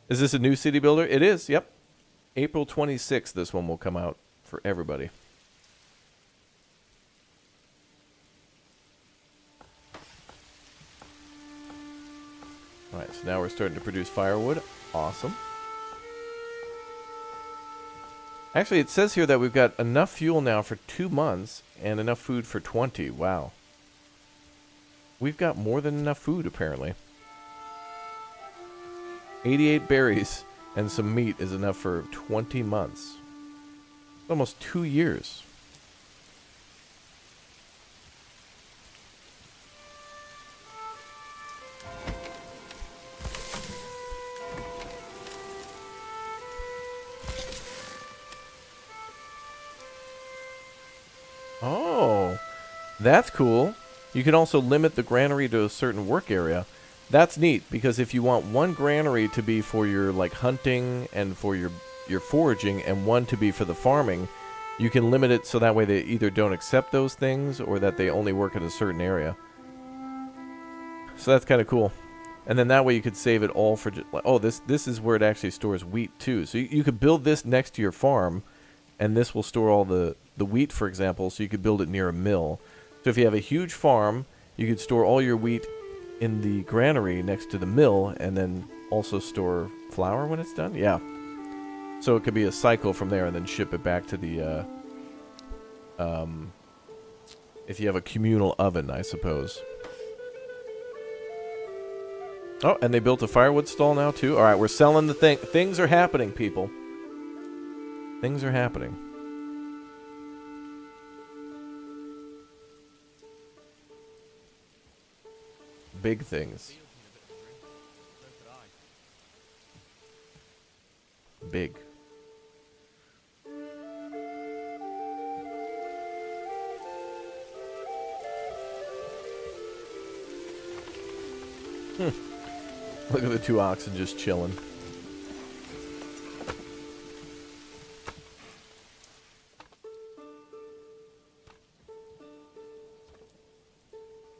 S1: Is this a new city builder? It is, yep. April 26th, this one will come out for everybody. Alright, so now we're starting to produce firewood. Awesome. Actually, it says here that we've got enough fuel now for 2 months and enough food for 20. Wow. We've got more than enough food, apparently. 88 berries and some meat is enough for 20 months. Almost 2 years. Oh, that's cool. You can also limit the granary to a certain work area. That's neat, because if you want one granary to be for your like hunting and for your foraging and one to be for the farming, You can limit it so that way they either don't accept those things or that they only work in a certain area. So that's kind of cool. And then that way you could save it all for... Oh, this is where it actually stores wheat too. So you could build this next to your farm, and this will store all the wheat, for example, so you could build it near a mill. So if you have a huge farm, you could store all your wheat in the granary next to the mill, and then also store flour when it's done. Yeah. So it could be a cycle from there, and then ship it back to the... if you have a communal oven, I suppose. Oh, and they built a firewood stall now, too. All right, we're selling the thing. Things are happening, people. Things are happening. Big things. Big. Look at the two oxen just chilling.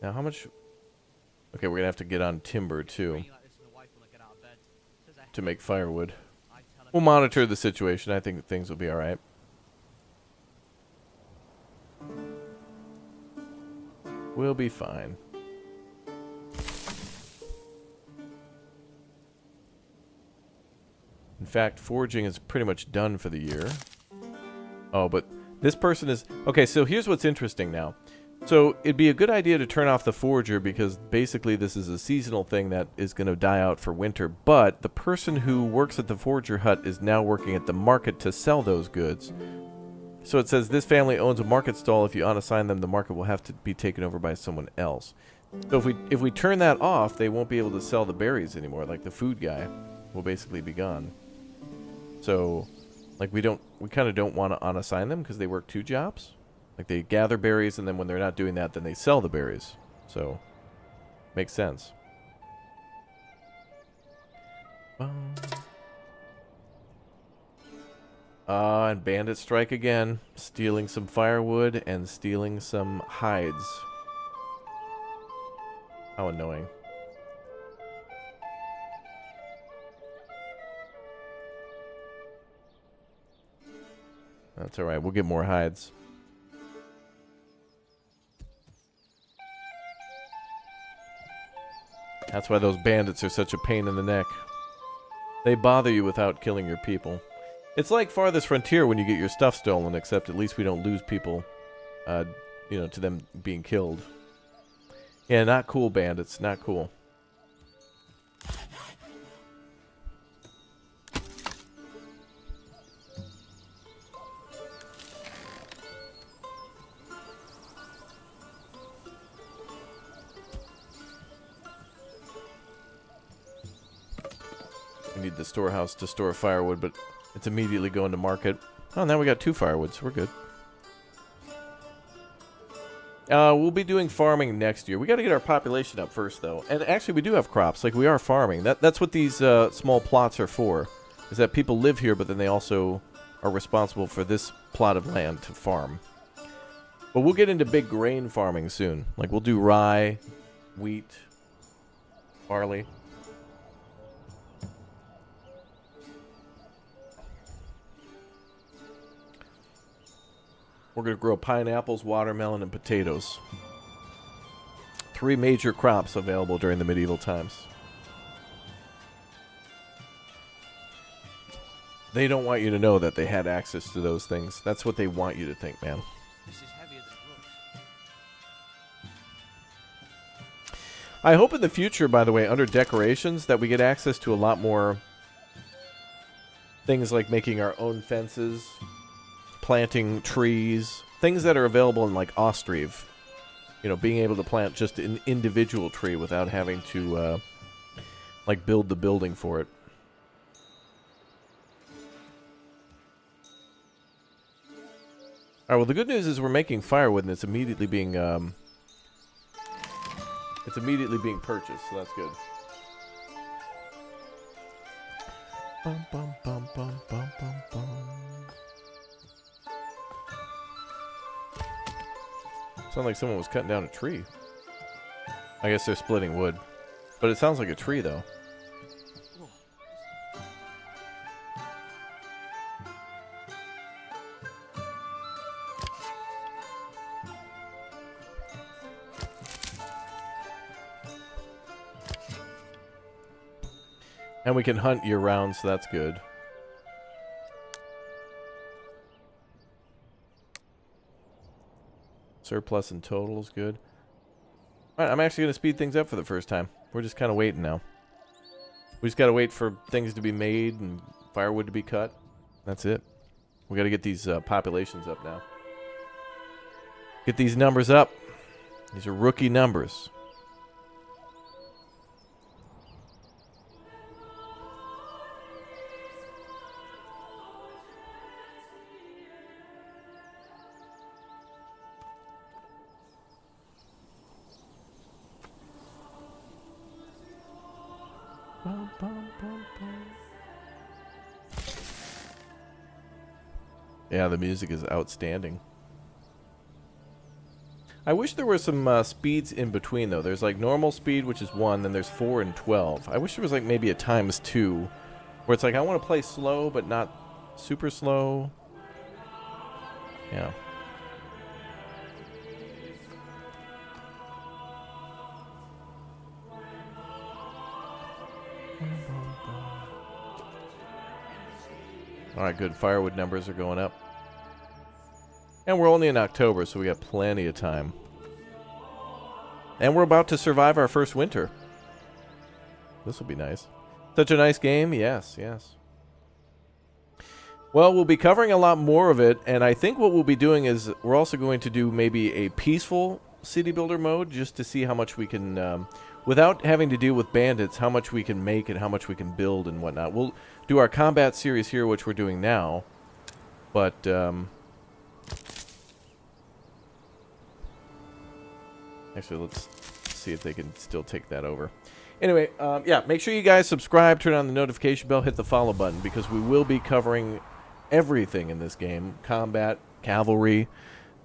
S1: Now, how much... Okay, we're going to have to get on timber, too, to make firewood. We'll monitor the situation. I think things will be all right. We'll be fine. In fact, foraging is pretty much done for the year. Oh, but this person is... Okay, so here's what's interesting now. So it'd be a good idea to turn off the forager because basically this is a seasonal thing that is going to die out for winter. But the person who works at the forager hut is now working at the market to sell those goods. So it says this family owns a market stall. If you unassign them, the market will have to be taken over by someone else. So if we turn that off, they won't be able to sell the berries anymore. Like the food guy will basically be gone. So, like we kind of don't want to unassign them because they work two jobs. Like they gather berries, and then when they're not doing that, then they sell the berries. So, makes sense. And bandits strike again, stealing some firewood and stealing some hides. How annoying. That's alright, we'll get more hides. That's why those bandits are such a pain in the neck. They bother you without killing your people. It's like Farthest Frontier when you get your stuff stolen, except at least we don't lose people, you know, to them being killed. Yeah, not cool, bandits. Not cool. We need the storehouse to store firewood, but it's immediately going to market. Oh, now we got 2 firewoods. We're good. We'll be doing farming next year. We got to get our population up first, though. And actually, we do have crops. Like, we are farming. That's what these small plots are for, is that people live here, but then they also are responsible for this plot of land to farm. But we'll get into big grain farming soon. Like, we'll do rye, wheat, barley. We're going to grow pineapples, watermelon, and potatoes. 3 major crops available during the medieval times. They don't want you to know that they had access to those things. That's what they want you to think, man.
S18: This is heavier than rocks.
S1: I hope in the future, by the way, under decorations, that we get access to a lot more things like making our own fences, planting trees, things that are available in like Austrive. You know, being able to plant just an individual tree without having to like build the building for it. All right, well, the good news is we're making firewood and it's immediately being purchased, so that's good. Bum, bum, bum, bum, bum, bum, bum. Sounds like someone was cutting down a tree. I guess they're splitting wood. But it sounds like a tree, though. And we can hunt year-round, so that's good. Surplus in total is good. Alright, I'm actually going to speed things up for the first time. We're just kind of waiting now. We just got to wait for things to be made and firewood to be cut. That's it. We got to get these populations up now. Get these numbers up. These are rookie numbers. Yeah, the music is outstanding. I wish there were some speeds in between, though. There's like normal speed, which is 1, then there's 4 and 12. I wish there was like maybe a ×2, where it's like I want to play slow, but not super slow. Yeah. Alright, good. Firewood numbers are going up. And we're only in October, so we got plenty of time. And we're about to survive our first winter. This will be nice. Such a nice game? Yes, yes. Well, we'll be covering a lot more of it, and I think what we'll be doing is we're also going to do maybe a peaceful city builder mode, just to see how much we can, without having to deal with bandits, how much we can make and how much we can build and whatnot. We'll do our combat series here, which we're doing now, but actually, let's see if they can still take that over. Anyway, yeah, make sure you guys subscribe, turn on the notification bell, hit the follow button, because we will be covering everything in this game. Combat, cavalry,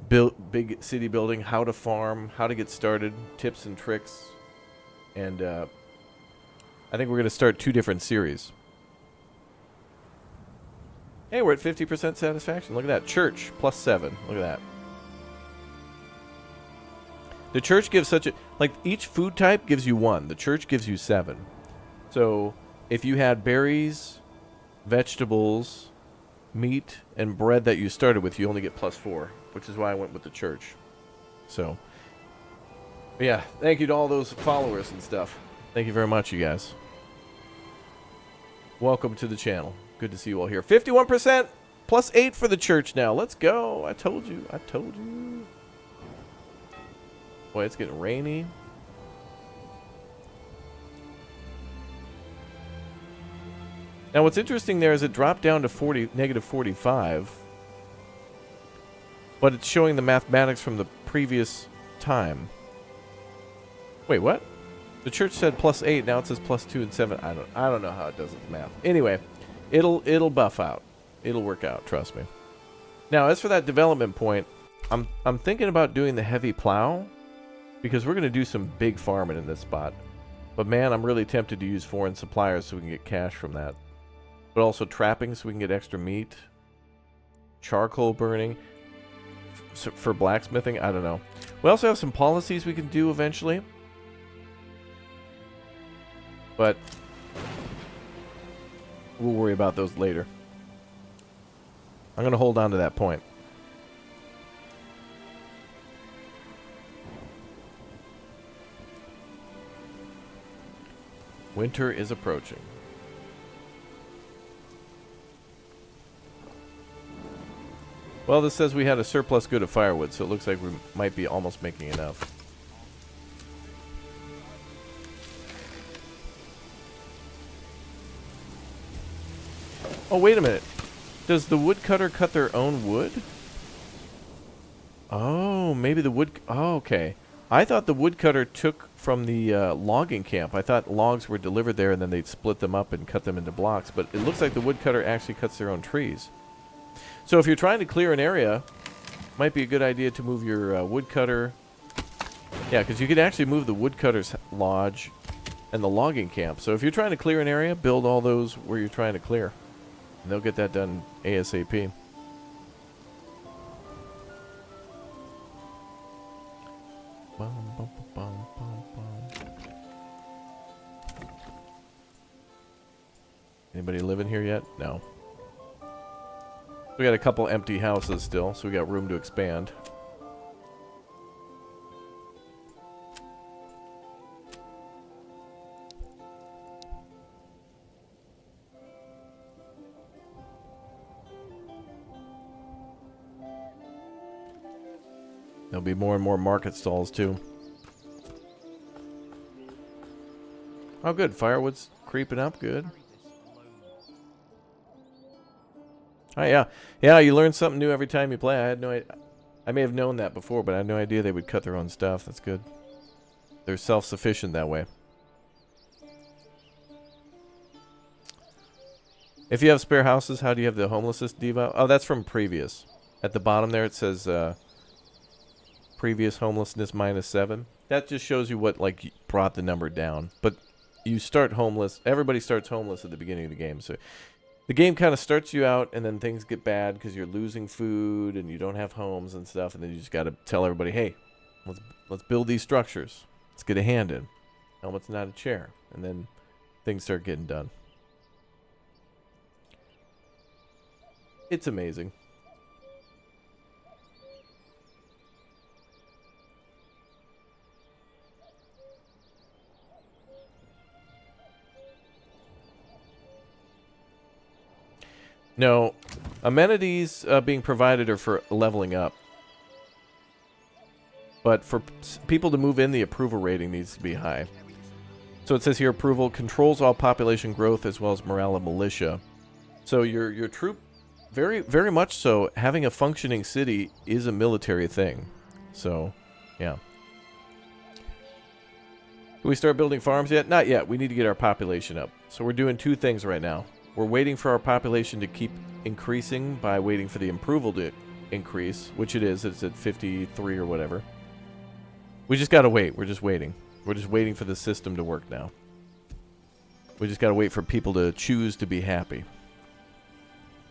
S1: big city building, how to farm, how to get started, tips and tricks. And I think we're going to start 2 different series. Hey, we're at 50% satisfaction. Look at that. Church, +7. Look at that. The church gives such a... Like, each food type gives you 1. The church gives you 7. So, if you had berries, vegetables, meat, and bread that you started with, you only get +4. Which is why I went with the church. So, yeah, thank you to all those followers and stuff. Thank you very much, you guys. Welcome to the channel. Good to see you all here. 51%, +8 for the church now. Let's go. I told you. I told you. Boy, it's getting rainy. Now, what's interesting there is it dropped down to -45. But it's showing the mathematics from the previous time. Wait, what? The church said +8. Now it says +2 and 7. I don't know how it does its math. Anyway, it'll buff out. It'll work out. Trust me. Now, as for that development point, I'm thinking about doing the heavy plow, because we're going to do some big farming in this spot. But man, I'm really tempted to use foreign suppliers so we can get cash from that. But also trapping so we can get extra meat. Charcoal burning. For blacksmithing, I don't know. We also have some policies we can do eventually. But we'll worry about those later. I'm going to hold on to that point. Winter is approaching. Well, this says we had a surplus good of firewood, so it looks like we might be almost making enough. Oh, wait a minute. Does the woodcutter cut their own wood? Oh, maybe the wood... Oh, okay. I thought the woodcutter took from the logging camp. I thought logs were delivered there and then they'd split them up and cut them into blocks. But it looks like the woodcutter actually cuts their own trees. So if you're trying to clear an area, might be a good idea to move your woodcutter Yeah, because you could actually move the woodcutter's lodge and the logging camp. So if you're trying to clear an area, build all those where you're trying to clear. And they'll get that done ASAP. Anybody living here yet? No. We got a couple empty houses still, so we got room to expand. There'll be more and more market stalls too. Oh good, firewood's creeping up, good. Oh yeah. Yeah, you learn something new every time you play. I had no idea. I may have known that before, but I had no idea they would cut their own stuff. That's good. They're self-sufficient that way. If you have spare houses, how do you have the homelessness deval? Oh, that's from previous. At the bottom there it says previous homelessness -7. That just shows you what like brought the number down. But you start homeless. Everybody starts homeless at the beginning of the game. So the game kind of starts you out, and then things get bad because you're losing food and you don't have homes and stuff. And then you just got to tell everybody, hey, let's build these structures. Let's get a hand in. Helmet's not a chair. And then things start getting done. It's amazing. No, amenities being provided are for leveling up. But for people to move in, the approval rating needs to be high. So it says here, approval controls all population growth as well as morale of militia. So your troop, very much so, having a functioning city is a military thing. So, yeah. Can we start building farms yet? Not yet. We need to get our population up. So we're doing two things right now. We're waiting for our population to keep increasing by waiting for the approval to increase, which it is. It's at 53 or whatever. We just got to wait. We're just waiting. We're just waiting for the system to work now. We just got to wait for people to choose to be happy.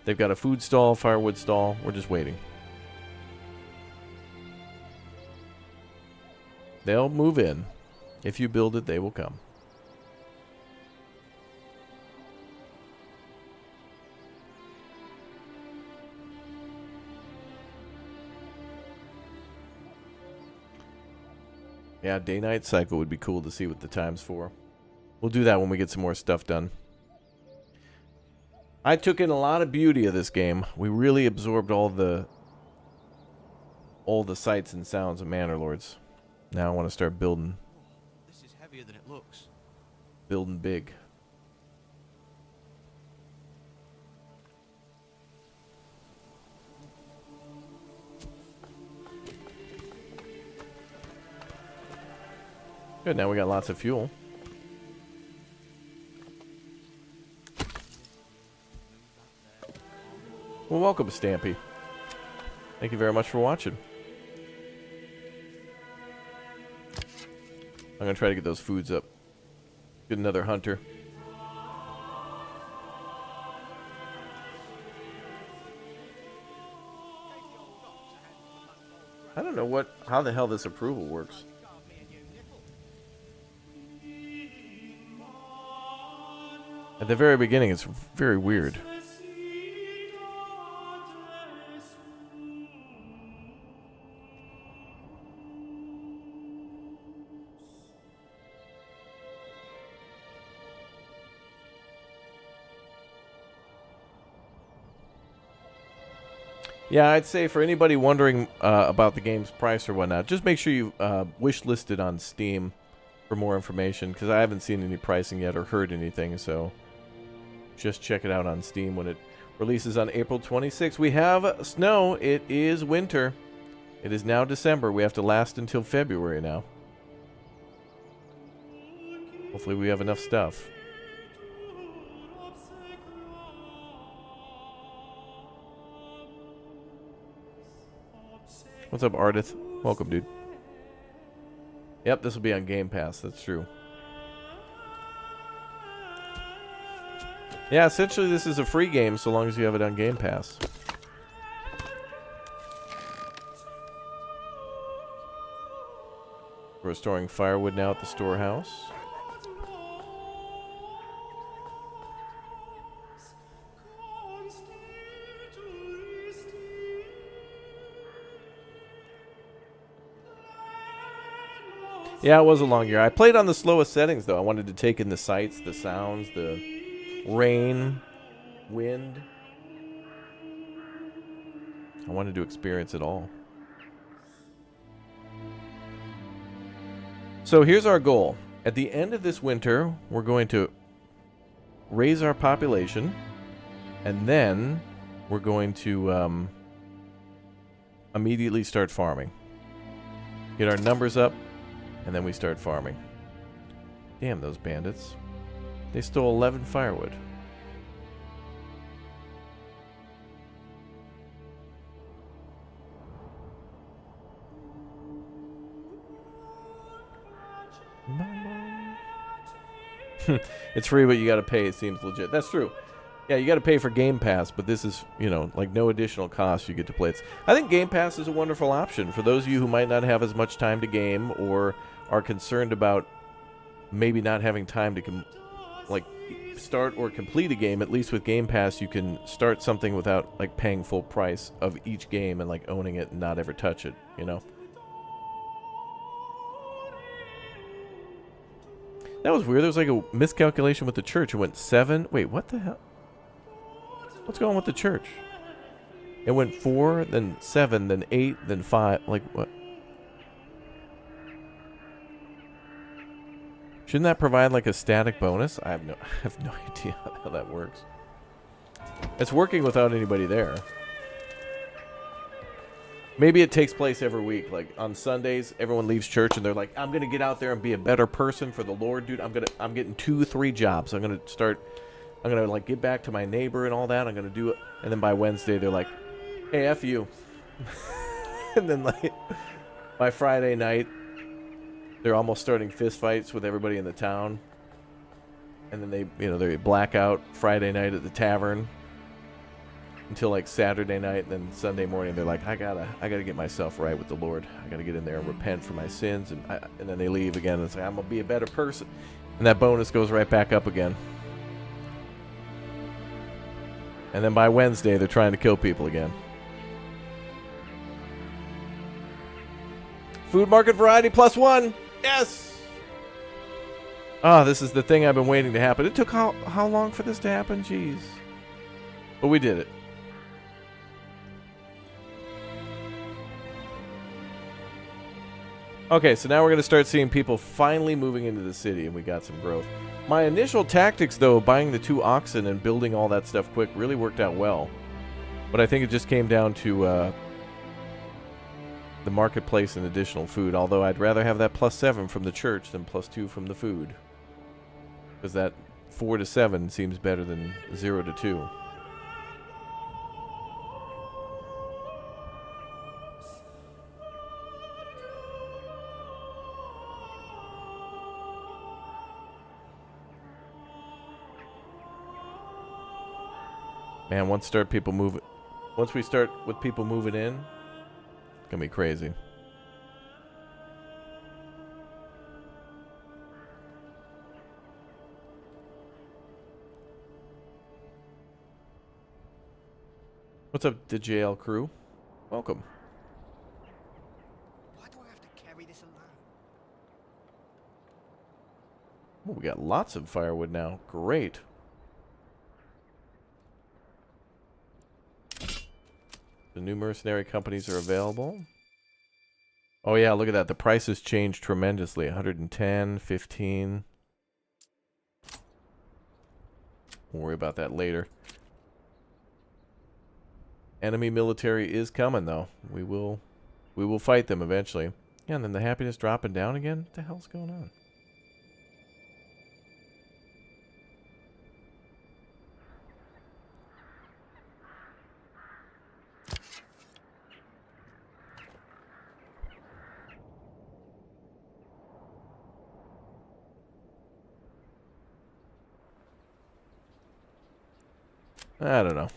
S1: They've got a food stall, firewood stall. We're just waiting. They'll move in. If you build it, they will come. Yeah, day-night cycle would be cool to see what the time's for. We'll do that when we get some more stuff done. I took in a lot of beauty of this game. We really absorbed all the sights and sounds of Manor Lords. Now I want to start building.
S18: This is heavier than it looks.
S1: Building big. Good, now we got lots of fuel. Well, welcome, Stampy. Thank you very much for watching. I'm going to try to get those foods up. Get another hunter. I don't know how the hell this approval works. At the very beginning, it's very weird. Yeah, I'd say for anybody wondering about the game's price or whatnot, just make sure you wish listed on Steam for more information, because I haven't seen any pricing yet or heard anything, so just check it out on Steam when it releases on April 26th. We have snow. It is winter. It is now December. We have to last until February now. Hopefully we have enough stuff. What's up, Ardith? Welcome, dude. Yep, this will be on Game Pass. That's true. Yeah, essentially this is a free game so long as you have it on Game Pass. We're storing firewood now at the storehouse. Yeah, it was a long year. I played on the slowest settings, though. I wanted to take in the sights, the sounds, the rain, wind. I wanted to experience it all. So here's our goal. At the end of this winter, we're going to raise our population, and then we're going to immediately start farming. Get our numbers up, and then we start farming. Damn those bandits. They stole 11 firewood. It's free, but you gotta pay. It seems legit. That's true. Yeah, you gotta pay for Game Pass, but this is, you know, like no additional cost. You get to play it. I think Game Pass is a wonderful option for those of you who might not have as much time to game or are concerned about maybe not having time to start or complete a game. At least with Game Pass, you can start something without like paying full price of each game and like owning it and not ever touch it, you know. That was weird. There was like a miscalculation with the church. It went 7. Wait, what the hell? What's going on with the church? It went 4, then 7, then 8, then 5. Like what? Shouldn't that provide like a static bonus? I have no idea how that works. It's working without anybody there. Maybe it takes place every week. Like on Sundays, everyone leaves church and they're like, "I'm gonna get out there and be a better person for the Lord, dude. I'm getting 2-3 jobs. I'm gonna like get back to my neighbor and all that. I'm gonna do it." And then by Wednesday, they're like, "Hey, F you." And then like by Friday night, they're almost starting fist fights with everybody in the town. And then they black out Friday night at the tavern until like Saturday night, and then Sunday morning they're like, I gotta get myself right with the Lord. I gotta get in there and repent for my sins, and then they leave again and say, I'm gonna be a better person, and that bonus goes right back up again. And then by Wednesday they're trying to kill people again. Food market variety +1. Yes. Oh, this is the thing I've been waiting to happen. It took how long for this to happen? Jeez. But we did it. Okay, so now we're going to start seeing people finally moving into the city, and we got some growth. My initial tactics, though, buying the 2 oxen and building all that stuff quick, really worked out well. But I think it just came down to the marketplace and additional food, although I'd rather have that +7 from the church than +2 from the food. Because that 4 to 7 seems better than 0 to 2. Man, once we start with people moving in, it's gonna be crazy. What's up, the JL crew? Welcome.
S18: Why do I have to carry this alone?
S1: Oh, we got lots of firewood now. Great. The new mercenary companies are available. Oh yeah, look at that. The prices changed tremendously. 110, 15. We'll worry about that later. Enemy military is coming, though. We will fight them eventually. Yeah, and then the happiness dropping down again? What the hell's going on? I don't know.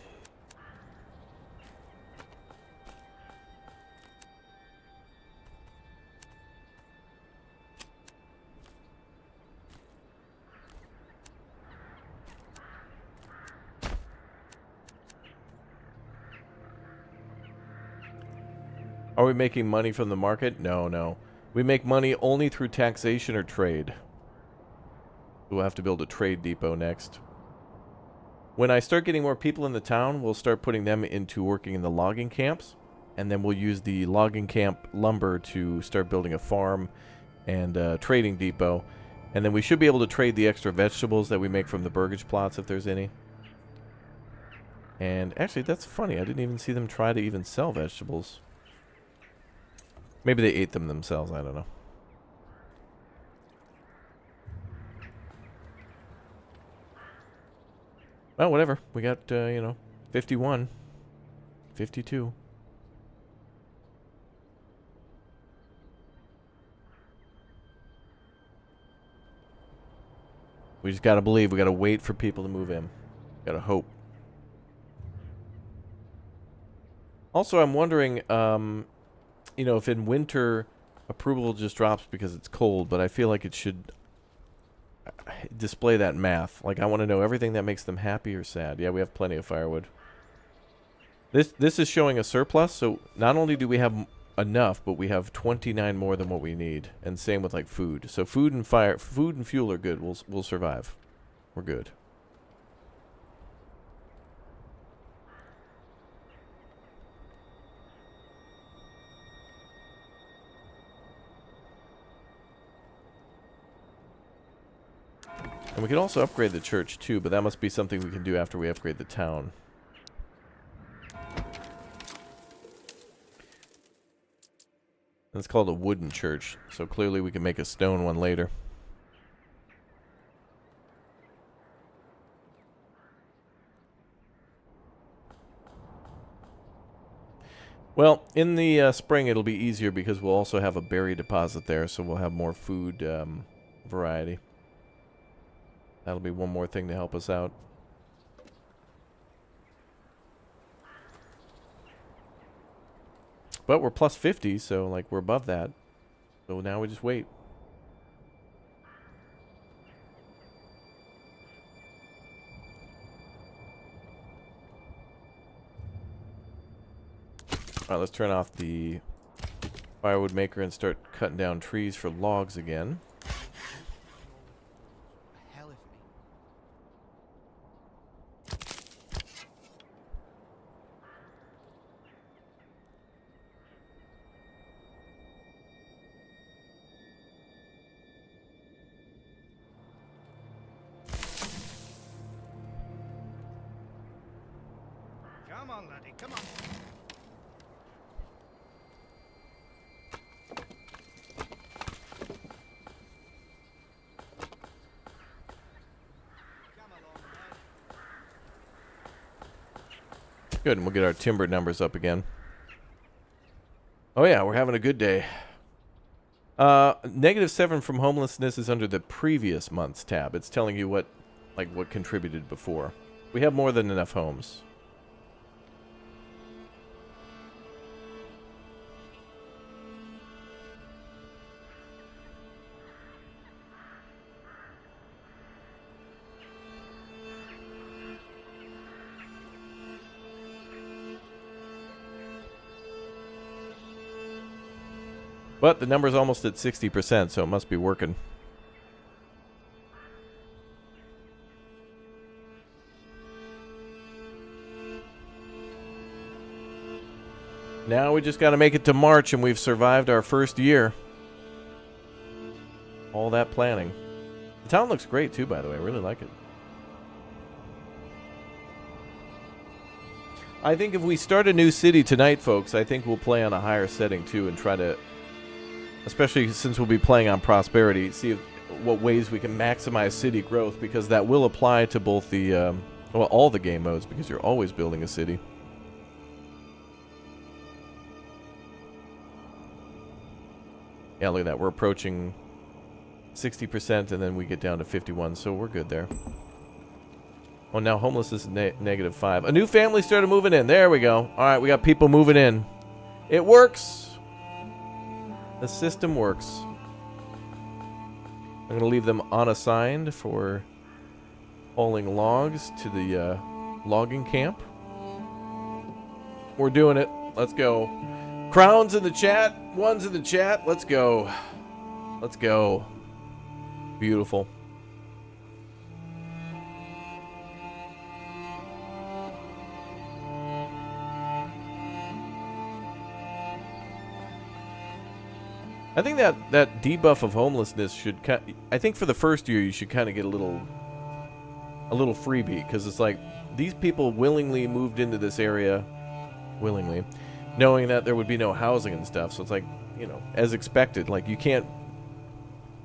S1: Are we making money from the market? No, no. We make money only through taxation or trade. We'll have to build a trade depot next. When I start getting more people in the town, we'll start putting them into working in the logging camps. And then we'll use the logging camp lumber to start building a farm and a trading depot. And then we should be able to trade the extra vegetables that we make from the burgage plots if there's any. And actually, that's funny. I didn't even see them try to even sell vegetables. Maybe they ate them themselves. I don't know. Well, whatever. We got, you know, 51. 52. We just gotta believe. We gotta wait for people to move in. Gotta hope. Also, I'm wondering, you know, if in winter approval just drops because it's cold, but I feel like it should display that math. Like, I want to know everything that makes them happy or sad. Yeah, we have plenty of firewood. This is showing a surplus, so not only do we have enough, but we have 29 more than what we need. And same with like food. So food and fuel are good. We'll survive. We're good. And we can also upgrade the church too, but that must be something we can do after we upgrade the town. And it's called a wooden church, so clearly we can make a stone one later. Well, in the spring it'll be easier because we'll also have a berry deposit there, so we'll have more food variety. That'll be one more thing to help us out. But we're plus 50, so like we're above that. So now we just wait. Alright, let's turn off the firewood maker and start cutting down trees for logs again.
S18: Come on, laddie, come on.
S1: Good, and we'll get our timber numbers up again. Oh yeah, we're having a good day. -7 from homelessness is under the previous month's tab. It's telling you what contributed before. We have more than enough homes. But the number's almost at 60%, so it must be working. Now we just got to make it to March, and we've survived our first year. All that planning. The town looks great, too, by the way. I really like it. I think if we start a new city tonight, folks, I think we'll play on a higher setting, too, and try to... Especially since we'll be playing on prosperity, see what ways we can maximize city growth, because that will apply to both the, well, all the game modes, because you're always building a city. Yeah, look at that. We're approaching 60%, and then we get down to 51, so we're good there. Oh, now homelessness is -5. A new family started moving in. There we go. All right, we got people moving in. It works. The system works. I'm going to leave them unassigned for hauling logs to the logging camp. We're doing it. Let's go. Crowns in the chat. Ones in the chat. Let's go. Let's go. Beautiful. I think that debuff of homelessness should I think for the first year you should kind of get a little freebie, because it's like these people willingly moved into this area knowing that there would be no housing and stuff. So it's like, you know, as expected. Like, you can't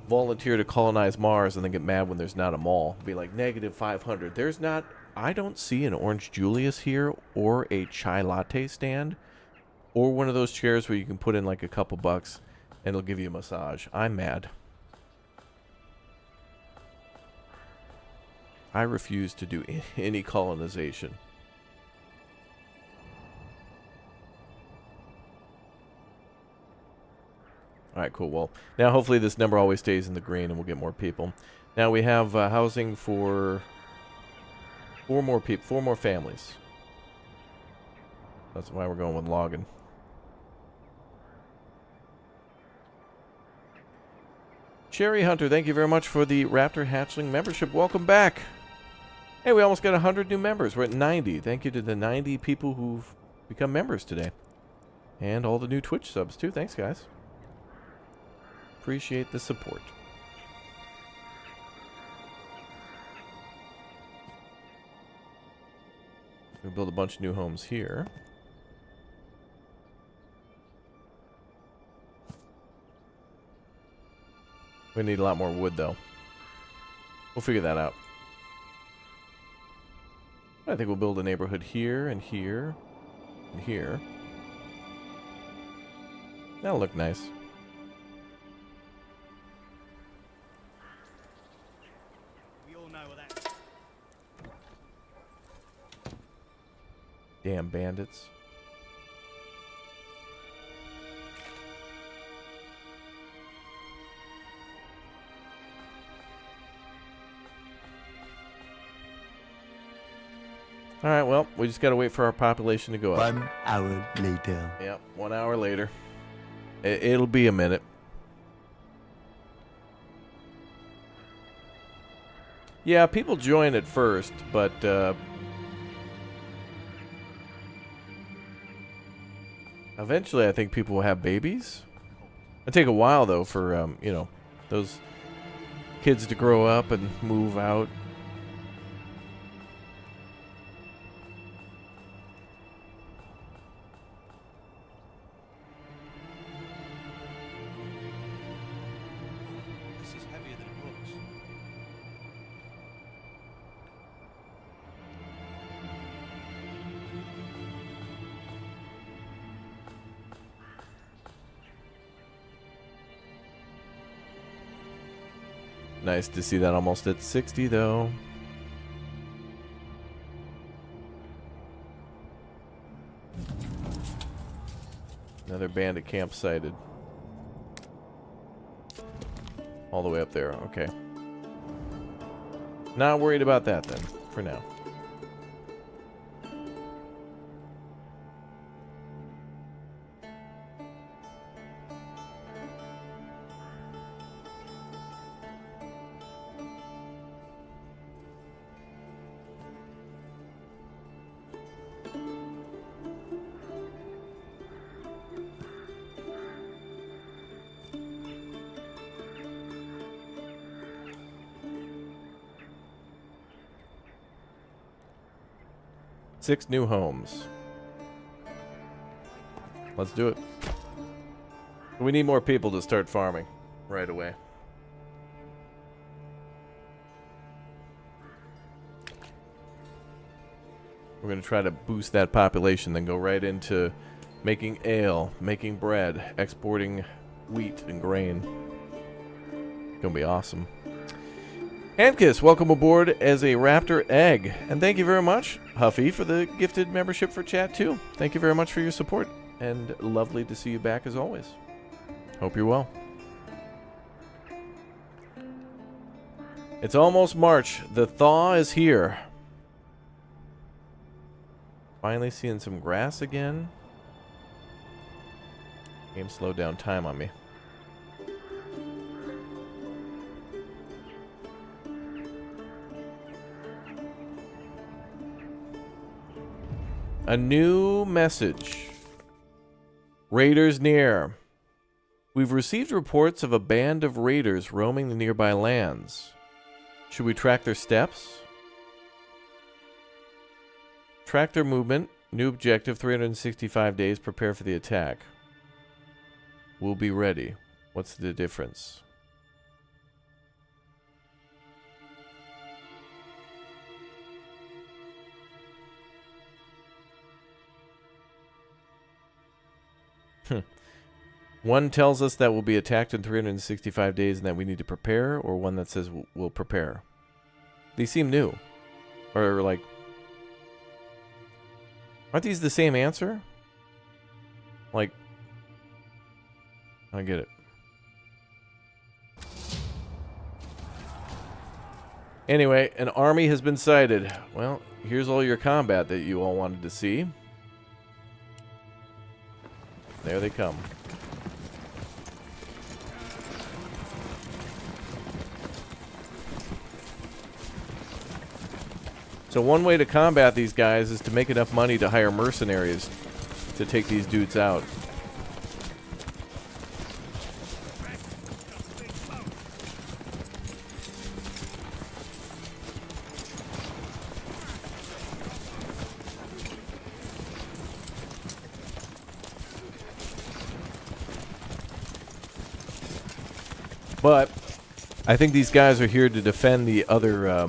S1: volunteer to colonize Mars and then get mad when there's not a mall. Be like -500. There's not. I don't see an Orange Julius here, or a chai latte stand, or one of those chairs where you can put in like a couple bucks and it'll give you a massage. I'm mad. I refuse to do any colonization. Alright, cool. Well, now hopefully this number always stays in the green and we'll get more people. Now we have housing for 4 more people, 4 more families. That's why we're going with logging. Cherry Hunter, thank you very much for the Raptor Hatchling membership. Welcome back. Hey, we almost got 100 new members. We're at 90. Thank you to the 90 people who've become members today. And all the new Twitch subs, too. Thanks, guys. Appreciate the support. We'll build a bunch of new homes here. We need a lot more wood, though. We'll figure that out. I think we'll build a neighborhood here and here and here. That'll look nice.
S18: We all know that.
S1: Damn bandits. Alright, well, we just gotta wait for our population to go up.
S8: 1 hour later.
S1: Yep, 1 hour later. It'll be a minute. Yeah, people join at first, but eventually I think people will have babies. It'll take a while, though, for, you know, those kids to grow up and move out.
S18: This is heavier than it looks.
S1: Nice to see that almost at 60, though. Another bandit camp sighted. All the way up there, okay. Not worried about that, then, for now. Six new homes. Let's do it. We need more people to start farming right away. We're going to try to boost that population, then go right into making ale, making bread, exporting wheat and grain. Gonna be awesome. Handkiss, welcome aboard as a Raptor egg. And thank you very much, Huffy, for the gifted membership for chat, too. Thank you very much for your support. And lovely to see you back as always. Hope you're well. It's almost March. The thaw is here. Finally seeing some grass again. Game slowed down time on me. A new message. Raiders near. We've received reports of a band of raiders roaming the nearby lands. Should we track their steps? Track their movement. New objective, 365 days. Prepare for the attack. We'll be ready. What's the difference? One tells us that we'll be attacked in 365 days and that we need to prepare, or one that says we'll prepare. These seem new. Or like... Aren't these the same answer? Like... I get it. Anyway, an army has been sighted. Well, here's all your combat that you all wanted to see. There they come. So one way to combat these guys is to make enough money to hire mercenaries to take these dudes out. But I think these guys are here to defend the other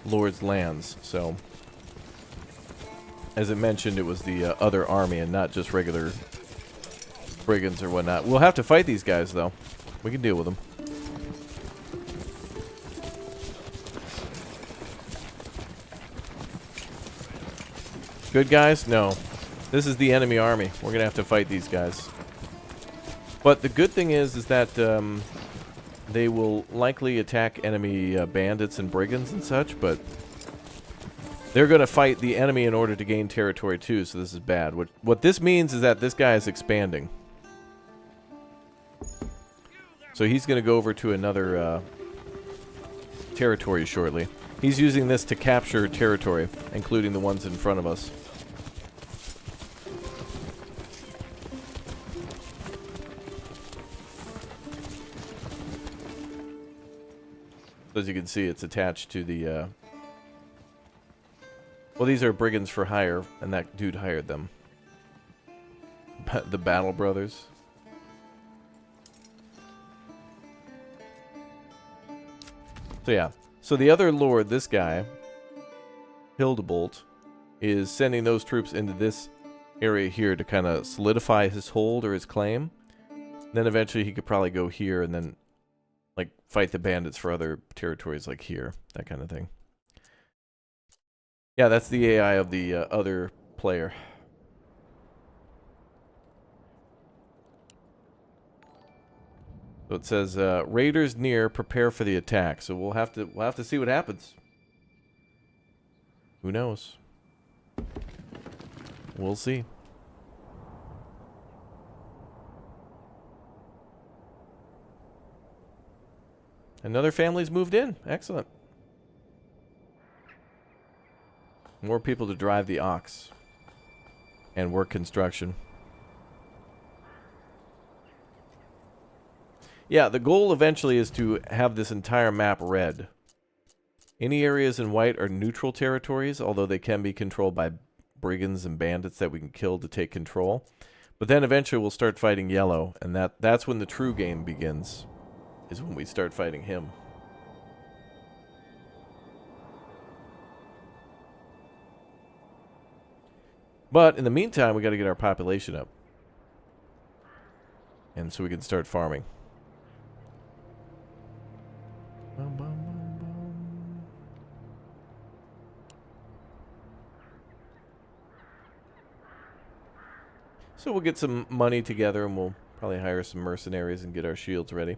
S1: Lord's lands. So, as it mentioned, it was the other army and not just regular brigands or whatnot. We'll have to fight these guys, though. We can deal with them. Good guys? No. This is the enemy army. We're going to have to fight these guys. But the good thing is that they will likely attack enemy bandits and brigands and such, but they're going to fight the enemy in order to gain territory too, so this is bad. What this means is that this guy is expanding. So he's going to go over to another territory shortly. He's using this to capture territory, including the ones in front of us. As you can see, it's attached to the, well, these are brigands for hire, and that dude hired them. The Battle Brothers. So yeah. So the other lord, this guy, Hildebolt, is sending those troops into this area here to kind of solidify his hold or his claim. Then eventually he could probably go here and then like fight the bandits for other territories like here, that kind of thing. Yeah, that's the AI of the other player. So it says raiders near, prepare for the attack. So we'll have to see what happens. Who knows? We'll see. Another family's moved in. Excellent. More people to drive the ox and work construction. Yeah, the goal eventually is to have this entire map red. Any areas in white are neutral territories, although they can be controlled by brigands and bandits that we can kill to take control. But then eventually we'll start fighting yellow, and that's when the true game begins. Is when we start fighting him. But in the meantime, we got to get our population up. And so we can start farming. So we'll get some money together and we'll probably hire some mercenaries and get our shields ready.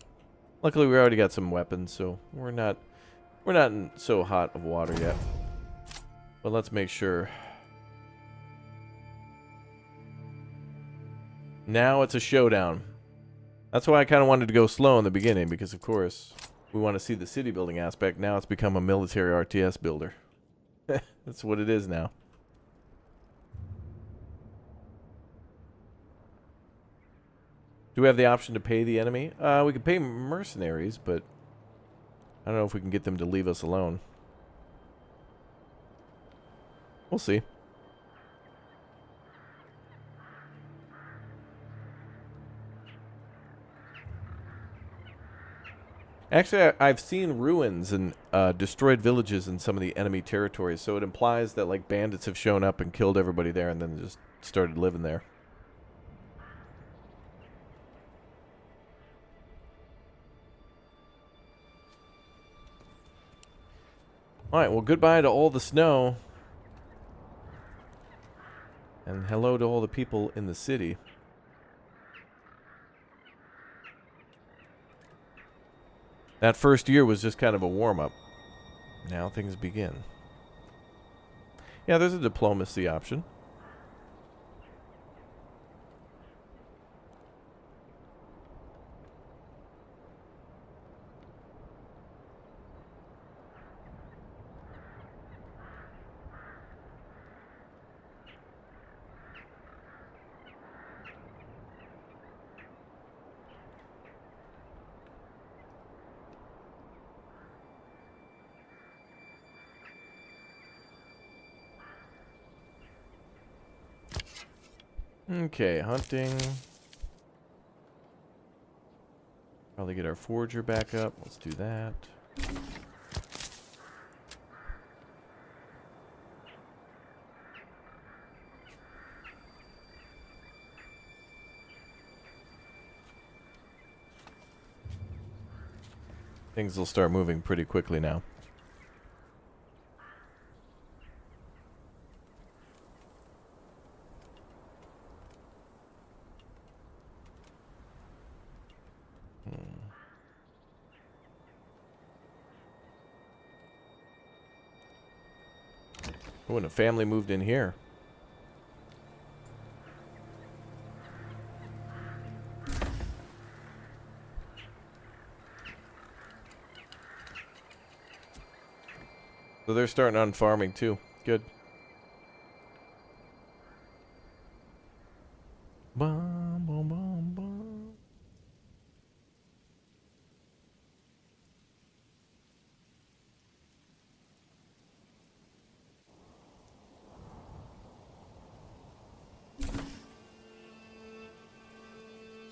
S1: Luckily, we already got some weapons, so we're not in so hot of water yet. But let's make sure. Now it's a showdown. That's why I kind of wanted to go slow in the beginning, because of course we want to see the city building aspect. Now it's become a military RTS builder. That's what it is now. Do we have the option to pay the enemy? We could pay mercenaries, but I don't know if we can get them to leave us alone. We'll see. Actually, I've seen ruins and destroyed villages in some of the enemy territories, so it implies that like bandits have shown up and killed everybody there and then just started living there. Alright, well, goodbye to all the snow. And hello to all the people in the city. That first year was just kind of a warm-up. Now things begin. Yeah, there's a diplomacy option. Okay, hunting. Probably get our forger back up. Let's do that. Things will start moving pretty quickly now. Oh, and a family moved in here. So they're starting on farming too. Good. Bum, bum, bum, bum.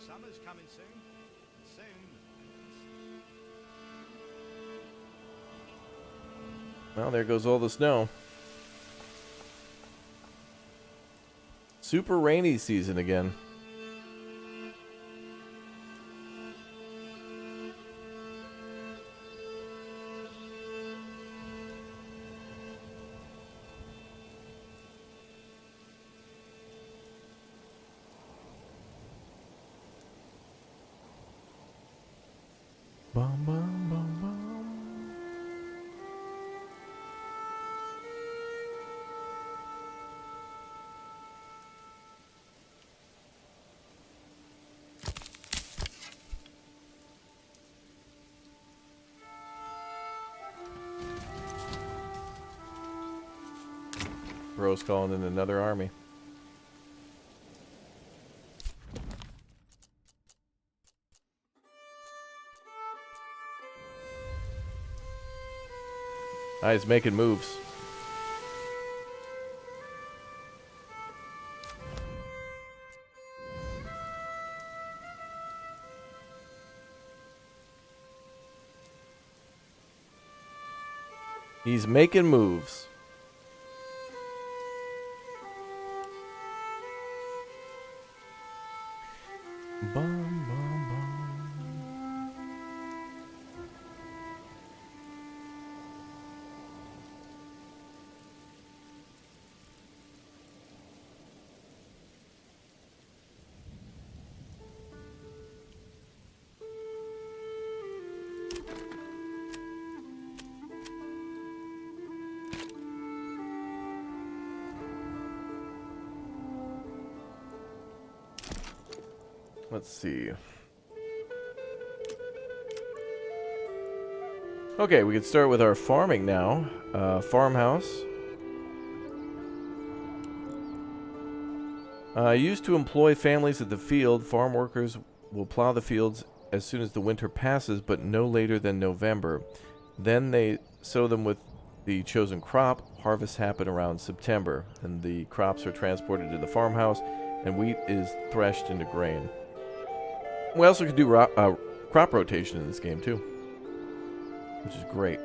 S18: Summer's coming soon. Soon.
S1: Well, there goes all the snow. Super rainy season again. Bum, bum, bum, bum. Bro's calling in another army. He's making moves. He's making moves. Bum, bum, bum. Let's see. Okay, we can start with our farming now. Farmhouse. Used to employ families at the field, farm workers will plow the fields as soon as the winter passes, but no later than November. Then they sow them with the chosen crop. Harvests happen around September, and the crops are transported to the farmhouse, and wheat is threshed into grain. We also can do crop rotation in this game, too, which is great.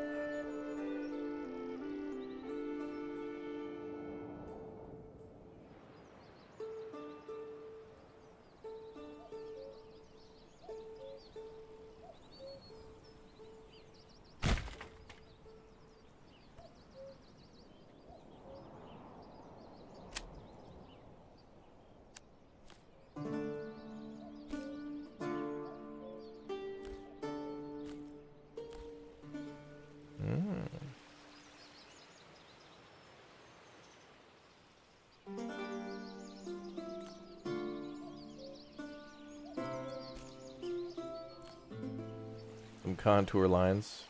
S1: Some contour lines.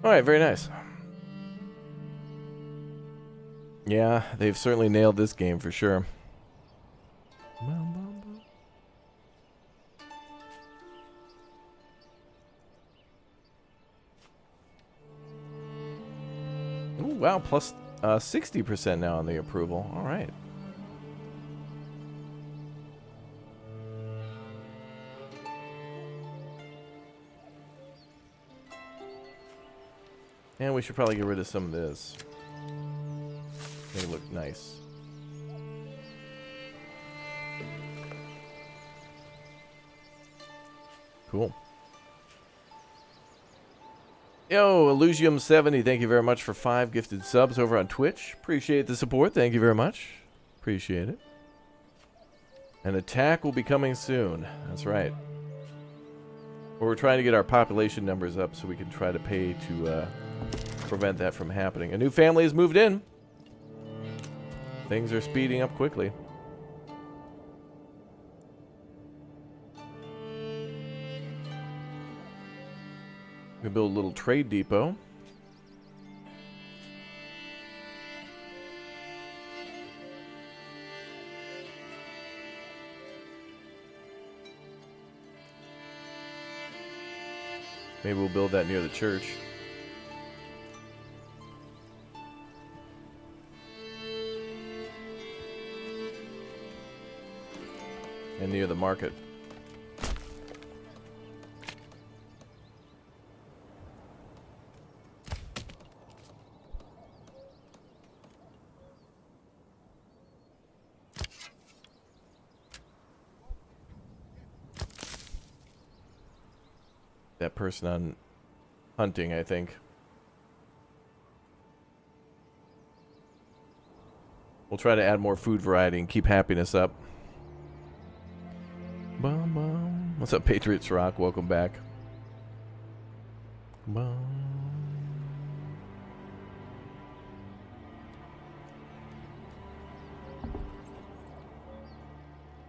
S1: Alright, very nice. Yeah, they've certainly nailed this game for sure. Ooh, wow, plus 60% now on the approval. Alright. And we should probably get rid of some of this. Make it look nice. Cool. Yo, Illusium70, thank you very much for 5 gifted subs over on Twitch. Appreciate the support. Thank you very much. Appreciate it. An attack will be coming soon. That's right. We're trying to get our population numbers up so we can try to pay to prevent that from happening. A new family has moved in. Things are speeding up quickly. We build a little trade depot. Maybe we'll build that near the church. And near the market. That person on hunting, I think. We'll try to add more food variety and keep happiness up. Bum, bum. What's up, Patriots Rock? Welcome back. Bum.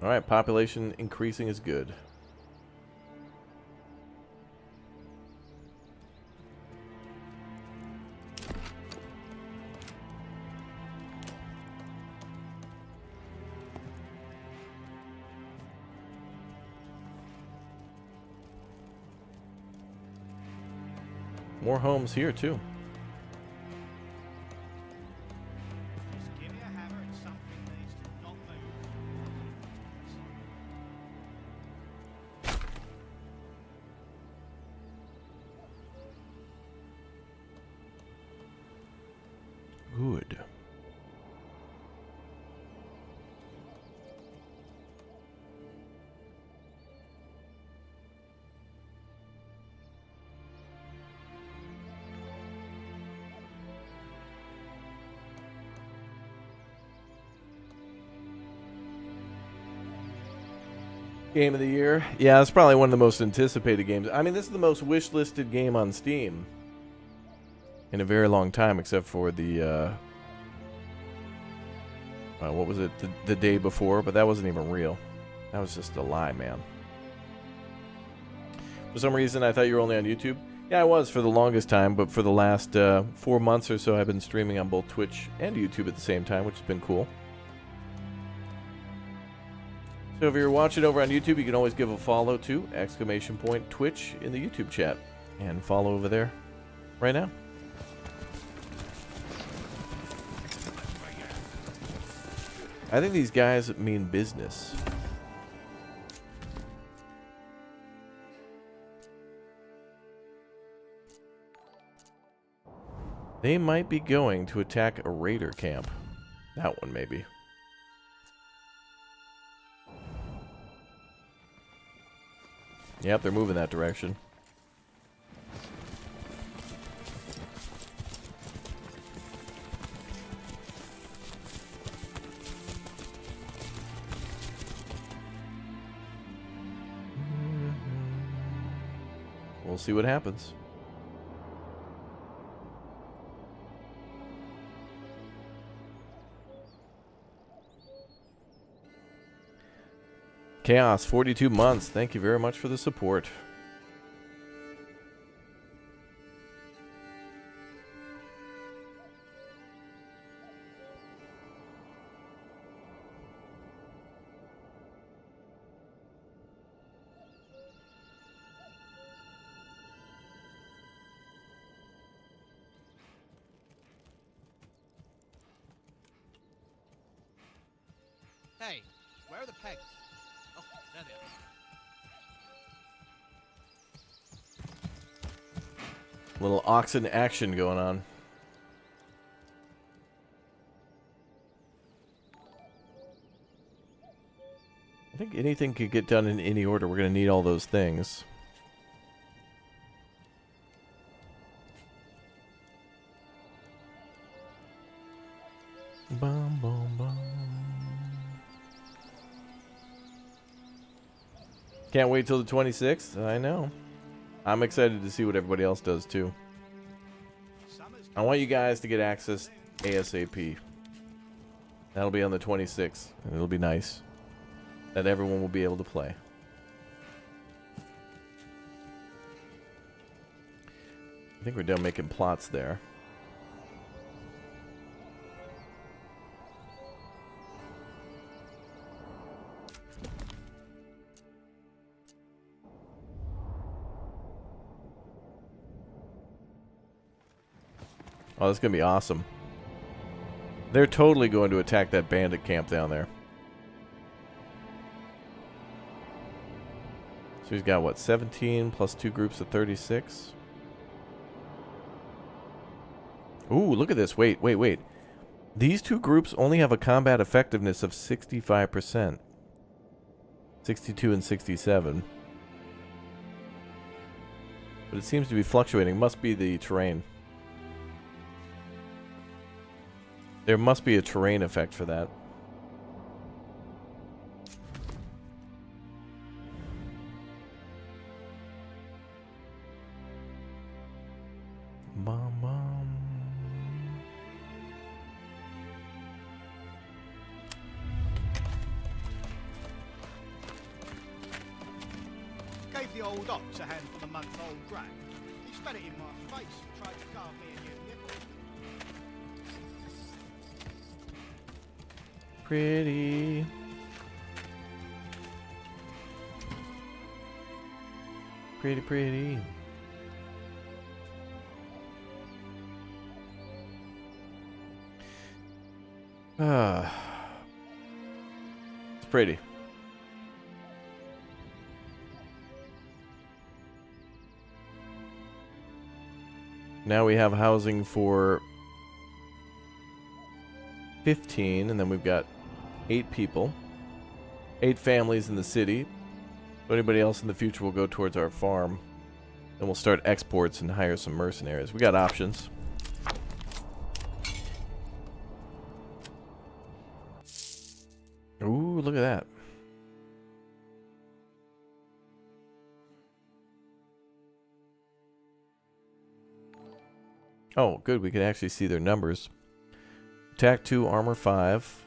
S1: All right, population increasing is good. More homes here, too. Good. Game of the year. Yeah, it's probably one of the most anticipated games. I mean, this is the most wish-listed game on Steam in a very long time, except for the, what was it? The day before, but that wasn't even real. That was just a lie, man. For some reason, I thought you were only on YouTube. Yeah, I was for the longest time, but for the last 4 months or so, I've been streaming on both Twitch and YouTube at the same time, which has been cool. So if you're watching over on YouTube, you can always give a follow to !Twitch in the YouTube chat. And follow over there right now. I think these guys mean business. They might be going to attack a raider camp. That one, maybe. Yep, they're moving that direction. We'll see what happens. Chaos, 42 months. Thank you very much for the support.
S18: Hey, where are the pegs? Oh, there they are.
S1: Little oxen action going on. I think anything could get done in any order. We're going to need all those things. Bum, bum, bum. Can't wait till the 26th. I know. I'm excited to see what everybody else does too. I want you guys to get access ASAP. That'll be on the 26th, and it'll be nice that everyone will be able to play. I think we're done making plots there. Oh, that's going to be awesome. They're totally going to attack that bandit camp down there. So he's got, what, 17 plus 2 groups of 36? Ooh, look at this. Wait. These two groups only have a combat effectiveness of 65%. 62 and 67. But it seems to be fluctuating. Must be the terrain. There must be a terrain effect for that. Bum, bum.
S18: Gave the old ox a handful of month-old grain. He spat it in my face and tried to carve me a new nipple.
S1: Pretty. Pretty. It's pretty. Now we have housing for 15, and then we've got 8 people, 8 families in the city. Anybody else in the future will go towards our farm. Then we'll start exports and hire some mercenaries. We got options. Ooh, look at that. Oh, good. We can actually see their numbers. Attack 2, armor 5.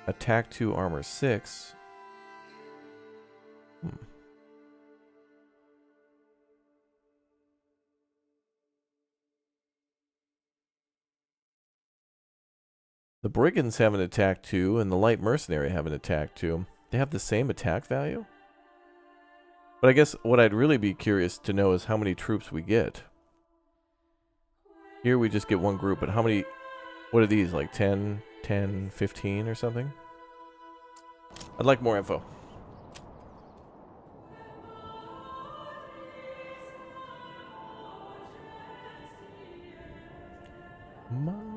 S1: Attack 2, armor 6. The Brigands have an attack 2, and the Light Mercenary have an attack 2. They have the same attack value? But I guess what I'd really be curious to know is how many troops we get. Here we just get one group, but how many... What are these, like 10, 15 or something? I'd like more info. Mama.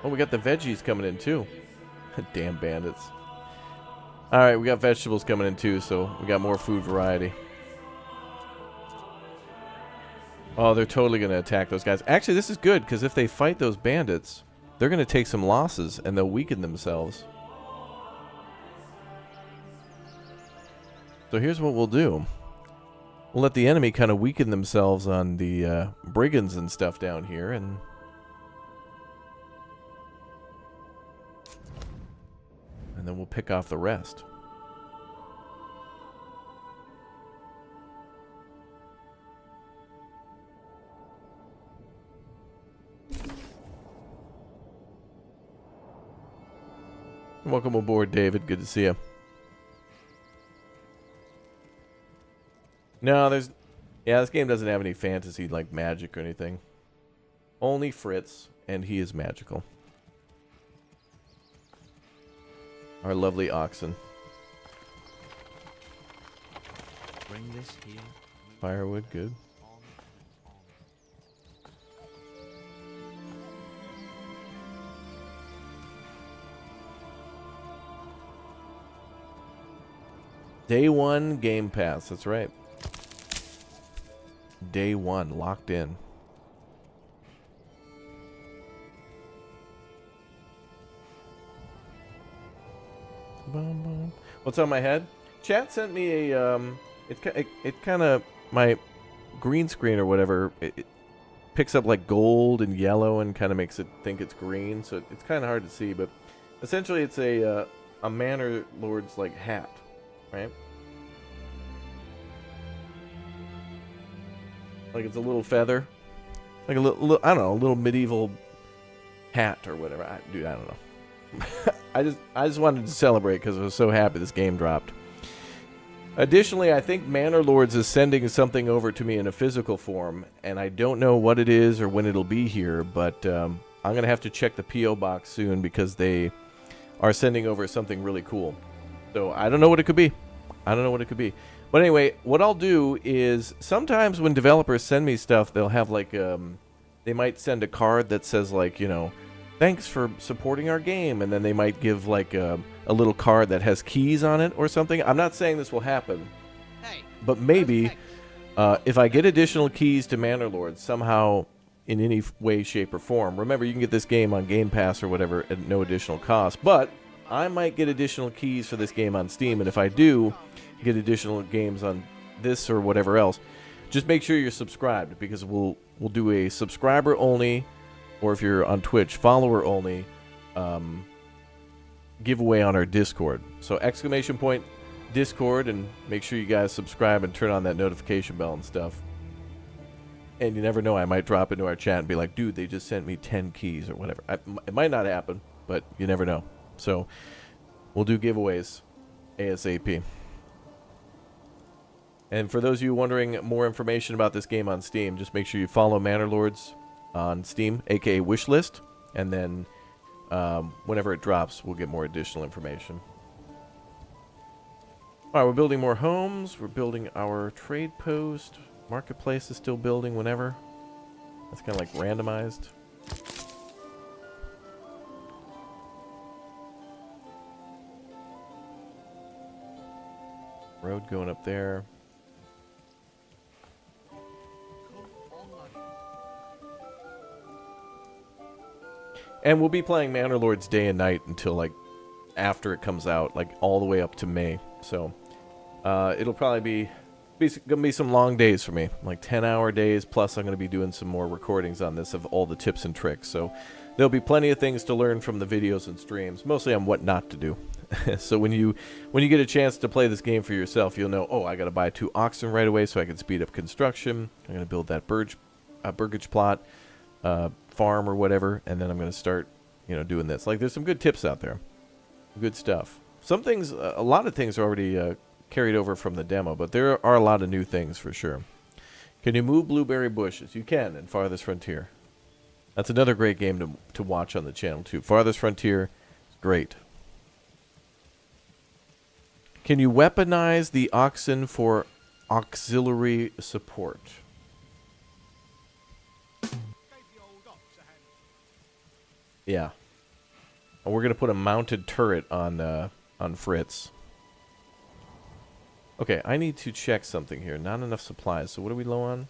S1: Oh, we got the veggies coming in too. Damn bandits. Alright, we got vegetables coming in too, so we got more food variety. Oh, they're totally going to attack those guys. Actually, this is good, because if they fight those bandits, they're going to take some losses, and they'll weaken themselves. So here's what we'll do. We'll let the enemy kind of weaken themselves on the brigands and stuff down here, and... then we'll pick off the rest. Welcome aboard, David. Good to see you. No, there's... Yeah, this game doesn't have any fantasy like magic or anything. Only Fritz, and he is magical. Our lovely oxen.
S18: Bring this here.
S1: Firewood, good. Day 1 Game Pass, that's right. Day 1, locked in. Boom, boom. What's on my head? Chat sent me a it kind of, my green screen or whatever, it picks up like gold and yellow and kind of makes it think it's green, so it's kind of hard to see, but essentially it's a Manor Lords like hat, right? Like it's a little feather, like a little I don't know, a little medieval hat or whatever. I don't know. I just wanted to celebrate because I was so happy this game dropped. Additionally, I think Manor Lords is sending something over to me in a physical form, and I don't know what it is or when it'll be here, but I'm going to have to check the P.O. box soon because they are sending over something really cool. So I don't know what it could be. I don't know what it could be. But anyway, what I'll do is sometimes when developers send me stuff, they'll have like, they might send a card that says like, you know, thanks for supporting our game, and then they might give like a little card that has keys on it or something. I'm not saying this will happen, but maybe if I get additional keys to Manor Lords somehow in any way, shape, or form. Remember, you can get this game on Game Pass or whatever at no additional cost, but I might get additional keys for this game on Steam, and if I do get additional games on this or whatever else, just make sure you're subscribed, because we'll do a subscriber only, or if you're on Twitch, follower only giveaway on our Discord. So ! Discord, and make sure you guys subscribe and turn on that notification bell and stuff. And you never know, I might drop into our chat and be like, dude, they just sent me 10 keys or whatever. It might not happen, but you never know. So we'll do giveaways ASAP. And for those of you wondering more information about this game on Steam, just make sure you follow Manor Lords on Steam, aka Wishlist, and then whenever it drops, we'll get more additional information. Alright, we're building more homes, we're building our trade post, marketplace is still building whenever. That's kind of like randomized. Road going up there. And we'll be playing Manor Lords day and night until, like, after it comes out, like, all the way up to May. So, it'll probably gonna be some long days for me, like 10-hour days, plus I'm gonna be doing some more recordings on this of all the tips and tricks. So, there'll be plenty of things to learn from the videos and streams, mostly on what not to do. So when you get a chance to play this game for yourself, you'll know, oh, I gotta buy 2 oxen right away so I can speed up construction. I'm gonna build that burgage plot. Farm or whatever, and then I'm going to start, doing this. Like, there's some good tips out there. Good stuff. Some things, a lot of things are already carried over from the demo, but there are a lot of new things for sure. Can you move blueberry bushes? You can in Farthest Frontier. That's another great game to watch on the channel too. Farthest Frontier is great. Can you weaponize the oxen for auxiliary support? Yeah. And we're going to put a mounted turret on Fritz. Okay, I need to check something here. Not enough supplies. So what are we low on?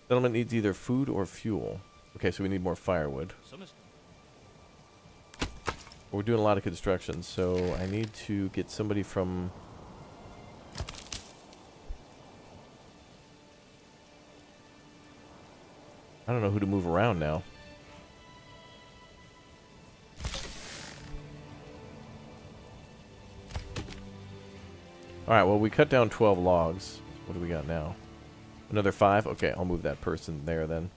S1: Settlement needs either food or fuel. Okay, so we need more firewood. We're doing a lot of construction, so I need to get somebody from... I don't know who to move around now. Alright, well, we cut down 12 logs. What do we got now? Another 5? Okay, I'll move that person there then.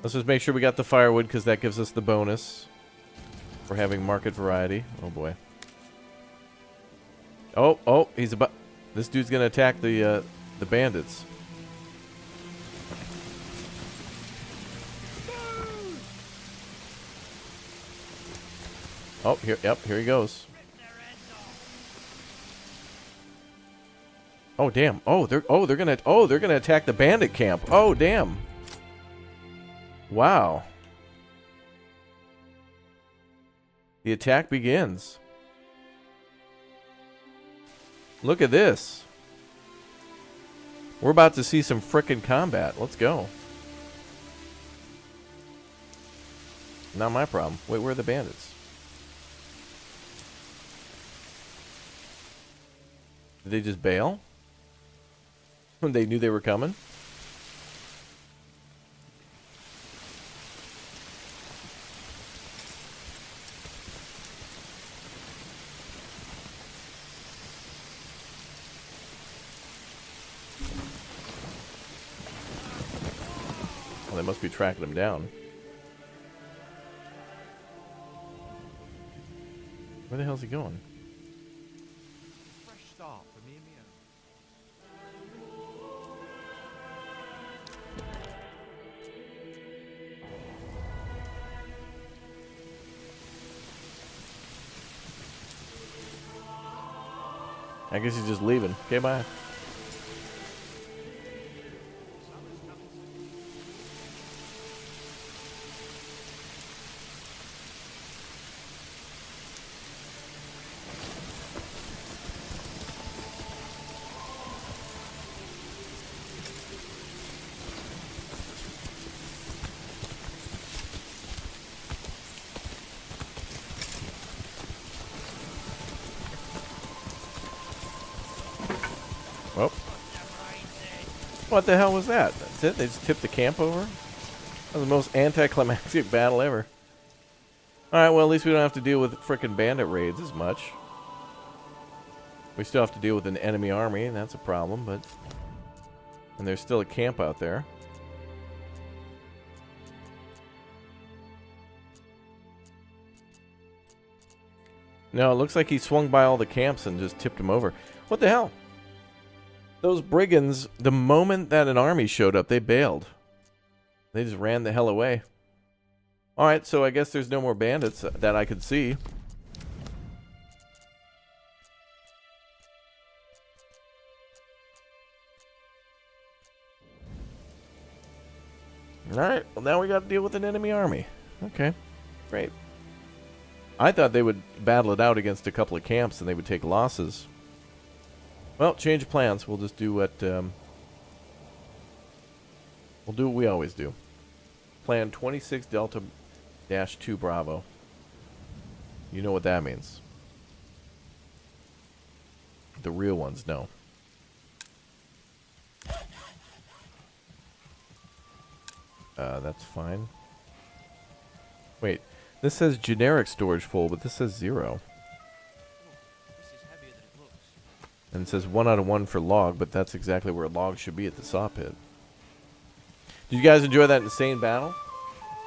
S1: Let's just make sure we got the firewood, because that gives us the bonus for having market variety. Oh, boy. Oh, he's about... This dude's going to attack the bandits. Oh, here he goes. Oh, damn. They're gonna attack the bandit camp. Oh, damn. Wow. The attack begins. Look at this. We're about to see some frickin' combat. Let's go. Not my problem. Wait, where are the bandits? Did they just bail? When they knew they were coming? Well, they must be tracking him down. Where the hell's he going? I guess he's just leaving. Okay, bye. Oh. What the hell was that? That's it? They just tipped the camp over? That was the most anticlimactic battle ever. Alright, well, at least we don't have to deal with frickin' bandit raids as much. We still have to deal with an enemy army, and that's a problem, but... And there's still a camp out there. No, it looks like he swung by all the camps and just tipped them over. What the hell? Those brigands, the moment that an army showed up, they bailed. They just ran the hell away. Alright, so I guess there's no more bandits that I could see. Alright, well now we got to deal with an enemy army. Okay, great. I thought they would battle it out against a couple of camps and they would take losses. Well, change of plans. We'll just do what... we'll do what we always do. Plan 26 Delta-2 Bravo. You know what that means. The real ones know. That's fine. Wait, this says generic storage full, but this says 0. And it says 1 out of 1 for log, but that's exactly where log should be at the saw pit. Did you guys enjoy that insane battle?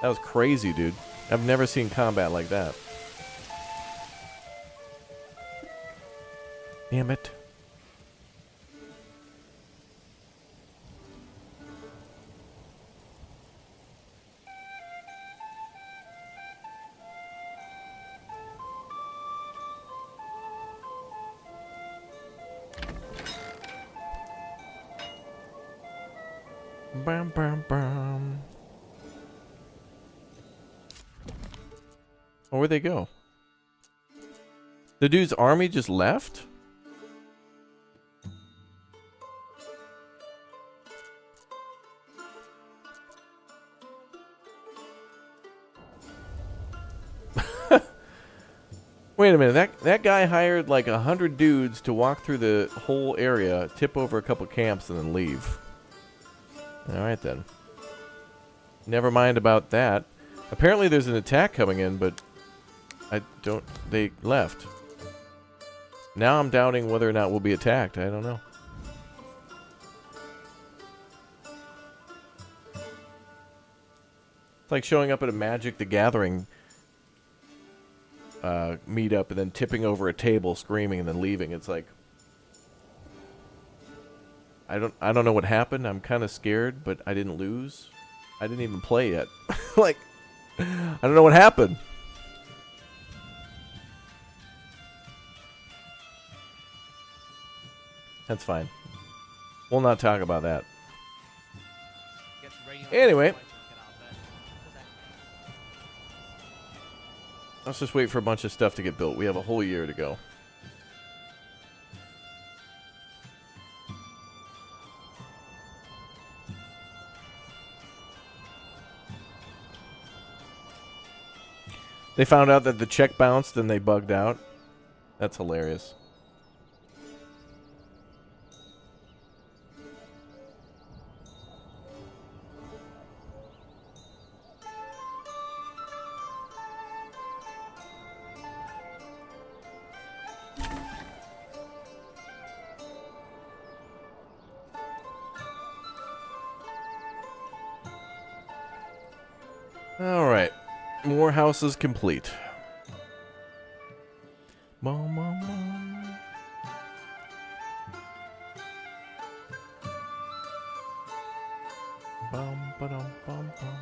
S1: That was crazy, dude. I've never seen combat like that. Damn it. Bam, bam, bam. Oh, where'd they go? The dude's army just left? Wait a minute, that guy hired like 100 dudes to walk through the whole area, tip over a couple camps, and then leave. Alright then. Never mind about that. Apparently there's an attack coming in, but they left. Now I'm doubting whether or not we'll be attacked. I don't know. It's like showing up at a Magic the Gathering meetup and then tipping over a table, screaming, and then leaving. It's like, I don't know what happened. I'm kind of scared, but I didn't lose. I didn't even play yet. Like, I don't know what happened. That's fine. We'll not talk about that. Anyway. Let's just wait for a bunch of stuff to get built. We have a whole year to go. They found out that the check bounced and they bugged out. That's hilarious. All right. More houses complete. Bum, bum, bum. Bum, ba-dum, bum, bum.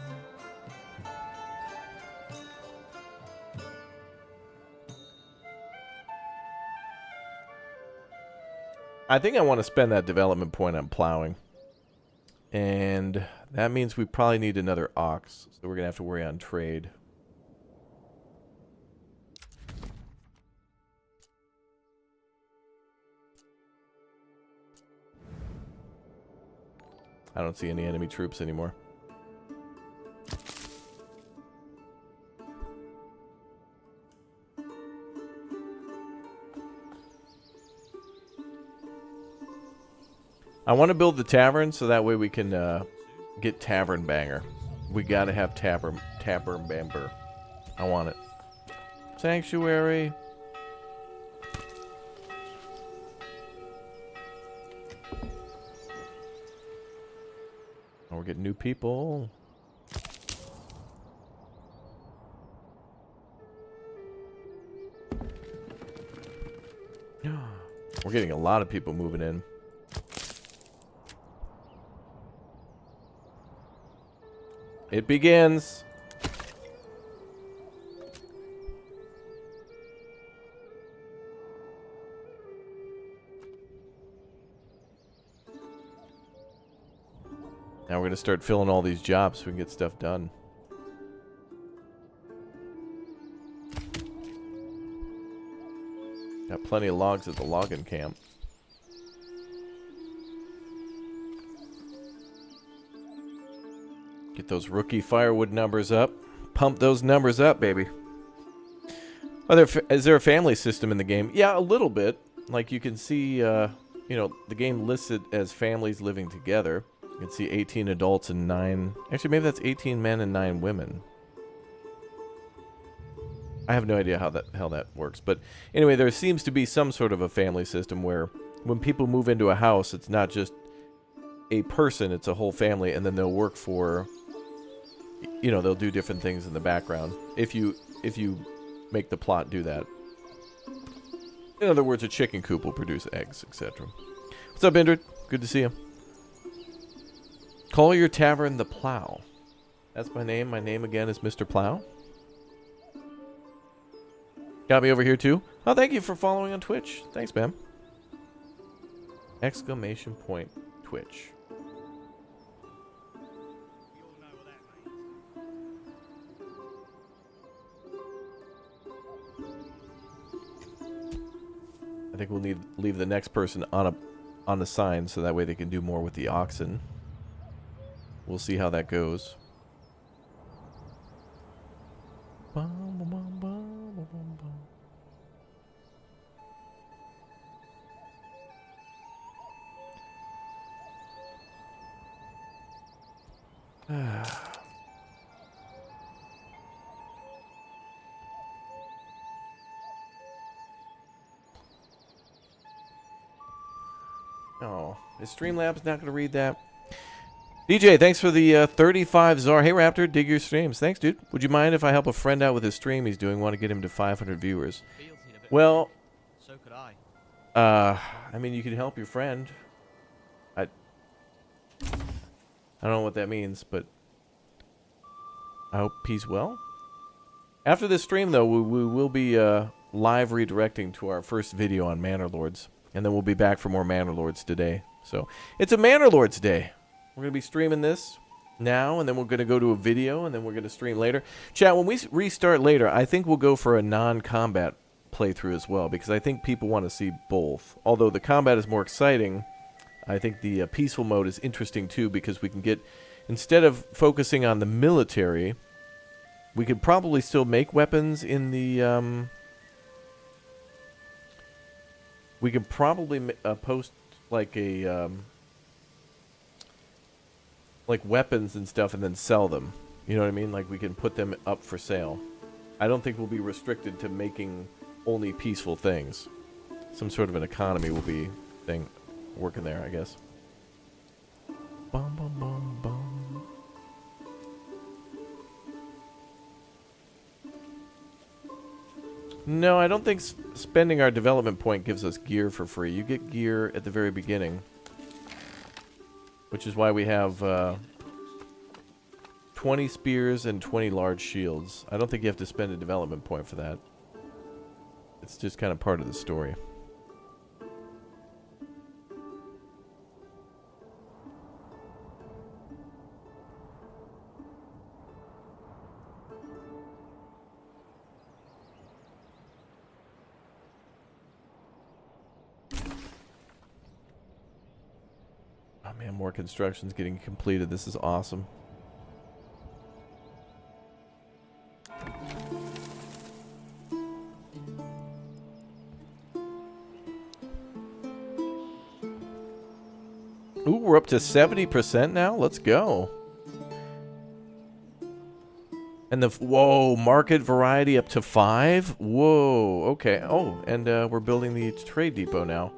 S1: I think I want to spend that development point on plowing. And that means we probably need another ox. So we're going to have to worry on trade. I don't see any enemy troops anymore. I want to build the tavern so that way we can get Tavern Banger. We got to have Tavern Bamber. I want it. Sanctuary. Oh, we're getting new people. We're getting a lot of people moving in. It begins. Now we're going to start filling all these jobs so we can get stuff done. Got plenty of logs at the logging camp. Get those rookie firewood numbers up. Pump those numbers up, baby. Is there a family system in the game? Yeah, a little bit. Like you can see, you know, the game lists it as families living together. You can see 18 adults and 9... Actually, maybe that's 18 men and 9 women. I have no idea how that works. But anyway, there seems to be some sort of a family system where when people move into a house, it's not just a person, it's a whole family, and then they'll work for... You know, they'll do different things in the background. If you make the plot do that. In other words, a chicken coop will produce eggs, etc. What's up, Indrid? Good to see you. Call your tavern the Plow. That's my name. My name again is Mr. Plow. Got me over here too. Oh, thank you for following on Twitch. Thanks, man. Exclamation point Twitch. I think we'll leave the next person on the sign so that way they can do more with the oxen. We'll see how that goes. Oh, is Streamlabs not going to read that? DJ, thanks for the 35 Czar. Hey, Raptor, dig your streams. Thanks, dude. Would you mind if I help a friend out with his stream he's doing? Want to get him to 500 viewers. Well,
S18: so could I.
S1: I mean, you can help your friend. I don't know what that means, but I hope he's well. After this stream, though, we will be live redirecting to our first video on Manor Lords. And then we'll be back for more Manor Lords today. So, it's a Manor Lords day. We're going to be streaming this now, and then we're going to go to a video, and then we're going to stream later. Chat, when we restart later, I think we'll go for a non-combat playthrough as well, because I think people want to see both. Although the combat is more exciting, I think the peaceful mode is interesting too, because we can get, instead of focusing on the military, we could probably still make weapons in the... We could probably post like a like weapons and stuff and then sell them. You know what I mean? Like we can put them up for sale. I don't think we'll be restricted to making only peaceful things. Some sort of an economy will be working there, I guess. Bum, bum, bum, bum. No, I don't think spending our development point gives us gear for free. You get gear at the very beginning. Which is why we have 20 spears and 20 large shields. I don't think you have to spend a development point for that. It's just kind of part of the story. Man, more construction's getting completed. This is awesome. Ooh, we're up to 70% now. Let's go. And the whoa, market variety up to 5. Whoa, okay. Oh, and we're building the trade depot now.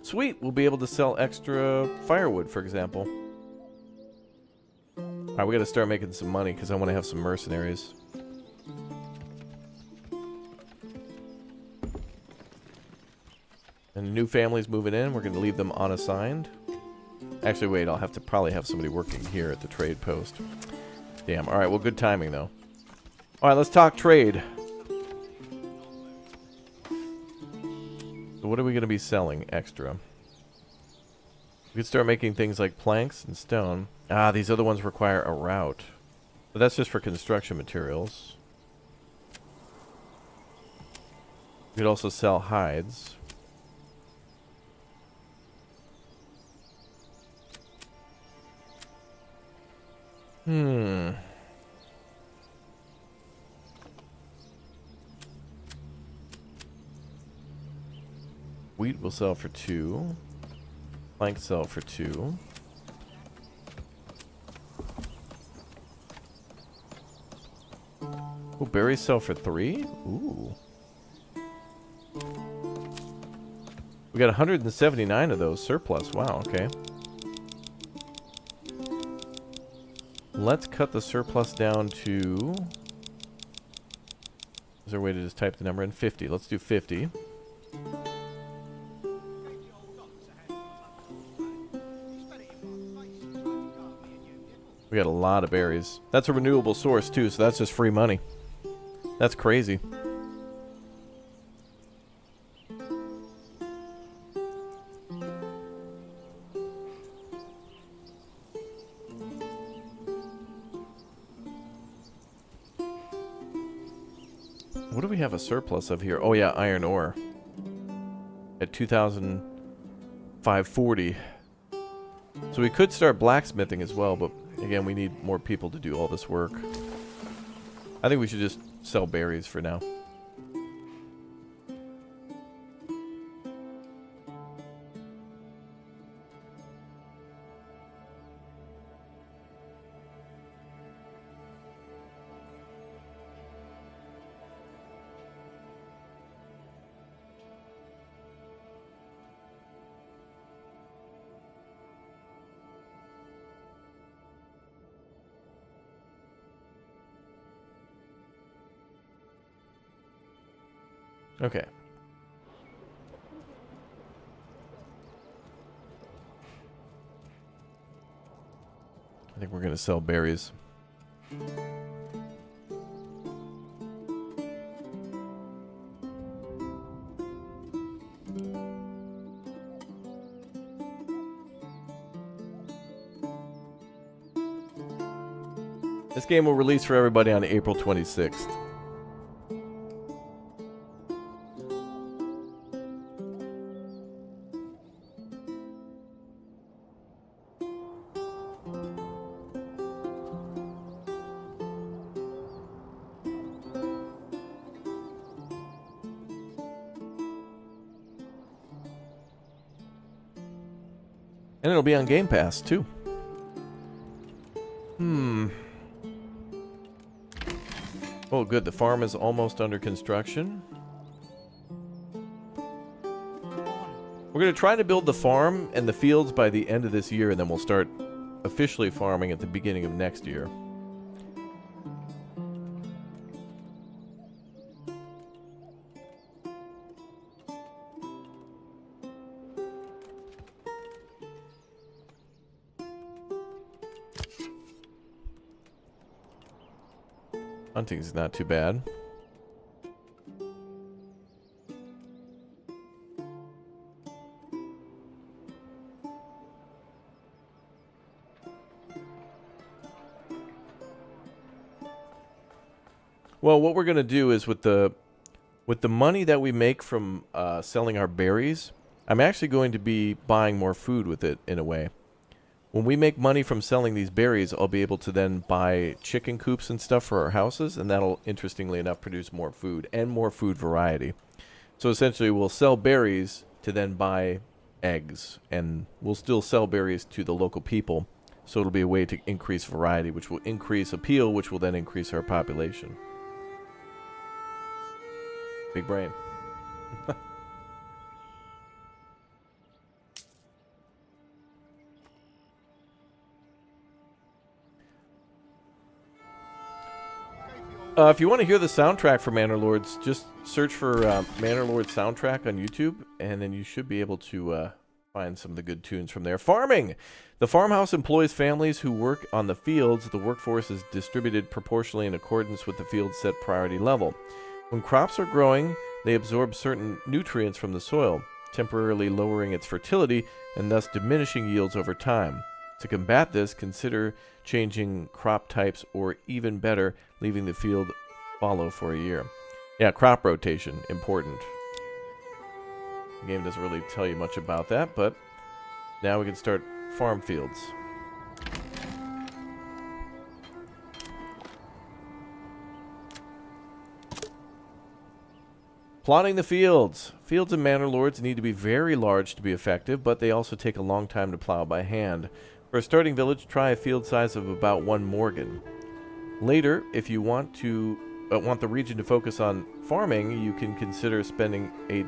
S1: Sweet, we'll be able to sell extra firewood, for example. Alright, we gotta start making some money because I want to have some mercenaries. And new families moving in, we're gonna leave them unassigned. Actually, wait, I'll have to probably have somebody working here at the trade post. Damn, alright, well, good timing, though. Alright, let's talk trade. So what are we going to be selling extra? We could start making things like planks and stone. Ah, these other ones require a route. But that's just for construction materials. You could also sell hides. Wheat will sell for 2. Plank sell for 2. Oh, berries sell for 3? Ooh. We got 179 of those surplus. Wow, okay. Let's cut the surplus down to... Is there a way to just type the number in? 50. Let's do 50. We got a lot of berries. That's a renewable source too, so that's just free money. That's crazy. What do we have a surplus of here? Oh yeah, iron ore. At 2,540. So we could start blacksmithing as well, but again, we need more people to do all this work. I think we should just sell berries for now. Okay. I think we're going to sell berries. This game will release for everybody on April 26th. And it'll be on Game Pass, too. Oh, good. The farm is almost under construction. We're going to try to build the farm and the fields by the end of this year, and then we'll start officially farming at the beginning of next year. Hunting's not too bad. Well, what we're going to do is with the money that we make from selling our berries, I'm actually going to be buying more food with it in a way. When we make money from selling these berries, I'll be able to then buy chicken coops and stuff for our houses, and that'll, interestingly enough, produce more food and more food variety. So essentially, we'll sell berries to then buy eggs, and we'll still sell berries to the local people. So it'll be a way to increase variety, which will increase appeal, which will then increase our population. Big brain. If you want to hear the soundtrack for Manor Lords, just search for Manor Lords soundtrack on YouTube, and then you should be able to find some of the good tunes from there. Farming! The farmhouse employs families who work on the fields. The workforce is distributed proportionally in accordance with the field's set priority level. When crops are growing, they absorb certain nutrients from the soil, temporarily lowering its fertility and thus diminishing yields over time. To combat this, consider changing crop types, or even better, leaving the field fallow for a year. Yeah, crop rotation, important. The game doesn't really tell you much about that, but now we can start farm fields. Plotting the fields. Fields in Manor Lords need to be very large to be effective, but they also take a long time to plow by hand. For a starting village, try a field size of about 1 morgan. Later, if you want the region to focus on farming, you can consider spending a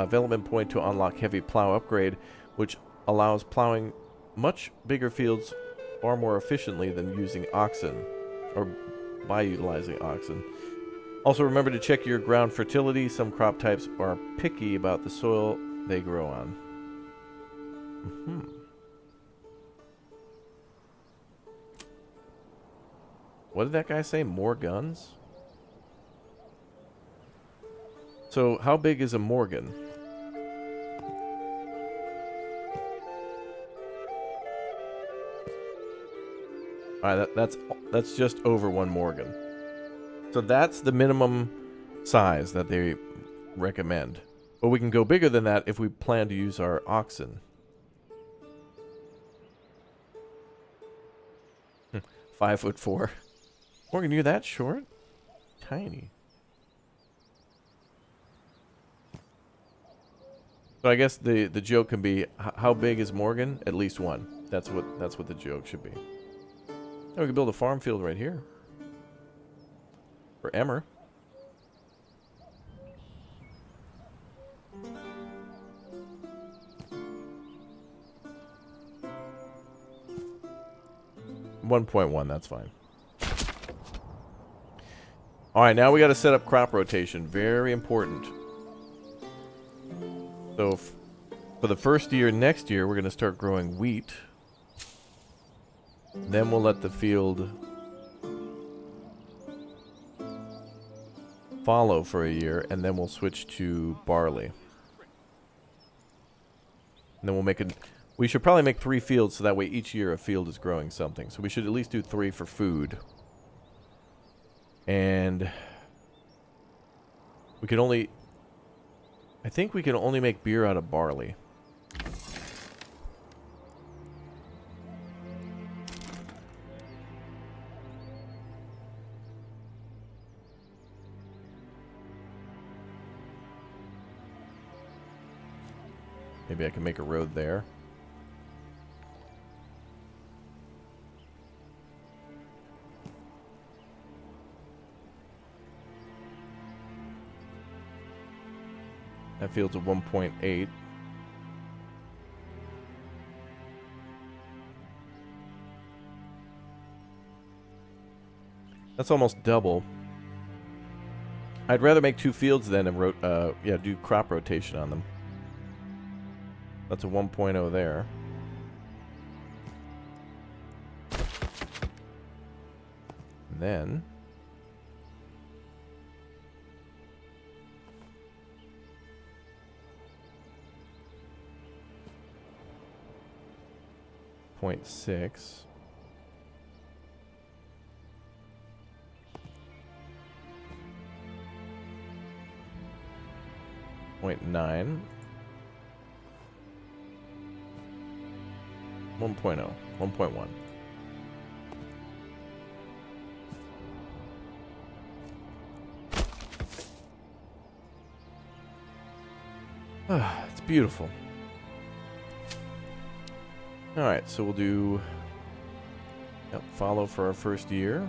S1: development point to unlock heavy plow upgrade, which allows plowing much bigger fields far more efficiently than using oxen, or by utilizing oxen. Also, remember to check your ground fertility. Some crop types are picky about the soil they grow on. What did that guy say? More guns? So, how big is a morgan? Alright, that's just over 1 morgan. So that's the minimum size that they recommend. But we can go bigger than that if we plan to use our oxen. 5'4". Morgan, you're that short? Tiny. So I guess the joke can be, how big is Morgan? At least 1. That's what the joke should be. Oh, we can build a farm field right here. For Emmer. $1.1, that's fine. Alright, now we got to set up crop rotation. Very important. So, for the first year next year, we're going to start growing wheat. Then we'll let the field fallow for a year, and then we'll switch to barley. And then we'll make we should probably make 3 fields, so that way each year a field is growing something. So we should at least do 3 for food. And we can only, I think we can only make beer out of barley. Maybe I can make a road there. That field's a 1.8. That's almost double. I'd rather make 2 fields then and do crop rotation on them. That's a 1.0 there. And then .6. .9. 1.0. 1.1. It's beautiful. Alright, so we'll do follow for our first year.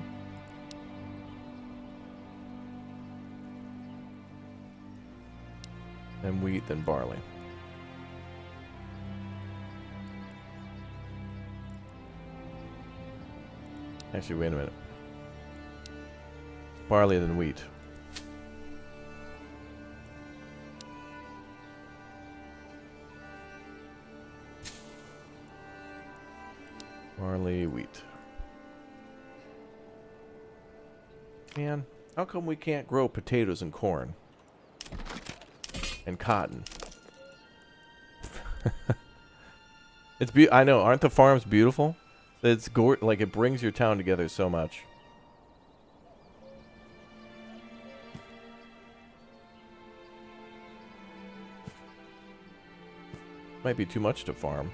S1: Then wheat, then barley. Actually, wait a minute. Barley, then wheat. Barley, wheat. Man, how come we can't grow potatoes and corn? And cotton? It's I know, aren't the farms beautiful? It's like it brings your town together so much. Might be too much to farm.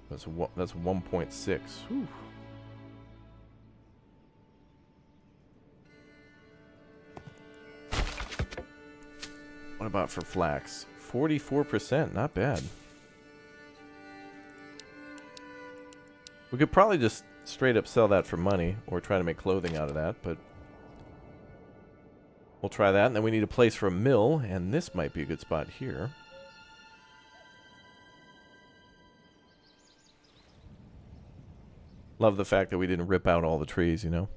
S1: That's 1.6. Whew. What about for flax? 44%, not bad. We could probably just straight up sell that for money or try to make clothing out of that, but we'll try that. And then we need a place for a mill, and this might be a good spot here. Love the fact that we didn't rip out all the trees, you know?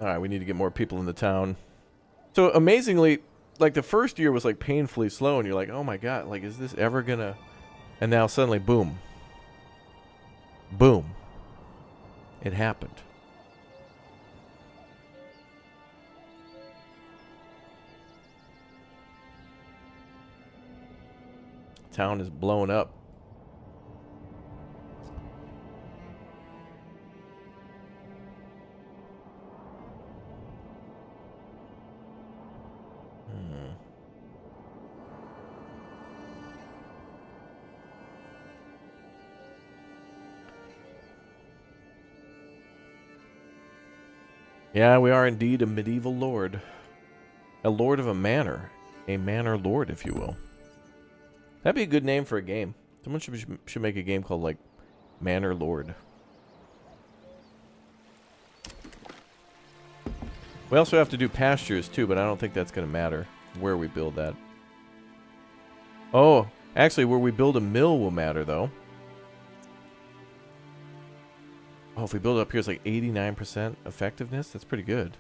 S1: Alright, we need to get more people in the town. So, amazingly, like, the first year was, like, painfully slow, and you're like, oh my god, like, is this ever gonna... And now, suddenly, boom. Boom. It happened. Town is blowing up. Yeah, we are indeed a medieval lord. A lord of a manor. A manor lord, if you will. That'd be a good name for a game. Someone should make a game called, like, Manor Lord. We also have to do pastures, too, but I don't think that's going to matter where we build that. Oh, actually, where we build a mill will matter, though. Oh, if we build it up here, it's like 89% effectiveness. That's pretty good.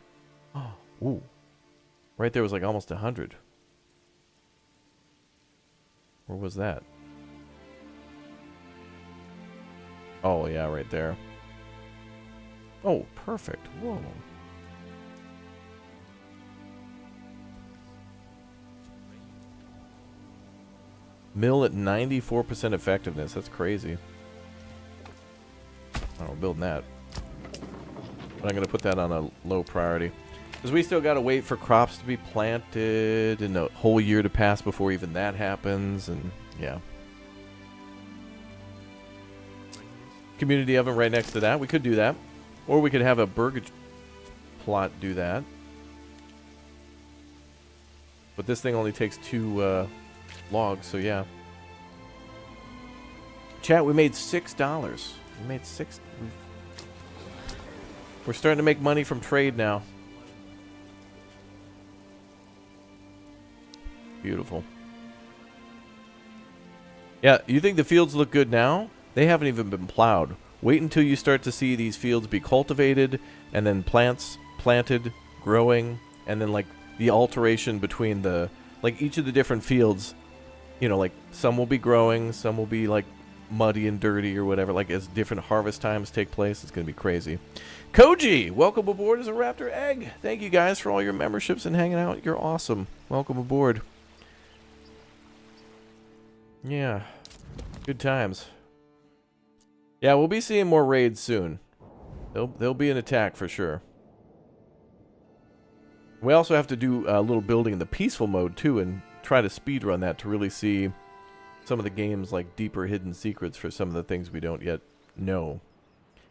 S1: Oh, ooh. Right there was like almost 100. Where was that? Oh, yeah, right there. Oh, perfect. Whoa. Mill at 94% effectiveness. That's crazy. Oh, we're building that. But I'm going to put that on a low priority. Because we still got to wait for crops to be planted and a whole year to pass before even that happens. And, yeah. Community oven right next to that. We could do that. Or we could have a burger plot do that. But this thing only takes 2 logs, so yeah. Chat, we made $6. We made 6. We're starting to make money from trade now. Beautiful. Yeah, you think the fields look good now? They haven't even been plowed. Wait until you start to see these fields be cultivated, and then plants planted, growing, and then like the alteration between the, like each of the different fields, you know, like some will be growing, some will be like muddy and dirty or whatever, like as different harvest times take place. It's going to be crazy. Koji, welcome aboard as a Raptor egg. Thank you guys for all your memberships and hanging out. You're awesome. Welcome aboard. Yeah, good times. Yeah, we'll be seeing more raids soon. There'll be an attack for sure. We also have to do a little building in the peaceful mode too, and try to speedrun that to really see some of the game's like deeper hidden secrets for some of the things we don't yet know.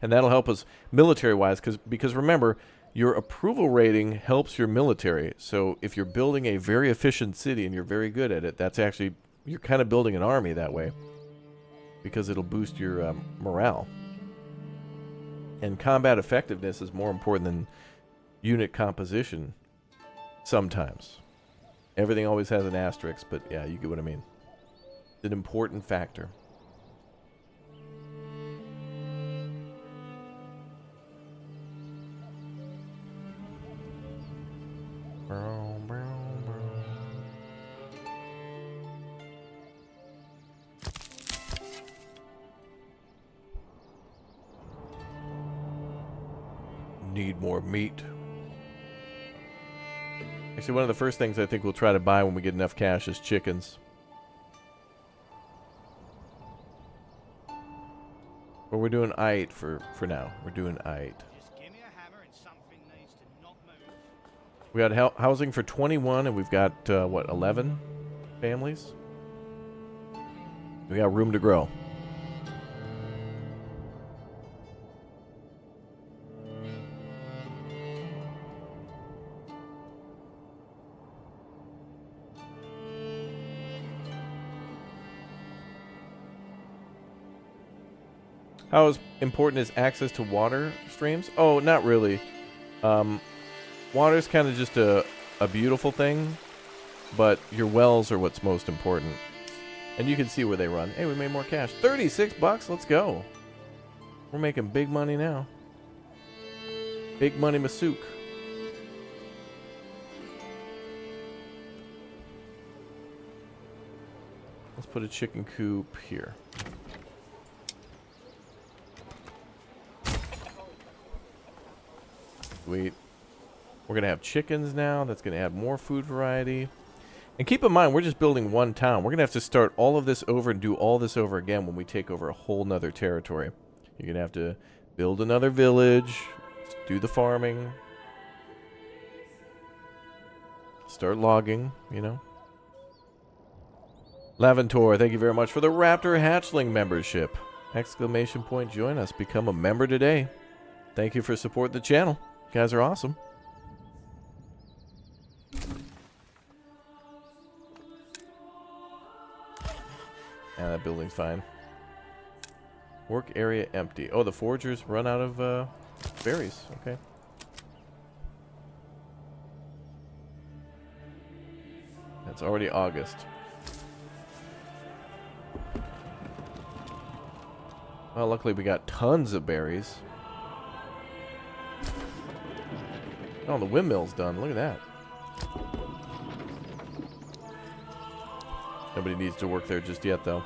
S1: And that'll help us military-wise, because remember, your approval rating helps your military. So if you're building a very efficient city and you're very good at it, that's actually, you're kind of building an army that way, because it'll boost your morale. And combat effectiveness is more important than unit composition sometimes. Everything always has an asterisk, but yeah, you get what I mean. It's an important factor. Need more meat. Actually, one of the first things I think we'll try to buy when we get enough cash is chickens. But we're doing aight for now. We're doing aight. We got housing for 21, and we've got, what, 11 families? We got room to grow. How important is access to water streams? Oh, not really. Water's kind of just a beautiful thing, but your wells are what's most important. And you can see where they run. Hey, we made more cash. 36 bucks, let's go. We're making big money now. Big money Masook. Let's put a chicken coop here. Sweet. We're going to have chickens now. That's going to add more food variety. And keep in mind, we're just building one town. We're going to have to start all of this over and do all this over again when we take over a whole nother territory. You're going to have to build another village, do the farming, start logging, you know. Laventor, thank you very much for the Raptor Hatchling membership. Exclamation point, join us. Become a member today. Thank you for supporting the channel. You guys are awesome. Yeah, that building's fine. Work area empty. Oh, the foragers run out of berries. Okay. It's already August. Well, luckily we got tons of berries. Oh, the windmill's done. Look at that. Nobody needs to work there just yet, though.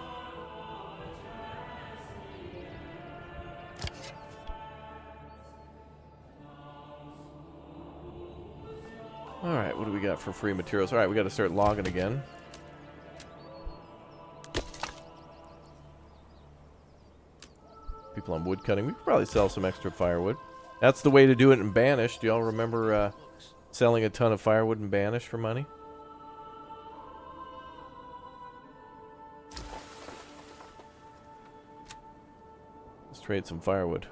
S1: Alright, what do we got for free materials? Alright, we got to start logging again. People on wood cutting. We could probably sell some extra firewood. That's the way to do it in Banished. Do y'all remember selling a ton of firewood in Banished for money? Let's trade some firewood.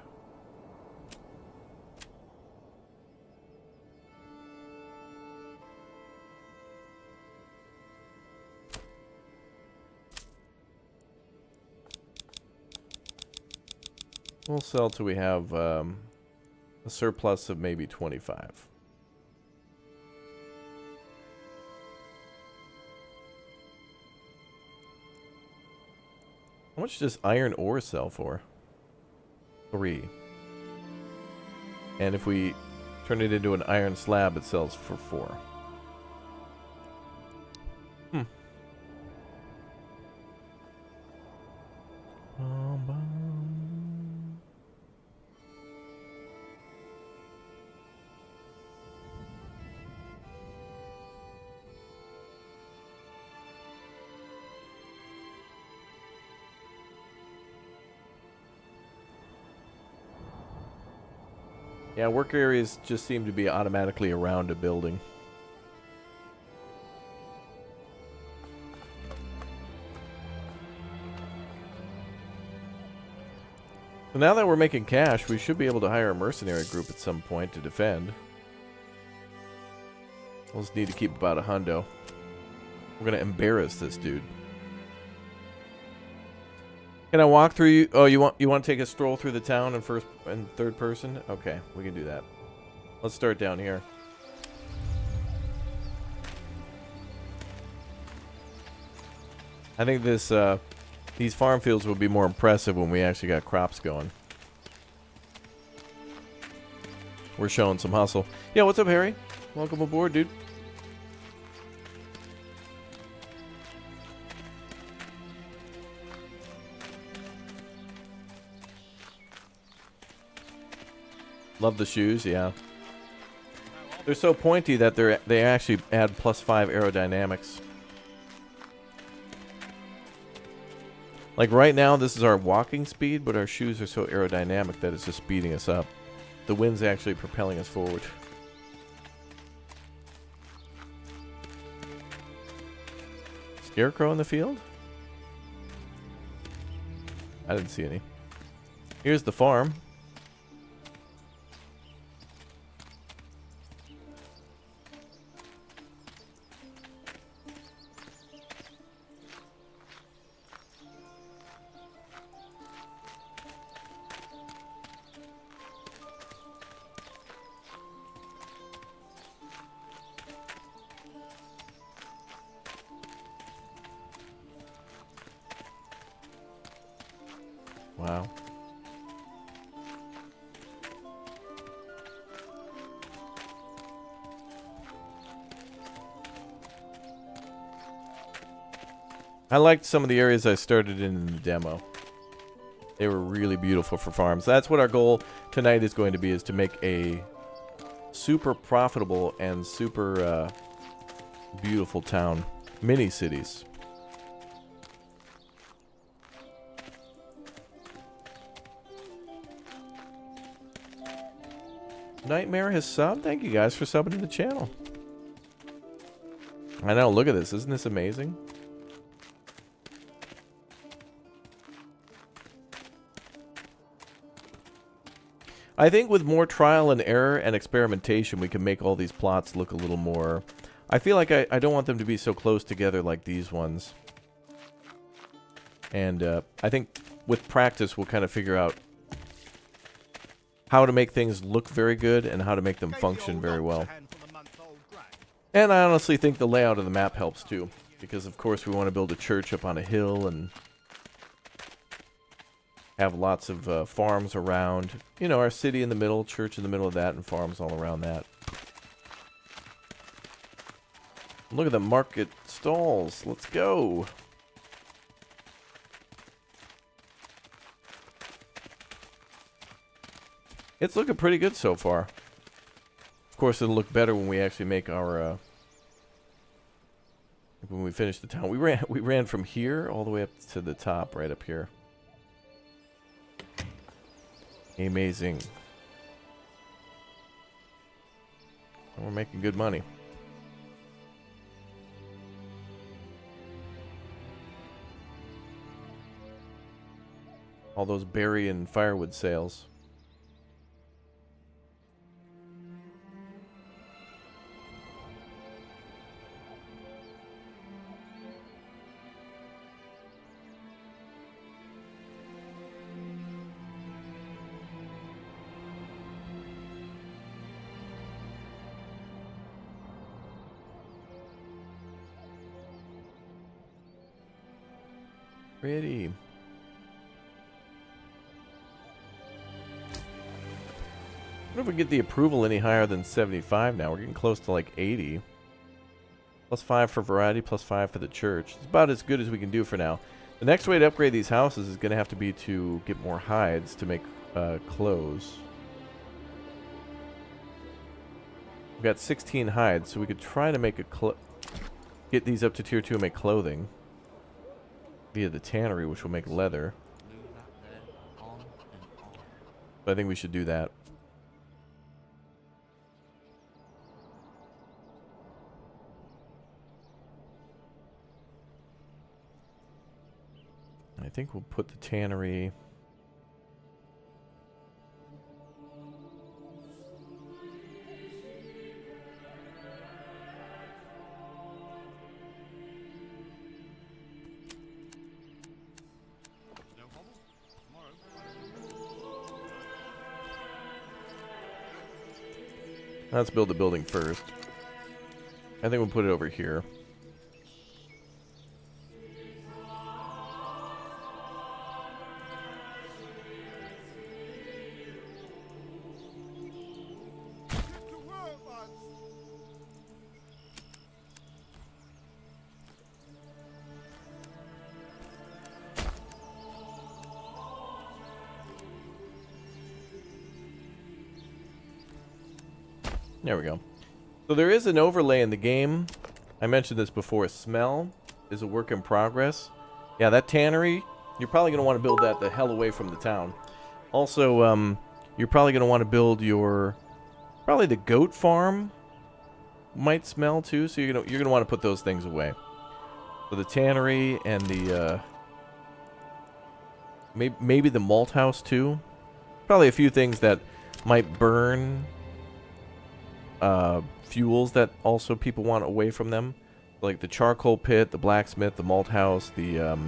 S1: We'll sell till we have a surplus of maybe 25. How much does iron ore sell for? 3. And if we turn it into an iron slab, it sells for 4. Yeah, work areas just seem to be automatically around a building. So now that we're making cash, we should be able to hire a mercenary group at some point to defend. We'll just need to keep about a hundo. We're going to embarrass this dude. Can I walk through you? Oh, you want to take a stroll through the town in first and third person? Okay, we can do that. Let's start down here. I think this these farm fields will be more impressive when we actually got crops going. We're showing some hustle. Yeah, what's up, Harry? Welcome aboard, dude. Love the shoes, yeah. They're so pointy that they actually add +5 aerodynamics. Like right now, this is our walking speed, but our shoes are so aerodynamic that it's just speeding us up. The wind's actually propelling us forward. Scarecrow in the field? I didn't see any. Here's the farm. Wow. I liked some of the areas I started in the demo. They were really beautiful for farms. That's what our goal tonight is going to be, is to make a super profitable and super beautiful town. Mini cities. Nightmare has subbed. Thank you guys for subbing to the channel. I know, look at this. Isn't this amazing? I think with more trial and error and experimentation, we can make all these plots look a little more... I feel like I don't want them to be so close together like these ones. And I think with practice, we'll kind of figure out how to make things look very good and how to make them function very well. And I honestly think the layout of the map helps too, because of course we want to build a church up on a hill and have lots of farms around. You know, our city in the middle, church in the middle of that, and farms all around that. Look at the market stalls. Let's go. It's looking pretty good so far. Of course, it'll look better when we actually make our when we finish the town. We ran from here all the way up to the top, right up here. Amazing. And we're making good money. All those berry and firewood sales. Pretty. What if we get the approval any higher than 75 now? We're getting close to like 80. +5 for variety, +5 for the church. It's about as good as we can do for now. The next way to upgrade these houses is going to have to be to get more hides to make clothes. We've got 16 hides, so we could try to make get these up to tier 2 and make clothing via the tannery, which will make leather. But I think we should do that. I think we'll put the tannery... Let's build the building first. I think we'll put it over here. There we go. So there is an overlay in the game. I mentioned this before. Smell is a work in progress. Yeah, that tannery, you're probably going to want to build that the hell away from the town. Also, you're probably going to want to build your... Probably the goat farm might smell too, so you're gonna want to put those things away. So the tannery and the... maybe the malt house too. Probably a few things that might burn fuels that also people want away from them. Like the charcoal pit, the blacksmith, the malt house, the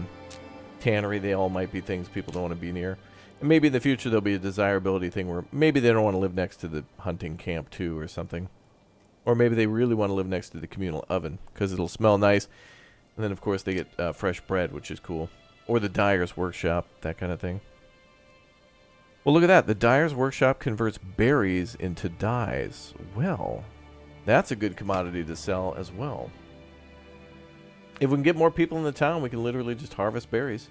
S1: tannery. They all might be things people don't want to be near. And maybe in the future there'll be a desirability thing where maybe they don't want to live next to the hunting camp too or something. Or maybe they really want to live next to the communal oven because it'll smell nice. And then of course they get fresh bread, which is cool. Or the dyer's workshop, that kind of thing. Well, look at that. The dyer's workshop converts berries into dyes. Well, that's a good commodity to sell as well. If we can get more people in the town, we can literally just harvest berries.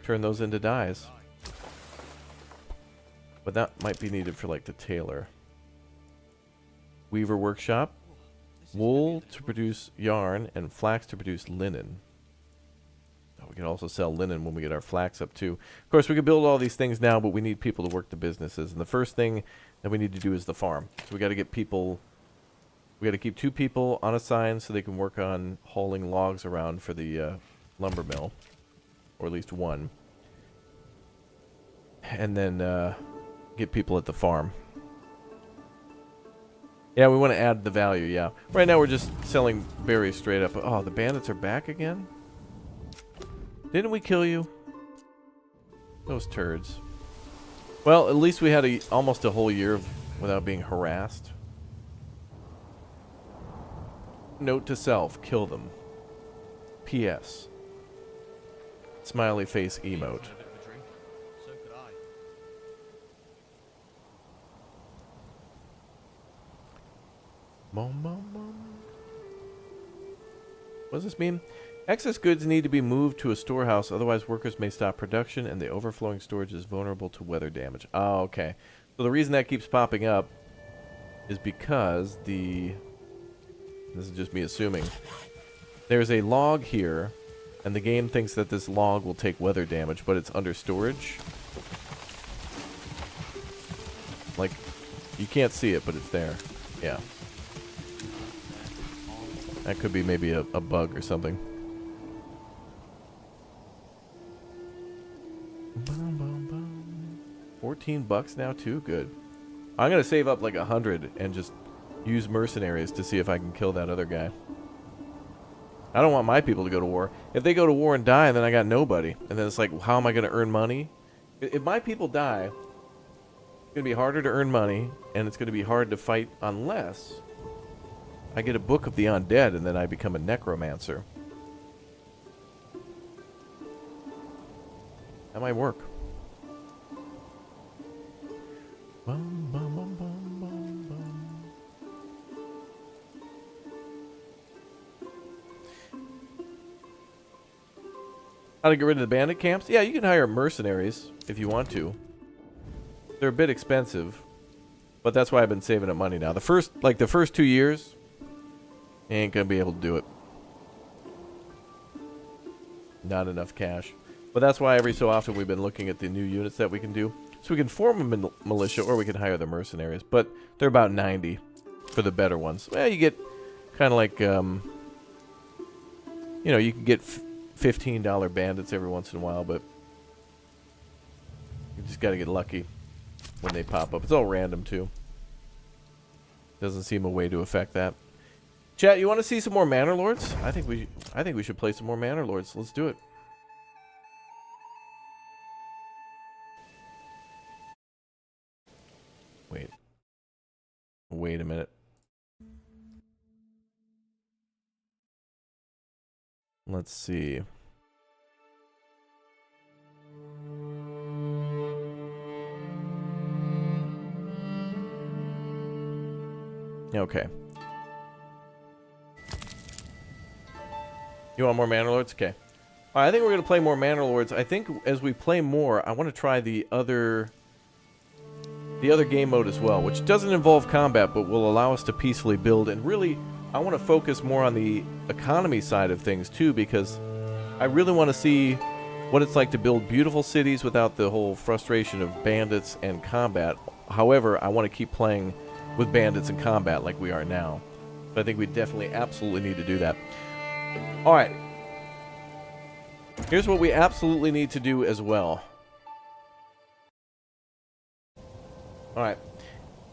S1: Turn those into dyes. But that might be needed for like the tailor. Weaver workshop. Wool to produce yarn and flax to produce linen. Oh, we can also sell linen when we get our flax up too. Of course, we can build all these things now, but we need people to work the businesses. And the first thing that we need to do is the farm. So we got to get people... We got to keep 2 people on assigned so they can work on hauling logs around for the lumber mill. Or at least 1. And then get people at the farm. Yeah, we want to add the value, yeah. Right now we're just selling berries straight up. Oh, the bandits are back again? Didn't we kill you? Those turds. Well, at least we had almost a whole year without being harassed. Note to self, kill them. P.S. Smiley face emote. Bum, bum, bum. What does this mean? Excess goods need to be moved to a storehouse, otherwise workers may stop production and the overflowing storage is vulnerable to weather damage. Oh, okay. So the reason that keeps popping up is because this is just me assuming, there's a log here, and the game thinks that this log will take weather damage, but it's under storage. Like, you can't see it, but it's there. Yeah. That could be maybe a bug or something. 14 bucks now too? Good. I'm gonna save up like 100 and just use mercenaries to see if I can kill that other guy. I don't want my people to go to war. If they go to war and die, then I got nobody. And then it's like, how am I gonna earn money? If my people die, it's gonna be harder to earn money, and it's gonna be hard to fight unless I get a book of the undead and then I become a necromancer. That might work. Bum, bum, bum, bum, bum, bum. How to get rid of the bandit camps? Yeah, you can hire mercenaries if you want to. They're a bit expensive, but that's why I've been saving up money now. The first 2 years, you ain't gonna be able to do it. Not enough cash. But that's why every so often we've been looking at the new units that we can do. So we can form a militia or we can hire the mercenaries. But they're about 90 for the better ones. Well, you get kind of like, you know, you can get $15 bandits every once in a while, but you just got to get lucky when they pop up. It's all random too. Doesn't seem a way to affect that. Chat, you want to see some more Manor Lords? I think we should play some more Manor Lords. Let's do it. Wait a minute. Let's see. Okay. You want more Manor Lords? Okay. All right, I think we're going to play more Manor Lords. I think as we play more, I want to try the other the other game mode as well, which doesn't involve combat but will allow us to peacefully build. And really, I want to focus more on the economy side of things too, because I really want to see what it's like to build beautiful cities without the whole frustration of bandits and combat. However, I want to keep playing with bandits and combat like we are now. But I think we definitely absolutely need to do that. Alright. Here's what we absolutely need to do as well. Alright.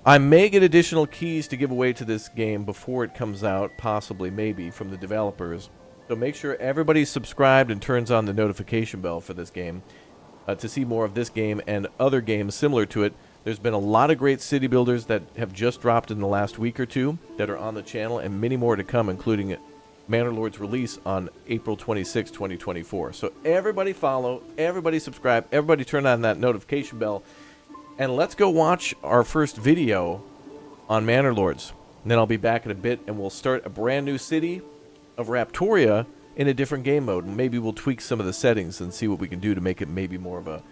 S1: I may get additional keys to give away to this game before it comes out, possibly, maybe, from the developers. So make sure everybody's subscribed and turns on the notification bell for this game to see more of this game and other games similar to it. There's been a lot of great city builders that have just dropped in the last week or two that are on the channel, and many more to come, including Manor Lords release on April 26, 2024. So everybody follow, everybody subscribe, everybody turn on that notification bell, and let's go watch our first video on Manor Lords. And then I'll be back in a bit, and we'll start a brand new city of Raptoria in a different game mode. And maybe we'll tweak some of the settings and see what we can do to make it maybe more of a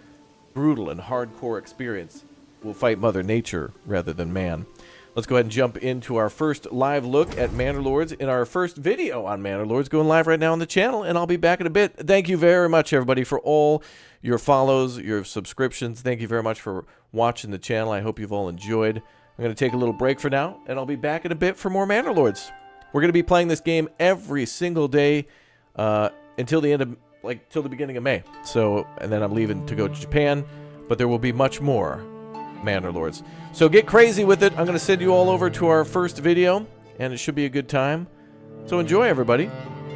S1: brutal and hardcore experience. We'll fight Mother Nature rather than man. Let's go ahead and jump into our first live look at Manor Lords in our first video on Manor Lords, going live right now on the channel, and I'll be back in a bit. Thank you very much, everybody, for all your follows, your subscriptions. Thank you very much for watching the channel. I hope you've all enjoyed. I'm going to take a little break for now, and I'll be back in a bit for more Manor Lords. We're going to be playing this game every single day until the end of, till the beginning of May. So, and then I'm leaving to go to Japan, but there will be much more Manor Lords. So get crazy with it. I'm going to send you all over to our first video, and it should be a good time. So enjoy, everybody,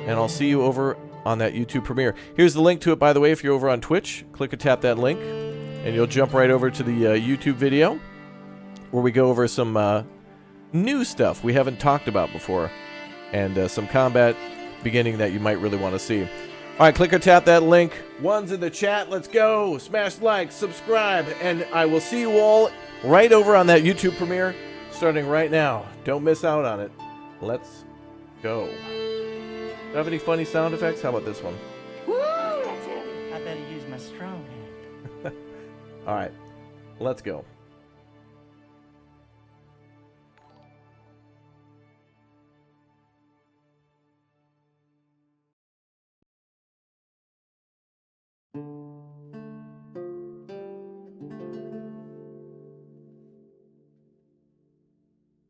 S1: and I'll see you over on that YouTube premiere. Here's the link to it, by the way. If you're over on Twitch, click or tap that link, and you'll jump right over to the YouTube video where we go over some new stuff we haven't talked about before, and some combat beginning that you might really want to see. All right, click or tap that link. One's in the chat. Let's go. Smash like, subscribe, and I will see you all right over on that YouTube premiere starting right now. Don't miss out on it. Let's go. Do you have any funny sound effects? How about this one?
S9: Woo, that's heavy. I better use my strong hand.
S1: All right, let's go.